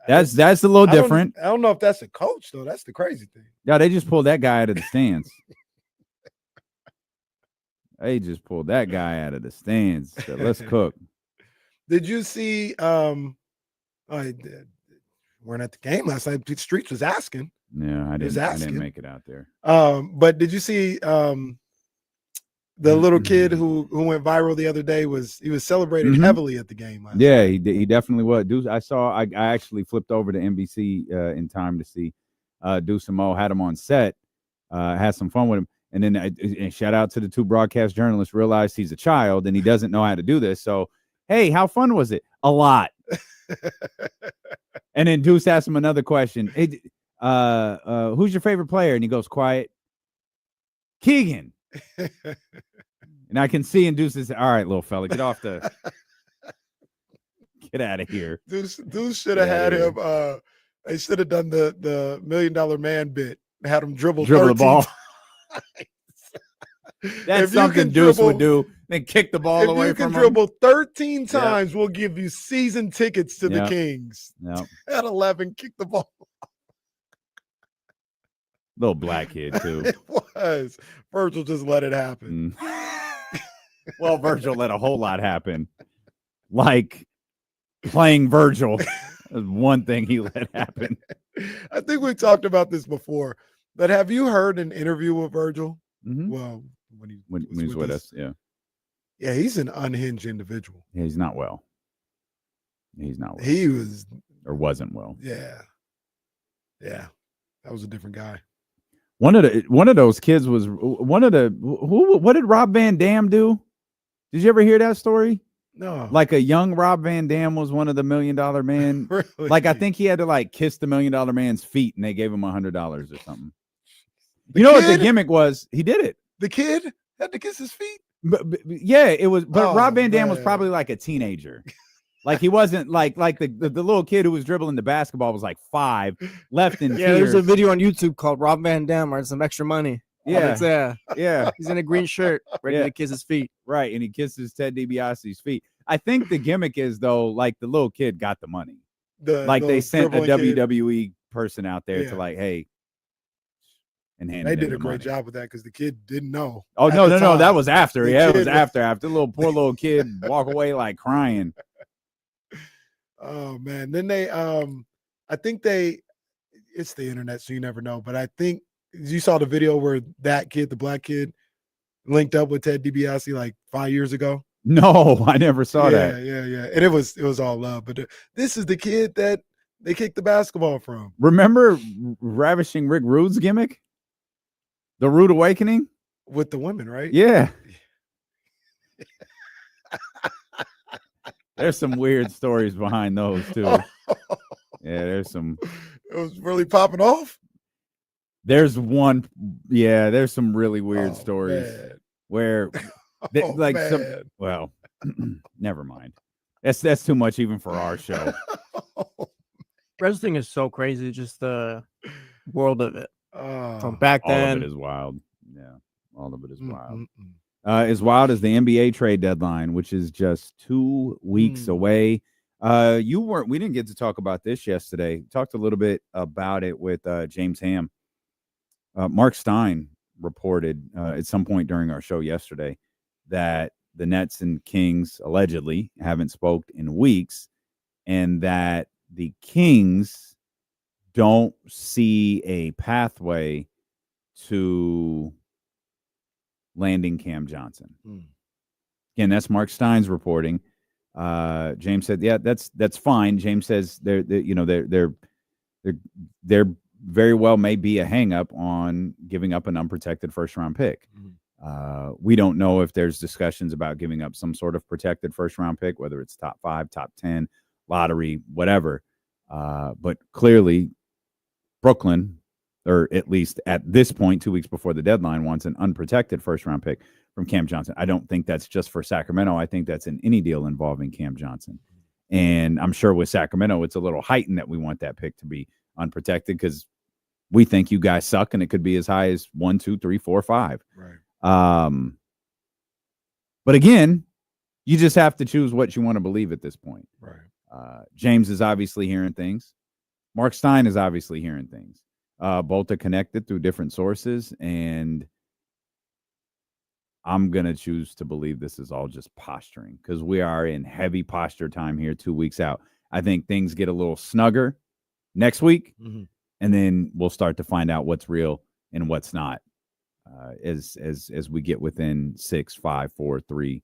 That's a little different. I don't know if that's a coach though. That's the crazy thing. Yeah, they just pulled that guy out of the stands. They just pulled that guy out of the stands. Said, let's cook. Did you see? I weren't at the game last night. The Streets was asking. Yeah, I didn't make it out there. But did you see the little kid who went viral the other day? He was celebrated heavily at the game last night. He definitely was. Deuce, I actually flipped over to NBC in time to see Deuce and Mo, had him on set, had some fun with him. And then and shout out to the two broadcast journalists, realized he's a child and he doesn't know how to do this. So, hey, how fun was it? A lot. And then Deuce asked him another question. Hey, who's your favorite player? And he goes, quiet. Keegan. And I can see, and Deuce is, all right, little fella, get out of here. Deuce should have had him. They should have done the $1 Million Man bit. Had him dribble the ball. That's If something Deuce would do. Then kick the ball away if you from can him. dribble 13 times, we'll give you season tickets to the Kings. Yep. At 11, kick the ball. Little black kid, too. It was. Virgil just let it happen. Well, Virgil let a whole lot happen. Like playing Virgil. One thing he let happen. I think we talked about this before, but have you heard an interview with Virgil? Mm-hmm. Well, when he's with us, yeah. Yeah, he's an unhinged individual. Yeah, he's not well. He's not well. He was. Or wasn't well. Yeah. Yeah. That was a different guy. One of those kids was what did Rob Van Dam do? Did you ever hear that story? No. Like a young Rob Van Dam was one of the $1 Million Man. Really? Like I think he had to like kiss the $1 Million Man's feet and they gave him $100 or something. What the gimmick was? He did it. The kid had to kiss his feet. But yeah, it was. But Rob Van Dam was man. probably like a teenager. Like he wasn't like the little kid who was dribbling the basketball was like 5, left in tears. There's a video on YouTube called Rob Van Dam earned some extra money. Yeah. He's in a green shirt, ready to kiss his feet. Right, and he kisses Ted DiBiase's feet. I think the gimmick is though, like the little kid got the money. They sent a WWE person out there to like, hey, and hand. They did a great job with that because the kid didn't know. Oh no, that was after. It was after. After the poor little kid walk away like crying. Oh man. Then they I think it's the internet, so you never know. But I think you saw the video where that kid, the black kid, linked up with Ted DiBiase like 5 years ago. No, I never saw that. Yeah. And it was all love. But this is the kid that they kicked the basketball from. Remember Ravishing Rick Rude's gimmick? The Rude Awakening? With the women, right? Yeah. There's some weird stories behind those too. Yeah, there's some. It was really popping off. There's one. Yeah, there's some really weird stories where, never mind. That's too much even for our show. Wrestling is so crazy, just the world of it. From back all then, of it is wild. Yeah, all of it is wild. As wild as the NBA trade deadline, which is just 2 weeks away. We didn't get to talk about this yesterday. Talked a little bit about it with James Ham. Marc Stein reported at some point during our show yesterday that the Nets and Kings allegedly haven't spoke in weeks, and that the Kings don't see a pathway to landing Cam Johnson. Again, that's Marc Stein's reporting. James said, "Yeah, that's fine." James says there very well may be a hang up on giving up an unprotected first round pick. We don't know if there's discussions about giving up some sort of protected first round pick, whether it's top 5, top 10, lottery, whatever. But clearly, Brooklyn, or at least at this point, 2 weeks before the deadline, wants an unprotected first-round pick from Cam Johnson. I don't think that's just for Sacramento. I think that's in any deal involving Cam Johnson. And I'm sure with Sacramento, it's a little heightened that we want that pick to be unprotected because we think you guys suck, and it could be as high as 1, 2, 3, 4, 5. Right. But again, you just have to choose what you want to believe at this point. Right. James is obviously hearing things. Marc Stein is obviously hearing things. Both are connected through different sources, and I'm going to choose to believe this is all just posturing because we are in heavy posture time here 2 weeks out. I think things get a little snugger next week, and then we'll start to find out what's real and what's not as we get within 6, 5, 4, 3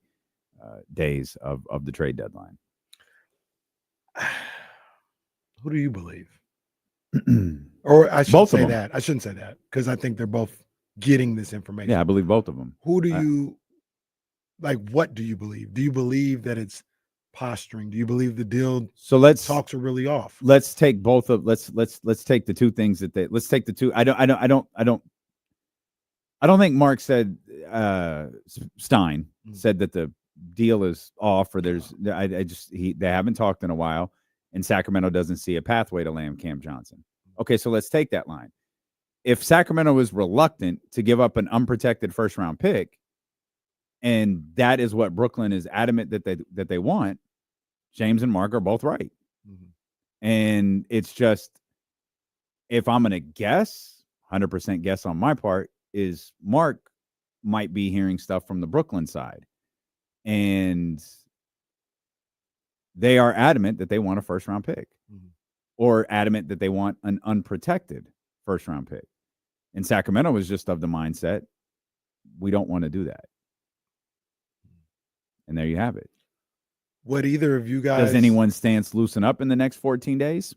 days of the trade deadline. Who do you believe? Or I shouldn't Both of say them. that. I shouldn't say that because I think they're both getting this information. Yeah, I believe both of them. Who do you like? What do you believe? Do you believe that it's posturing? Do you believe the deal talks are really off? Let's take both of let's take the two things that they let's take the two. I don't think Marc said Stein said that the deal is off or there's they haven't talked in a while and Sacramento doesn't see a pathway to land Cam Johnson. Okay, so let's take that line. If Sacramento is reluctant to give up an unprotected first round pick, and that is what Brooklyn is adamant that they want, James and Marc are both right. And it's just, if I'm going to guess, 100% guess on my part, is Marc might be hearing stuff from the Brooklyn side. And they are adamant that they want a first round pick or adamant that they want an unprotected first round pick. And Sacramento was just of the mindset, we don't want to do that. And there you have it. Would either of you guys... Does anyone's stance loosen up in the next 14 days?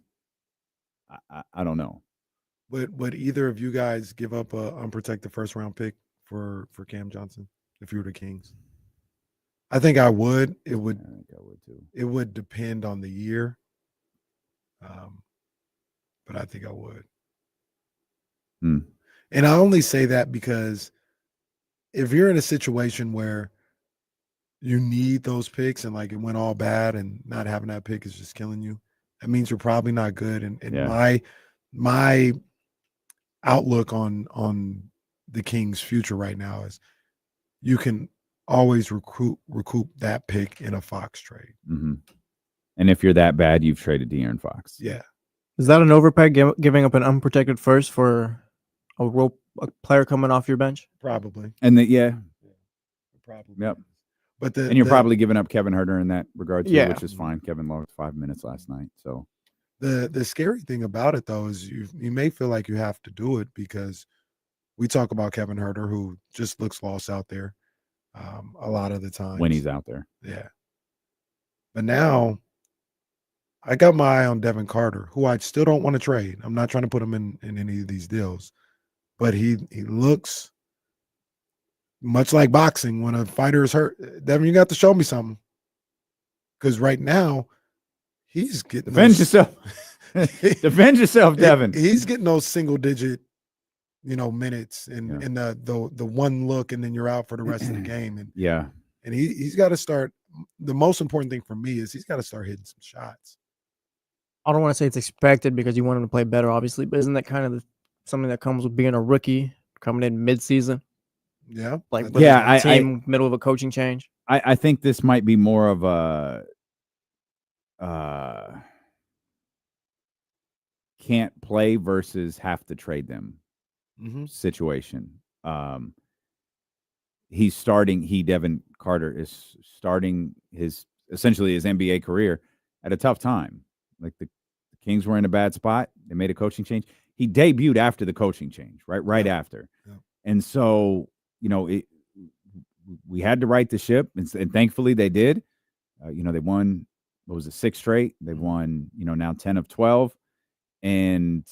I don't know. Would either of you guys give up an unprotected first round pick for Cam Johnson if you were the Kings? I think I would. I think I would too. It would depend on the year. But I think I would. And I only say that because if you're in a situation where you need those picks and like it went all bad and not having that pick is just killing you, that means you're probably not good. And my outlook on the Kings' future right now is you can always recoup that pick in a Fox trade. And if you're that bad, you've traded De'Aaron Fox. Yeah. Is that an overpay, giving up an unprotected first for a player coming off your bench? Probably. And probably. Yep. But and you're probably giving up Kevin Huerter in that regard too, Yeah. which is fine. Kevin logged 5 minutes last night. So the scary thing about it though is you may feel like you have to do it because we talk about Kevin Huerter, who just looks lost out there a lot of the time when he's out there. Yeah. But now I got my eye on Devin Carter, who I still don't want to trade. I'm not trying to put him in any of these deals, but he looks much like boxing when a fighter is hurt. Devin, you got to show me something. Because right now, he's getting Defend yourself. Defend yourself, Devin. He's getting those single-digit, minutes and the one look, and then you're out for the rest of the game. And and he's got to start. The most important thing for me is he's got to start hitting some shots. I don't want to say it's expected because you want him to play better, obviously, but isn't that kind of something that comes with being a rookie coming in mid-season? Yeah. Like, team, middle of a coaching change. I think this might be more of a can't play versus have to trade them situation. Devin Carter is starting essentially his NBA career at a tough time. Like the Kings were in a bad spot. They made a coaching change. He debuted after the coaching change, right after. Yeah. And so, we had to right the ship, and thankfully they did. They won, what was it, 6 straight? They've won, now 10 of 12. And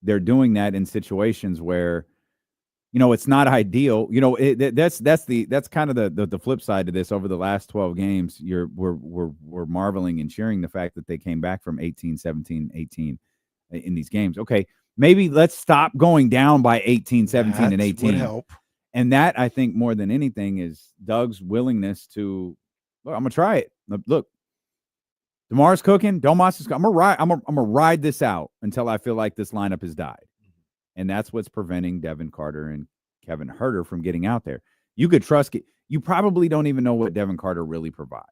they're doing that in situations where, it's not ideal. That's kind of the flip side to this. Over the last 12 games, we're marveling and cheering the fact that they came back from 18, 17, 18 in these games. Okay, maybe let's stop going down by 18, 17, and 18. Would help. And that, I think, more than anything, is Doug's willingness to look. I'm gonna try it. Look, DeMar's cooking. Domas is. I'm gonna ride this out until I feel like this lineup has died. And that's what's preventing Devin Carter and Kevin Huerter from getting out there. You could trust it. You probably don't even know what Devin Carter really provides.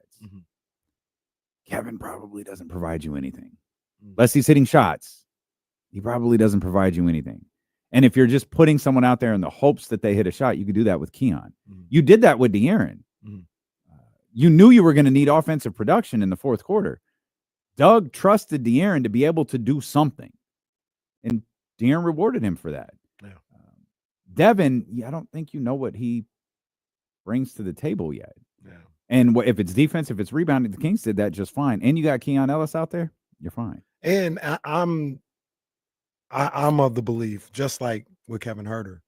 Kevin probably doesn't provide you anything. Unless he's hitting shots, he probably doesn't provide you anything. And if you're just putting someone out there in the hopes that they hit a shot, you could do that with Keon. You did that with De'Aaron. You knew you were going to need offensive production in the fourth quarter. Doug trusted De'Aaron to be able to do something, and De'Aaron rewarded him for that. Yeah. Devin, I don't think you know what he brings to the table yet. Yeah. And if it's defense, if it's rebounding, the Kings did that just fine. And you got Keon Ellis out there, you're fine. And I'm of the belief, just like with Kevin Huerter,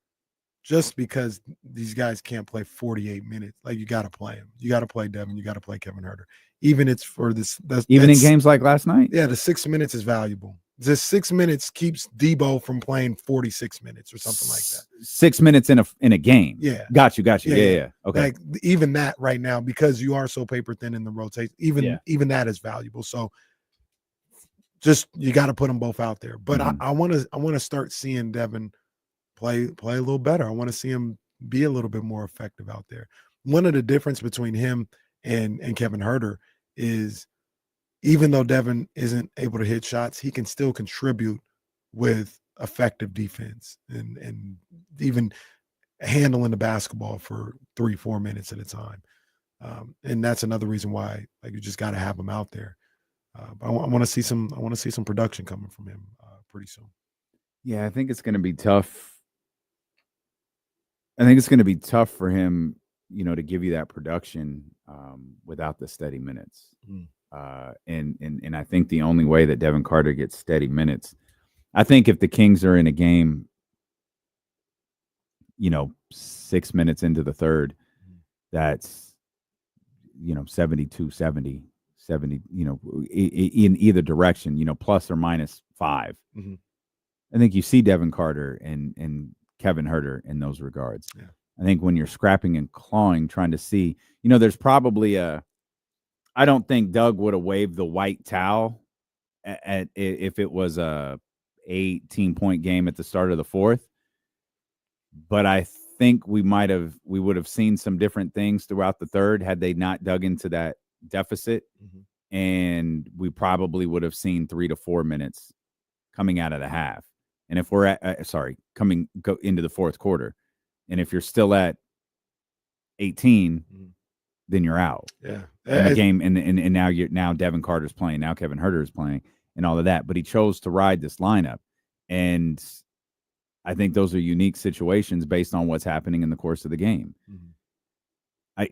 just because these guys can't play 48 minutes, like you got to play them. You got to play Devin. You got to play Kevin Huerter. Even it's for this. Even in games like last night? Yeah, the 6 minutes is valuable. This 6 minutes keeps Debo from playing 46 minutes or something like that. 6 minutes in a game. Yeah. Got you. Yeah. Okay. Like even that right now, because you are so paper thin in the rotation, even that is valuable. So just you got to put them both out there. But I want to start seeing Devin play a little better. I want to see him be a little bit more effective out there. One of the difference between him and Kevin Huerter is, even though Devin isn't able to hit shots, he can still contribute with effective defense and even handling the basketball for 3-4 minutes at a time. And that's another reason why, like, you just got to have him out there. But I want to see some production coming from him pretty soon. Yeah, I think it's going to be tough. I think it's going to be tough for him, to give you that production without the steady minutes. And I think the only way that Devin Carter gets steady minutes, I think if the Kings are in a game, 6 minutes into the third, that's 72-70, 70, in either direction, plus or minus 5. I think you see Devin Carter and Kevin Huerter in those regards. Yeah. I think when you're scrapping and clawing, trying to see, there's probably I don't think Doug would have waved the white towel if it was a 18-point game at the start of the fourth. But I think we would have seen some different things throughout the third had they not dug into that deficit. And we probably would have seen 3 to 4 minutes coming out of the half. And if we're go into the fourth quarter, and if you're still at 18, then you're out. Yeah. And the game, and now Devin Carter's playing, now Kevin Huerter is playing, and all of that. But he chose to ride this lineup, and I think those are unique situations based on what's happening in the course of the game.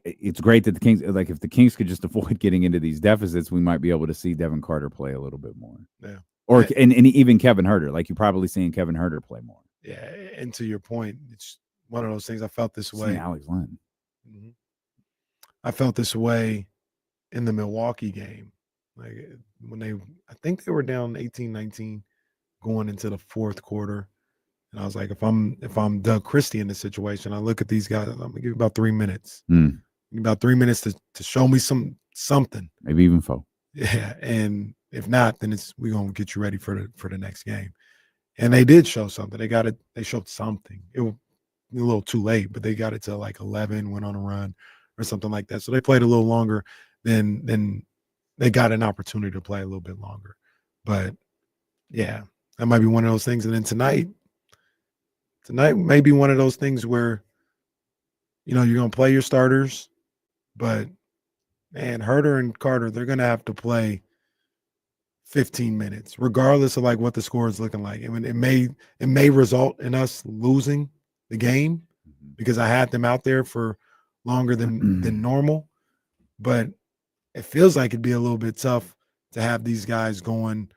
It's great that the Kings, like, if the Kings could just avoid getting into these deficits, we might be able to see Devin Carter play a little bit more. Yeah. Or and even Kevin Huerter, like, you're probably seeing Kevin Huerter play more. Yeah, and to your point, it's one of those things. I felt this way. Alex Len. I felt this way in the Milwaukee game. Like, when I think they were down 18-19 going into the fourth quarter. And I was like, if I'm Doug Christie in this situation, I look at these guys, I'm gonna give you about 3 minutes. About 3 minutes to show me something. Maybe even 4. Yeah. And if not, then we're gonna get you ready for the next game. And they did show something. They showed something. It was a little too late, but they got it to like 11, went on a run or something like that. So they played a little longer than they got an opportunity to play a little bit longer. But yeah, that might be one of those things. And then tonight may be one of those things where, you're going to play your starters, but man, Huerter and Carter, they're going to have to play 15 minutes, regardless of like what the score is looking like. I mean, it may result in us losing the game because I had them out there for longer than normal, but it feels like it'd be a little bit tough to have these guys going,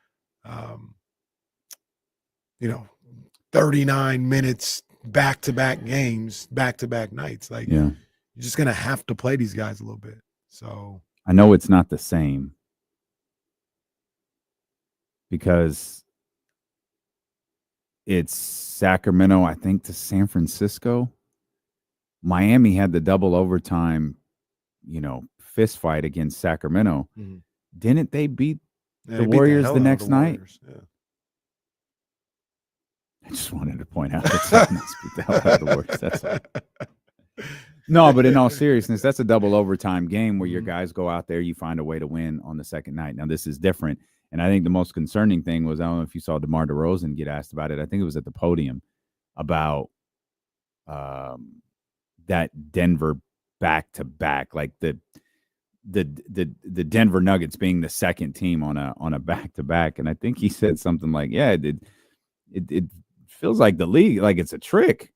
39 minutes, back-to-back games, back-to-back nights. Like, yeah, you're just going to have to play these guys a little bit. So I know it's not the same because it's Sacramento, I think, to San Francisco. Miami had the double overtime, fist fight against Sacramento. Didn't they beat the Warriors the next night? Yeah. I just wanted to point out that Celtics beat the hell out of the Warriors. That's all. No, but in all seriousness, that's a double overtime game where your guys go out there, you find a way to win on the second night. Now, this is different. And I think the most concerning thing was, I don't know if you saw DeMar DeRozan get asked about it. I think it was at the podium about that Denver back-to-back, like the Denver Nuggets being the second team on a back-to-back. And I think he said something like, yeah, it feels like the league, like it's a trick.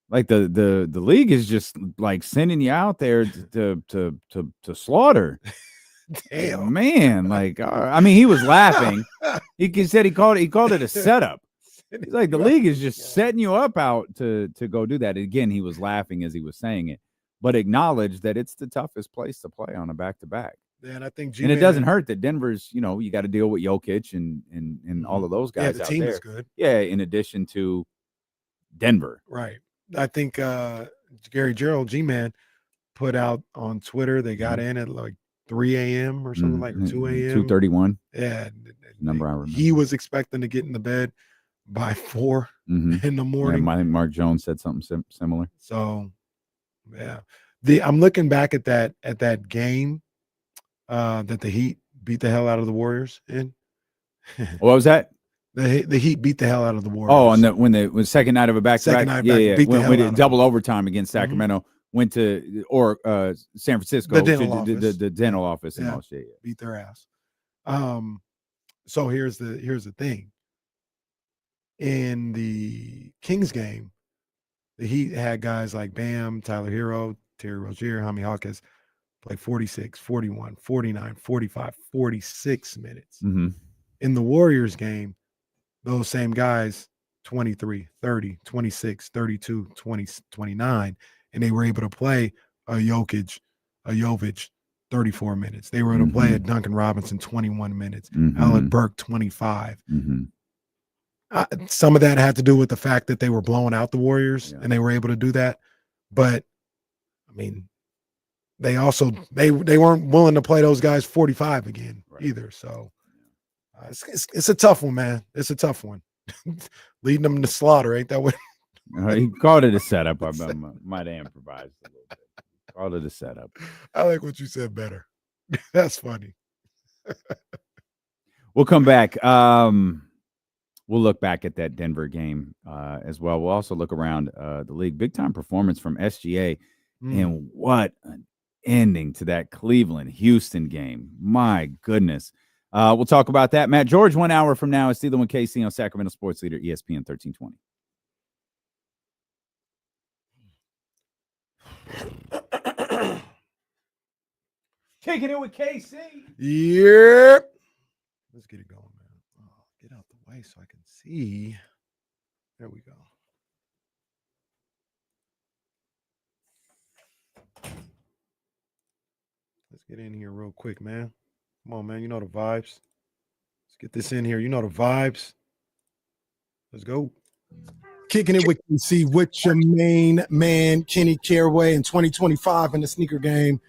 Like the league is just like sending you out there to slaughter. Damn, man. Like, I mean, he was laughing. He said he called it a setup. He's like, the league is just setting you up out to go do that. Again, he was laughing as he was saying it, but acknowledged that it's the toughest place to play on a back-to-back. Yeah, and I think and it doesn't hurt that Denver's, you got to deal with Jokic and all of those guys. Yeah, the out team there. is good. Yeah, in addition to Denver. Right. I think Gary Gerald, G-Man, put out on Twitter, they got in at like 3 a.m. or something like 2 a.m. 2:31. Yeah. Number I remember. He was expecting to get in the bed by 4 in the morning. Yeah, I think Marc Jones said something similar. So, yeah. I'm looking back at that game that the Heat beat the hell out of the Warriors in. What was that? The Heat beat the hell out of the Warriors. Oh, and when the second night of a back-to-back, when we double overtime against Sacramento, went to San Francisco, the dental office, and all shit. Beat their ass. So here's the thing. In the Kings game, the Heat had guys like Bam, Tyler Hero, Terry Rozier, Jaime Hawkins play 46, 41, 49, 45, 46 minutes. Mm-hmm. In the Warriors game, those same guys, 23, 30, 26, 32, 20, 29, and they were able to play a Jovic 34 minutes. They were able to play a Duncan Robinson 21 minutes, Alec Burke 25. Some of that had to do with the fact that they were blowing out the Warriors and they were able to do that. But, I mean, they also they weren't willing to play those guys 45 again either. So it's a tough one, man. It's a tough one. Leading them to slaughter, ain't that what? He called it a setup. I might have improvised a little bit. Called it a setup. I like what you said better. That's funny. We'll come back. We'll look back at that Denver game as well. We'll also look around the league. Big time performance from SGA. And what an ending to that Cleveland-Houston game. My goodness. We'll talk about that. Matt George, 1 hour from now, is Stealing with KC on Sacramento Sports Leader, ESPN 1320. Kicking it with KC. Yep. Let's get it going, man. Oh, get out the way so I can see. There we go. Let's get in here real quick, man. Come on, man. You know the vibes. Let's get this in here. You know the vibes. Let's go. Kicking it with KC with your main man, Kenny Caraway, in 2025 in the sneaker game.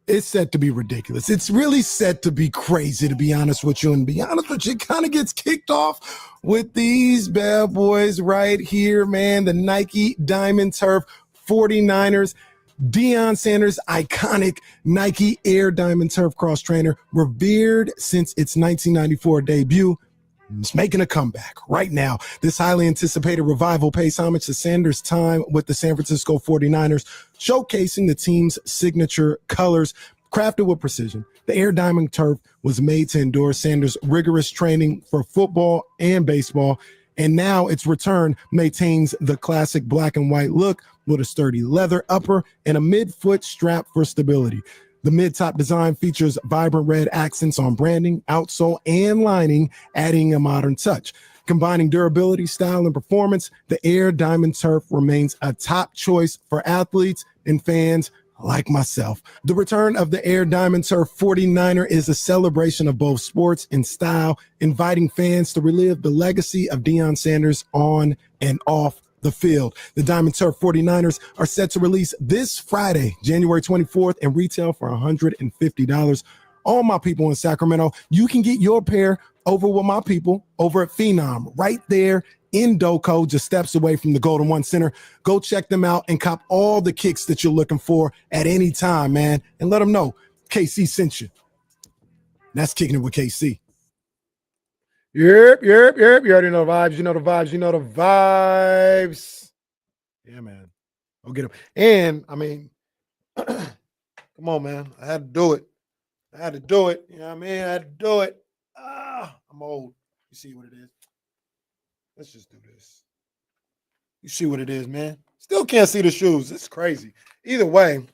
It's set to be ridiculous. It's really set to be crazy, to be honest with you. And be honest with you, it kind of gets kicked off with these bad boys right here, man. The Nike Diamond Turf 49ers. Deion Sanders' iconic Nike Air Diamond Turf Cross trainer, revered since its 1994 debut. It's making a comeback right now. This highly anticipated revival pays homage to Sanders' time with the San Francisco 49ers, showcasing the team's signature colors. Crafted with precision, the Air Diamond Turf was made to endure Sanders' rigorous training for football and baseball, and now its return maintains the classic black and white look with a sturdy leather upper and a mid-foot strap for stability. The mid-top design features vibrant red accents on branding, outsole, and lining, adding a modern touch. Combining durability, style, and performance, the Air Diamond Turf remains a top choice for athletes and fans like myself. The return of the Air Diamond Turf 49er is a celebration of both sports and style, inviting fans to relive the legacy of Deion Sanders on and off the field. The Diamond Turf 49ers are set to release this Friday, January 24th, and retail for $150. All my people in Sacramento, you can get your pair over with my people over at Phenom, right there in Doco, just steps away from the Golden One Center. Go check them out and cop all the kicks that you're looking for at any time, man. And let them know KC sent you. That's Kicking It with KC. Yep. You already know the vibes. You know the vibes. Yeah, man. Go get him. And I mean, come on, man. I had to do it. You know what I mean? I had to do it. I'm old. You see what it is. Let's just do this. You see what it is, man. Still can't see the shoes. It's crazy. Either way,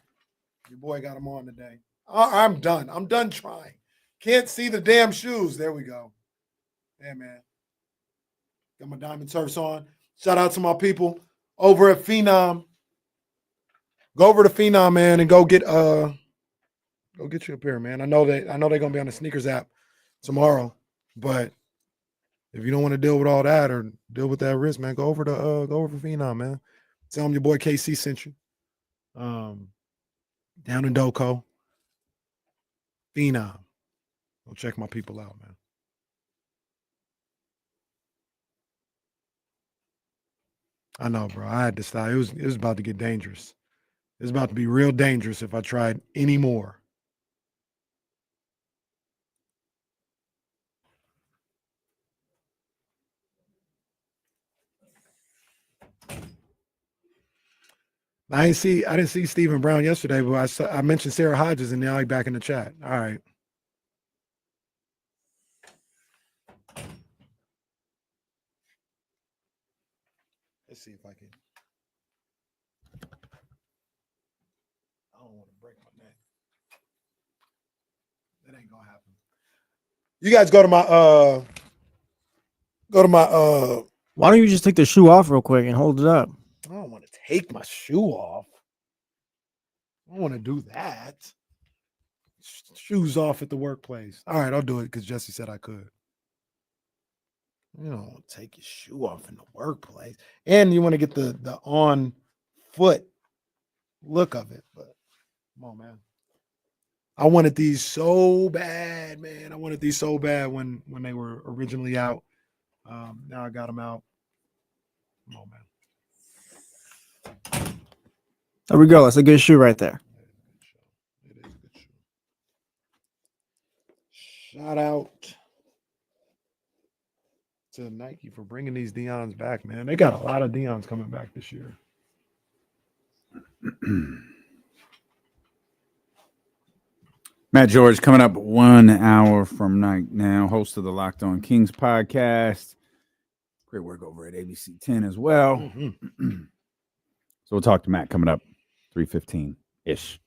your boy got them on today. I'm done. I'm done trying. Can't see the damn shoes. There we go. Yeah, man. Got my diamond turfs on. Shout out to my people over at Phenom. Go over to Phenom, man, and go get you a pair, man. I know they're gonna be on the sneakers app tomorrow, but if you don't want to deal with all that or deal with that risk, man, go over to Phenom, man. Tell them your boy KC sent you. Down in Doco. Phenom. Go check my people out, man. I know, bro. I had to stop. It was about to get dangerous. It was about to be real dangerous if I tried any more. I didn't see Stephen Brown yesterday, but I mentioned Sarah Hodges, and now he's back in the chat. All right. Let's see if I can. I don't want to break my neck. That ain't gonna happen. You guys go to my Why don't you just take the shoe off real quick and hold it up? I don't want to take my shoe off. I don't want to do that. Shoes off at the workplace. All right, I'll do it because Jesse said I could. You don't want to take your shoe off in the workplace. And you want to get the on foot look of it. But come on, man. I wanted these so bad, man. I wanted these so bad when they were originally out. Now I got them out. Come on, man. There we go. That's a good shoe right there. It is a good shoe. Shout out to Nike for bringing these Deons back, man. They got a lot of Deons coming back this year. Matt George coming up 1 hour from night now, host of the Locked On Kings podcast. Great work over at ABC 10 as well. Mm-hmm. So we'll talk to Matt coming up 3:15-ish.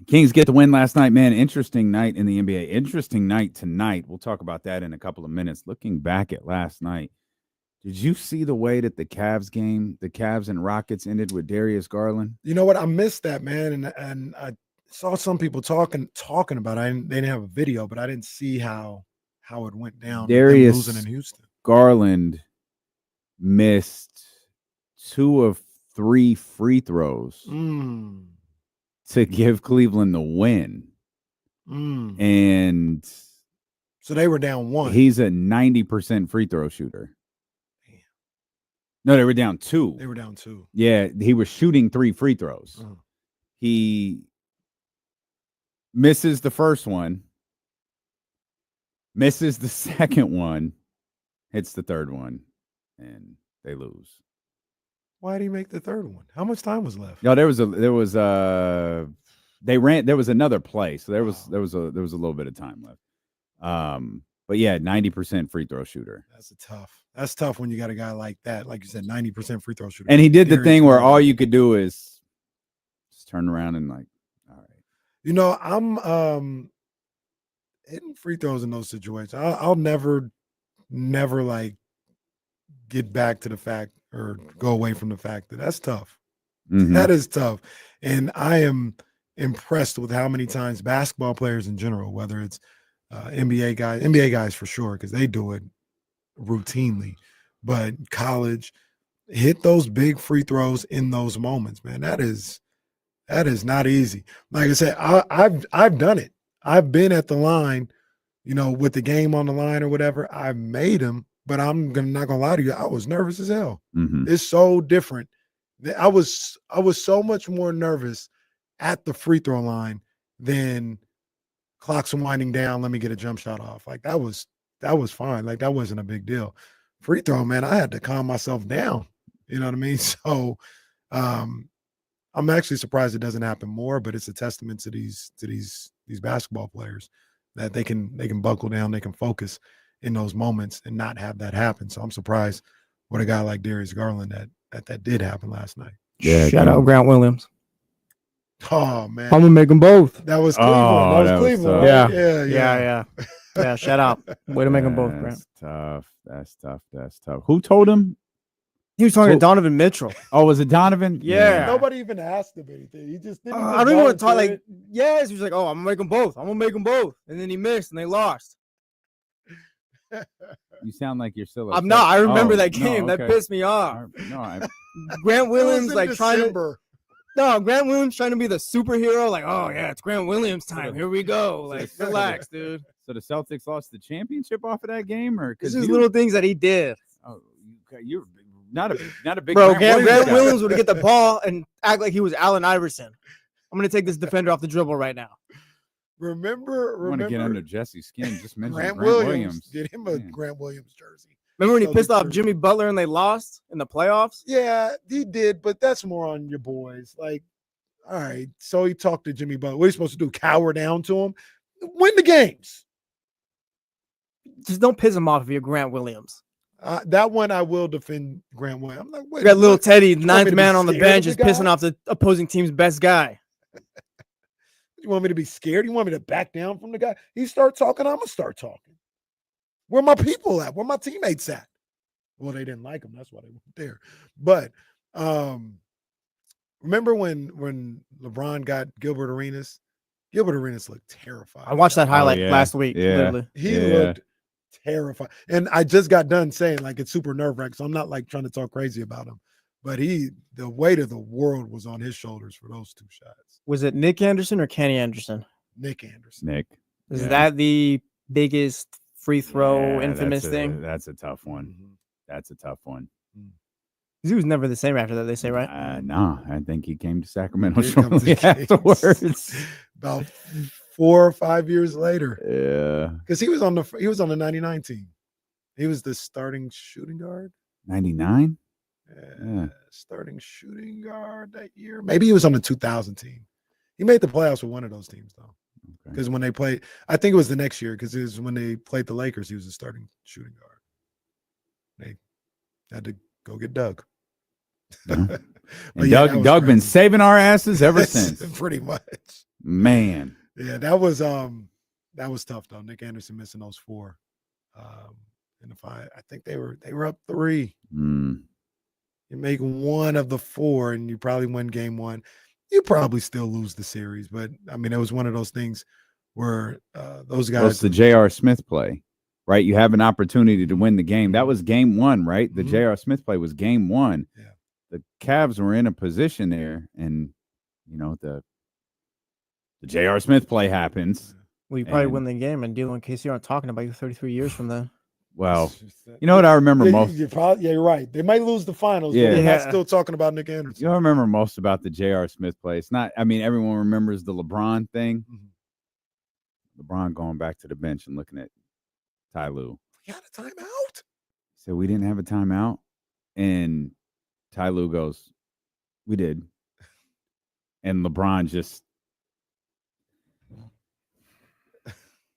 Kings get the win last night, man. Interesting night in the NBA. Interesting night tonight. We'll talk about that in a couple of minutes. Looking back at last night, did you see the way that the Cavs and Rockets ended with Darius Garland? You know what? I missed that, man, and I saw some people talking about it. They didn't have a video, but I didn't see how it went down. Darius losing in Houston. Garland missed 2 of 3 free throws to give Cleveland the win. And so they were down 1. He's a 90% free throw shooter. No, they were down 2. They were down 2. Yeah, he was shooting 3 free throws. He misses the first one, misses the second one, hits the third one, and they lose. Why did he make the third one? How much time was left? No, there was another play, so there was a little bit of time left. But yeah, 90% free throw shooter. That's tough when you got a guy like that, like you said, 90% free throw shooter. And he did the thing where all you could do is just turn around and like, all right. You know, I'm hitting free throws in those situations. I'll never like get back to the fact or go away from the fact that that's tough. Mm-hmm. That is tough. And I am impressed with how many times basketball players in general, whether it's NBA guys for sure, because they do it routinely, but college, hit those big free throws in those moments, man. That is not easy. Like I said, I've done it. I've been at the line, you know, with the game on the line or whatever. I've made them, but I'm not gonna lie to you, I was nervous as hell. Mm-hmm. It's so different. I was so much more nervous at the free throw line than clock's winding down. Let me get a jump shot off. Like that was fine. Like that wasn't a big deal. Free throw, man, I had to calm myself down. You know what I mean? So I'm actually surprised it doesn't happen more, but it's a testament to these basketball players that they can buckle down, they can focus in those moments and not have that happen. So I'm surprised with a guy like Darius Garland that did happen last night. Yeah, shout out Grant Williams. Oh man, I'm gonna make them both. that was Cleveland. Oh, that that was was Cleveland. tough. Right? Yeah. Yeah, shout out. Way to make them both, Grant. That's tough. That's tough. Who told him? He was talking to Donovan Mitchell. Oh, was it Donovan? Yeah. Nobody even asked him anything. He just didn't. I don't even want to talk. Like, yes, he was like, "Oh, I'm gonna make them both. I'm gonna make them both," and then he missed and they lost. You sound like you're still. I'm not. I remember Oh, that game. no, That okay. pissed me off. No, Grant Williams in like trying to. December. No, Grant Williams trying to be the superhero. Like, oh yeah, it's Grant Williams time. Here we go. Like, relax, dude. So the Celtics lost the championship off of that game, or This is little things that he did. Oh, you're not a big Bro, Grant Grant guy. Williams would get the ball and act like he was Allen Iverson. I'm gonna take this defender off the dribble right now. Remember, I want to get under Jesse's skin. Just mention Grant Grant Williams. Williams. Get him a Man. Grant Williams jersey. Remember when he So pissed the off jersey. Jimmy Butler and they lost in the playoffs? Yeah, he did, but that's more on your boys. Like, all right, so he talked to Jimmy Butler. What are you supposed to do? Cower down to him? Win the games. Just don't piss him off if you're Grant Williams. That one I will defend Grant Williams. I'm like, wait, You got little what? Teddy, You want me ninth to be man on the scared of bench, the is pissing guy? off the opposing team's best guy. You want me to be scared? You want me to back down from the guy? He start talking, I'm gonna start talking. Where my people at? Where my teammates at? Well, they didn't like him. That's why they weren't there. But remember when LeBron got Gilbert Arenas? Gilbert Arenas looked terrified. I watched that highlight yeah. last week. Yeah. Literally. He Yeah. looked terrified. And I just got done saying like it's super nerve-wracking. So I'm not like trying to talk crazy about him. But the weight of the world was on his shoulders for those two shots. Was it Nick Anderson or Kenny Anderson? Nick Anderson. Nick. Is Yeah. that the biggest free throw Yeah, infamous that's thing? That's a tough one. Mhm. That's a tough one. 'Cause he was never the same after that, they say, right? No, I think he came to Sacramento Here comes shortly the Kings. afterwards. About 4 or 5 years later. Yeah. Because he was on the 99 team. He was the starting shooting guard. 99? Yeah. Starting shooting guard that year. Maybe he was on the 2000 team. He made the playoffs with one of those teams, though. Okay. Because when they played, I think it was the next year, because it was when they played the Lakers, he was the starting shooting guard. They had to go get Doug. Yeah. But And yeah, that was Doug been crazy. saving our asses ever since. Pretty much. Man. Yeah, that was tough though. Nick Anderson missing those 4. In the 5. I think they were up 3. Mm. You make one of the 4 and you probably win game 1. You probably still lose the series, but I mean, it was one of those things where those guys. Well, it's the J.R. Smith play, right? You have an opportunity to win the game. That was game 1, right? The Mhm. J.R. Smith play was game 1. Yeah. The Cavs were in a position there, and the J.R. Smith play happens. Well, you probably And- win the game and deal in case you aren't talking about you 33 years from then. Well, you know what I remember most? You're right. They might lose the finals, Yeah. but we're not Yeah. still talking about Nick Anderson. You know what I remember most about the J.R. Smith play? It's not, I mean, everyone remembers the LeBron thing. Mhm. LeBron going back to the bench and looking at Ty Lue. We got a timeout. He said, we didn't have a timeout. And Ty Lue goes, we did. And LeBron just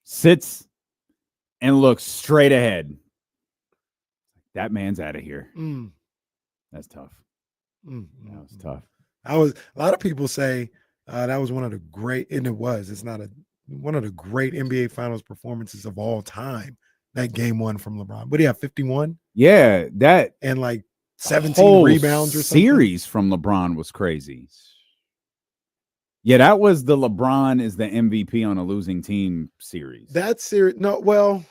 sits and looks straight ahead. That man's out of here. Mm, That's tough. mm, That was mm. tough. A lot of people say that was one of the great, and it was. It's not one of the great NBA Finals performances of all time. That game 1 from LeBron. What do you have? 51 Yeah, that and like the 17 whole rebounds or something. series from LeBron was crazy. Yeah, that was the LeBron is the MVP on a losing team series. That series, no, well,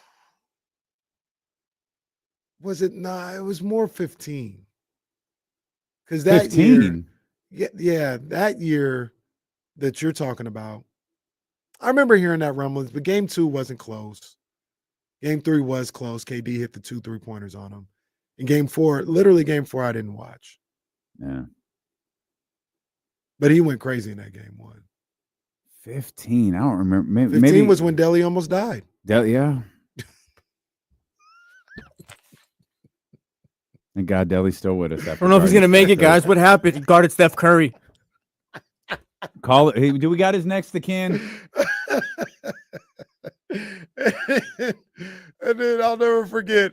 was it not? It was more 15. Because that 15. year, yeah, that year that you're talking about, I remember hearing that rumblings, but game 2 wasn't close. Game 3 was close. KD hit the 2 3-pointers on him. In game 4, literally game 4, I didn't watch. Yeah. But he went crazy in that game 1. 15. I don't remember. 15 Maybe was when Delly almost died. Yeah. Thank God Delly's still with us. I don't know if he's gonna make it, guys. What happened? He guarded Steph Curry. Call it. Hey, do we got his next to kin? And then I'll never forget.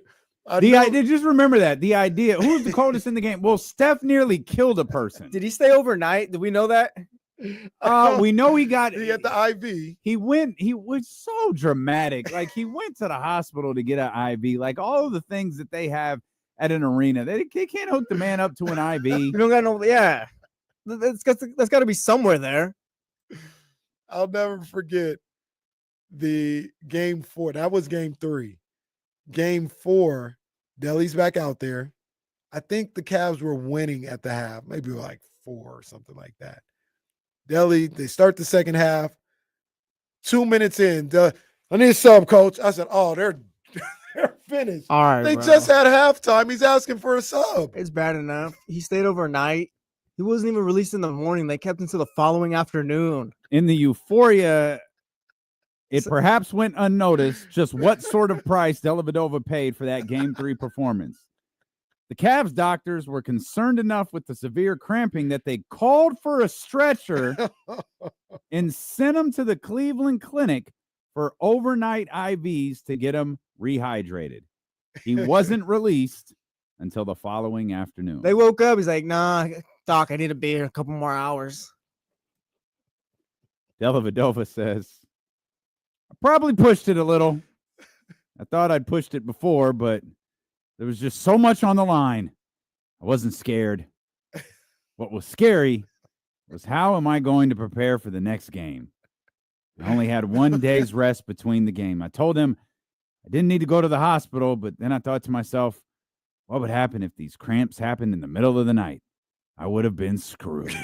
Just remember that. The idea. Who was the coldest in the game? Well, Steph nearly killed a person. Did he stay overnight? Did we know that? We know he got the IV. He was so dramatic. Like he went to the hospital to get an IV. Like all of the things that they have at an arena. They can't hook the man up to an IV. You don't got no, yeah. That's got to be somewhere there. I'll never forget the game 4. That was game 3. Game 4, Delly's back out there. I think the Cavs were winning at the half, maybe like 4 or something like that. Delly, they start the second half. 2 minutes in, I need a sub, coach. I said, oh, they're finished. All right, they bro. just had halftime. He's asking for a sub. It's bad enough. He stayed overnight. He wasn't even released in the morning. They kept him until the following afternoon. In the euphoria, it perhaps went unnoticed just what sort of price Dellavedova paid for that Game 3 performance. The Cavs doctors were concerned enough with the severe cramping that they called for a stretcher and sent him to the Cleveland Clinic for overnight IVs to get him rehydrated. He wasn't released until the following afternoon. They woke up. He's like, nah, Doc, I need to be here a couple more hours. Dellavedova says, I probably pushed it a little. I thought I'd pushed it before, but there was just so much on the line. I wasn't scared. What was scary was how am I going to prepare for the next game? I only had 1 day's rest between the game. I told him I didn't need to go to the hospital, but then I thought to myself, what would happen if these cramps happened in the middle of the night? I would have been screwed.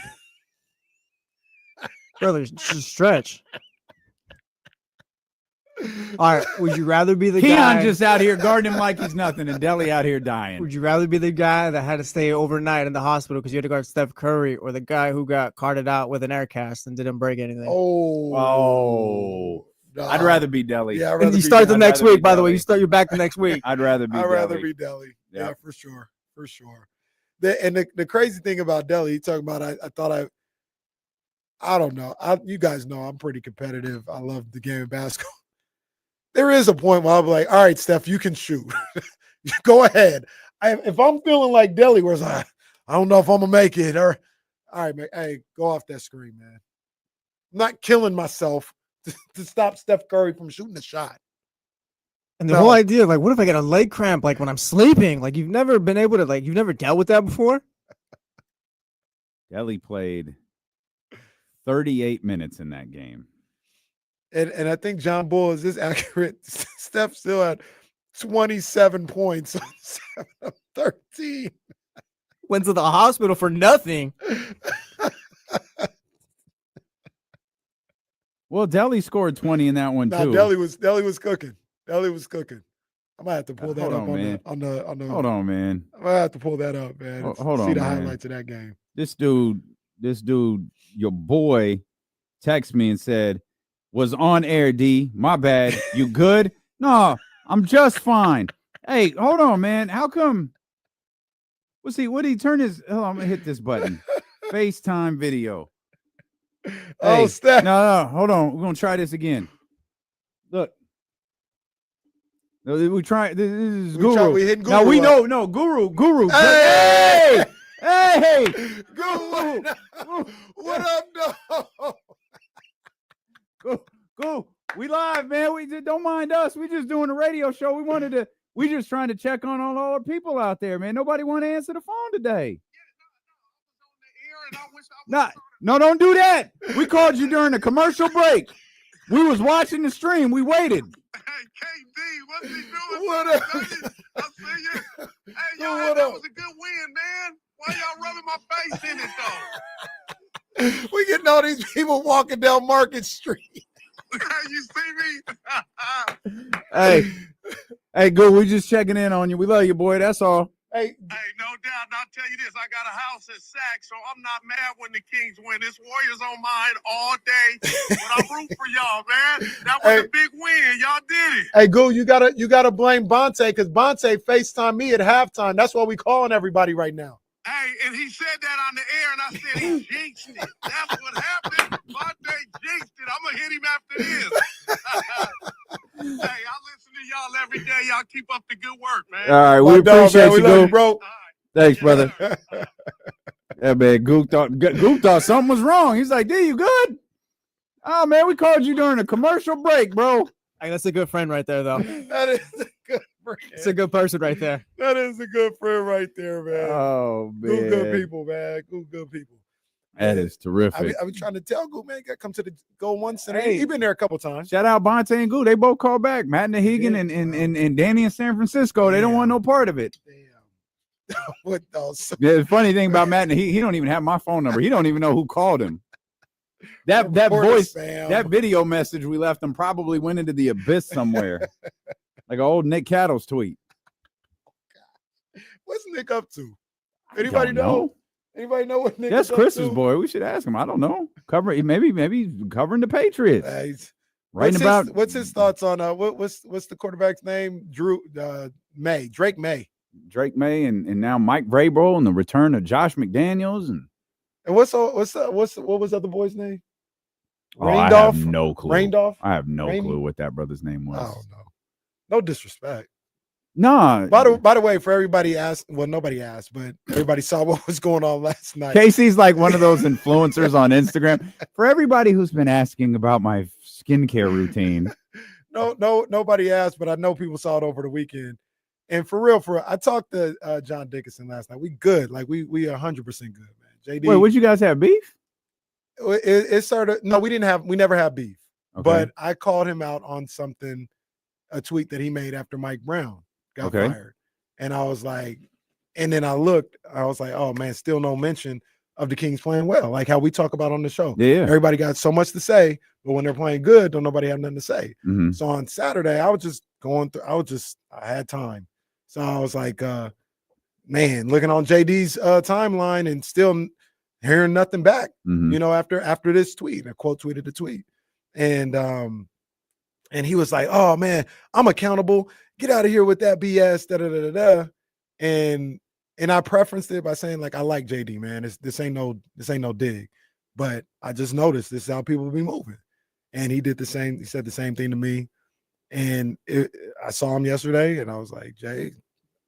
Brother, just stretch. All right, would you rather be the guy? Keon just out here guarding him like he's nothing, and Delly out here dying. Would you rather be the guy that had to stay overnight in the hospital because you had to guard Steph Curry, or the guy who got carted out with an air cast and didn't break anything? Oh. I'd rather be Delly. Yeah, and you start the next week, by the way. You start your back the next week. I'd rather be Delly. Yeah, for sure. For sure. The crazy thing about Delly, he talking about, I don't know. You guys know I'm pretty competitive. I love the game of basketball. There is a point where I'll be like, all right, Steph, you can shoot. Go ahead. If I'm feeling like Delly, where it's like, I don't know if I'm going to make it. Or, all right, man, hey, go off that screen, man. I'm not killing myself to stop Steph Curry from shooting a shot. And the whole idea, like, what if I get a leg cramp, like, when I'm sleeping? Like, you've never been able to, like, you've never dealt with that before? Delly played 38 minutes in that game. And I think John Bull is this accurate. Steph still had 27 points on 7 of 13. Went to the hospital for nothing. Well, Delly scored 20 in that one too. Delly was cooking. Delly was cooking. I might have to pull that up on the. Hold on, man. I might have to pull that up, man. Hold on, see the man. highlights of that game. This dude, your boy, texted me and said, was on air, D. My bad. You good? No, I'm just fine. Hey, hold on, man. How come? What did he turn his? Oh, I'm gonna hit this button. FaceTime video. Oh, Hey, Steph. No, hold on. We're gonna try this again. Look. No, we try. This is Guru. We hitting Guru. Now we know. No, Guru. Hey! Hey! Guru. What up, dog? Go. We live, man. We just don't mind us. We just doing a radio show. We just trying to check on all our people out there, man. Nobody want to answer the phone today. No, don't do that. We called you during a commercial break. We was watching the stream. We waited. Hey, KD, what's he doing? What up? I see you. Hey, y'all, What that up? was a good win, man. Why y'all rubbing my face in it, though? We getting all these people walking down Market Street. You see me? Hey, good. We just checking in on you. We love you, boy. That's all. Hey, no doubt. And I'll tell you this, I got a house at Sac, so I'm not mad when the Kings win. This Warriors on mine all day, but I'm rooting for y'all, man. That was a big win. Y'all did it. Hey, Goo, you gotta blame Bonte because Bonte FaceTimed me at halftime. That's why we calling everybody right now. Hey, and he said that on the air, and I said he jinxed it. That's what happened. Bonte jinxed it. I'm going to hit him after this. Hey, I listen to y'all every day. Y'all keep up the good work, man. All right, we My dog, appreciate man. We you, love Goop. you, bro. Thanks, brother. Yeah, man. Goop thought something was wrong. He's like, "D, you good?" Oh man, we called you during a commercial break, bro. Hey, that's a good friend right there, though. That is a good friend. It's a good person right there. That is a good friend right there, man. Oh man, Good people, man. Good people. That is terrific. I was trying to tell Goo, man, you got to come to the Go One Center. Hey. He been there a couple times. Shout out Bonte and Goo. They both called back. Matt Nahigan and Danny in San Francisco. They don't want no part of it. Damn. What else? Yeah, the funny thing about Matt, he don't even have my phone number. He don't even know who called him. That voice, that video message we left him probably went into the abyss somewhere. Like an old Nick Cattles tweet. What's Nick up to? Anybody know? Anybody know what Nick? That's is Chris's up to? boy. We should ask him. I don't know. Maybe covering the Patriots. What's his thoughts on what's the quarterback's name? Drake May, and now Mike Vrabel and the return of Josh McDaniels and what was the other boy's name? I have no clue. Raindolph? I have no clue what that brother's name was. Oh no. No disrespect. No. By the way, for everybody asked, well, nobody asked, but everybody saw what was going on last night. Casey's like one of those influencers on Instagram. For everybody who's been asking about my skincare routine. Nobody asked, but I know people saw it over the weekend. And for real, I talked to John Dickinson last night. We good. Like we 100% good, man. JD. Wait, would you guys have beef? It started. No, we never had beef. Okay. But I called him out on a tweet that he made after Mike Brown got fired. And I was like, and then I was like, oh man, still no mention of the Kings playing well, like how we talk about on the show. Yeah. Everybody got so much to say, but when they're playing good, don't nobody have nothing to say. Mm-hmm. So on Saturday, I was just going through, I had time. So I was like, man, looking on JD's timeline and still hearing nothing back, Mm-hmm. After this tweet. I quote tweeted the tweet. And he was like, oh man, I'm accountable. Get out of here with that BS. Da, da, da, da, da. And I preferenced it by saying, like, I like JD, man. This ain't no dig. But I just noticed this is how people be moving. And he did the same, he said the same thing to me. And I saw him yesterday and I was like, Jay,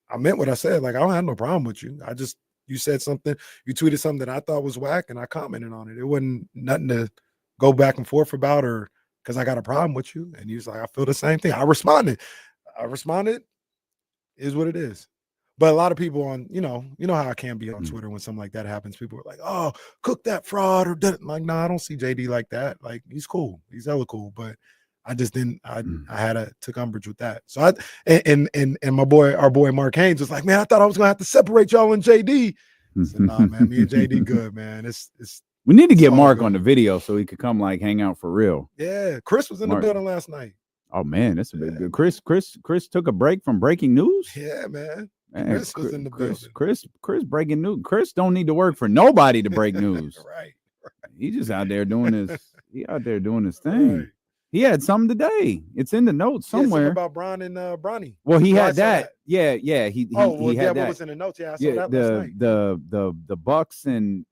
I meant what I said. Like, I don't have no problem with you. You said something, you tweeted something that I thought was whack and I commented on it. It wasn't nothing to go back and forth about or because I got a problem with you. And he was like, I feel the same thing. I responded, is what it is. But a lot of people on, you know how I can be on Twitter when something like that happens. People are like, oh, cook that fraud or that. Like, no, I don't see JD like that. Like, he's cool. He's hella cool. But I just didn't, I took umbrage with that. So and our boy Marc Haynes was like, man, I thought I was going to have to separate y'all and JD. I said, nah, man, me and JD good, man. We need to get Marc on the video so he could come like hang out for real. Yeah. Chris was in the building last night. Oh man, that's a bit good. Chris took a break from breaking news. Yeah, man. Man, Chris was in the building. Chris breaking news. Chris don't need to work for nobody to break news. Right. He just out there doing his. He out there doing his thing. Right. He had something today. It's in the notes somewhere about Bron and Bronny. Well, he had that. Yeah. He had that. What was in the notes? Yeah, I saw that last night. The Bucks and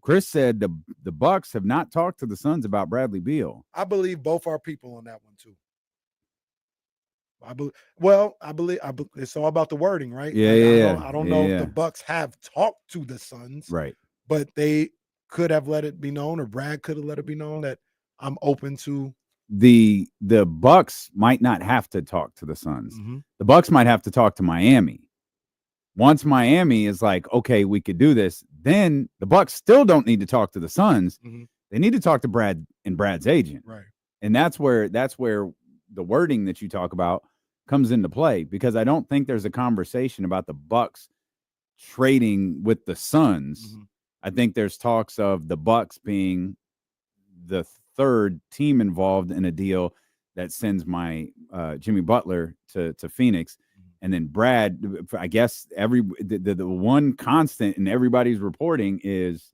Chris said the Bucks have not talked to the Suns about Bradley Beal. I believe both are people on that one too. I believe it's all about the wording, right? Yeah, I don't know if the Bucks have talked to the Suns, right? But they could have let it be known, or Brad could have let it be known that I'm open to. The Bucks might not have to talk to the Suns. Mm-hmm. The Bucks might have to talk to Miami. Once Miami is like, okay, we could do this, then the Bucks still don't need to talk to the Suns. Mm-hmm. They need to talk to Brad and Brad's agent. Right. And that's where the wording that you talk about comes into play, because I don't think there's a conversation about the Bucks trading with the Suns. Mm-hmm. I think there's talks of the Bucks being the third team involved in a deal that sends my Jimmy Butler to Phoenix. And then Brad, I guess the one constant in everybody's reporting is,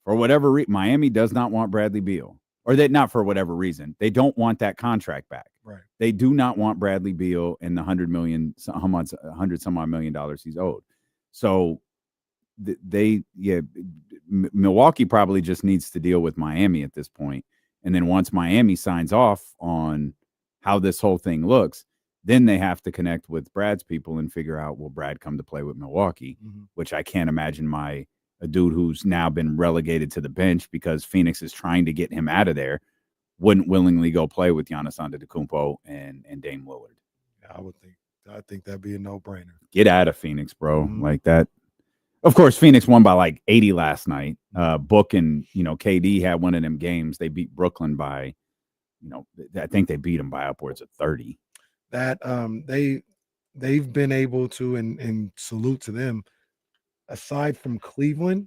for whatever reason, Miami does not want Bradley Beal, or that not for whatever reason, they don't want that contract back. Right. They do not want Bradley Beal and the $100 some odd million dollars he's owed. So Milwaukee probably just needs to deal with Miami at this point. And then once Miami signs off on how this whole thing looks, then they have to connect with Brad's people and figure out, will Brad come to play with Milwaukee, which I can't imagine a dude who's now been relegated to the bench because Phoenix is trying to get him out of there wouldn't willingly go play with Giannis Antetokounmpo and Dame Lillard. I think that'd be a no-brainer. Get out of Phoenix, bro. Like that. Of course, Phoenix won by like 80 last night. Book and, KD had one of them games. They beat Brooklyn by, I think they beat them by upwards of 30. That they've been able to, and salute to them, aside from Cleveland,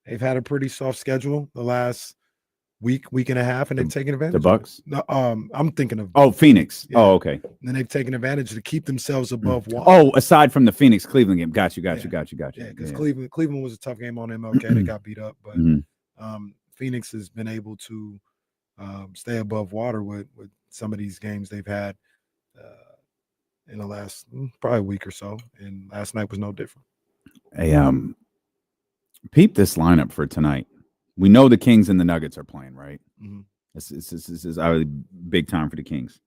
they've had a pretty soft schedule the last week and a half, and they've taken advantage. The Bucks? No, I'm thinking of Phoenix. Yeah. Oh, okay. And then they've taken advantage to keep themselves above water. Oh, aside from the Phoenix Cleveland game. Got you. Yeah, because Cleveland was a tough game on MLK. They got beat up, but Phoenix has been able to stay above water with some of these games they've had in the last probably week or so, and last night was no different. Hey, peep this lineup for tonight. We know the Kings and the Nuggets are playing, right? This is obviously big time for the Kings.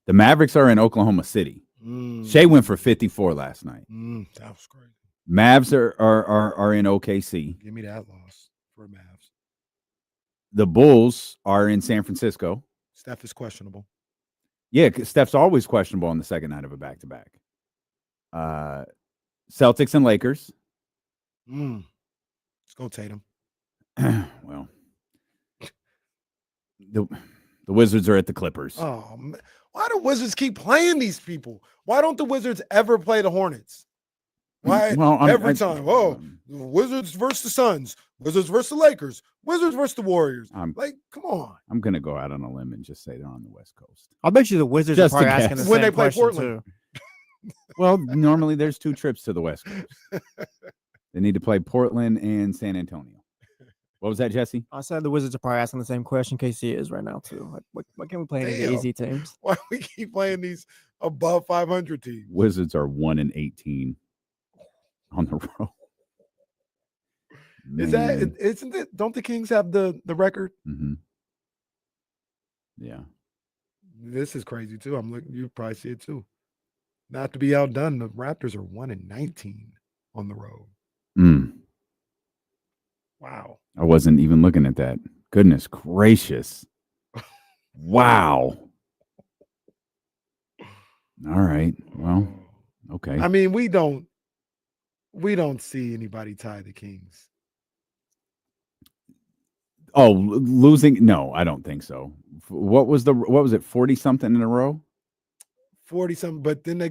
The Mavericks are in Oklahoma City. Shea went for 54 last night. That was great. Mavs are in OKC. Give me that loss for Mavs. The Bulls are in San Francisco. Steph is questionable. Yeah, Steph's always questionable on the second night of a back-to-back. Celtics and Lakers. Let's go Tatum. Well, the Wizards are at the Clippers. Oh, man. Why do Wizards keep playing these people? Why don't the Wizards ever play the Hornets? Why every time? Oh, Wizards versus the Suns, Wizards versus the Lakers, Wizards versus the Warriors. Like, come on. I'm gonna go out on a limb and just say they're on the West Coast. I bet you the Wizards are probably asking the when same they play question Portland. too. Well, normally there's 2 trips to the West Coast. They need to play Portland and San Antonio. What was that, Jesse? I said the Wizards are probably asking the same question KC is right now too. Like, why can't we play any of the easy teams? Why do we keep playing these above 500 teams? Wizards are 1-18 on the road. Isn't it? Don't the Kings have the record? Yeah. This is crazy too. I'm looking. You probably see it too. Not to be outdone, the Raptors are 1-19 on the road. Wow. I wasn't even looking at that. Goodness gracious. Wow. All right. Well, okay. I mean, we don't see anybody tie the Kings. Oh, losing? No, I don't think so. What was it? 40 something in a row? 40 something, but then they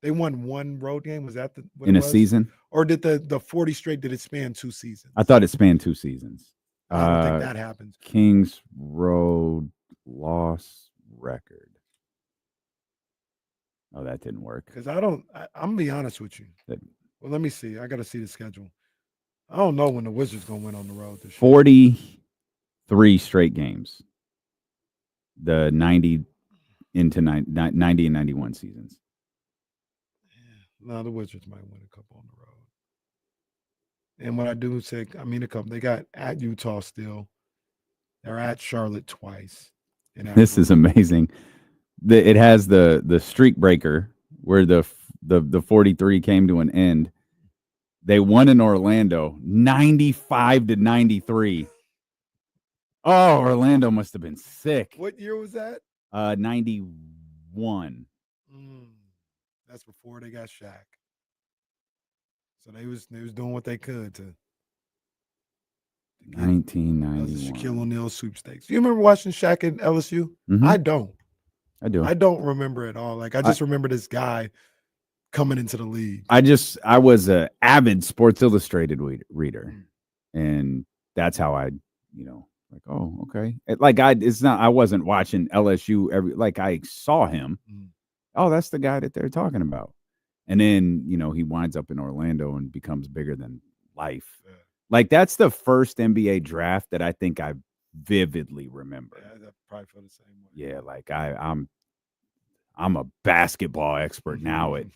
they won one road game. Was that in a season? Or did the 40 straight, did it span 2 seasons? I thought it spanned 2 seasons. I don't think that happens. Kings road loss record. Oh, that didn't work. Because I'm gonna be honest with you. Well, let me see. I gotta see the schedule. I don't know when the Wizards gonna win on the road this year. 43 straight games. The 90 and 91 seasons. Yeah. No, the Wizards might win a couple on the road. And when I do say, I mean a couple. They got at Utah still. They're at Charlotte twice. This is amazing. It has the streak breaker where the 43 came to an end. They won in Orlando 95-93. Oh, Orlando must have been sick. What year was that? 91. That's before they got Shaq. So they was doing what they could to 1991. Shaquille O'Neal sweepstakes. Do you remember watching Shaq at LSU? Mm-hmm. I don't. I do. I don't remember at all. Like I just remember this guy coming into the league. I was an avid Sports Illustrated reader, and that's how I, like, oh, okay. I wasn't watching LSU I saw him, oh, that's the guy that they're talking about. And then, he winds up in Orlando and becomes bigger than life. Yeah. Like, that's the first NBA draft that I think I vividly remember. Yeah, I probably feel the same way. Yeah, like I'm a basketball expert now at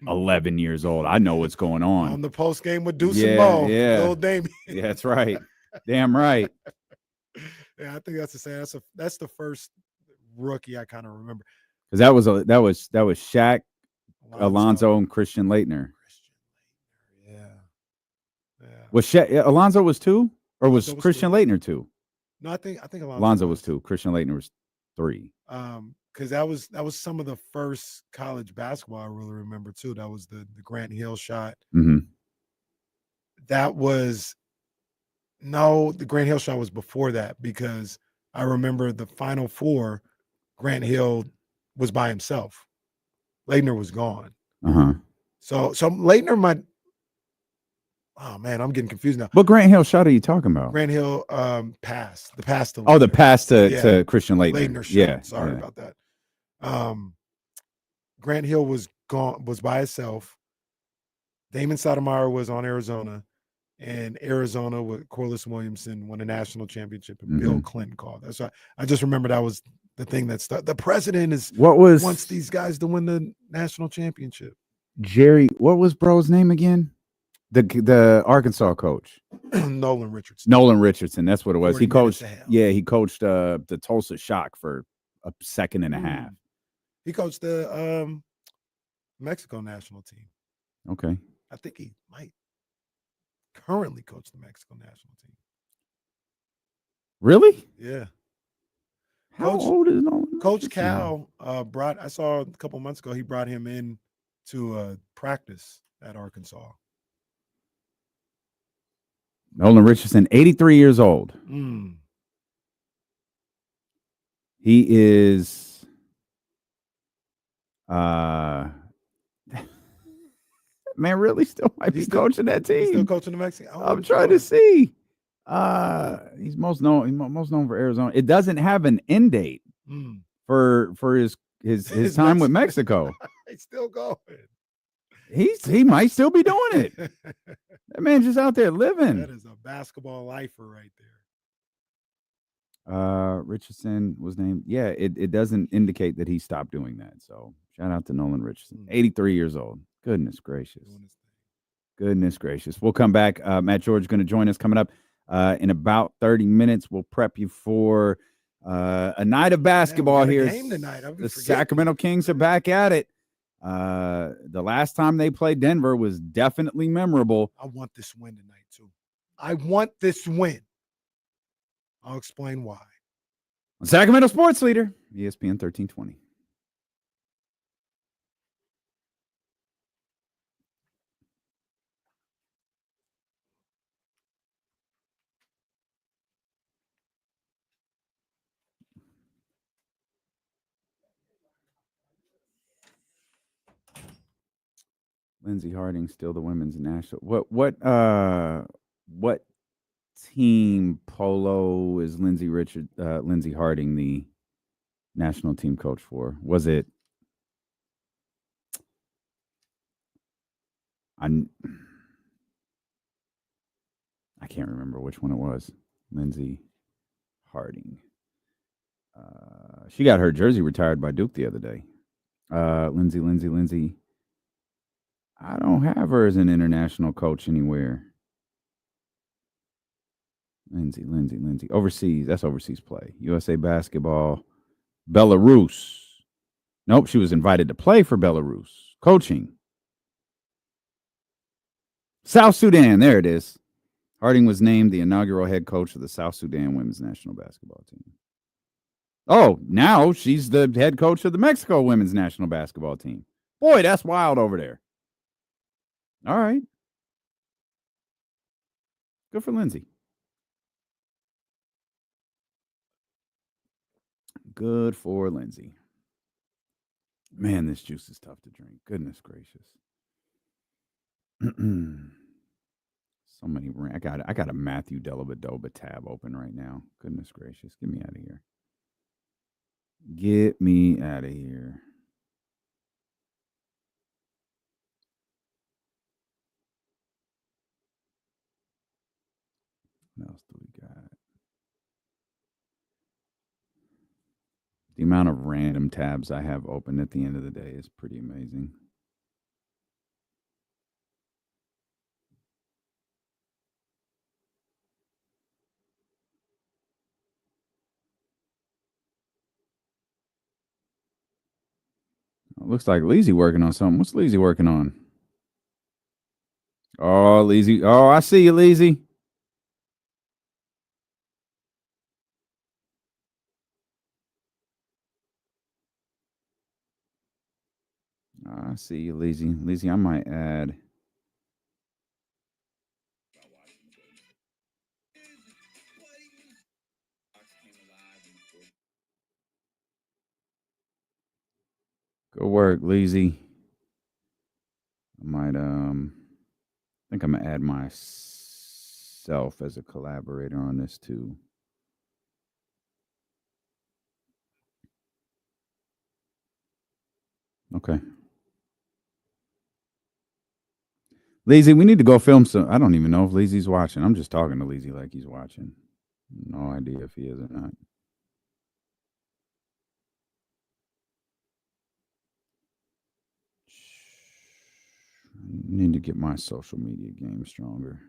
11 years old. I know what's going on. On the post game with Deuce and Yeah, Mo, yeah. little Damien. Yeah, that's right. Damn right. Yeah, I think that's the same. That's the first rookie I kind of remember. Because that was Shaq, Alonzo, and Christian Laettner. Yeah. Yeah. Was Alonzo was 2, or was Alonzo was Christian 2. Laettner 2? No, I think Alonzo was 2. Christian Laettner was 3. Because that was some of the first college basketball I really remember too. That was the Grant Hill shot. Mm-hmm. That was the Grant Hill shot was before that, because I remember the Final Four, Grant Hill was by himself. Laettner was gone. Uh-huh. So Laettner might. Oh man, I'm getting confused now. What Grant Hill shot are you talking about? Grant Hill pass to the Laettner. pass to Christian Laettner. Laettner shot. Yeah, Sorry about that. Grant Hill was by himself. Damon Sotomayor was on Arizona, and Arizona with Corliss Williamson won a national championship, and Bill Clinton called. That's why I just remember that was the thing that started. The president wants these guys to win the national championship. Jerry, what was bro's name again? The Arkansas coach. Nolan Richardson. Nolan Richardson, that's what it was. He 40 minutes coached. to hell. Yeah, he coached the Tulsa Shock for a second and a half. He coached the Mexico national team. Okay. I think he might currently coach the Mexico national team. Really? Yeah. How old is Nolan? Coach Cal I saw a couple months ago, he brought him in to practice at Arkansas. Nolan Richardson, 83 years old. He is man, really still might be coaching that team. Still coaching the Mexican. I'm trying to see. He's most known for Arizona. It doesn't have an end date for his time with Mexico. He's still going. He might still be doing it. That man just out there living. That is a basketball lifer right there. Richardson was named. Yeah, it doesn't indicate that he stopped doing that. So shout out to Nolan Richardson, 83 years old. Goodness gracious. Goodness gracious. We'll come back. Matt George is going to join us coming up in about 30 minutes. We'll prep you for a night of basketball here. Game tonight. The Sacramento Kings are back at it. The last time they played Denver was definitely memorable. I want this win tonight too. I want this win. I'll explain why. Sacramento Sports Leader, ESPN 1320. Lindsey Harding still the women's national. What team polo is Lindsey Harding the national team coach for? Was it? I can't remember which one it was. Lindsey Harding. She got her jersey retired by Duke the other day. Lindsey. I don't have her as an international coach anywhere. Lindsey. Overseas. That's overseas play. USA Basketball. Belarus. Nope, she was invited to play for Belarus. Coaching. South Sudan. There it is. Harding was named the inaugural head coach of the South Sudan women's national basketball team. Oh, now she's the head coach of the Mexico women's national basketball team. Boy, that's wild over there. All right. Good for Lindsey. Good for Lindsey. Man, this juice is tough to drink. Goodness gracious. So many. I got a Matthew Dellavedova tab open right now. Goodness gracious. Get me out of here. Get me out of here. else do we got? The amount of random tabs I have open at the end of the day is pretty amazing. It looks like Leezy working on something. What's Leezy working on? Oh, Leezy. Oh, I see you, Leezy. I see you, Leezy. Leezy, I might add. Good work, Leezy. I might think I'm gonna add myself as a collaborator on this too. Okay. Leezy, we need to go film some. I don't even know if Leezy's watching. I'm just talking to Leezy like he's watching. No idea if he is or not. I need to get my social media game stronger.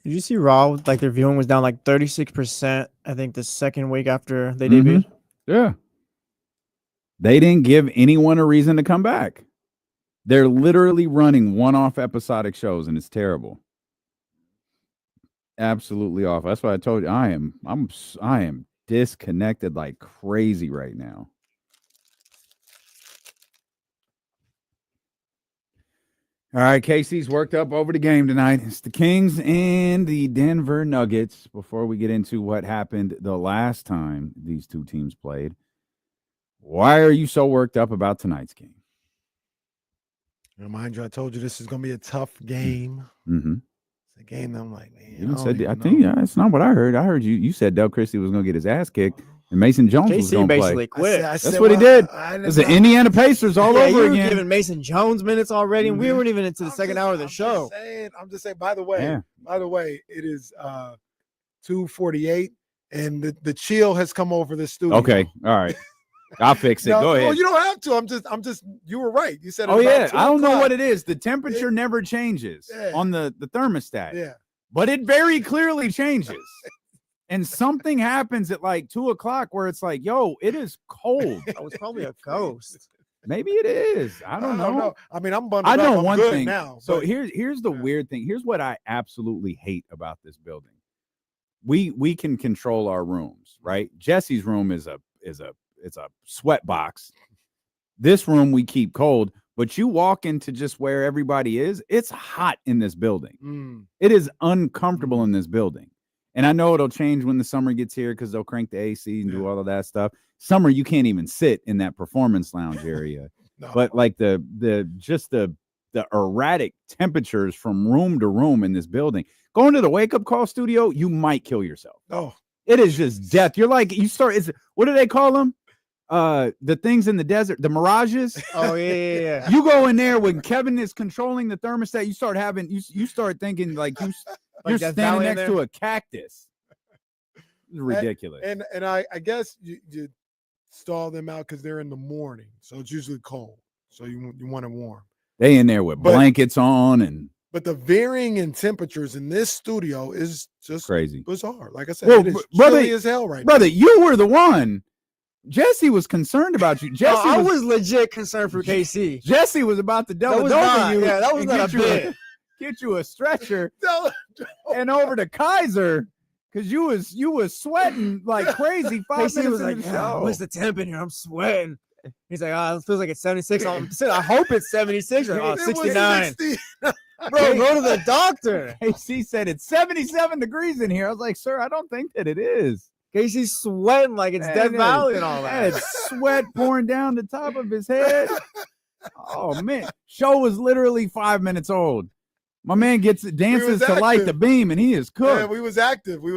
Did you see Raw? Like their viewing was down like 36%. I think the second week after they debuted. Yeah. They didn't give anyone a reason to come back. They're literally running one-off episodic shows, and it's terrible. Absolutely awful. That's why I told you I am disconnected like crazy right now. All right, Casey's worked up over the game tonight. It's the Kings and the Denver Nuggets. Before we get into what happened the last time these two teams played, why are you so worked up about tonight's game? Mind you, I told you this is going to be a tough game. Mm-hmm. It's a game that I'm like, man. You said I think it's not what I heard. I heard you said Del Christie was going to get his ass kicked and Mason Jones was going to play. Basically quit. That's what he did. It was the Indiana Pacers all over you were again. giving Mason Jones minutes already, and we weren't even into the second hour of the show. I'm just saying. By the way, it is 2:48, and the chill has come over the studio. Okay, all right. I'll fix it. Go ahead. Well, you don't have to. I'm just. You were right. You said. Oh yeah, I don't know what it is. The temperature never changes on the thermostat. Yeah, but it very clearly changes. And something happens at like 2:00 where it's like, yo, it is cold. That was probably a ghost. Maybe it is. I don't know. I mean, I'm bundled I know up. one I'm good thing now. So here's the weird thing. Here's what I absolutely hate about this building. We can control our rooms, right? Jesse's room is a sweat box. This room we keep cold, but you walk into just where everybody is, it's hot in this building. It is uncomfortable in this building. And I know it'll change when the summer gets here because they'll crank the AC and do all of that stuff. Summer, you can't even sit in that performance lounge area. But like the erratic temperatures from room to room in this building. Going to the wake-up call studio, you might kill yourself. Oh, it is just death. You're like, what do they call them? The things in the desert, the mirages. Oh yeah. You go in there when Kevin is controlling the thermostat, you start thinking like you're standing next to a cactus. It's ridiculous. And I guess you stall them out because they're in the morning, so it's usually cold. So you want it warm. They in there with blankets on and But the varying in temperatures in this studio is just Crazy. bizarre. Like I said, Well, it is brother- chilly as hell right Brother, now. you were the one. Jesse was concerned about you. Jesse I was, was legit concerned for KC. Jesse was about to double was over not- you. yeah, that was and not get a you bit. Get you a stretcher No, and over to Kaiser because you was sweating like crazy 5 KC minutes was like, into the "Yeah, show. what's the temp in here? I'm sweating." He's like, it feels like it's 76. I said, I hope it's 76. Like, it was 69. 60. Bro, go to the doctor. KC said it's 77 degrees in here. I was like, sir, I don't think that it is. KC's sweating like it's Death Man, Valley and all had that. sweat pouring down the top of his head. Oh man, show was literally 5 minutes old. My man dances to light active. the beam, and he is Man, cooked. we was active, man. We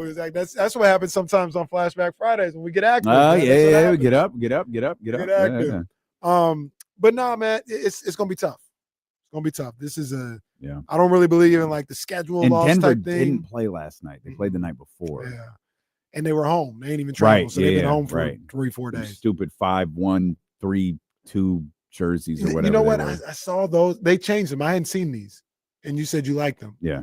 was active. That's what happens sometimes on Flashback Fridays when we get active. Oh man. That's what yeah, happens. get up. Get active. But nah, man, it's gonna be tough. It's gonna be tough. This is Yeah. I don't really believe in like the schedule And loss Denver type thing. didn't play last night. They played the night before. Yeah. And they were home. They ain't even traveled. Right. So they've been yeah, home for right. 3-4 Them days. Stupid 5-1, 3-2 jerseys or whatever. You know they what? were. I saw those. They changed them. I hadn't seen these. And you said you liked them. Yeah.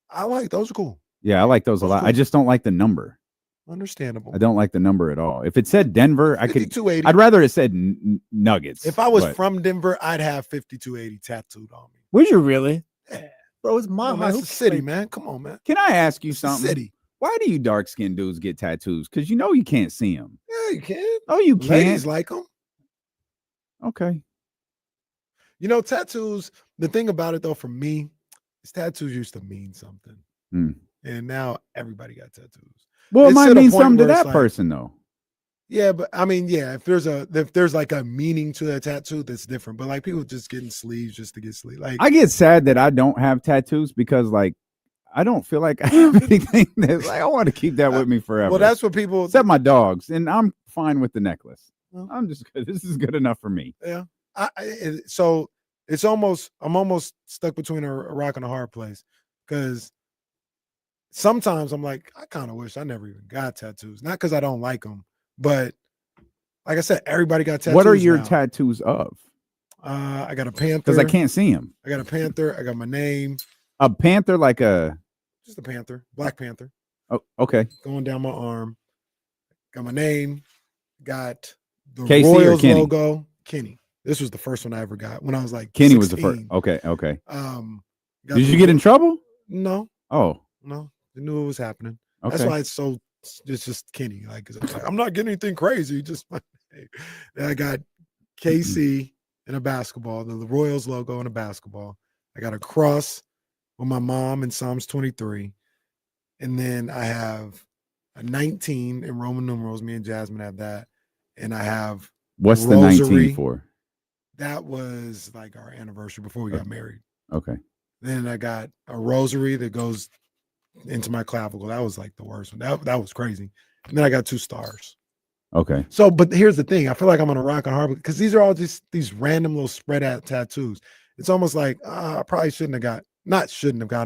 I like those are cool. Yeah, I like those a lot. Cool. I just don't like the number. Understandable. I don't like the number at all. If it said Denver, I could. 5280. I'd rather it said Nuggets. If I was but- from Denver, I'd have 5280 tattooed on me. Would you really? Yeah. Bro, it's my Come on, man, high it's the city, man. Come on, man. Can I ask you It's the something? city. Why do you dark skinned dudes get tattoos? Because you know you can't see them. Yeah, you can. Oh, you can't. Ladies like them. Okay. You know, tattoos, the thing about it though, for me, is tattoos used to mean something. Hmm. And now everybody got tattoos. Well, it It's might to the mean point something to where it's that like- person though. Yeah, but I mean, yeah, if there's like a meaning to that tattoo, that's different. But like people just getting sleeves just to get sleeves. Like I get sad that I don't have tattoos because like I don't feel like I have anything that's like I want to keep that with me forever. well, that's what people except my dogs, and I'm fine with the necklace. Well- I'm just good. This is good enough for me. yeah. So it's almost I'm almost stuck between a rock and a hard place because sometimes I'm like, I kind of wish I never even got tattoos. Not because I don't like them, but like I said, everybody got tattoos. What are your now. tattoos of? I got a panther. Because I can't see them. I got a panther. I got my name. A panther, like a. Just a panther. Black Panther. Oh, okay. Going down my arm. Got my name. Got the KC or Royals Kenny? logo. Kenny. This was the first one I ever got when I was like Kenny was the first. 16. Okay. Okay. Got Did the you get in trouble? No, Oh. no. I knew it was happening. Okay. That's why it's so. It's just Kenny. Like, 'cause it's like, I'm not getting anything crazy. Just my name. Then I got KC in a basketball. The Royals logo in a basketball. I got a cross with my mom in Psalms 23, and then I have a 19 in Roman numerals. Me and Jasmine have that, and I have What's the rosary. 19 for? That was like our anniversary before we got married. Okay. Then I got a rosary that goes into my clavicle. That was like the worst one. That was crazy. And then I got 2 stars. Okay. So, but here's the thing. I feel like I'm on a rock and hard because these are all just these random little spread out tattoos. It's almost like I probably shouldn't have got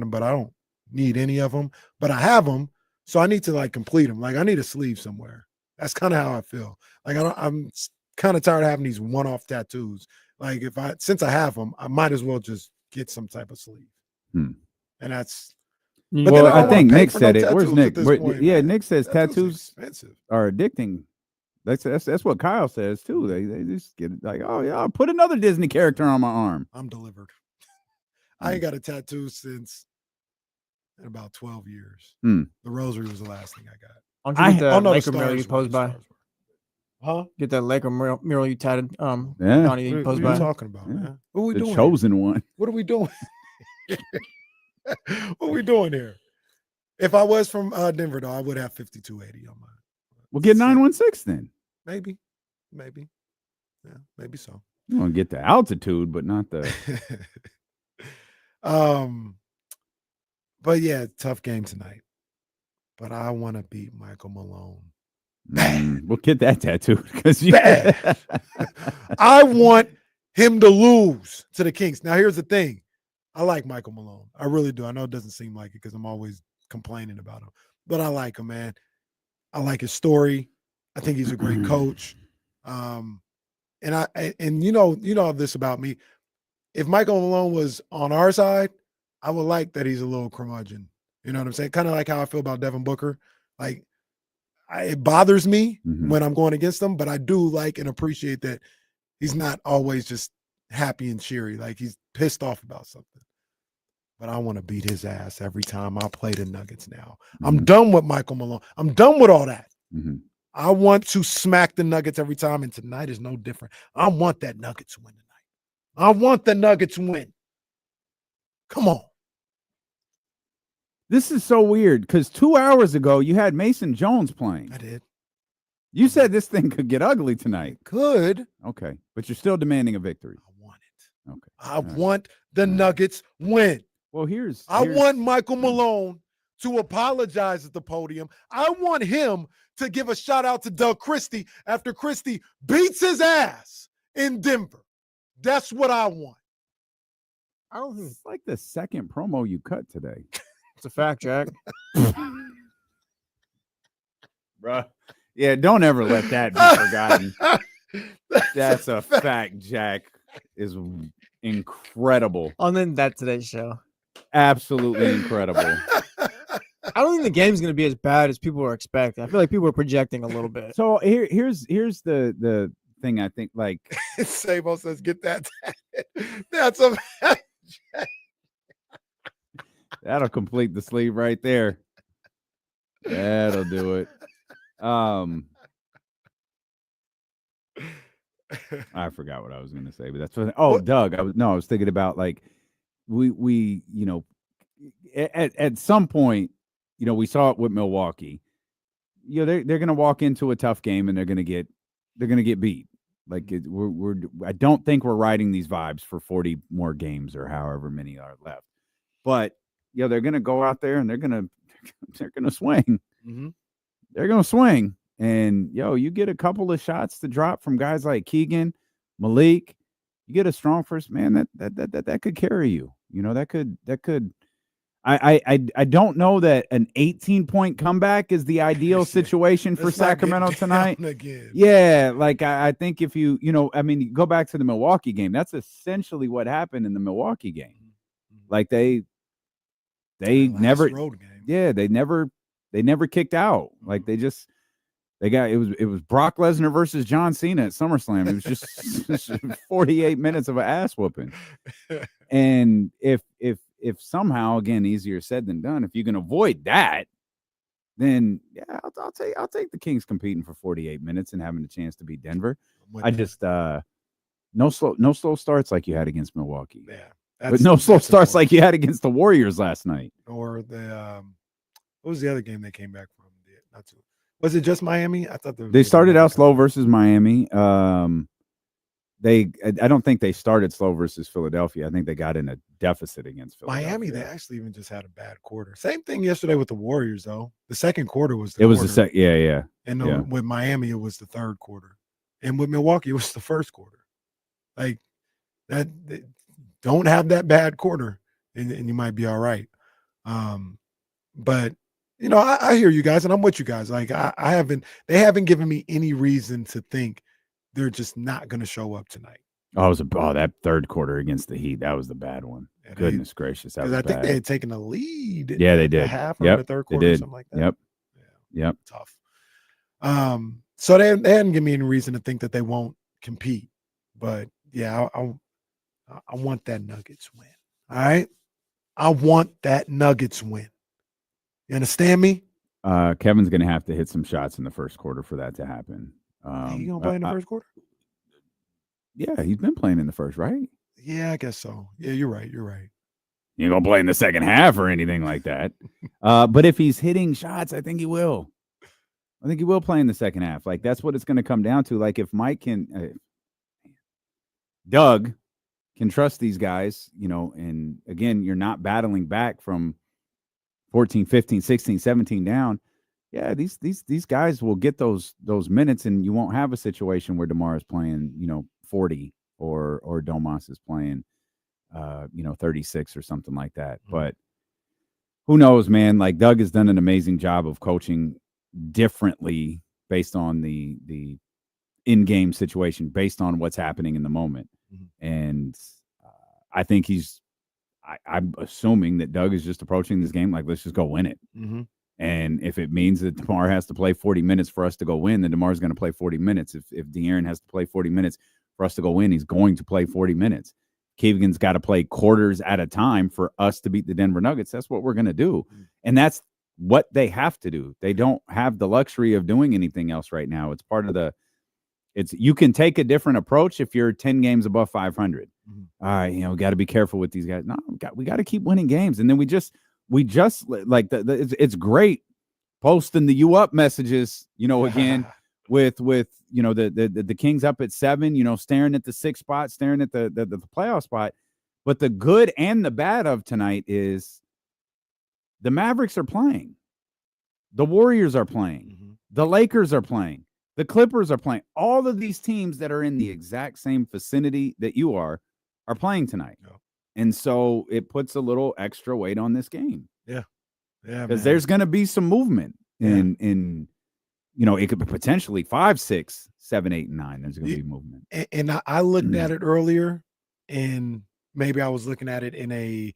them, but I don't need any of them. But I have them, so I need to like complete them. Like I need a sleeve somewhere. That's kind of how I feel. Like I'm kind of tired of having these one-off tattoos. Like since I have them, I might as well just get some type of sleeve. Hmm. And that's. Well, then I I don't think wanna pay Nick for said no it. Where's tattoos Nick? at this point, Yeah, man. Nick says Tattoos tattoos expensive. are addicting. That's what Kyle says too. They just get like, oh yeah, I'll put another Disney character on my arm. I'm delivered. I ain't got a tattoo since in about 12 years. Hmm. The rosary was the last thing I got. Why don't you get the oh, no, the Laker mural you stars were- posed the by? stars were. Huh? Get that Laker mural you tatted. Yeah. Donnie, you What posed are you by. talking about, Yeah. man? What are we The doing? chosen one. What are we doing? What are we doing here? If I was from Denver, though, I would have 5280 on mine. We'll get 916 then. Maybe. Yeah, maybe so. You want to get the altitude, but not the. But yeah, tough game tonight. But I want to beat Michael Malone. We'll get that tattoo because you. Bad. I want him to lose to the Kings. Now, here's the thing. I like Michael Malone. I really do. I know it doesn't seem like it because I'm always complaining about him. But I like him, man. I like his story. I think he's a great coach. And you know this about me. if Michael Malone was on our side, I would like that he's a little curmudgeon. You know what I'm saying? Kind of like how I feel about Devin Booker. Like, it bothers me when I'm going against him, but I do like and appreciate that he's not always just happy and cheery. Like, he's pissed off about something. But I want to beat his ass every time I play the Nuggets now. I'm done with Michael Malone. I'm done with all that. I want to smack the Nuggets every time, and tonight is no different. I want that Nuggets win tonight. I want the Nuggets win. Come on. This is so weird because 2 hours ago you had Mason Jones playing. I did. You said this thing could get ugly tonight. Could. Okay. But you're still demanding a victory. I want it. Okay. I want the Nuggets win. Well, I want Michael Malone to apologize at the podium. I want him to give a shout out to Doug Christie after Christie beats his ass in Denver. That's what I want. I don't think It's like the second promo you cut today. it's a fact, Jack. Bruh. Yeah, don't ever let that be forgotten. That's a fact, Jack. Is incredible. On then that today's show. Absolutely incredible. I don't think the game's going to be as bad as people are expecting. I feel like people are projecting a little bit. So here's the thing. I think like Sabo says, "Get that." That's a fact. that'll complete the sleeve right there. That'll do it. I forgot what I was going to say, but that's what. Oh, Doug, I was thinking about like we you know at some point, you know, we saw it with Milwaukee. You know, they're going to walk into a tough game and they're going to get beat. Like I don't think we're riding these vibes for 40 more games or however many are left. But you know, they're going to go out there and they're going to swing. They're going to swing. And you get a couple of shots to drop from guys like Keegan, Malik. You get a strong first man that could carry you. You know, that could. I don't know that an 18-point comeback is the ideal situation for Sacramento tonight. Yeah, like I think if you go back to the Milwaukee game, that's essentially what happened in the Milwaukee game. Like they never road game. Yeah, they never kicked out. Like they got it was Brock Lesnar versus John Cena at SummerSlam. It was just 48 minutes of an ass whooping. And if somehow, again, easier said than done, if you can avoid that, then yeah, I'll take the Kings competing for 48 minutes and having a chance to beat Denver. I just no slow starts like you had against Milwaukee. Yeah. But no slow starts like you had against the Warriors last night. Or the what was the other game they came back from? Not too. Was it just Miami? I thought they started out slow versus Miami. I don't think they started slow versus Philadelphia. I think they got in a deficit against Philadelphia. Miami, they actually even just had a bad quarter. Same thing yesterday with the Warriors, though. The second quarter was the second. Yeah. And with Miami, it was the third quarter. And with Milwaukee, it was the first quarter. Like that, don't have that bad quarter, and you might be all right. But you know, I hear you guys, and I'm with you guys. Like they haven't given me any reason to think they're just not going to show up tonight. That third quarter against the Heat, that was the bad one. Yeah, goodness gracious, that was I bad. think they had taken a lead. Yeah, they did. Half of the third quarter, they did. Something like that. Yep. Tough. So they hadn't given me any reason to think that they won't compete. But yeah, I want that Nuggets win. All right, I want that Nuggets win. You understand me? Kevin's going to have to hit some shots in the first quarter for that to happen. You gonna play in the first quarter? Yeah, he's been playing in the first, right? Yeah, I guess so. Yeah, you're right. You ain't gonna play in the second half or anything like that. But if he's hitting shots, I think he will. I think he will play in the second half. Like that's what it's going to come down to. Like if Mike Doug can trust these guys, you know, and again, you're not battling back from 14, 15, 16, 17 down. Yeah, these guys will get those minutes, and you won't have a situation where DeMar is playing, 40 or Domas is playing, 36 or something like that. Mm-hmm. But who knows, man? Like Doug has done an amazing job of coaching differently based on the in-game situation, based on what's happening in the moment. Mm-hmm. And I think I'm assuming that Doug is just approaching this game like, let's just go win it. Mm-hmm. And if it means that DeMar has to play 40 minutes for us to go win, then DeMar's going to play 40 minutes. If De'Aaron has to play 40 minutes for us to go win, he's going to play 40 minutes. Keegan's got to play quarters at a time for us to beat the Denver Nuggets. That's what we're going to do. And that's what they have to do. They don't have the luxury of doing anything else right now. It's part of you can take a different approach if you're 10 games above 500. Mm-hmm. All right, we got to be careful with these guys. No, we got to keep winning games. And then we just like it's great posting the "you up" messages, again with the Kings up at 7, staring at the 6th spot, staring at the playoff spot. But the good and the bad of tonight is the Mavericks are playing, the Warriors are playing, Mm-hmm. the Lakers are playing, the Clippers are playing. All of these teams that are in the exact same vicinity that you are playing tonight. Yeah. And so it puts a little extra weight on this game. Yeah. Because there's going to be some movement in it could be potentially 5, 6, 7, 8, and 9. There's going to be movement. And I looked at it earlier, and maybe I was looking at it in a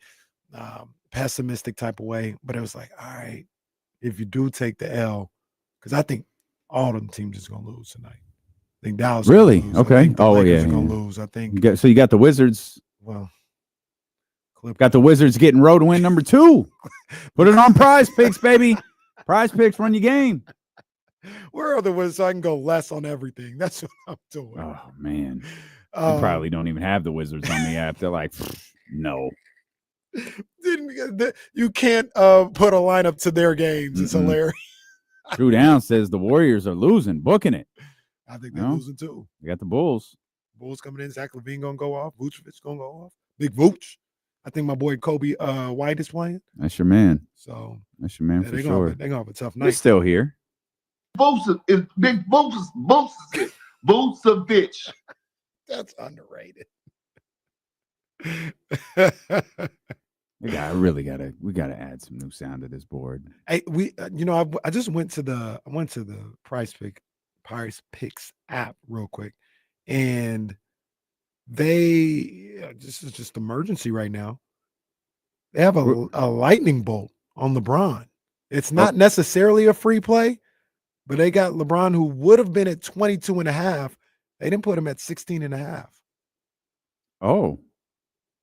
pessimistic type of way, but it was like, all right, if you do take the L, because I think all them teams is going to lose tonight. I think Dallas really lose. okay. I think the Lakers are going to lose. I think you got the Wizards. Well, got the Wizards getting road win number 2. Put it on Prize Picks, baby. Prize Picks, run your game. Where are the Wizards so I can go less on everything? That's what I'm doing. Oh man, you probably don't even have the Wizards on the app. They're like, no. You can't put a lineup to their games. It's hilarious. Drew Down says the Warriors are losing, booking it. I think they're losing too. They got the Bulls. Bulls coming in. Zach LaVine gonna go off. Vucevic gonna go off. Big Vooch. I think my boy Kobe White is playing. That's your man. So that's your man for sure. sure. They're gonna have a tough night. They're still here. Vucevic. That's underrated. We gotta add some new sound to this board. Hey, I just went to the Prize Picks app real quick, and this is just emergency right now. They have a lightning bolt on LeBron. It's not necessarily a free play, but they got LeBron, who would have been at 22.5. They didn't put him at 16.5. Oh,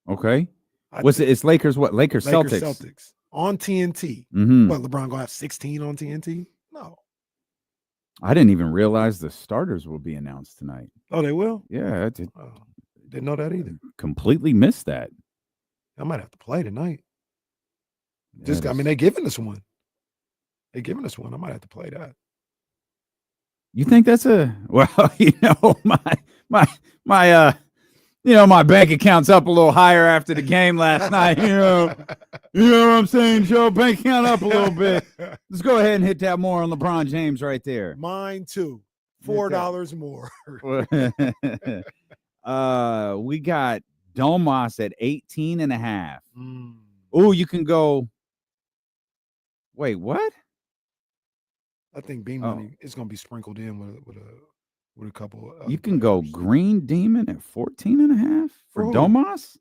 okay. It's Lakers? What? Lakers Celtics on TNT. Mm-hmm. What, LeBron gonna have 16 on TNT? No. I didn't even realize the starters will be announced tonight. Oh, they will? Yeah, I did. Didn't know that either. Completely missed that. I might have to play tonight. They're giving us one. I might have to play that. You think that's my bank account's up a little higher after the game last night. You know what I'm saying, Joe? Bank account up a little bit. Let's go ahead and hit that more on LeBron James right there. Mine too. $4 more. We got Domas at 18.5. Oh, you can go. Wait, what? I think Bean Money is going to be sprinkled in with a couple. You can go Green Demon at 14.5 for Domas.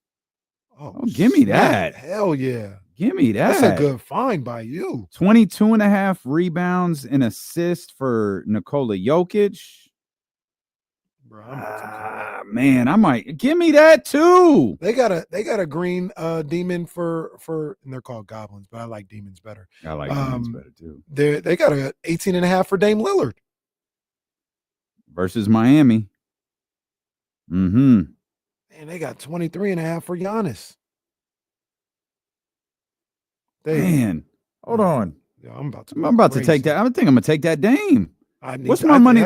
Oh, give me that. Hell yeah. Give me that. That's a good find by you. 22.5 rebounds and assists for Nikola Jokic. Bro, man, I might give me that too. They got a green demon for and they're called goblins, but I like demons better. I like demons better too. They got a 18.5 for Dame Lillard versus Miami. Mm-hmm. And they got 23.5 for Giannis. Man, hold on. Yeah, I'm about to take that. I think I'm gonna take that Dame. What's my money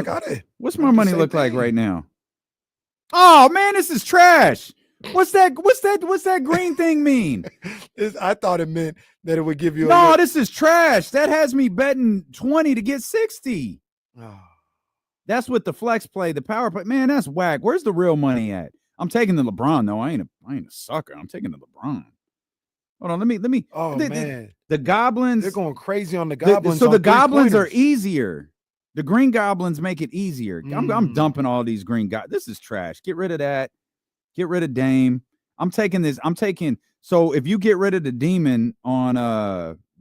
look like right now? Oh man, this is trash. What's that green thing mean? I thought it meant that it would give you this is trash. That has me betting 20 to get 60. Oh. That's what the flex play, the power play. Man, that's whack. Where's the real money at? I'm taking the LeBron though. I ain't a sucker. I'm taking the LeBron. Hold on, let me. Oh man, the Goblins. They're going crazy on the Goblins. So the Goblins are easier. The Green Goblins make it easier. I'm dumping all these green guys. This is trash. Get rid of that. Get rid of Dame. I'm taking this. So if you get rid of the demon on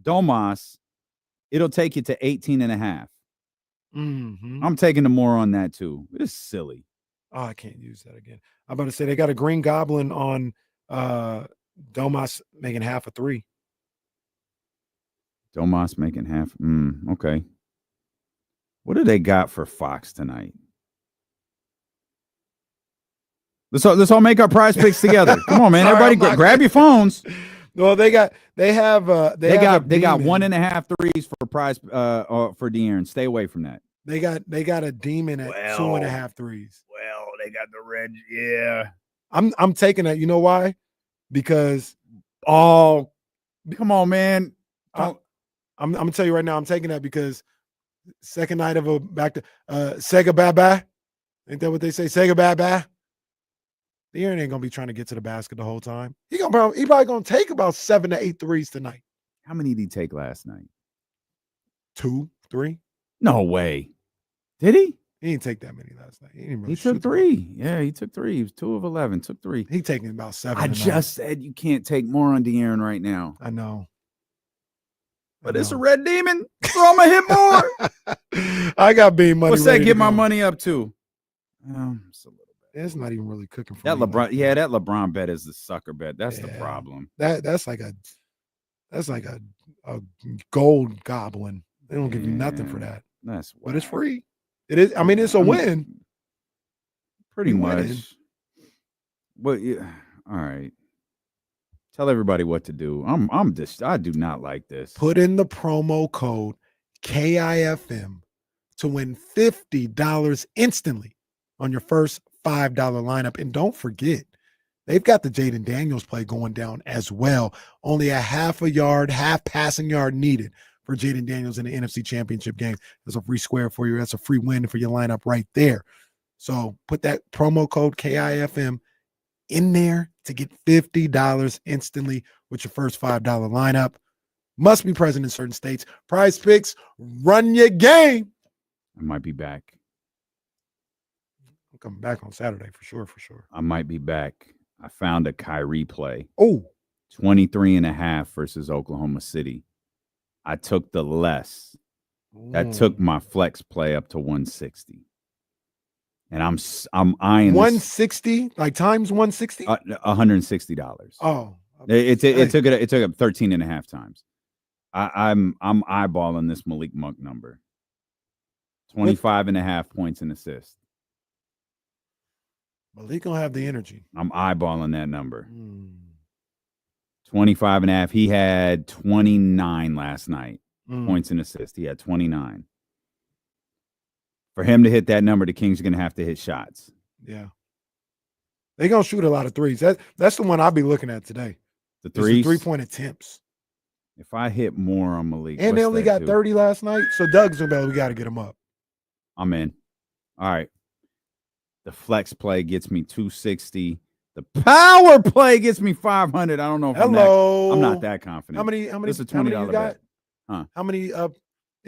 Domas, it'll take you to 18.5. Mm-hmm. I'm taking the more on that too. It's silly. Oh, I can't use that again. I'm about to say they got a green goblin on Domas making half a 3. Domas making half. Okay. What do they got for Fox tonight? Let's all make our prize picks together. Come on, man. Sorry, Everybody grab your phones. Well, they got 1.5 threes for prize for De'Aaron. Stay away from that. They got a demon at 2.5 threes. Well, they got the red. Yeah. I'm taking that. You know why? Because come on, man. I'm gonna tell you right now, I'm taking that because second night of a back to Sega bye-bye. Ain't that what they say? Sega bye-bye. De'Aaron ain't gonna be trying to get to the basket the whole time. He probably gonna take about 7 to 8 threes tonight. How many did he take last night? 2, 3. No way. Did he? He didn't take that many last night. He took 3. Yeah, he took 3. He was 2 of 11. Took 3. He taking about 7. I just said you can't take more on De'Aaron right now. I know. But it's a red demon, so I'm gonna hit more. I got beam money. What's that? Get my money up to? It's a little bit. It's not even really cooking for that me. LeBron. That LeBron bet is the sucker bet. That's the problem. That's like a gold goblin. They don't give you nothing for that. But it's free. It is. I mean, it's a win. Pretty much. But yeah. All right. Tell everybody what to do. I do not like this. Put in the promo code KIFM to win $50 instantly on your first $5 lineup. And don't forget, they've got the Jaden Daniels play going down as well. Only a half passing yard needed for Jaden Daniels in the NFC Championship game. That's a free square for you. That's a free win for your lineup right there. So put that promo code KIFM in there to get $50 instantly with your first $5 lineup. Must be present in certain states. Prize Picks, run your game. I might be back. I'm coming back on Saturday for sure. I might be back. I found a Kyrie play. Oh, 23.5 versus Oklahoma City. I took the less. That took my flex play up to 160. And I'm eyeing 160, like times 160, $160. Oh, it took up 13.5 times. I'm eyeballing this Malik Monk number. 25.5 points and assists. Malik gonna have the energy. I'm eyeballing that number. 25.5. He had 29 last night. Points and assists. He had 29. For him to hit that number, the Kings are going to have to hit shots. Yeah. They're going to shoot a lot of threes. That's the one I'll be looking at today. The threes? The 3-point attempts. If I hit more on Malik. And they only got 30 last night. So Doug's we got to get him up. I'm in. All right. The flex play gets me 260. The power play gets me 500. I don't know if I'm not that confident. How many This is a $20 bet. Huh? How many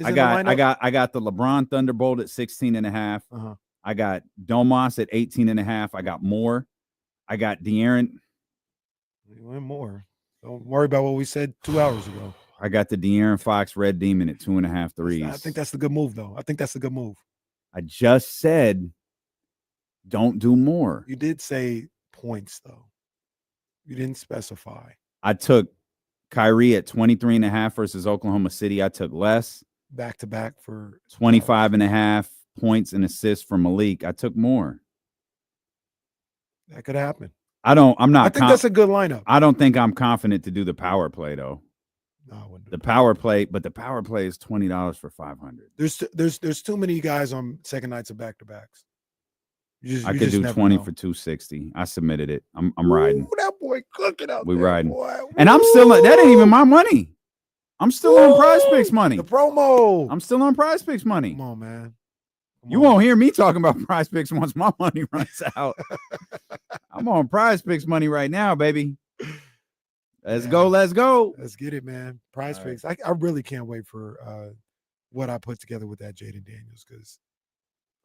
I got the LeBron Thunderbolt at 16.5. I got Domas at 18.5. I got more. I got De'Aaron. You went more. Don't worry about what we said 2 hours ago. I got the De'Aaron Fox Red Demon at 2.5 threes. I think that's the good move, though. I think that's the good move. I just said, don't do more. You did say points, though. You didn't specify. I took Kyrie at 23.5 versus Oklahoma City. I took less. Back to back for 25.5 points and assists for Malik. I took more. That could happen. I think that's a good lineup. I don't think I'm confident to do the power play though. No, I wouldn't. The power play is $20 for 500. There's too many guys on second nights of back to backs. I could do 20 for 260. I submitted it. I'm riding. Ooh, that boy cooking out. We there, riding. Boy. And I'm still that ain't even my money. I'm still on Prize Picks money. The promo. I'm still on Prize Picks money. Come on, man. You won't hear me talking about Prize Picks once my money runs out. I'm on Prize Picks money right now, baby. Let's go. Let's get it, man. Prize Picks. I really can't wait for what I put together with that Jaden Daniels because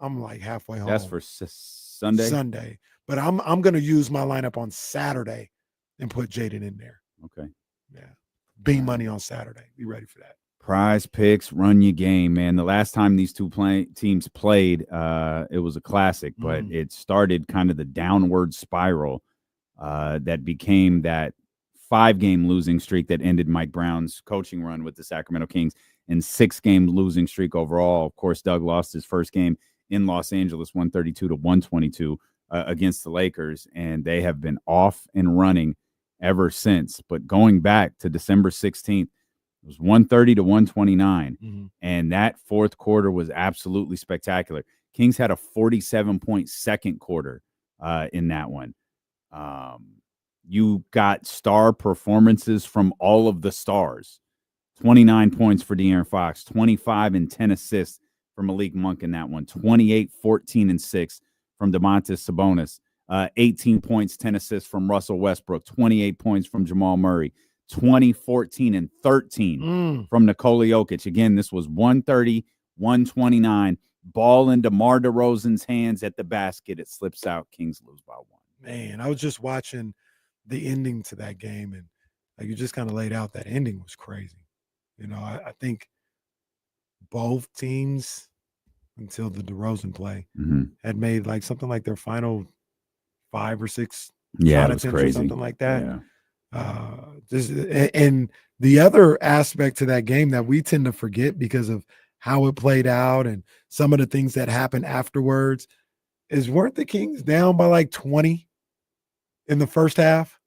I'm like halfway home. That's for Sunday. But I'm gonna use my lineup on Saturday and put Jaden in there. Okay. Yeah. Bean money on Saturday. Be ready for that. Prize Picks, run your game, man. The last time these two teams played, it was a classic, but it started kind of the downward spiral that became that 5-game losing streak that ended Mike Brown's coaching run with the Sacramento Kings, and 6-game losing streak overall. Of course, Doug lost his first game in Los Angeles, 132-122 against the Lakers, and they have been off and running ever since. But going back to December 16th, it was 130-129, and that fourth quarter was absolutely spectacular. Kings had a 47-point second quarter in that one. You got star performances from all of the stars. 29 points for De'Aaron Fox, 25 and 10 assists for Malik Monk in that one, 28, 14, and 6 from Domantas Sabonis, 18 points, 10 assists from Russell Westbrook, 28 points from Jamal Murray, 20, 14, and 13 from Nikola Jokic. Again, this was 130-129. Ball in DeMar DeRozan's hands at the basket. It slips out. Kings lose by 1. Man, I was just watching the ending to that game, and like you just kind of laid out, that ending was crazy. You know, I think both teams, until the DeRozan play, had made like something like their final 5 or 6 shot attempts or something like that. Yeah. And the other aspect to that game that we tend to forget because of how it played out and some of the things that happened afterwards is, weren't the Kings down by like 20 in the first half?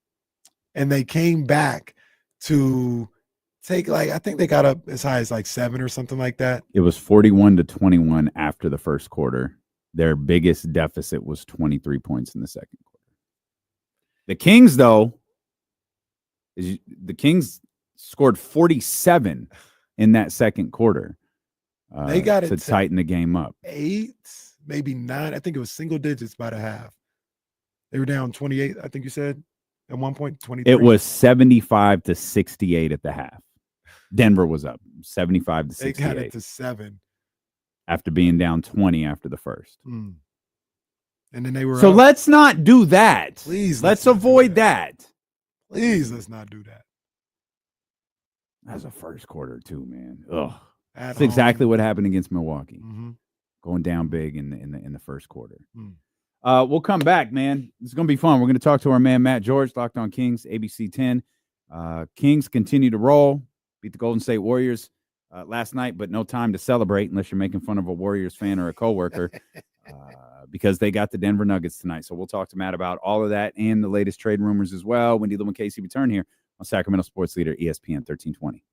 And they came back to take, like, I think they got up as high as like 7 or something like that. It was 41-21 after the first quarter. Their biggest deficit was 23 points in the second quarter. The Kings, though, the Kings scored 47 in that second quarter. They got it to tighten the game up. 8, maybe 9. I think it was single digits by the half. They were down 28, I think you said, at one point, 23. It was 75-68 at the half. Denver was up 75-68. They got it to 7. After being down 20 after the first. And then they were So up. let's not do that. Please. Let's avoid that. Please, let's not do that. That's a first quarter too, man. Ugh. At That's exactly home. what happened against Milwaukee. Going down big in the first quarter. We'll come back, man. It's going to be fun. We're going to talk to our man Matt George, Locked On Kings, ABC 10. Kings continue to roll, beat the Golden State Warriors last night, but no time to celebrate unless you're making fun of a Warriors fan or a coworker, because they got the Denver Nuggets tonight. So we'll talk to Matt about all of that and the latest trade rumors as well. Wendy Lou and Casey return here on Sacramento Sports Leader ESPN 1320.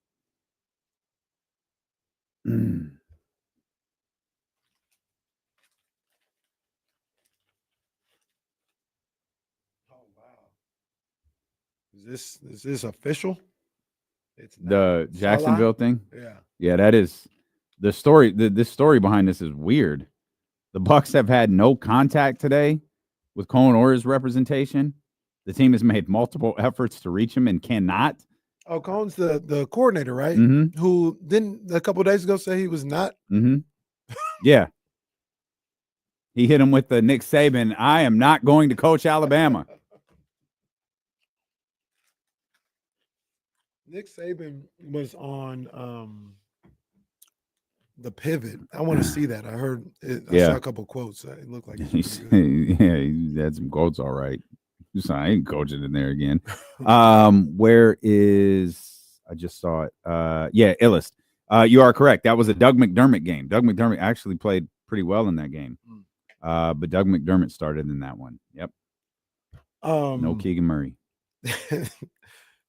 Oh wow! Is this official? It's The Jacksonville thing? Yeah. Yeah, that is the story. This story behind this is weird. The Bucks have had no contact today with Colin Orr's representation. The team has made multiple efforts to reach him and cannot. Oh, Cohn's the coordinator, right? Mm-hmm. Who didn't a couple of days ago say he was not? Mm-hmm. Yeah. He hit him with the Nick Saban, I am not going to coach Alabama. Nick Saban was on the Pivot. I want to see that. I heard it. I saw a couple of quotes. It looked like he had some quotes, all right. I ain't coaching in there again. Where is I just saw it? Yeah, Illust. You are correct. That was a Doug McDermott game. Doug McDermott actually played pretty well in that game. But Doug McDermott started in that one. Yep. No Keegan Murray.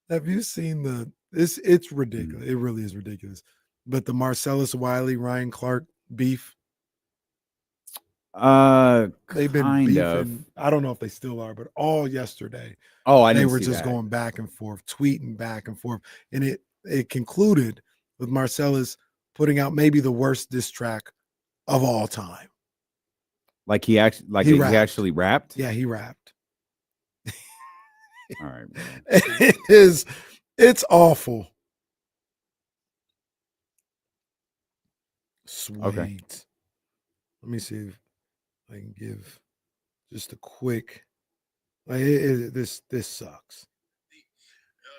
Have you seen it's ridiculous. It really is ridiculous. But the Marcellus Wiley, Ryan Clark beef. They've been beefing. I don't know if they still are, but all yesterday. They were just going back and forth, tweeting back and forth. And it concluded with Marcellus putting out maybe the worst diss track of all time. Like he actually rapped? Yeah, he rapped. All right. It's awful. Sweet. Okay. Let me see if I can give just a quick. This sucks.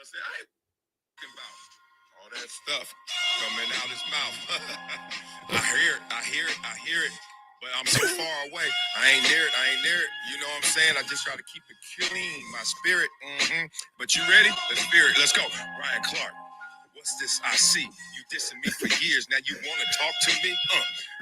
understand? I ain't talking about all that stuff coming out his mouth. I hear it. But I'm so far away. I ain't near it. You know what I'm saying? I just try to keep it clean, my spirit. But you ready? Let's spirit. Let's go. Ryan Clark. What's this I see? You dissing me for years. Now you want to talk to me?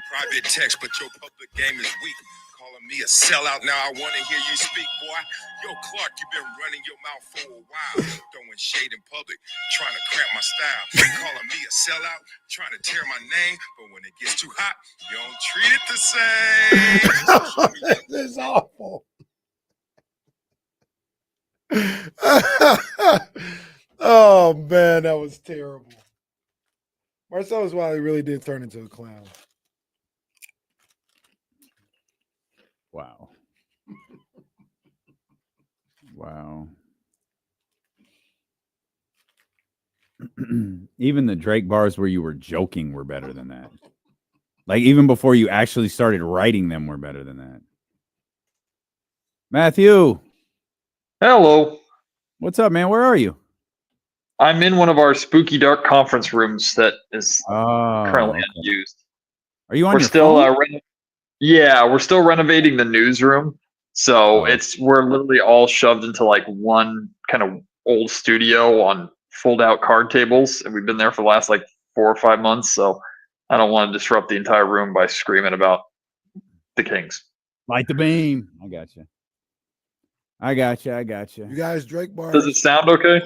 Private text, but your public game is weak. Calling me a sellout. Now I want to hear you speak, boy. Yo, Clark, you've been running your mouth for a while. Throwing shade in public, trying to cramp my style. Calling me a sellout, trying to tear my name. But when it gets too hot, you don't treat it the same. This is awful. Oh, man, that was terrible. Marcellus Wiley really did turn into a clown. Wow. Wow. Even the Drake bars where you were joking were better than that. Like, even before you actually started writing them were better than that. Matthew. Hello. What's up, man? Where are you? I'm in one of our spooky dark conference rooms that is currently unused. Are you on We're your still phone? we're still renovating the newsroom. So we're literally all shoved into like one kind of old studio on fold out card tables, and we've been there for the last like 4 or 5 months. So I don't want to disrupt the entire room by screaming about the Kings. Light the beam. I got you. You guys, Drake bars. Does it sound okay?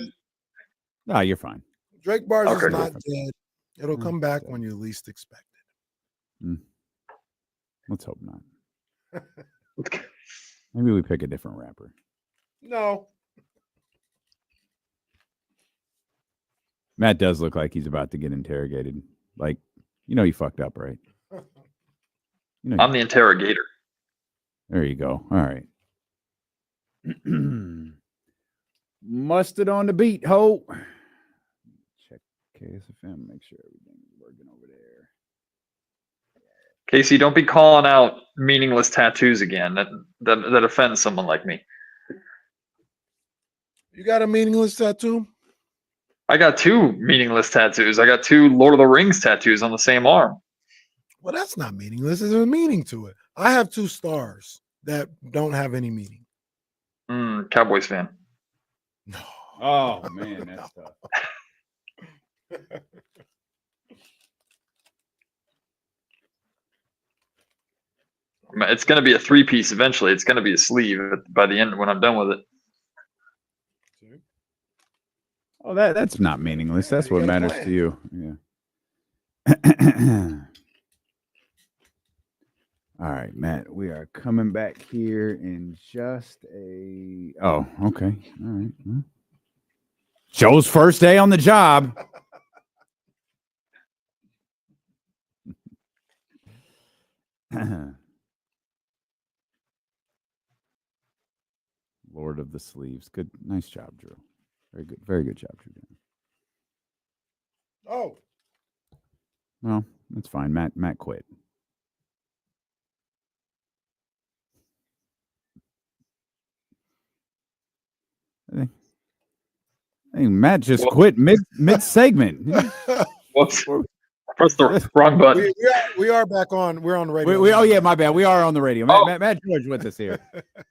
No, you're fine. Drake bars Okay, is not cool. dead. It'll come back when you least expect it. Let's hope not. Maybe we pick a different rapper. No. Matt does look like he's about to get interrogated. Like, you fucked up, right? I'm the interrogator. There you go. All right. Mustard on the beat, ho. Check KSFM, make sure everything's working over there. Casey, don't be calling out meaningless tattoos again. That offends someone like me. You got a meaningless tattoo? I got 2 meaningless tattoos. I got 2 Lord of the Rings tattoos on the same arm. Well, that's not meaningless. There's a meaning to it. I have 2 stars that don't have any meaning. Cowboys fan. No. Oh, man, that's tough. It's going to be a 3-piece eventually. It's going to be a sleeve by the end when I'm done with it. Oh, that's not meaningless. That's what matters to you. Yeah. All right, Matt, we are coming back here in just a... Oh, okay. All right. Well, Joe's first day on the job. Lord of the Sleeves. Good. Nice job, Drew. Very good. Very good job, Drew. Oh. Well, that's fine. Matt quit. I think Matt just quit mid segment. Whoops. Press the wrong button. We are back on. We're on the radio. Oh yeah, my bad. We are on the radio. Matt George with us here.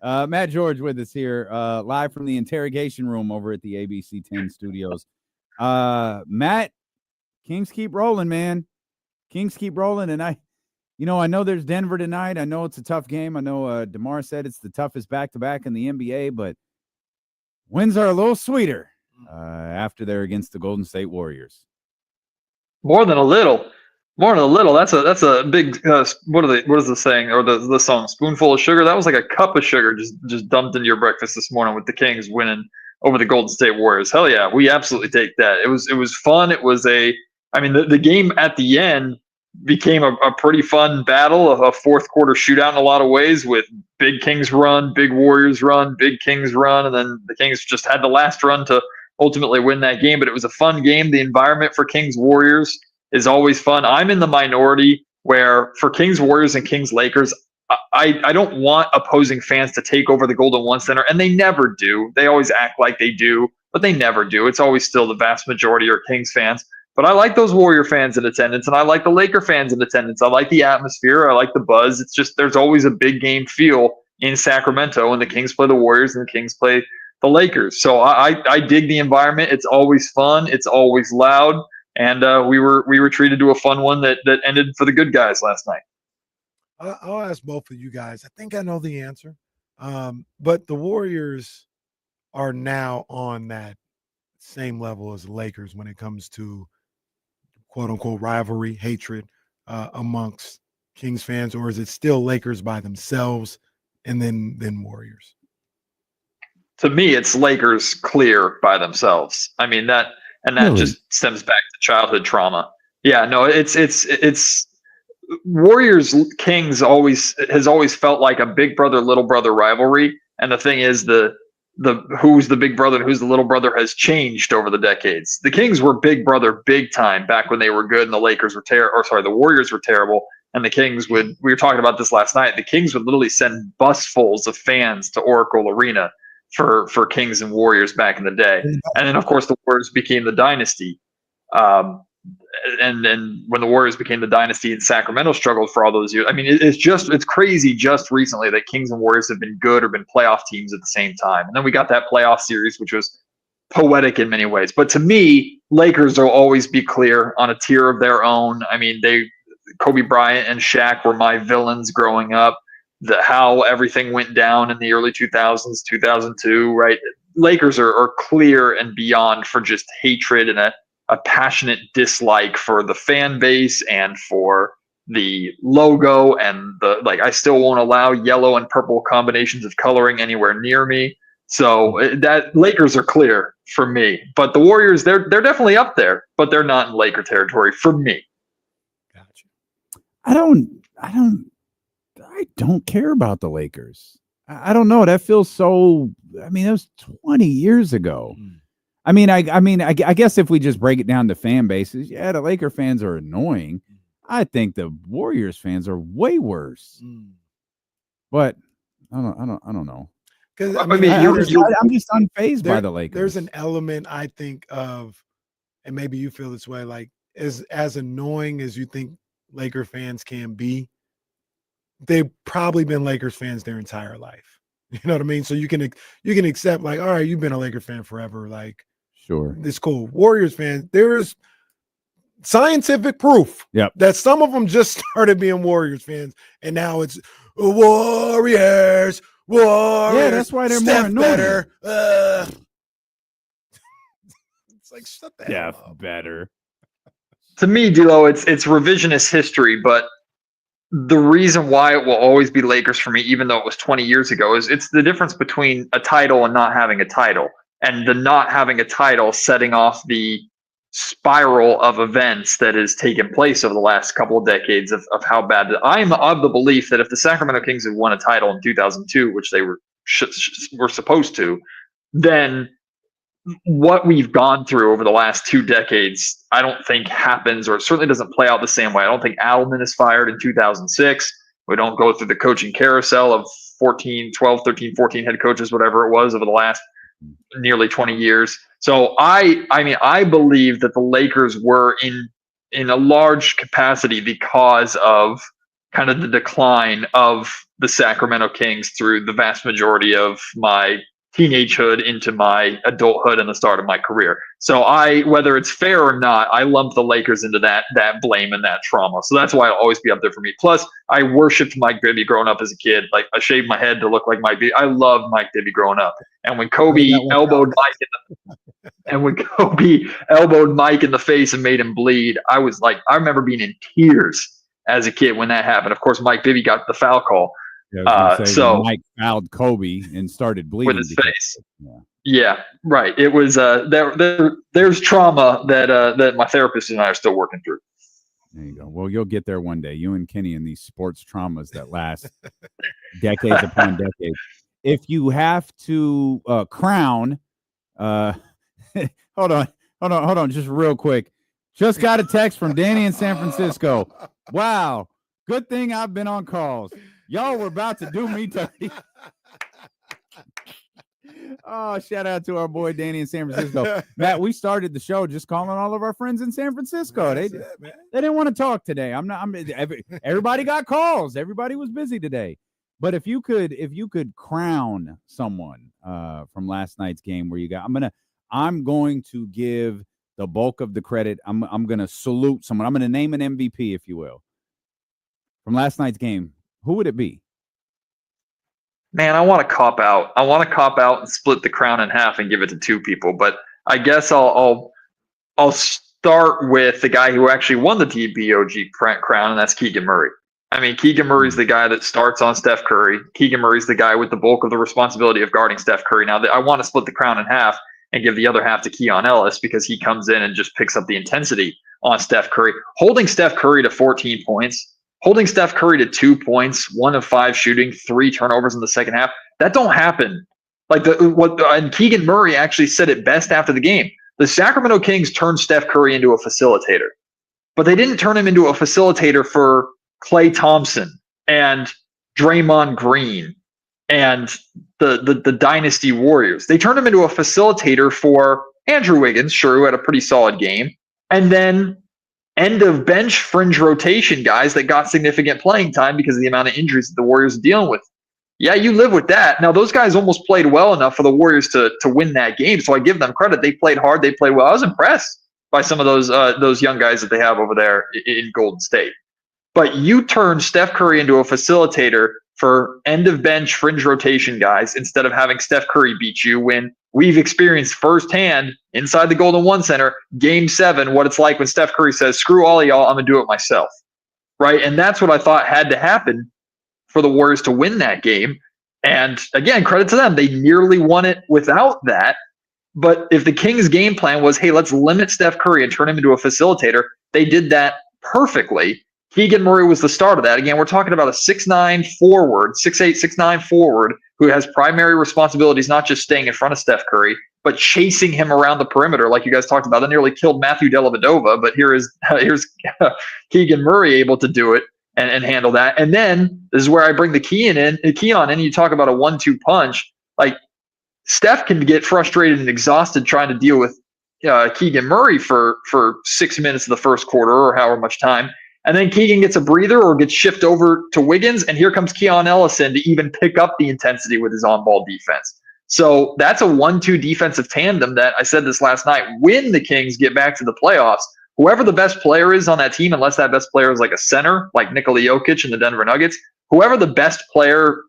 Matt George with us here, live from the interrogation room over at the ABC 10 studios. Matt, Kings keep rolling, man. Kings keep rolling, and I know there's Denver tonight. I know it's a tough game. I know DeMar said it's the toughest back-to-back in the NBA, but wins are a little sweeter after they're against the Golden State Warriors. More than a little. That's a big. What is the saying or the song? Spoonful of sugar. That was like a cup of sugar just dumped into your breakfast this morning with the Kings winning over the Golden State Warriors. Hell yeah, we absolutely take that. It was fun. It was the game at the end became a pretty fun battle, a fourth quarter shootout in a lot of ways with big Kings run, big Warriors run, big Kings run, and then the Kings just had the last run to ultimately win that game. But it was a fun game. The environment for Kings Warriors is always fun. I'm in the minority where for Kings Warriors and Kings Lakers, I don't want opposing fans to take over the Golden One Center, and they never do. They always act like they do. but they never do. It's always still the vast majority are Kings fans. But I like those Warrior fans in attendance, and I like the Laker fans in attendance. I like the atmosphere. I like the buzz. It's just there's always a big game feel in Sacramento when the Kings play the Warriors and the Kings play the Lakers. So I dig the environment. It's always fun. It's always loud, and we were treated to a fun one that ended for the good guys last night. I'll ask both of you guys. I think I know the answer, but the Warriors are now on that same level as the Lakers when it comes to quote-unquote rivalry, hatred amongst Kings fans, or is it still Lakers by themselves and then Warriors? To me, it's Lakers clear by themselves. I mean, that just stems back to childhood trauma. Yeah, no, it's Warriors Kings has always felt like a big brother little brother rivalry, and the thing is the who's the big brother and who's the little brother has changed over the decades. The Kings were big brother big time back when they were good, and the Lakers were the Warriors were terrible, and the Kings we were talking about this last night. The Kings would literally send busfuls of fans to Oracle Arena for Kings and Warriors back in the day, and then of course the Warriors became the dynasty. And then when the Warriors became the dynasty and Sacramento struggled for all those years. I mean, it's crazy just recently that Kings and Warriors have been good or been playoff teams at the same time. And then we got that playoff series, which was poetic in many ways. But to me, Lakers will always be clear on a tier of their own. I mean, Kobe Bryant and Shaq were my villains growing up. How everything went down in the early 2000s, 2002, right? Lakers are clear and beyond for just hatred and a passionate dislike for the fan base and for the logo and I still won't allow yellow and purple combinations of coloring anywhere near me. So that Lakers are clear for me, but the Warriors, they're definitely up there, but they're not in Laker territory for me. Gotcha. I don't care about the Lakers. I don't know. That feels so, I mean, that was 20 years ago. I mean, I guess if we just break it down to fan bases, yeah, the Laker fans are annoying. I think the Warriors fans are way worse. But I don't know. Because I'm just unfazed by the Lakers. There's an element I think of, and maybe you feel this way, like as annoying as you think Laker fans can be, they've probably been Lakers fans their entire life. You know what I mean? So you can accept, like, all right, you've been a Laker fan forever, like, sure, it's cool. Warriors fans, there's scientific proof that some of them just started being Warriors fans, and now it's Warriors. Yeah, that's why they're Steph more annoying. better. It's like, shut the hell up. Better. To me, D'Lo, it's revisionist history, but the reason why it will always be Lakers for me, even though it was 20 years ago, is it's the difference between a title and not having a title, and the not having a title setting off the spiral of events that has taken place over the last couple of decades of how bad. I'm of the belief that if the Sacramento Kings had won a title in 2002, which they were supposed to, then what we've gone through over the last 2 decades, I don't think happens, or it certainly doesn't play out the same way. I don't think Adelman is fired in 2006. We don't go through the coaching carousel of 12, 13, 14 head coaches, whatever it was, over the last nearly 20 years. So I believe that the Lakers were in a large capacity because of kind of the decline of the Sacramento Kings through the vast majority of my teenagehood into my adulthood and the start of my career. So whether it's fair or not, I lump the Lakers into that blame and that trauma. So that's why it'll always be up there for me. Plus, I worshipped Mike Bibby growing up as a kid. Like, I shaved my head to look like Mike Bibby. I loved Mike Bibby growing up. And when Kobe elbowed Mike in the face and made him bleed, I remember being in tears as a kid when that happened. Of course, Mike Bibby got the foul call. Yeah, so Mike fouled Kobe and started bleeding with his face. Yeah, right. It was there's trauma that my therapist and I are still working through. There you go. Well, you'll get there one day. You and Kenny and these sports traumas that last decades upon decades. If you have to crown, hold on, just real quick. Just got a text from Danny in San Francisco. Wow, good thing I've been on calls. Y'all were about to do me dirty. Oh, shout out to our boy Danny in San Francisco. Matt, we started the show just calling all of our friends in San Francisco. They didn't want to talk today. Everybody got calls. Everybody was busy today. But if you could crown someone from last night's game where you got, I'm going to give the bulk of the credit. I'm going to salute someone. I'm going to name an MVP, if you will, from last night's game. Who would it be? Man, I want to cop out. I want to cop out and split the crown in half and give it to two people. But I guess I'll start with the guy who actually won the DBOG crown, and that's Keegan Murray. I mean, Keegan Murray's the guy that starts on Steph Curry. Keegan Murray's the guy with the bulk of the responsibility of guarding Steph Curry. Now, I want to split the crown in half and give the other half to Keon Ellis because he comes in and just picks up the intensity on Steph Curry. Holding Steph Curry to 14 points, holding Steph Curry to 2 points, 1 of 5 shooting, 3 turnovers in the second half, that don't happen. And Keegan Murray actually said it best after the game. The Sacramento Kings turned Steph Curry into a facilitator, but they didn't turn him into a facilitator for Klay Thompson and Draymond Green and the Dynasty Warriors. They turned him into a facilitator for Andrew Wiggins, sure, who had a pretty solid game, and then end of bench fringe rotation guys that got significant playing time because of the amount of injuries that the Warriors are dealing with. Yeah, you live with that. Now, those guys almost played well enough for the Warriors to win that game, so I give them credit. They played hard. They played well. I was impressed by some of those young guys that they have over there in Golden State. But you turn Steph Curry into a facilitator for end-of-bench fringe rotation guys instead of having Steph Curry beat you when we've experienced firsthand inside the Golden One Center, Game 7, what it's like when Steph Curry says, screw all of y'all, I'm going to do it myself, right? And that's what I thought had to happen for the Warriors to win that game. And again, credit to them. They nearly won it without that. But if the Kings' game plan was, hey, let's limit Steph Curry and turn him into a facilitator, they did that perfectly. Keegan Murray was the start of that. Again, we're talking about a 6'9 forward, 6'8, 6'9 forward who has primary responsibilities, not just staying in front of Steph Curry, but chasing him around the perimeter, like you guys talked about. That nearly killed Matthew Dellavedova, but here's Keegan Murray able to do it and handle that. And then this is where I bring the Keon in, and you talk about a 1-2 punch. Like, Steph can get frustrated and exhausted trying to deal with Keegan Murray for 6 minutes of the first quarter or however much time. And then Keegan gets a breather or gets shifted over to Wiggins, and here comes Keon Ellison to even pick up the intensity with his on-ball defense. So that's a 1-2 defensive tandem that I said this last night. When the Kings get back to the playoffs, whoever the best player is on that team, unless that best player is like a center, like Nikola Jokic in the Denver Nuggets, whoever the best player,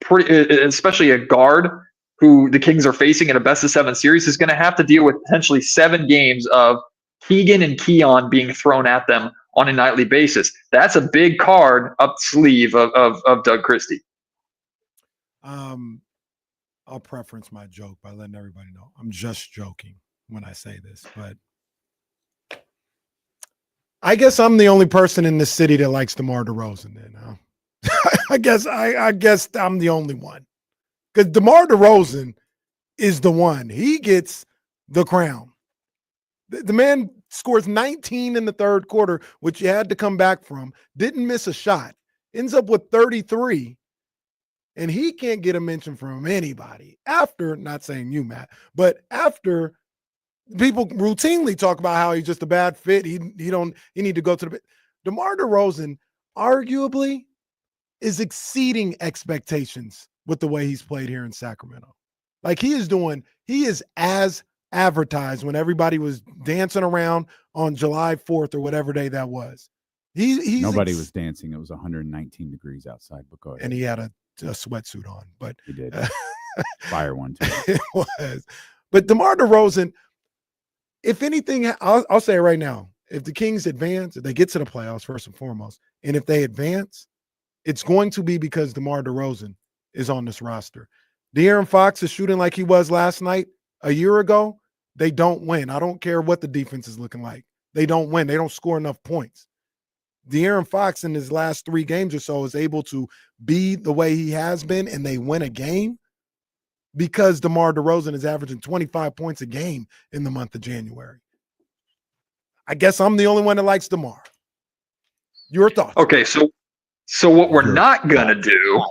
especially a guard, who the Kings are facing in a best-of-7 series is going to have to deal with potentially 7 games of Keegan and Keon being thrown at them on a nightly basis. That's a big card up the sleeve of Doug Christie. I'll preference my joke by letting everybody know I'm just joking when I say this, but I guess I'm the only person in this city that likes DeMar DeRozan. Then, huh? I guess I'm the only one. Because DeMar DeRozan is the one. He gets the crown. The man scores 19 in the third quarter, which you had to come back from. Didn't miss a shot. Ends up with 33. And he can't get a mention from anybody. After, not saying you, Matt, but after people routinely talk about how he's just a bad fit. He need to go to the DeMar DeRozan arguably is exceeding expectations with the way he's played here in Sacramento. Like he is as advertised when everybody was dancing around on July 4th or whatever day that was. Nobody was dancing. It was 119 degrees outside. And he had a sweatsuit on, but he did. Fire one too. It was. But DeMar DeRozan, if anything, I'll say it right now. If the Kings advance, if they get to the playoffs first and foremost, and if they advance, it's going to be because DeMar DeRozan is on this roster. De'Aaron Fox is shooting like he was last night. A year ago, they don't win. I don't care what the defense is looking like. They don't win. They don't score enough points. De'Aaron Fox in his last 3 games or so is able to be the way he has been, and they win a game because DeMar DeRozan is averaging 25 points a game in the month of January. I guess I'm the only one that likes DeMar. Your thoughts? Okay, so what we're not gonna do,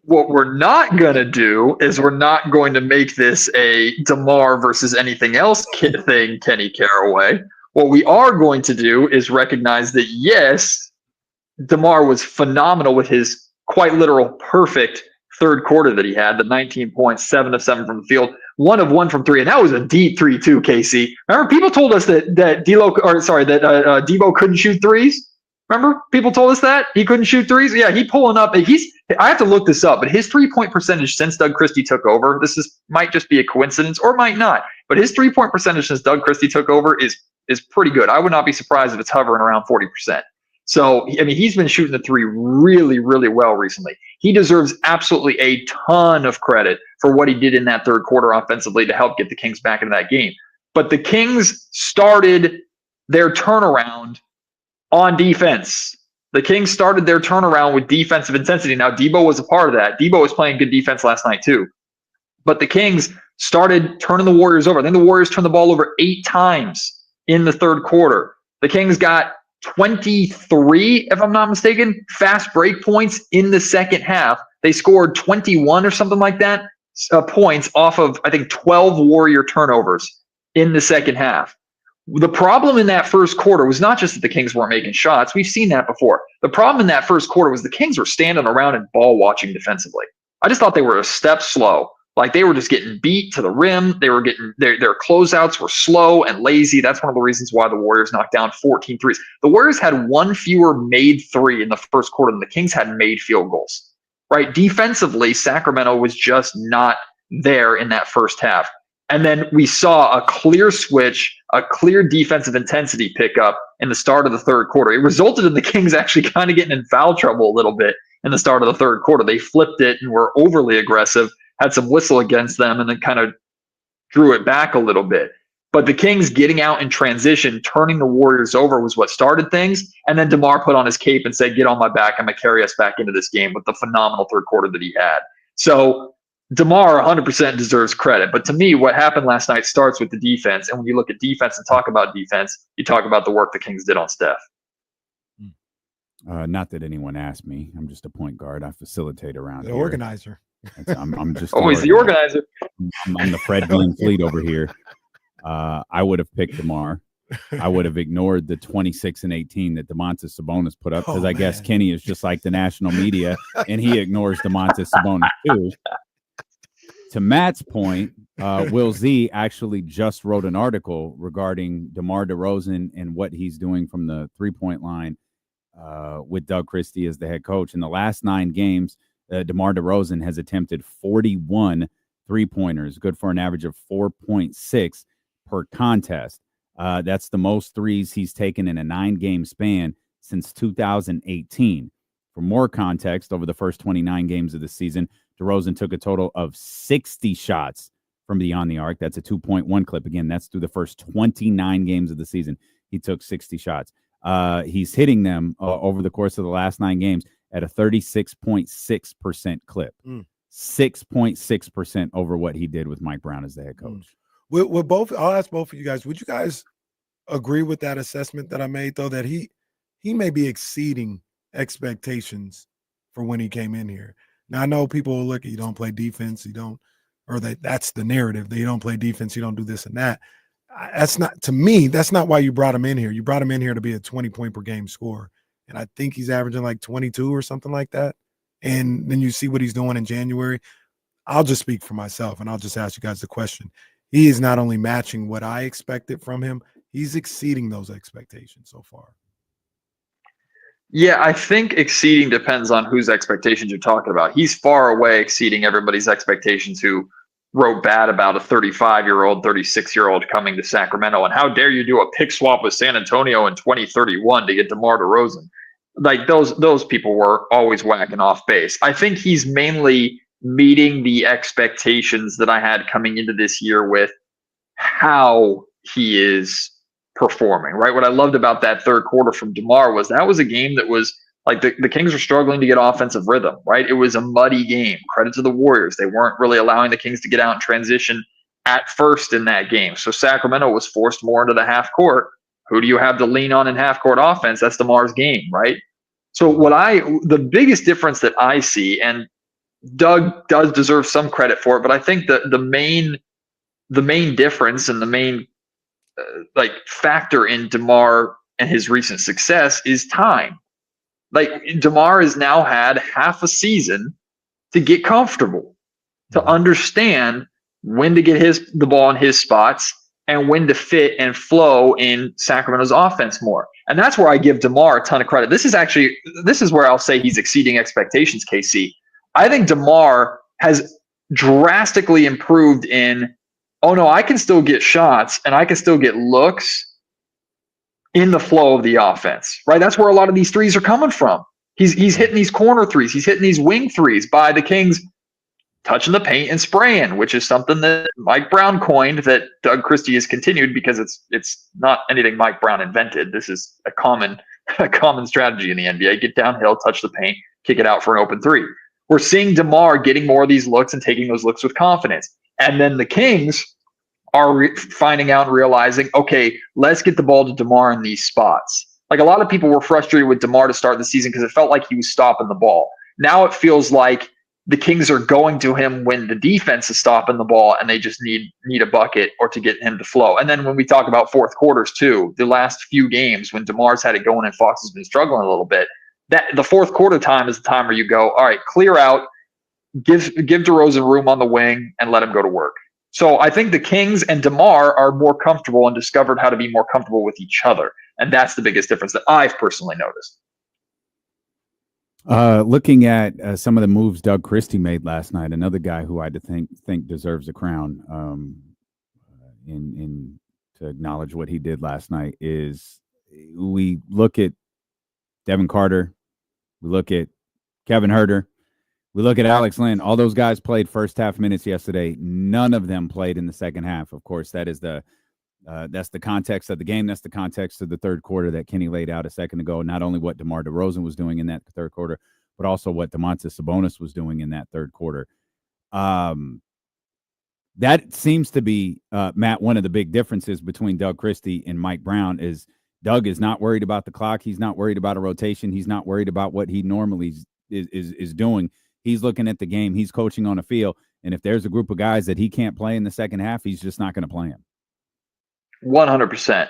What we're not going to do is we're not going to make this a DeMar versus anything else thing, Kenny Caraway. What we are going to do is recognize that, yes, DeMar was phenomenal with his quite literal perfect third quarter that he had, the 19 points, 7 of 7 from the field, 1 of 1 from 3, and that was a deep 3 too, KC. Remember, people told us that Devo couldn't shoot threes. Remember, people told us that he couldn't shoot threes. Yeah, he pulling up. I have to look this up, but his 3-point percentage since Doug Christie took over, might just be a coincidence or might not, but his 3-point percentage since Doug Christie took over is pretty good. I would not be surprised if it's hovering around 40%. So, I mean, he's been shooting the three really, really well recently. He deserves absolutely a ton of credit for what he did in that third quarter offensively to help get the Kings back into that game. But the Kings started their turnaround on defense. The Kings started their turnaround with defensive intensity. Now, Debo was a part of that. Debo was playing good defense last night too. But the Kings started turning the Warriors over. I think the Warriors turned the ball over 8 times in the third quarter. The Kings got 23, if I'm not mistaken, fast break points in the second half. They scored 21 or something like that points off of, I think, 12 Warrior turnovers in the second half. The problem in that first quarter was not just that the Kings weren't making shots. We've seen that before. The problem in that first quarter was the Kings were standing around and ball watching defensively. I just thought they were a step slow. Like, they were just getting beat to the rim. They were getting their closeouts were slow and lazy. That's one of the reasons why the Warriors knocked down 14 threes. The Warriors had 1 fewer made three in the first quarter than the Kings had made field goals. Right? Defensively, Sacramento was just not there in that first half. And then we saw a clear switch, a clear defensive intensity pickup in the start of the third quarter. It resulted in the Kings actually kind of getting in foul trouble a little bit in the start of the third quarter. They flipped it and were overly aggressive, had some whistle against them, and then kind of drew it back a little bit. But the Kings getting out in transition, turning the Warriors over was what started things. And then DeMar put on his cape and said, get on my back. I'm going to carry us back into this game with the phenomenal third quarter that he had. So DeMar 100% deserves credit. But to me, what happened last night starts with the defense. And when you look at defense and talk about defense, you talk about the work the Kings did on Steph. Not that anyone asked me. I'm just a point guard. I facilitate around here. Organizer. I'm just always the organizer. I'm the Fred VanVleet over here. I would have picked DeMar. I would have ignored the 26 and 18 that Domantas Sabonis put up because I guess Kenny is just like the national media and he ignores Domantas Sabonis too. To Matt's point, Will Z actually just wrote an article regarding DeMar DeRozan and what he's doing from the three-point line with Doug Christie as the head coach. In the last 9 games, DeMar DeRozan has attempted 41 three-pointers, good for an average of 4.6 per contest. That's the most threes he's taken in a 9-game span since 2018. For more context, over the first 29 games of the season, DeRozan took a total of 60 shots from beyond the arc. That's a 2.1 clip. Again, that's through the first 29 games of the season. He took 60 shots. He's hitting them over the course of the last 9 games at a 36.6% clip. 6.6% over what he did with Mike Brown as the head coach. With both, I'll ask both of you guys, would you guys agree with that assessment that I made, though, that he may be exceeding expectations for when he came in here? Now, I know people will look at, you don't play defense, that's the narrative, that you don't play defense, you don't do this and that. That's not, to me, that's not why you brought him in here. You brought him in here to be a 20-point per game scorer. And I think he's averaging like 22 or something like that. And then you see what he's doing in January. I'll just speak for myself, and I'll just ask you guys the question. He is not only matching what I expected from him, he's exceeding those expectations so far. Yeah, I think exceeding depends on whose expectations you're talking about. He's far away exceeding everybody's expectations who wrote bad about a 35-year-old, 36-year-old coming to Sacramento. And how dare you do a pick swap with San Antonio in 2031 to get DeMar DeRozan? Like, those people were always whacking off base. I think he's mainly meeting the expectations that I had coming into this year with how he is performing, right? What I loved about that third quarter from DeMar was that was a game that was like the Kings were struggling to get offensive rhythm, right? It was a muddy game. Credit to the Warriors. They weren't really allowing the Kings to get out and transition at first in that game. So Sacramento was forced more into the half court. Who do you have to lean on in half court offense? That's DeMar's game, right? So the biggest difference that I see, and Doug does deserve some credit for it, but I think that the main difference and the main factor in DeMar and his recent success is time. Like, DeMar has now had half a season to get comfortable, to understand when to get the ball in his spots and when to fit and flow in Sacramento's offense more. And that's where I give DeMar a ton of credit. This is where I'll say he's exceeding expectations, KC. I think DeMar has drastically improved in, oh no, I can still get shots and I can still get looks in the flow of the offense, right? That's where a lot of these threes are coming from. He's hitting these corner threes. He's hitting these wing threes by the Kings touching the paint and spraying, which is something that Mike Brown coined, that Doug Christie has continued, because it's not anything Mike Brown invented. This is a common strategy in the NBA. Get downhill, touch the paint, kick it out for an open three. We're seeing DeMar getting more of these looks and taking those looks with confidence. And then the Kings are finding out and realizing, okay, let's get the ball to DeMar in these spots. Like, a lot of people were frustrated with DeMar to start the season because it felt like he was stopping the ball. Now it feels like the Kings are going to him when the defense is stopping the ball and they just need a bucket or to get him to flow. And then when we talk about fourth quarters too, the last few games when DeMar's had it going and Fox has been struggling a little bit, that the fourth quarter time is the time where you go, all right, clear out, give DeRozan room on the wing and let him go to work. So I think the Kings and DeMar are more comfortable and discovered how to be more comfortable with each other. And that's the biggest difference that I've personally noticed. Looking at some of the moves Doug Christie made last night, another guy who I think deserves a crown in to acknowledge what he did last night, is we look at Devin Carter, we look at Kevin Huerter, we look at Alex Len. All those guys played first half minutes yesterday. None of them played in the second half. Of course, that is that's the context of the game. That's the context of the third quarter that Kenny laid out a second ago. Not only what DeMar DeRozan was doing in that third quarter, but also what Domantas Sabonis was doing in that third quarter. That seems to be, Matt, one of the big differences between Doug Christie and Mike Brown is Doug is not worried about the clock. He's not worried about a rotation. He's not worried about what he normally is doing. He's looking at the game. He's coaching on a field. And if there's a group of guys that he can't play in the second half, he's just not going to play him. 100%.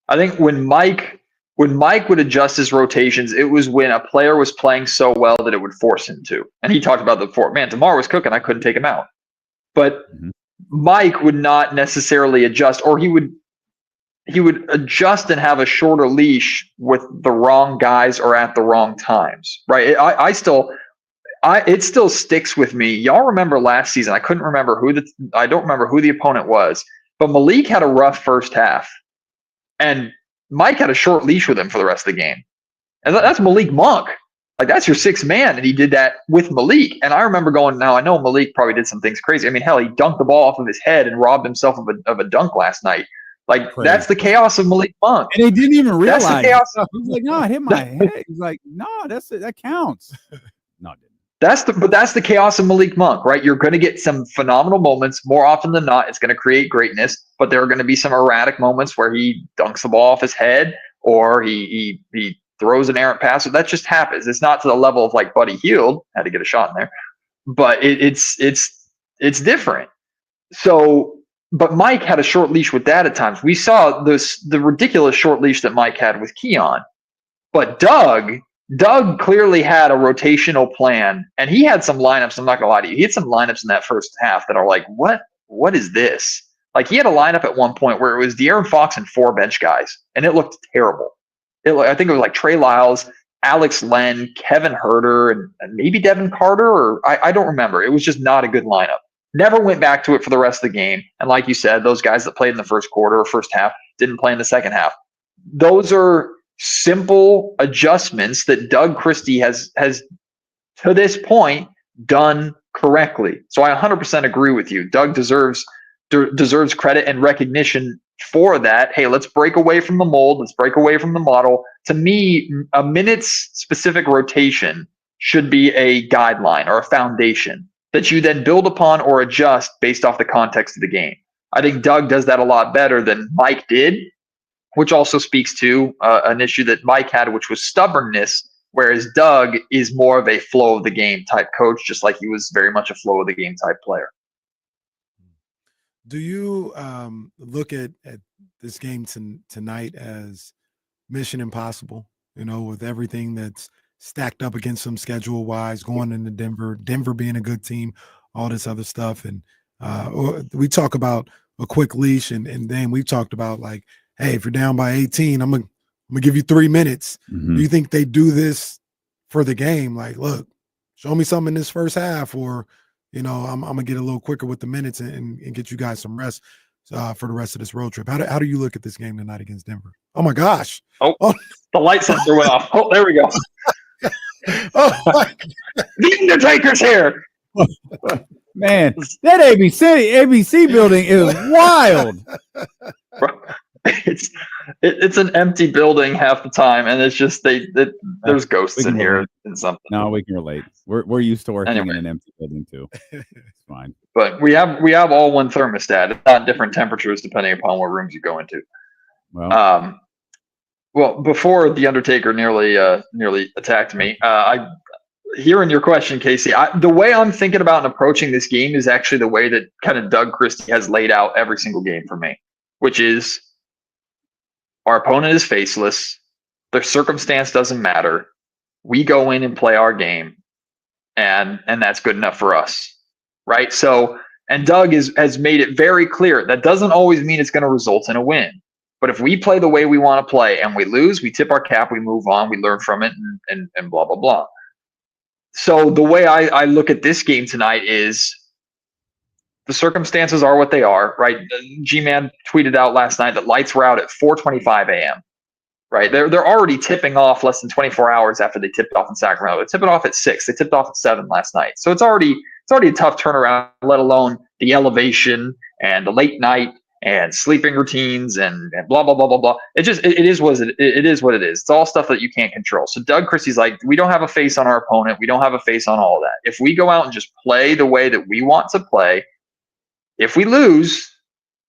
I think when Mike would adjust his rotations, it was when a player was playing so well that it would force him to. And he talked about before, man, DeMar was cooking. I couldn't take him out. But Mike would not necessarily adjust, or he would adjust and have a shorter leash with the wrong guys or at the wrong times, right? It still sticks with me. Y'all remember last season? I don't remember who the opponent was, but Malik had a rough first half, and Mike had a short leash with him for the rest of the game. And that's Malik Monk. Like, that's your sixth man, and he did that with Malik. And I remember going, now I know Malik probably did some things crazy. I mean, hell, he dunked the ball off of his head and robbed himself of a dunk last night. Like, crazy. That's the chaos of Malik Monk. And he didn't even realize that's the chaos. He was like, no, it hit my head. He's like, no, that counts. No, it didn't. That's the chaos of Malik Monk, right? You're going to get some phenomenal moments. More often than not, it's going to create greatness, but there are going to be some erratic moments where he dunks the ball off his head or he throws an errant pass. So that just happens. It's not to the level of like Buddy Hield, had to get a shot in there, but it's different. So, but Mike had a short leash with that at times. We saw the ridiculous short leash that Mike had with Keon, but Doug clearly had a rotational plan, and he had some lineups. I'm not gonna lie to you. He had some lineups in that first half that are like, what is this? Like, he had a lineup at one point where it was De'Aaron Fox and 4 bench guys, and it looked terrible. I think it was like Trey Lyles, Alex Len, Kevin Huerter, and maybe Devin Carter, or I don't remember. It was just not a good lineup. Never went back to it for the rest of the game. And like you said, those guys that played in the first quarter or first half didn't play in the second half. Those are simple adjustments that Doug Christie has to this point done correctly. So I 100% agree with you. Doug deserves credit and recognition for that. Hey, let's break away from the mold. Let's break away from the model. To me, a minutes specific rotation should be a guideline or a foundation that you then build upon or adjust based off the context of the game. I think Doug does that a lot better than Mike did, which also speaks to an issue that Mike had, which was stubbornness whereas Doug is more of a flow of the game type coach, just like he was very much a flow of the game type player. Do you look at this game tonight as mission impossible? You know, with everything that's stacked up against them schedule wise, going into Denver being a good team, all this other stuff, and we talk about a quick leash, and then we talked about like, hey, if you're down by 18, I'm gonna give you 3 minutes. Mhm. Do you think they do this for the game? Like, look, show me something in this first half, or you know, I'm gonna get a little quicker with the minutes and get you guys some rest for the rest of this road trip. How do you look at this game tonight against Denver? Oh my gosh! Oh, the light sensor went off. Oh, there we go. The Undertaker's here. Man, that ABC building is wild. It's an empty building half the time, and it's just there's ghosts in here and something. No, we can relate. We're used to working in an empty building too. It's fine. But we have all one thermostat. It's not different temperatures depending upon what rooms you go into. Well, before the Undertaker nearly attacked me, hearing your question, Casey, the way I'm thinking about and approaching this game is actually the way that kind of Doug Christie has laid out every single game for me, which is our opponent is faceless. Their circumstance doesn't matter. We go in and play our game, and that's good enough for us, right? So, and Doug has made it very clear that doesn't always mean it's going to result in a win. But if we play the way we want to play and we lose, we tip our cap, we move on, we learn from it, and blah, blah, blah. So the way I look at this game tonight is the circumstances are what they are, right? G-Man tweeted out last night that lights were out at 4:25 a.m., right? They're already tipping off less than 24 hours after they tipped off in Sacramento. They tipped it off at 6. They tipped off at 7 last night. So it's already a tough turnaround, let alone the elevation and the late night and sleeping routines and blah, blah, blah, blah, blah. It is what it is. It's all stuff that you can't control. So Doug Christie's like, we don't have a face on our opponent. We don't have a face on all of that. If we go out and just play the way that we want to play, if we lose,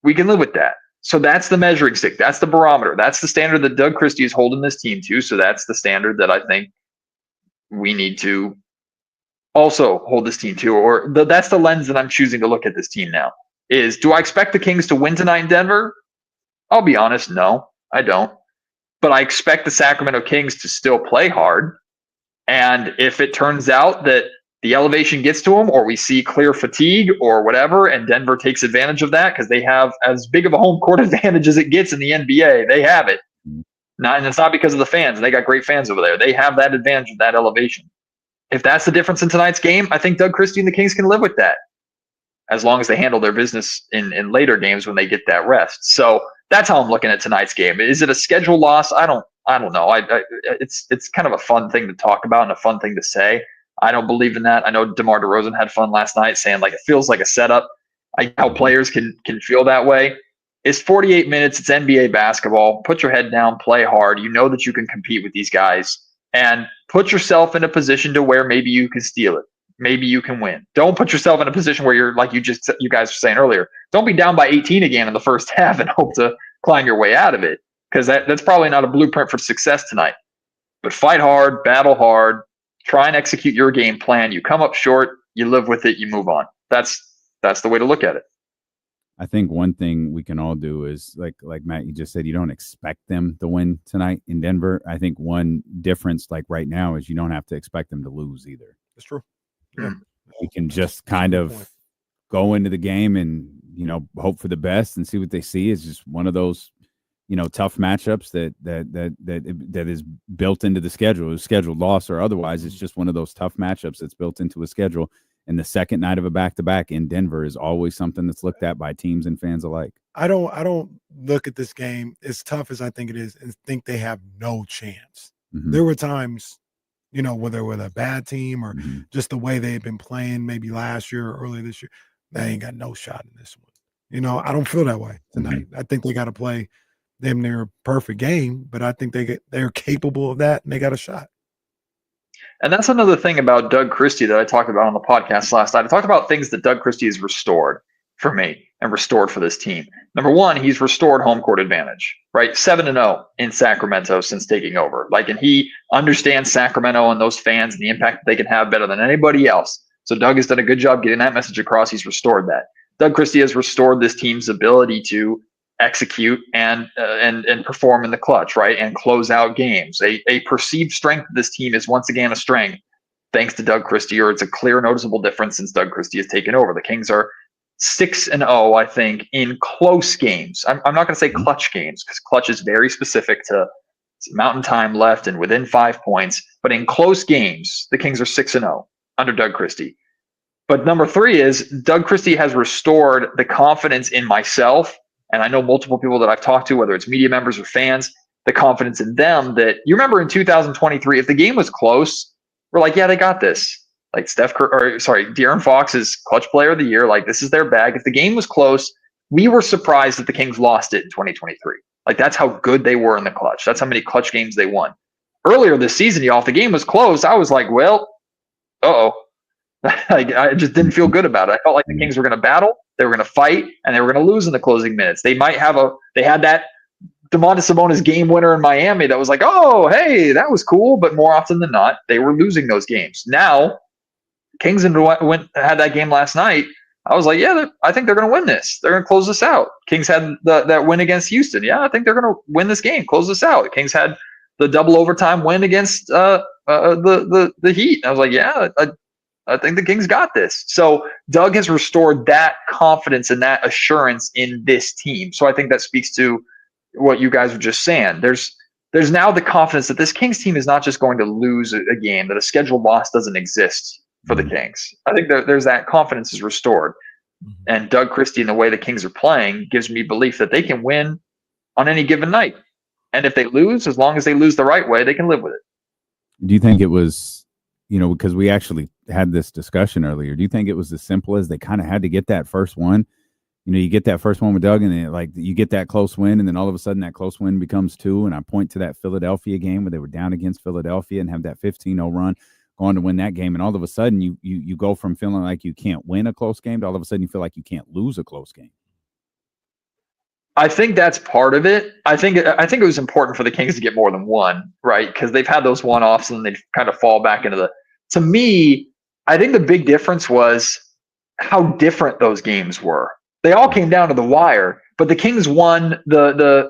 we can live with that. So that's the measuring stick. That's the barometer. That's the standard that Doug Christie is holding this team to. So that's the standard that I think we need to also hold this team to, or that's the lens that I'm choosing to look at this team now. Do I expect the Kings to win tonight in Denver? I'll be honest, no, I don't. But I expect the Sacramento Kings to still play hard. And if it turns out that the elevation gets to them, or we see clear fatigue or whatever, and Denver takes advantage of that because they have as big of a home court advantage as it gets in the NBA. They have it. And it's not because of the fans. They got great fans over there. They have that advantage of that elevation. If that's the difference in tonight's game, I think Doug Christie and the Kings can live with that, as long as they handle their business in later games when they get that rest. So that's how I'm looking at tonight's game. Is it a schedule loss? I don't know. It's kind of a fun thing to talk about and a fun thing to say. I don't believe in that. I know DeMar DeRozan had fun last night saying like it feels like a setup. How players can feel that way. It's 48 minutes. It's NBA basketball. Put your head down, play hard. You know that you can compete with these guys, and put yourself in a position to where maybe you can steal it. Maybe you can win. Don't put yourself in a position where you're like you guys were saying earlier. Don't be down by 18 again in the first half and hope to climb your way out of it, because that's probably not a blueprint for success tonight. But fight hard, battle hard, try and execute your game plan. You come up short, you live with it, you move on. That's the way to look at it. I think one thing we can all do is like Matt, you just said, you don't expect them to win tonight in Denver. I think one difference like right now is you don't have to expect them to lose either. That's true. Yeah. We can just kind of go into the game and, hope for the best and see what they see. It's just one of those, tough matchups that is built into the schedule. A scheduled loss or otherwise, it's just one of those tough matchups that's built into a schedule. And the second night of a back-to-back in Denver is always something that's looked at by teams and fans alike. I don't look at this game as tough as I think it is and think they have no chance. Mm-hmm. There were times, whether with a bad team or just the way they've been playing maybe last year or early this year, they ain't got no shot in this one. I don't feel that way tonight. I think they got to play them their perfect game, but I think they're capable of that and they got a shot. And that's another thing about Doug Christie that I talked about on the podcast last night. I talked about things that Doug Christie has restored. for me and restored for this team. Number one, he's restored home court advantage, right? 7-0 in Sacramento since taking over. And he understands Sacramento and those fans and the impact that they can have better than anybody else. So Doug has done a good job getting that message across. He's restored that. Doug Christie has restored this team's ability to execute and perform in the clutch, right? And close out games. A perceived strength of this team is once again a strength thanks to Doug Christie, or it's a clear noticeable difference since Doug Christie has taken over. The Kings are 6-0, I think, in close games. I'm not going to say clutch games because clutch is very specific to mountain time left and within 5 points. But in close games, the Kings are 6-0 under Doug Christie. But number three is Doug Christie has restored the confidence in myself. And I know multiple people that I've talked to, whether it's media members or fans, the confidence in them that you remember in 2023, if the game was close, we're like, yeah, they got this. Like De'Aaron Fox is clutch player of the year. Like, this is their bag. If the game was close, we were surprised that the Kings lost it in 2023. Like, that's how good they were in the clutch. That's how many clutch games they won. Earlier this season, y'all, if the game was close, I was like, well, I just didn't feel good about it. I felt like the Kings were going to battle, they were going to fight, and they were going to lose in the closing minutes. They had that Domantas Sabonis game winner in Miami that was like, oh, hey, that was cool. But more often than not, they were losing those games. Now, Kings had that game last night. I was like, yeah, I think they're going to win this. They're going to close this out. Kings had that win against Houston. Yeah, I think they're going to win this game, close this out. Kings had the double overtime win against the Heat. I was like, yeah, I think the Kings got this. So Doug has restored that confidence and that assurance in this team. So I think that speaks to what you guys were just saying. There's now the confidence that this Kings team is not just going to lose a game, that a scheduled loss doesn't exist for the Kings. I think there's that confidence is restored. And Doug Christie and the way the Kings are playing gives me belief that they can win on any given night. And if they lose, as long as they lose the right way, they can live with it. Do you think it was, because we actually had this discussion earlier, do you think it was as simple as they kind of had to get that first one? You get that first one with Doug, and then you get that close win, and then all of a sudden that close win becomes 2. And I point to that Philadelphia game where they were down against Philadelphia and have that 15-0 run, going to win that game, and all of a sudden you go from feeling like you can't win a close game to all of a sudden you feel like you can't lose a close game. I think that's part of it. I think it was important for the Kings to get more than one, right? Because they've had those one-offs and they kind of fall back into to me, I think the big difference was how different those games were. They all came down to the wire, but the Kings won the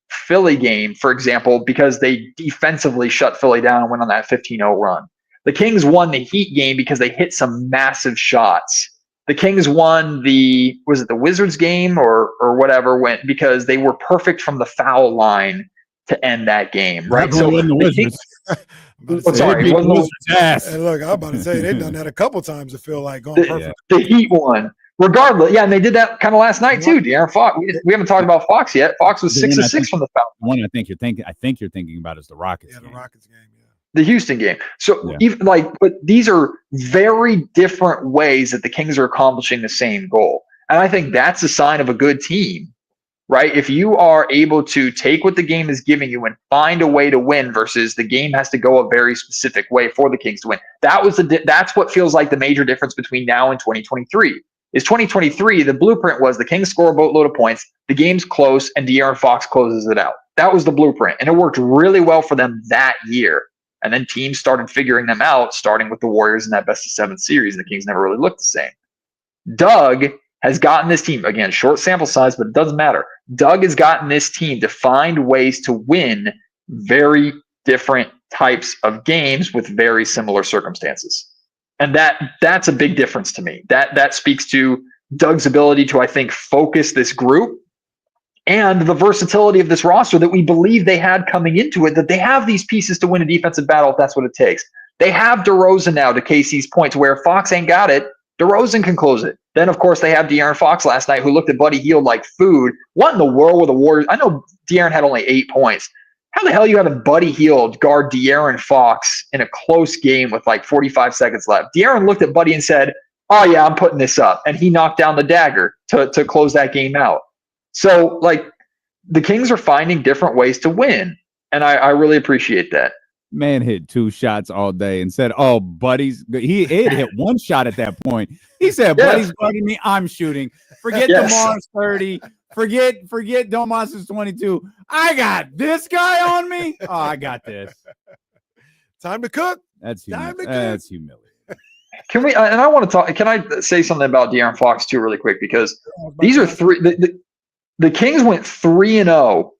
Philly game, for example, because they defensively shut Philly down and went on that 15-0 run. The Kings won the Heat game because they hit some massive shots. The Kings won the Wizards game or whatever because they were perfect from the foul line to end that game, right? So the Wizards. Sorry, it wasn't the Wizards. Hey, look, I'm about to say they've done that a couple times to feel like going perfect. The Heat won. Regardless, yeah, and they did that kind of last night too. De'Aaron Fox. We haven't talked about Fox yet. Fox was 6 of 6 from the foul. One I think you're thinking about is the Rockets. Yeah, the Rockets game. Yeah. The Houston game. So but these are very different ways that the Kings are accomplishing the same goal, and I think that's a sign of a good team, right? If you are able to take what the game is giving you and find a way to win versus the game has to go a very specific way for the Kings to win. That's what feels like the major difference between now and 2023. Is 2023, the blueprint was the Kings score a boatload of points, the game's close, and De'Aaron Fox closes it out. That was the blueprint, and it worked really well for them that year. And then teams started figuring them out, starting with the Warriors in that best-of-7 series, and the Kings never really looked the same. Doug has gotten this team, again, short sample size, but it doesn't matter. Doug has gotten this team to find ways to win very different types of games with very similar circumstances. And that's a big difference to me. That speaks to Doug's ability to, I think, focus this group and the versatility of this roster that we believe they had coming into it, that they have these pieces to win a defensive battle if that's what it takes. They have DeRozan now, to Casey's point, to where Fox ain't got it, DeRozan can close it. Then, of course, they have De'Aaron Fox last night, who looked at Buddy Hield like food. What in the world were the Warriors? I know De'Aaron had only 8 points. How the hell you have a Buddy Hield guard De'Aaron Fox in a close game with like 45 seconds left? De'Aaron looked at Buddy and said, oh, yeah, I'm putting this up. And he knocked down the dagger to close that game out. So, the Kings are finding different ways to win. And I really appreciate that. Man hit 2 shots all day and said, "Oh, buddy's." He hit 1 shot at that point. He said, Yes. "Buddy's guarding me. I'm shooting. Forget Yes. DeMar's 30. Forget Domantas 22. I got this guy on me. Oh, I got this. Time to cook. That's Time to that's humiliating." Can we? And I want to talk. Can I say something about De'Aaron Fox too, really quick? Because these are three. The Kings went 3-0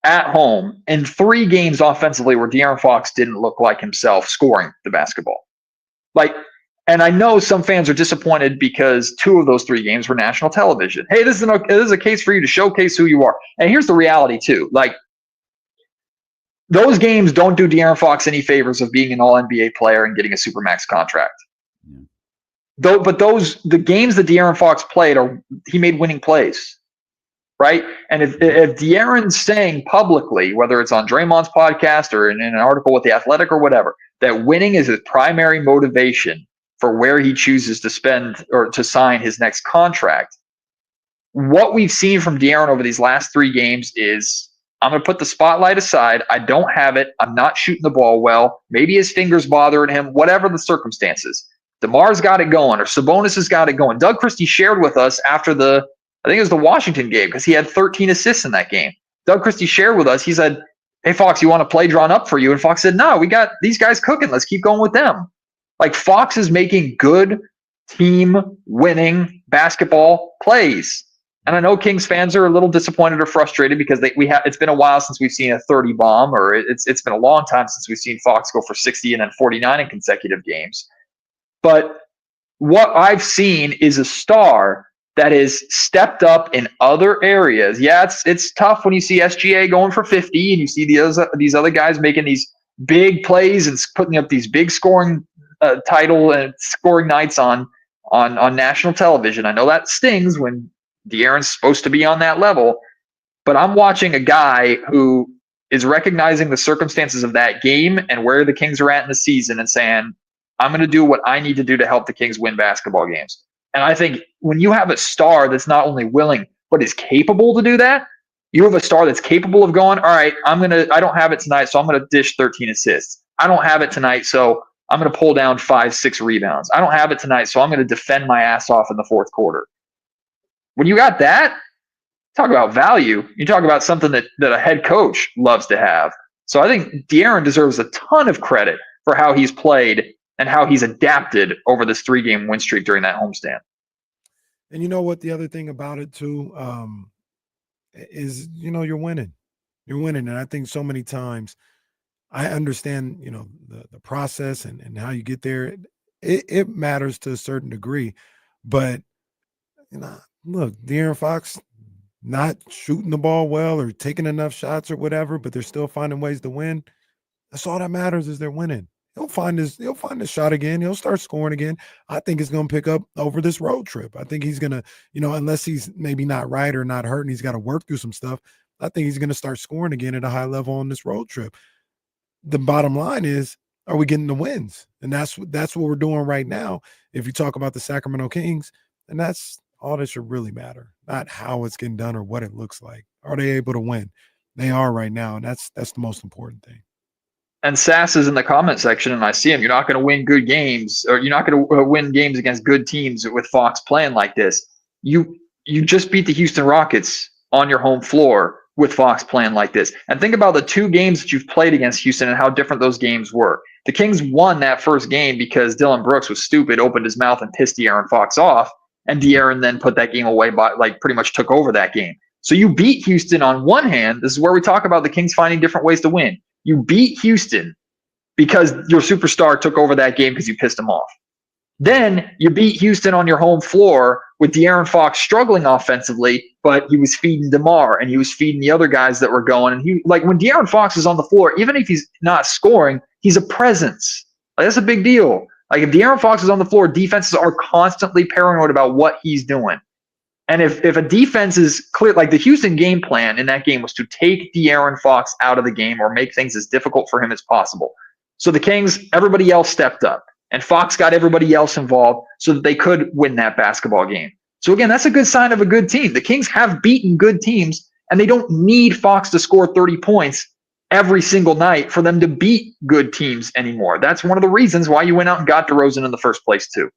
at home in 3 games offensively where De'Aaron Fox didn't look like himself scoring the basketball. And I know some fans are disappointed because 2 of those 3 games were national television. Hey, this is a case for you to showcase who you are. And here's the reality too. Those games don't do De'Aaron Fox any favors of being an All-NBA player and getting a Supermax contract. Yeah. The games that De'Aaron Fox played he made winning plays. Right. And if De'Aaron's saying publicly, whether it's on Draymond's podcast or in an article with The Athletic or whatever, that winning is his primary motivation for where he chooses to spend or to sign his next contract, what we've seen from De'Aaron over these last 3 games is, I'm going to put the spotlight aside. I don't have it. I'm not shooting the ball well. Maybe his fingers bothering him, whatever the circumstances. DeMar's got it going, or Sabonis has got it going. Doug Christie shared with us after I think it was the Washington game, because he had 13 assists in that game. Doug Christie shared with us. He said, "Hey, Fox, you want a play drawn up for you?" And Fox said, "No, we got these guys cooking. Let's keep going with them." Fox is making good team-winning basketball plays. And I know Kings fans are a little disappointed or frustrated because it's been a while since we've seen a 30 bomb, or it's been a long time since we've seen Fox go for 60 and then 49 in consecutive games. But what I've seen is a star that is stepped up in other areas. Yeah, it's tough when you see SGA going for 50 and you see these other guys making these big plays and putting up these big scoring title and scoring nights on national television. I know that stings when De'Aaron's supposed to be on that level, but I'm watching a guy who is recognizing the circumstances of that game and where the Kings are at in the season and saying, I'm going to do what I need to do to help the Kings win basketball games. And I think when you have a star that's not only willing, but is capable to do that, you have a star that's capable of going, all right, I don't have it tonight, so I'm going to dish 13 assists. I don't have it tonight, so I'm going to pull down 5-6 rebounds. I don't have it tonight, so I'm going to defend my ass off in the 4th quarter. When you got that, talk about value. You talk about something that a head coach loves to have. So I think De'Aaron deserves a ton of credit for how he's played and how he's adapted over this 3-game win streak during that homestand. And you know what? The other thing about it too is, you're winning. You're winning. And I think so many times I understand, the process and how you get there. It matters to a certain degree. But, look, De'Aaron Fox not shooting the ball well or taking enough shots or whatever, but they're still finding ways to win. That's all that matters is they're winning. He'll find his shot again. He'll start scoring again. I think it's going to pick up over this road trip. I think he's going to, unless he's maybe not right or not hurt and he's got to work through some stuff, I think he's going to start scoring again at a high level on this road trip. The bottom line is, are we getting the wins? And that's what we're doing right now. If you talk about the Sacramento Kings, and that's all that should really matter, not how it's getting done or what it looks like. Are they able to win? They are right now, and that's the most important thing. And Sass is in the comment section, and I see him. You're not going to win good games, or you're not going to win games against good teams with Fox playing like this. You just beat the Houston Rockets on your home floor with Fox playing like this. And think about the 2 games that you've played against Houston and how different those games were. The Kings won that first game because Dylan Brooks was stupid, opened his mouth and pissed De'Aaron Fox off, and De'Aaron then put that game away by pretty much took over that game. So you beat Houston on one hand. This is where we talk about the Kings finding different ways to win. You beat Houston because your superstar took over that game because you pissed him off. Then you beat Houston on your home floor with De'Aaron Fox struggling offensively, but he was feeding DeMar and he was feeding the other guys that were going. And when De'Aaron Fox is on the floor, even if he's not scoring, he's a presence. That's a big deal. If De'Aaron Fox is on the floor, defenses are constantly paranoid about what he's doing. And if a defense is clear, like the Houston game plan in that game was to take De'Aaron Fox out of the game or make things as difficult for him as possible. So the Kings, everybody else stepped up, and Fox got everybody else involved so that they could win that basketball game. So again, that's a good sign of a good team. The Kings have beaten good teams, and they don't need Fox to score 30 points every single night for them to beat good teams anymore. That's one of the reasons why you went out and got DeRozan in the first place too.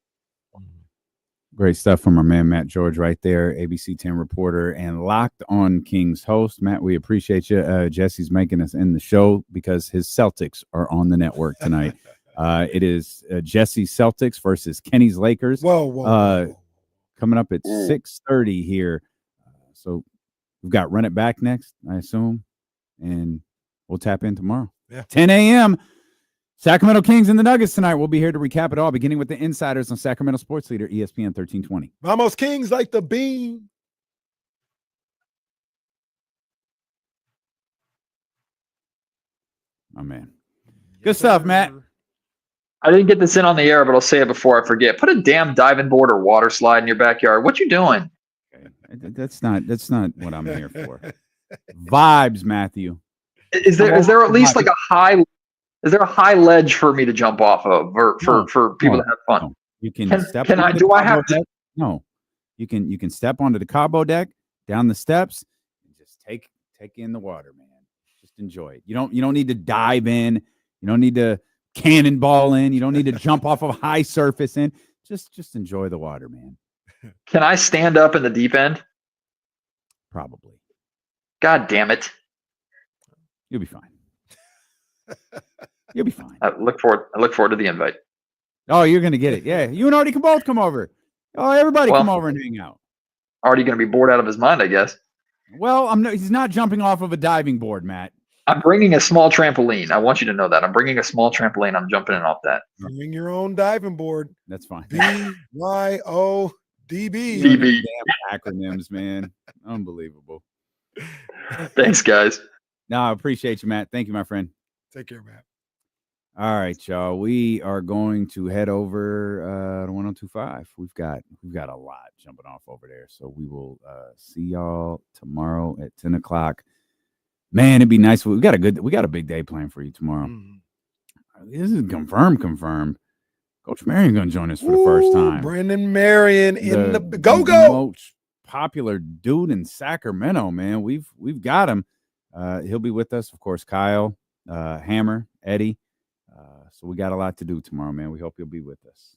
Great stuff from our man Matt George right there, ABC 10 reporter and Locked On Kings host. Matt, we appreciate you. Jesse's making us end the show because his Celtics are on the network tonight. It is Jesse's Celtics versus Kenny's Lakers. Whoa. Coming up at 6:30 here. So we've got Run It Back next, I assume, and we'll tap in tomorrow. Yeah. 10 a.m. Sacramento Kings and the Nuggets tonight. We'll be here to recap it all, beginning with the insiders on Sacramento Sports Leader, ESPN 1320. Vamos Kings like the beam. My man. Good stuff, Matt. I didn't get this in on the air, but I'll say it before I forget. Put a damn diving board or water slide in your backyard. What you doing? Okay. That's not what I'm here for. Vibes, Matthew. Is there at least like a high? Is there a high ledge for me to jump off of, or for people to have fun? No. You can step. Can I? onto Do the I have Cabo to? deck. No. You can step onto the Cabo deck, down the steps, and just take in the water, man. Just enjoy it. You don't need to dive in. You don't need to cannonball in. You don't need to jump off of high surface in. Just enjoy the water, man. Can I stand up in the deep end? Probably. God damn it! You'll be fine. You'll be fine. I look forward to the invite. Oh, you're gonna get it. Yeah, you and Artie can both come over. Oh, everybody come over and hang out. Artie going to be bored out of his mind, I guess. Well, he's not jumping off of a diving board, Matt. I'm bringing a small trampoline. I want you to know that. I'm bringing a small trampoline. I'm jumping in off that. Bring your own diving board. That's fine. BYODB. DB. Damn acronyms, man. Unbelievable. Thanks, guys. No, I appreciate you, Matt. Thank you, my friend. Take care, Matt. All right, y'all. We are going to head over to 102.5. We've got a lot jumping off over there. So we will see y'all tomorrow at 10 o'clock. Man, it'd be nice. We got a big day planned for you tomorrow. This is confirmed. Coach Marion going to join us for the first time. Brandon Marion in the go. Most popular dude in Sacramento, man. We've got him. He'll be with us, of course. Kyle, Hammer, Eddie. So we got a lot to do tomorrow, man. We hope you'll be with us.